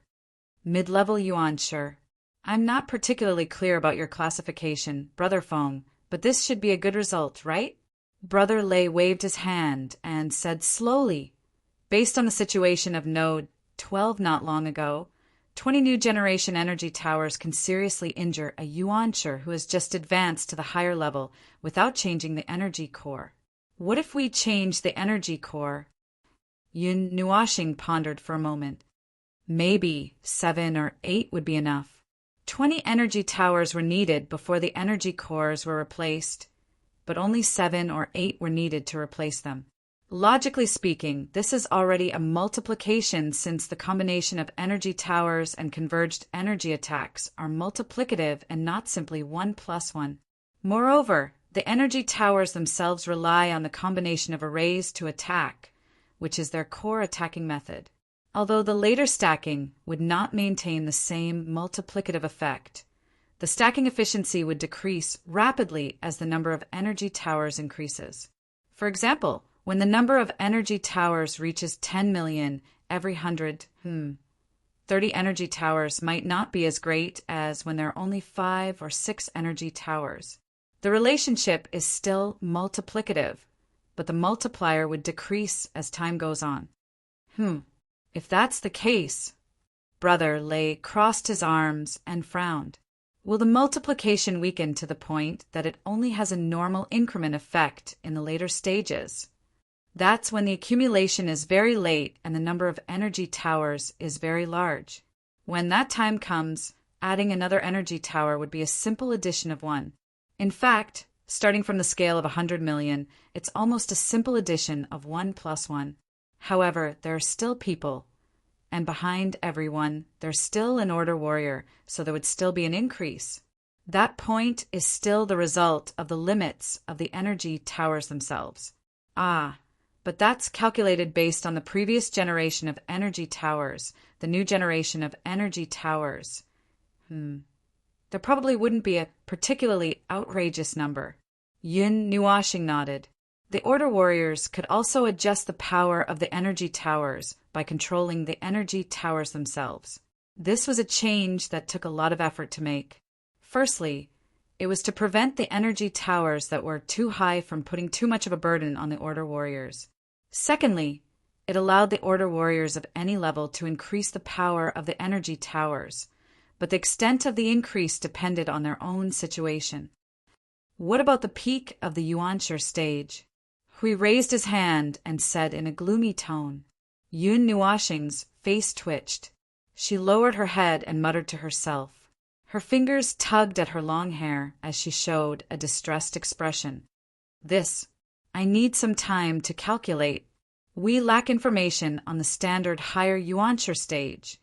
Speaker 1: Mid-level yuanshi. I'm not particularly clear about your classification, Brother Feng, but this should be a good result, right? Brother Lei waved his hand and said slowly, "Based on the situation of Node 12 not long ago, 20 new generation energy towers can seriously injure a yuanshi who has just advanced to the higher level without changing the energy core. What if we change the energy core?" Yun Nuashing pondered for a moment. Maybe 7 or 8 would be enough. 20 energy towers were needed before the energy cores were replaced, but only 7 or 8 were needed to replace them. Logically speaking, this is already a multiplication since the combination of energy towers and converged energy attacks are multiplicative and not simply 1 plus 1. Moreover, the energy towers themselves rely on the combination of arrays to attack, which is their core attacking method. Although the later stacking would not maintain the same multiplicative effect, the stacking efficiency would decrease rapidly as the number of energy towers increases. For example, when the number of energy towers reaches 10 million every 100, 30 energy towers might not be as great as when there are only 5 or 6 energy towers. The relationship is still multiplicative, but the multiplier would decrease as time goes on. If that's the case, Brother Lei crossed his arms and frowned. Will the multiplication weaken to the point that it only has a normal increment effect in the later stages? That's when the accumulation is very late and the number of energy towers is very large. When that time comes, adding another energy tower would be a simple addition of 1. In fact, starting from the scale of 100 million, it's almost a simple addition of 1 plus 1. However, there are still people, and behind everyone, there's still an order warrior, so there would still be an increase. That point is still the result of the limits of the energy towers themselves. But that's calculated based on the previous generation of energy towers, the new generation of energy towers. There probably wouldn't be a particularly outrageous number. Yun Nuashing nodded. The Order Warriors could also adjust the power of the energy towers by controlling the energy towers themselves. This was a change that took a lot of effort to make. Firstly, it was to prevent the energy towers that were too high from putting too much of a burden on the Order Warriors. Secondly, it allowed the Order Warriors of any level to increase the power of the energy towers, but the extent of the increase depended on their own situation. What about the peak of the yuanshi stage? Hui raised his hand and said in a gloomy tone. Yun Nuashing's face twitched. She lowered her head and muttered to herself. Her fingers tugged at her long hair as she showed a distressed expression. I need some time to calculate. We lack information on the standard higher yuanshi stage,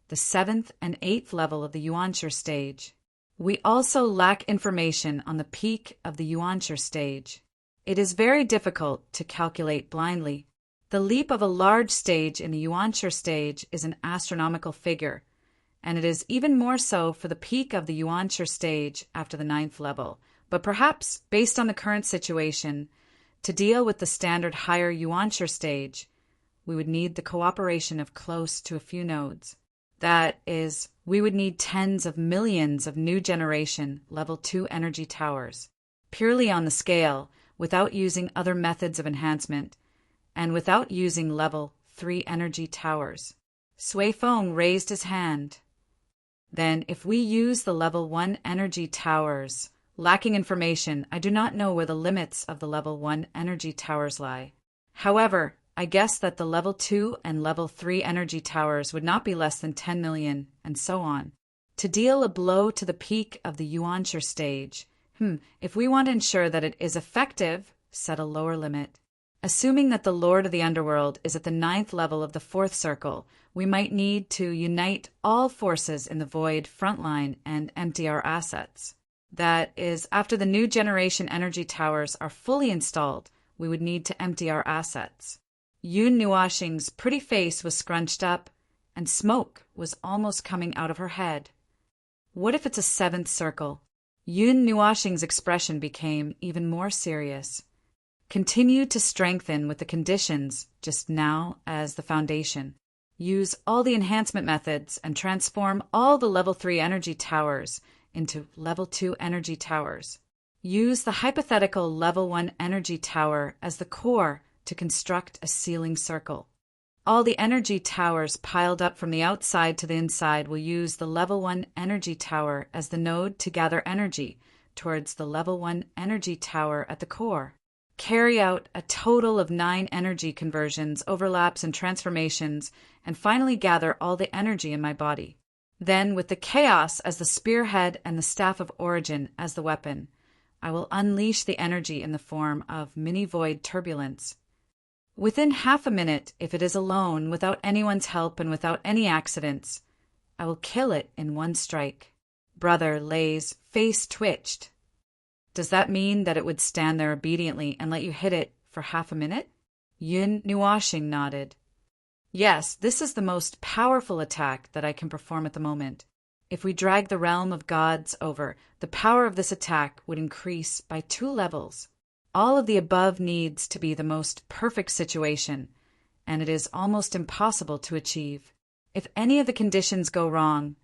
Speaker 1: the 7th and 8th level of the yuanshi stage. We also lack information on the peak of the yuanshi stage. It is very difficult to calculate blindly. The leap of a large stage in the Yuanshi stage is an astronomical figure, and it is even more so for the peak of the Yuanshi stage after the 9th level. But perhaps, based on the current situation, to deal with the standard higher Yuanshi stage, we would need the cooperation of close to a few nodes. That is, we would need tens of millions of new generation level 2 energy towers, purely on the scale, without using other methods of enhancement, and without using level 3 energy towers. Sui Feng raised his hand. Then, if we use the level 1 energy towers, lacking information, I do not know where the limits of the level 1 energy towers lie. However, I guess that the level 2 and level 3 energy towers would not be less than 10 million, and so on. To deal a blow to the peak of the Yuanshi stage, if we want to ensure that it is effective, set a lower limit. Assuming that the Lord of the Underworld is at the 9th level of the 4th circle, we might need to unite all forces in the Void frontline and empty our assets. That is, after the new generation energy towers are fully installed, we would need to empty our assets. Yun Nuashing's pretty face was scrunched up, and smoke was almost coming out of her head. What if it's a 7th circle? Yun Nuashing's expression became even more serious. Continue to strengthen with the conditions just now as the foundation. Use all the enhancement methods and transform all the level 3 energy towers into level 2 energy towers. Use the hypothetical level 1 energy tower as the core to construct a ceiling circle. All the energy towers piled up from the outside to the inside will use the level 1 energy tower as the node to gather energy towards the level 1 energy tower at the core. Carry out a total of 9 energy conversions, overlaps, and transformations, and finally gather all the energy in my body. Then, with the chaos as the spearhead and the staff of origin as the weapon, I will unleash the energy in the form of mini-void turbulence. Within half a minute, if it is alone, without anyone's help and without any accidents, I will kill it in one strike. Brother Lei's face twitched. Does that mean that it would stand there obediently and let you hit it for half a minute? Yun Nuashing nodded. Yes, this is the most powerful attack that I can perform at the moment. If we drag the realm of gods over, the power of this attack would increase by 2 levels. All of the above needs to be the most perfect situation, and it is almost impossible to achieve. If any of the conditions go wrong,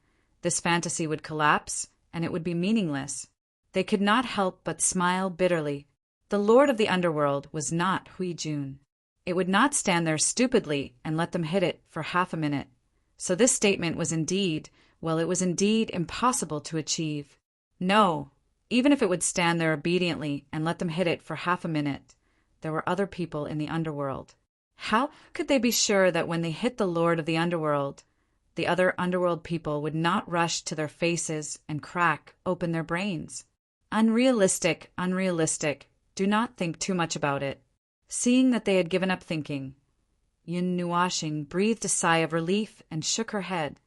Speaker 1: this fantasy would collapse, and it would be meaningless. They could not help but smile bitterly. The Lord of the Underworld was not Hui Jun. It would not stand there stupidly and let them hit it for half a minute. So this statement was indeed, it was indeed impossible to achieve. No, even if it would stand there obediently and let them hit it for half a minute, there were other people in the underworld. How could they be sure that when they hit the Lord of the Underworld, the other underworld people would not rush to their faces and crack open their brains? Unrealistic. Do not think too much about it. Seeing that they had given up thinking, Yun Nuashing breathed a sigh of relief and shook her head.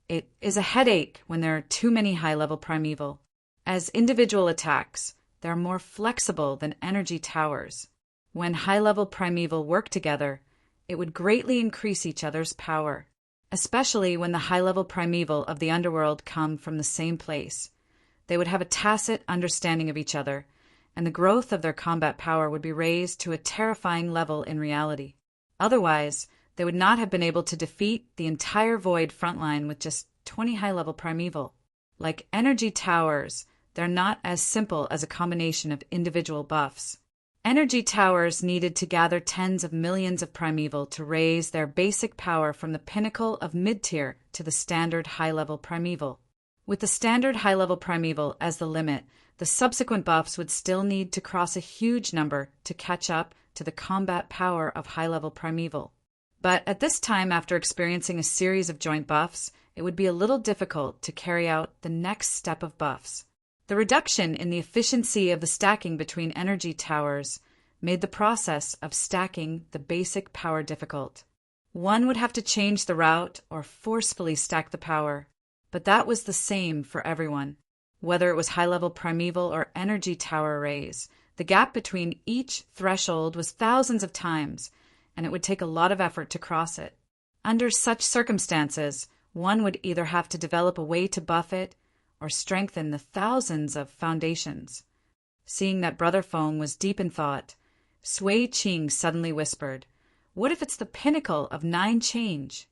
Speaker 1: It is a headache when there are too many high-level primeval. As individual attacks, they are more flexible than energy towers. When high-level primeval work together, it would greatly increase each other's power, especially when the high-level primeval of the underworld come from the same place. They would have a tacit understanding of each other, and the growth of their combat power would be raised to a terrifying level in reality. Otherwise, they would not have been able to defeat the entire Void frontline with just 20 high-level primeval. Like energy towers, they're not as simple as a combination of individual buffs. Energy towers needed to gather tens of millions of primeval to raise their basic power from the pinnacle of mid-tier to the standard high-level primeval. With the standard high-level primeval as the limit, the subsequent buffs would still need to cross a huge number to catch up to the combat power of high-level primeval. But at this time, after experiencing a series of joint buffs, it would be a little difficult to carry out the next step of buffs. The reduction in the efficiency of the stacking between energy towers made the process of stacking the basic power difficult. One would have to change the route or forcefully stack the power, but that was the same for everyone. Whether it was high-level primeval or energy tower arrays, the gap between each threshold was thousands of times, and it would take a lot of effort to cross it. Under such circumstances, one would either have to develop a way to buff it or strengthen the thousands of foundations. Seeing that Brother Feng was deep in thought, Sui Qing suddenly whispered, "What if it's the pinnacle of 9 change?"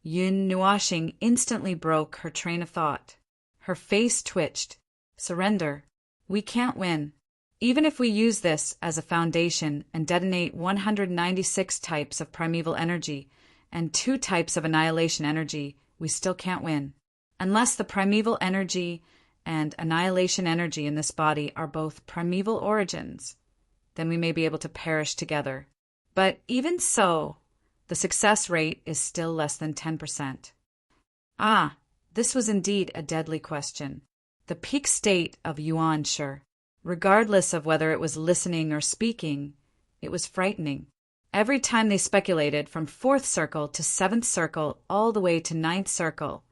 Speaker 1: Yun Nuoxing instantly broke her train of thought. Her face twitched. "Surrender. We can't win. Even if we use this as a foundation and detonate 196 types of primeval energy and 2 types of annihilation energy, we still can't win. Unless the primeval energy and annihilation energy in this body are both primeval origins, then we may be able to perish together. But even so, the success rate is still less than 10%. Ah, this was indeed a deadly question. The peak state of Yuan Shi, regardless of whether it was listening or speaking, it was frightening. Every time they speculated from 4th circle to 7th circle all the way to 9th circle,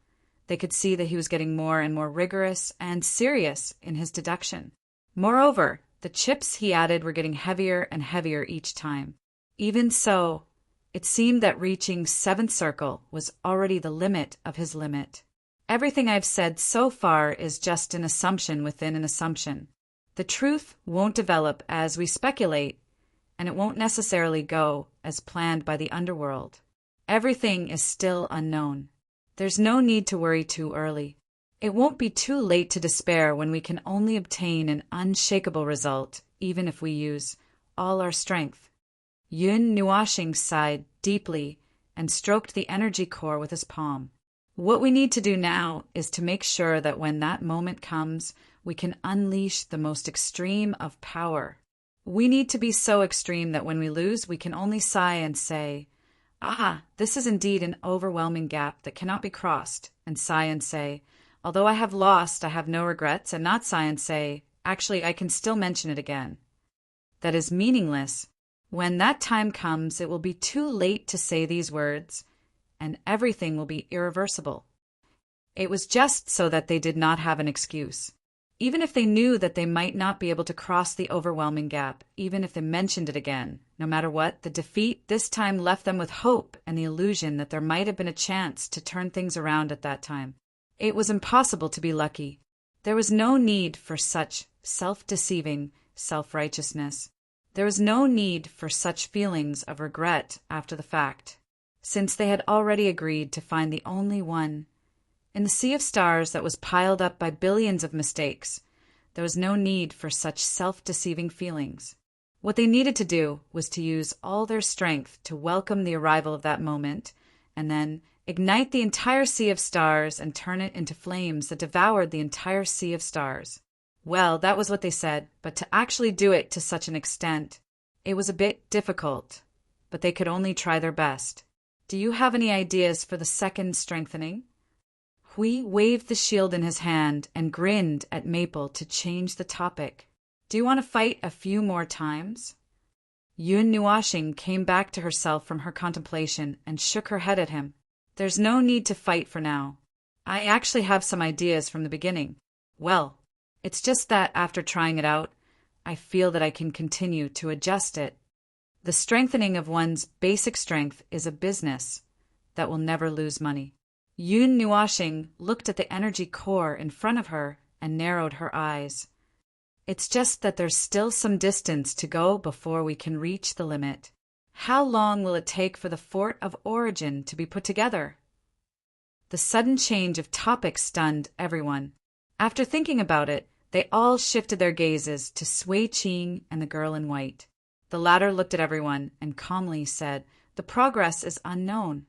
Speaker 1: they could see that he was getting more and more rigorous and serious in his deduction. Moreover, the chips he added were getting heavier and heavier each time. Even so, it seemed that reaching 7th circle was already the limit of his limit. Everything I've said so far is just an assumption within an assumption. The truth won't develop as we speculate, and it won't necessarily go as planned by the underworld. Everything is still unknown. There's no need to worry too early. It won't be too late to despair when we can only obtain an unshakable result, even if we use all our strength. Yun Nuoxing sighed deeply and stroked the energy core with his palm. What we need to do now is to make sure that when that moment comes, we can unleash the most extreme of power. We need to be so extreme that when we lose, we can only sigh and say, "Ah, this is indeed an overwhelming gap that cannot be crossed," and sigh and say, "Although I have lost, I have no regrets," and not sigh and say, "Actually, I can still mention it again." That is meaningless. When that time comes, it will be too late to say these words, and everything will be irreversible. It was just so that they did not have an excuse. Even if they knew that they might not be able to cross the overwhelming gap, even if they mentioned it again, no matter what, the defeat this time left them with hope and the illusion that there might have been a chance to turn things around at that time. It was impossible to be lucky. There was no need for such self-deceiving self-righteousness. There was no need for such feelings of regret after the fact, since they had already agreed to find the only one. In the sea of stars that was piled up by billions of mistakes, there was no need for such self-deceiving feelings. What they needed to do was to use all their strength to welcome the arrival of that moment, and then ignite the entire sea of stars and turn it into flames that devoured the entire sea of stars. Well, that was what they said, but to actually do it to such an extent, it was a bit difficult, but they could only try their best. Do you have any ideas for the second strengthening? Hui waved the shield in his hand and grinned at Maple to change the topic. Do you want to fight a few more times? Yun Nuoxing came back to herself from her contemplation and shook her head at him. There's no need to fight for now. I actually have some ideas from the beginning. Well, it's just that after trying it out, I feel that I can continue to adjust it. The strengthening of one's basic strength is a business that will never lose money. Yun Nuoxing looked at the energy core in front of her and narrowed her eyes. It's just that there's still some distance to go before we can reach the limit. How long will it take for the fort of origin to be put together? The sudden change of topic stunned everyone. After thinking about it, they all shifted their gazes to Sui Qing and the girl in white. The latter looked at everyone and calmly said, "The progress is unknown."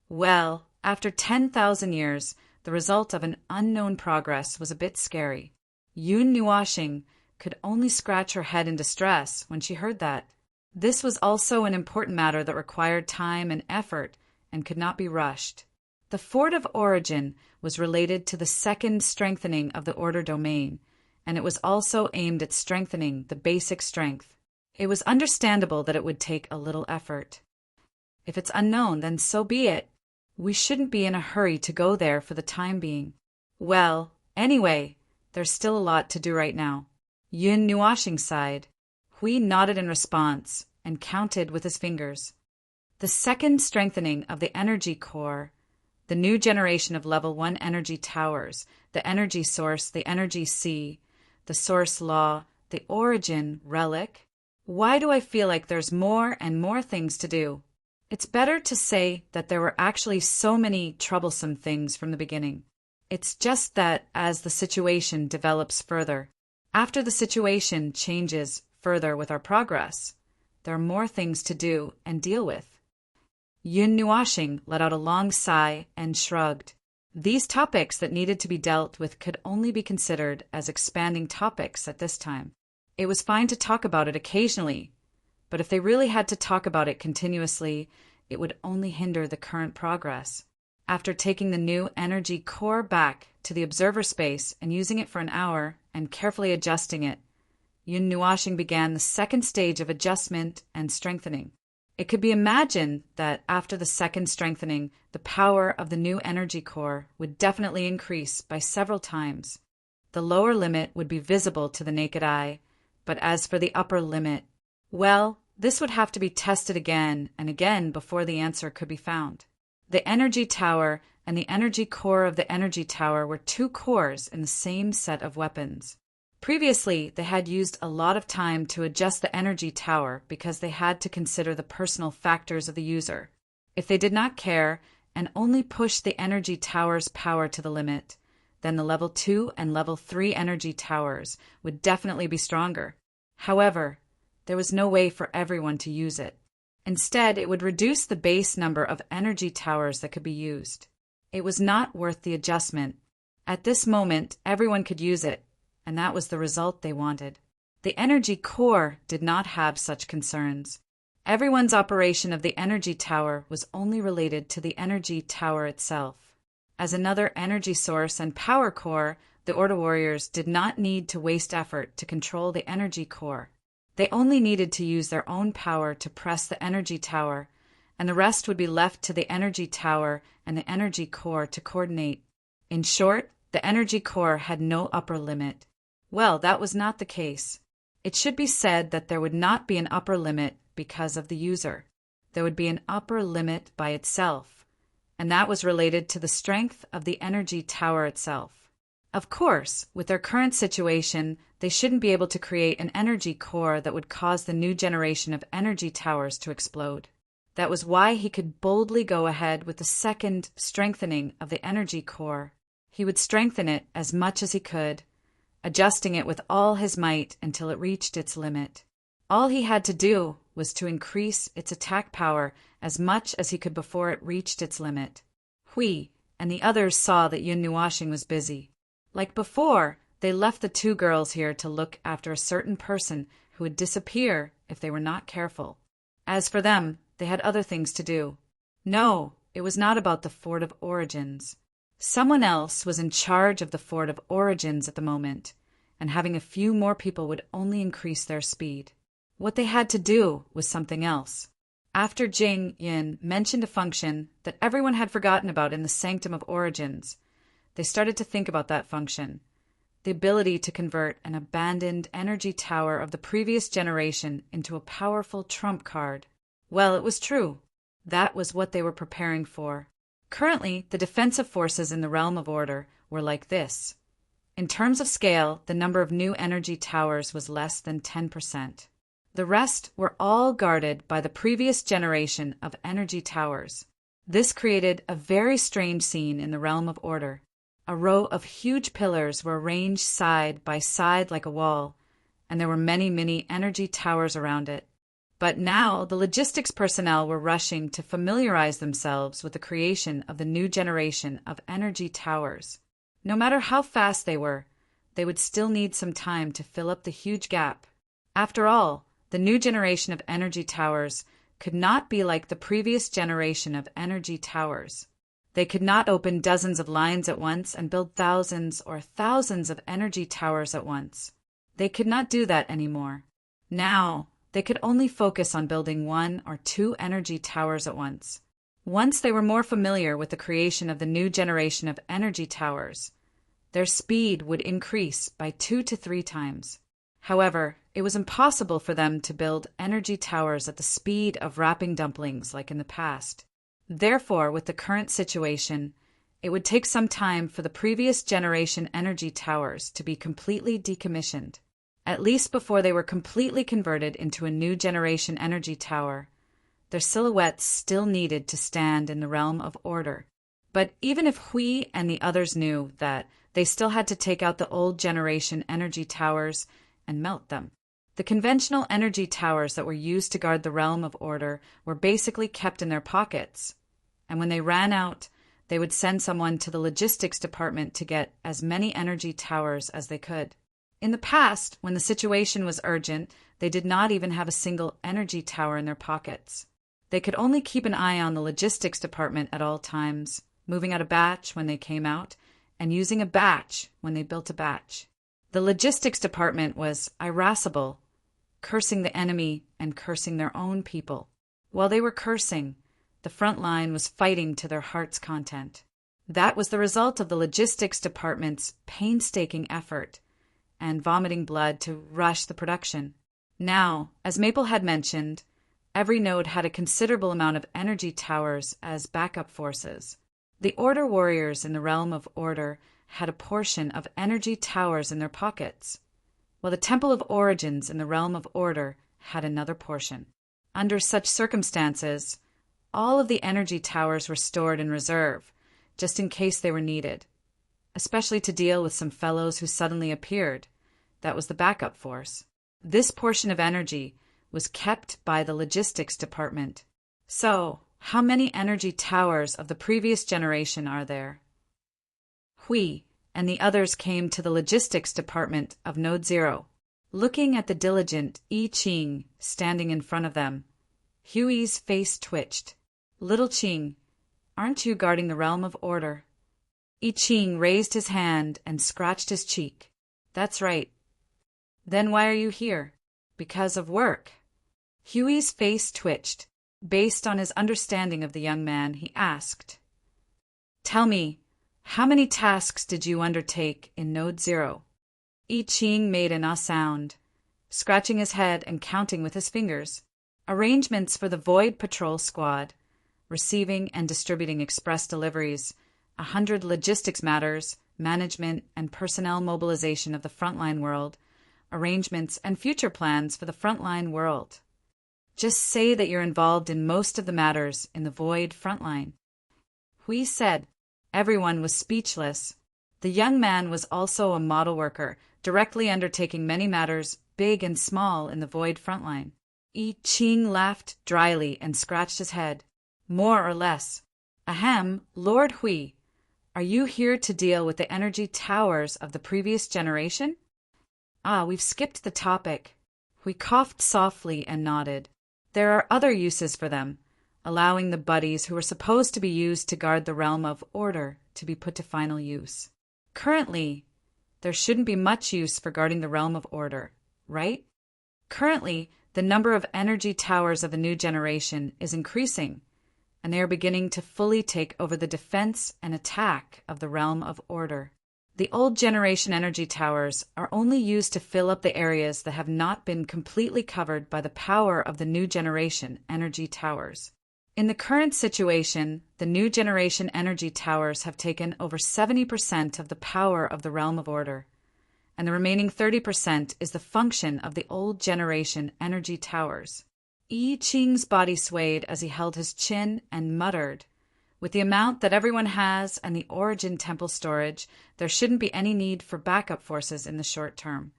Speaker 1: Well, after 10,000 years, the result of an unknown progress was a bit scary. Yun Nuoxing could only scratch her head in distress when she heard that. This was also an important matter that required time and effort and could not be rushed. The fort of origin was related to the second strengthening of the order domain, and it was also aimed at strengthening the basic strength. It was understandable that it would take a little effort. If it's unknown, then so be it. We shouldn't be in a hurry to go there for the time being. Well, anyway, there's still a lot to do right now. Yun Nuoxing sighed. Hui nodded in response and counted with his fingers. The second strengthening of the energy core, the new generation of level 1 energy towers, the energy source, the energy sea, the source law, the origin relic. Why do I feel like there's more and more things to do? It's better to say that there were actually so many troublesome things from the beginning. It's just that as the situation develops further, after the situation changes further with our progress, there are more things to do and deal with. Yun Nuashing let out a long sigh and shrugged. These topics that needed to be dealt with could only be considered as expanding topics at this time. It was fine to talk about it occasionally, but if they really had to talk about it continuously, it would only hinder the current progress. After taking the new energy core back to the observer space and using it for an hour and carefully adjusting it, Yun Nuashing began the second stage of adjustment and strengthening. It could be imagined that after the second strengthening, the power of the new energy core would definitely increase by several times. The lower limit would be visible to the naked eye, but as for the upper limit, well, this would have to be tested again and again before the answer could be found. The energy tower and the energy core of the energy tower were two cores in the same set of weapons. Previously, they had used a lot of time to adjust the energy tower because they had to consider the personal factors of the user. If they did not care and only pushed the energy tower's power to the limit, then the level 2 and level 3 energy towers would definitely be stronger. However, there was no way for everyone to use it. Instead, it would reduce the base number of energy towers that could be used. It was not worth the adjustment. At this moment, everyone could use it, and that was the result they wanted. The energy core did not have such concerns. Everyone's operation of the energy tower was only related to the energy tower itself. As another energy source and power core, the Order Warriors did not need to waste effort to control the energy core. They only needed to use their own power to press the energy tower, and the rest would be left to the energy tower and the energy core to coordinate. In short, the energy core had no upper limit. Well, that was not the case. It should be said that there would not be an upper limit because of the user. There would be an upper limit by itself, and that was related to the strength of the energy tower itself. Of course, with their current situation, they shouldn't be able to create an energy core that would cause the new generation of energy towers to explode. That was why he could boldly go ahead with the second strengthening of the energy core. He would strengthen it as much as he could, adjusting it with all his might until it reached its limit. All he had to do was to increase its attack power as much as he could before it reached its limit. Hui and the others saw that Yun Nuashing was busy. Like before, they left the two girls here to look after a certain person who would disappear if they were not careful. As for them, they had other things to do. No, it was not about the Fort of Origins. Someone else was in charge of the Fort of Origins at the moment, and having a few more people would only increase their speed. What they had to do was something else. After Jing Yin mentioned a function that everyone had forgotten about in the Sanctum of Origins, they started to think about that function, the ability to convert an abandoned energy tower of the previous generation into a powerful trump card. Well, it was true. That was what they were preparing for. Currently, the defensive forces in the realm of order were like this. In terms of scale, the number of new energy towers was less than 10%. The rest were all guarded by the previous generation of energy towers. This created a very strange scene in the realm of order. A row of huge pillars were arranged side by side like a wall, and there were many energy towers around it. But now the logistics personnel were rushing to familiarize themselves with the creation of the new generation of energy towers. No matter how fast they would still need some time to fill up the huge gap. After all, the new generation of energy towers could not be like the previous generation of energy towers. They could not open dozens of lines at once and build thousands or thousands of energy towers at once. They could not do that anymore. Now, they could only focus on building 1 or 2 energy towers at once. Once they were more familiar with the creation of the new generation of energy towers, their speed would increase by 2 to 3 times. However, it was impossible for them to build energy towers at the speed of wrapping dumplings like in the past. Therefore, with the current situation, it would take some time for the previous generation energy towers to be completely decommissioned, at least before they were completely converted into a new generation energy tower. Their silhouettes still needed to stand in the realm of order. But even if Hui and the others knew that, they still had to take out the old generation energy towers and melt them. The conventional energy towers that were used to guard the realm of order were basically kept in their pockets, and when they ran out, they would send someone to the logistics department to get as many energy towers as they could. In the past, when the situation was urgent, they did not even have a single energy tower in their pockets. They could only keep an eye on the logistics department at all times, moving out a batch when they came out, and using a batch when they built a batch. The logistics department was irascible, cursing the enemy and cursing their own people. While they were cursing, the front line was fighting to their heart's content. That was the result of the logistics department's painstaking effort and vomiting blood to rush the production. Now, as Maple had mentioned, every node had a considerable amount of energy towers as backup forces. The Order warriors in the realm of Order had a portion of energy towers in their pockets, while the Temple of Origins in the realm of Order had another portion. Under such circumstances, all of the energy towers were stored in reserve, just in case they were needed, especially to deal with some fellows who suddenly appeared. That was the backup force. This portion of energy was kept by the logistics department. So, how many energy towers of the previous generation are there? Hui and the others came to the logistics department of Node 0. Looking at the diligent I Ching standing in front of them, Hui's face twitched. Little Ching, aren't you guarding the realm of order? I Ching raised his hand and scratched his cheek. That's right. Then why are you here? Because of work. Hui's face twitched. Based on his understanding of the young man, he asked, Tell me, how many tasks did you undertake in Node 0? I Ching made an sound, scratching his head and counting with his fingers. Arrangements for the Void Patrol Squad, receiving and distributing express deliveries, 100 logistics matters, management and personnel mobilization of the frontline world, arrangements and future plans for the frontline world. Just say that you're involved in most of the matters in the Void frontline. Hui said. Everyone was speechless. The young man was also a model worker, directly undertaking many matters, big and small, in the Void frontline. I Ching laughed dryly and scratched his head. More or less. Ahem, Lord Hui, are you here to deal with the energy towers of the previous generation? We've skipped the topic. Hui coughed softly and nodded. There are other uses for them, allowing the buddies who were supposed to be used to guard the realm of order to be put to final use. Currently, there shouldn't be much use for guarding the realm of order, right? Currently, the number of energy towers of the new generation is increasing, and they are beginning to fully take over the defense and attack of the realm of order. The old generation energy towers are only used to fill up the areas that have not been completely covered by the power of the new generation energy towers. In the current situation, the new generation energy towers have taken over 70% of the power of the realm of order, and the remaining 30% is the function of the old generation energy towers. I Ching's body swayed as he held his chin and muttered, With the amount that everyone has and the Origin Temple storage, there shouldn't be any need for backup forces in the short term,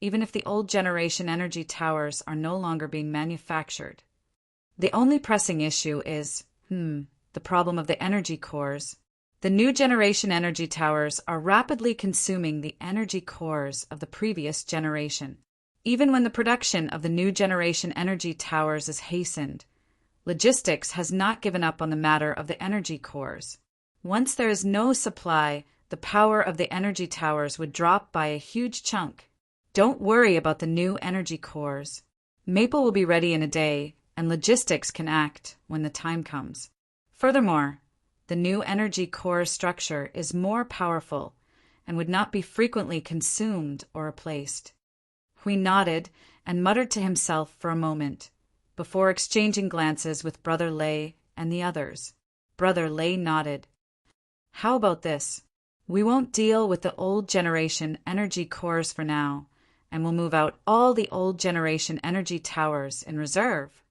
Speaker 1: even if the old generation energy towers are no longer being manufactured. The only pressing issue is, the problem of the energy cores. The new generation energy towers are rapidly consuming the energy cores of the previous generation. Even when the production of the new generation energy towers is hastened, logistics has not given up on the matter of the energy cores. Once there is no supply, the power of the energy towers would drop by a huge chunk. Don't worry about the new energy cores. Maple will be ready in a day, and logistics can act when the time comes. Furthermore, the new energy core structure is more powerful and would not be frequently consumed or replaced. Hui nodded and muttered to himself for a moment, before exchanging glances with Brother Lei and the others. Brother Lei nodded. How about this? We won't deal with the old generation energy cores for now, and we'll move out all the old generation energy towers in reserve.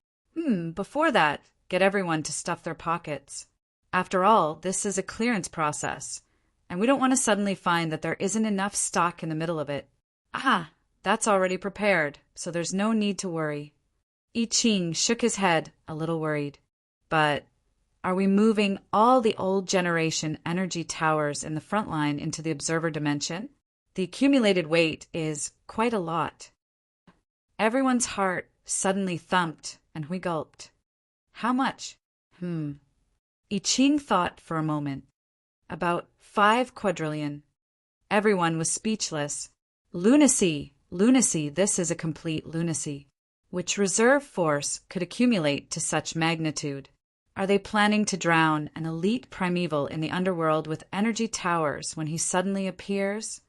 Speaker 1: Before that, get everyone to stuff their pockets. After all, this is a clearance process, and we don't want to suddenly find that there isn't enough stock in the middle of it. That's already prepared, so there's no need to worry. I Ching shook his head, a little worried. But are we moving all the old generation energy towers in the front line into the observer dimension? The accumulated weight is quite a lot. Everyone's heart suddenly thumped, and we gulped. How much? I Ching thought for a moment. About 5 quadrillion. Everyone was speechless. Lunacy! Lunacy! This is a complete lunacy. Which reserve force could accumulate to such magnitude? Are they planning to drown an elite primeval in the underworld with energy towers when he suddenly appears?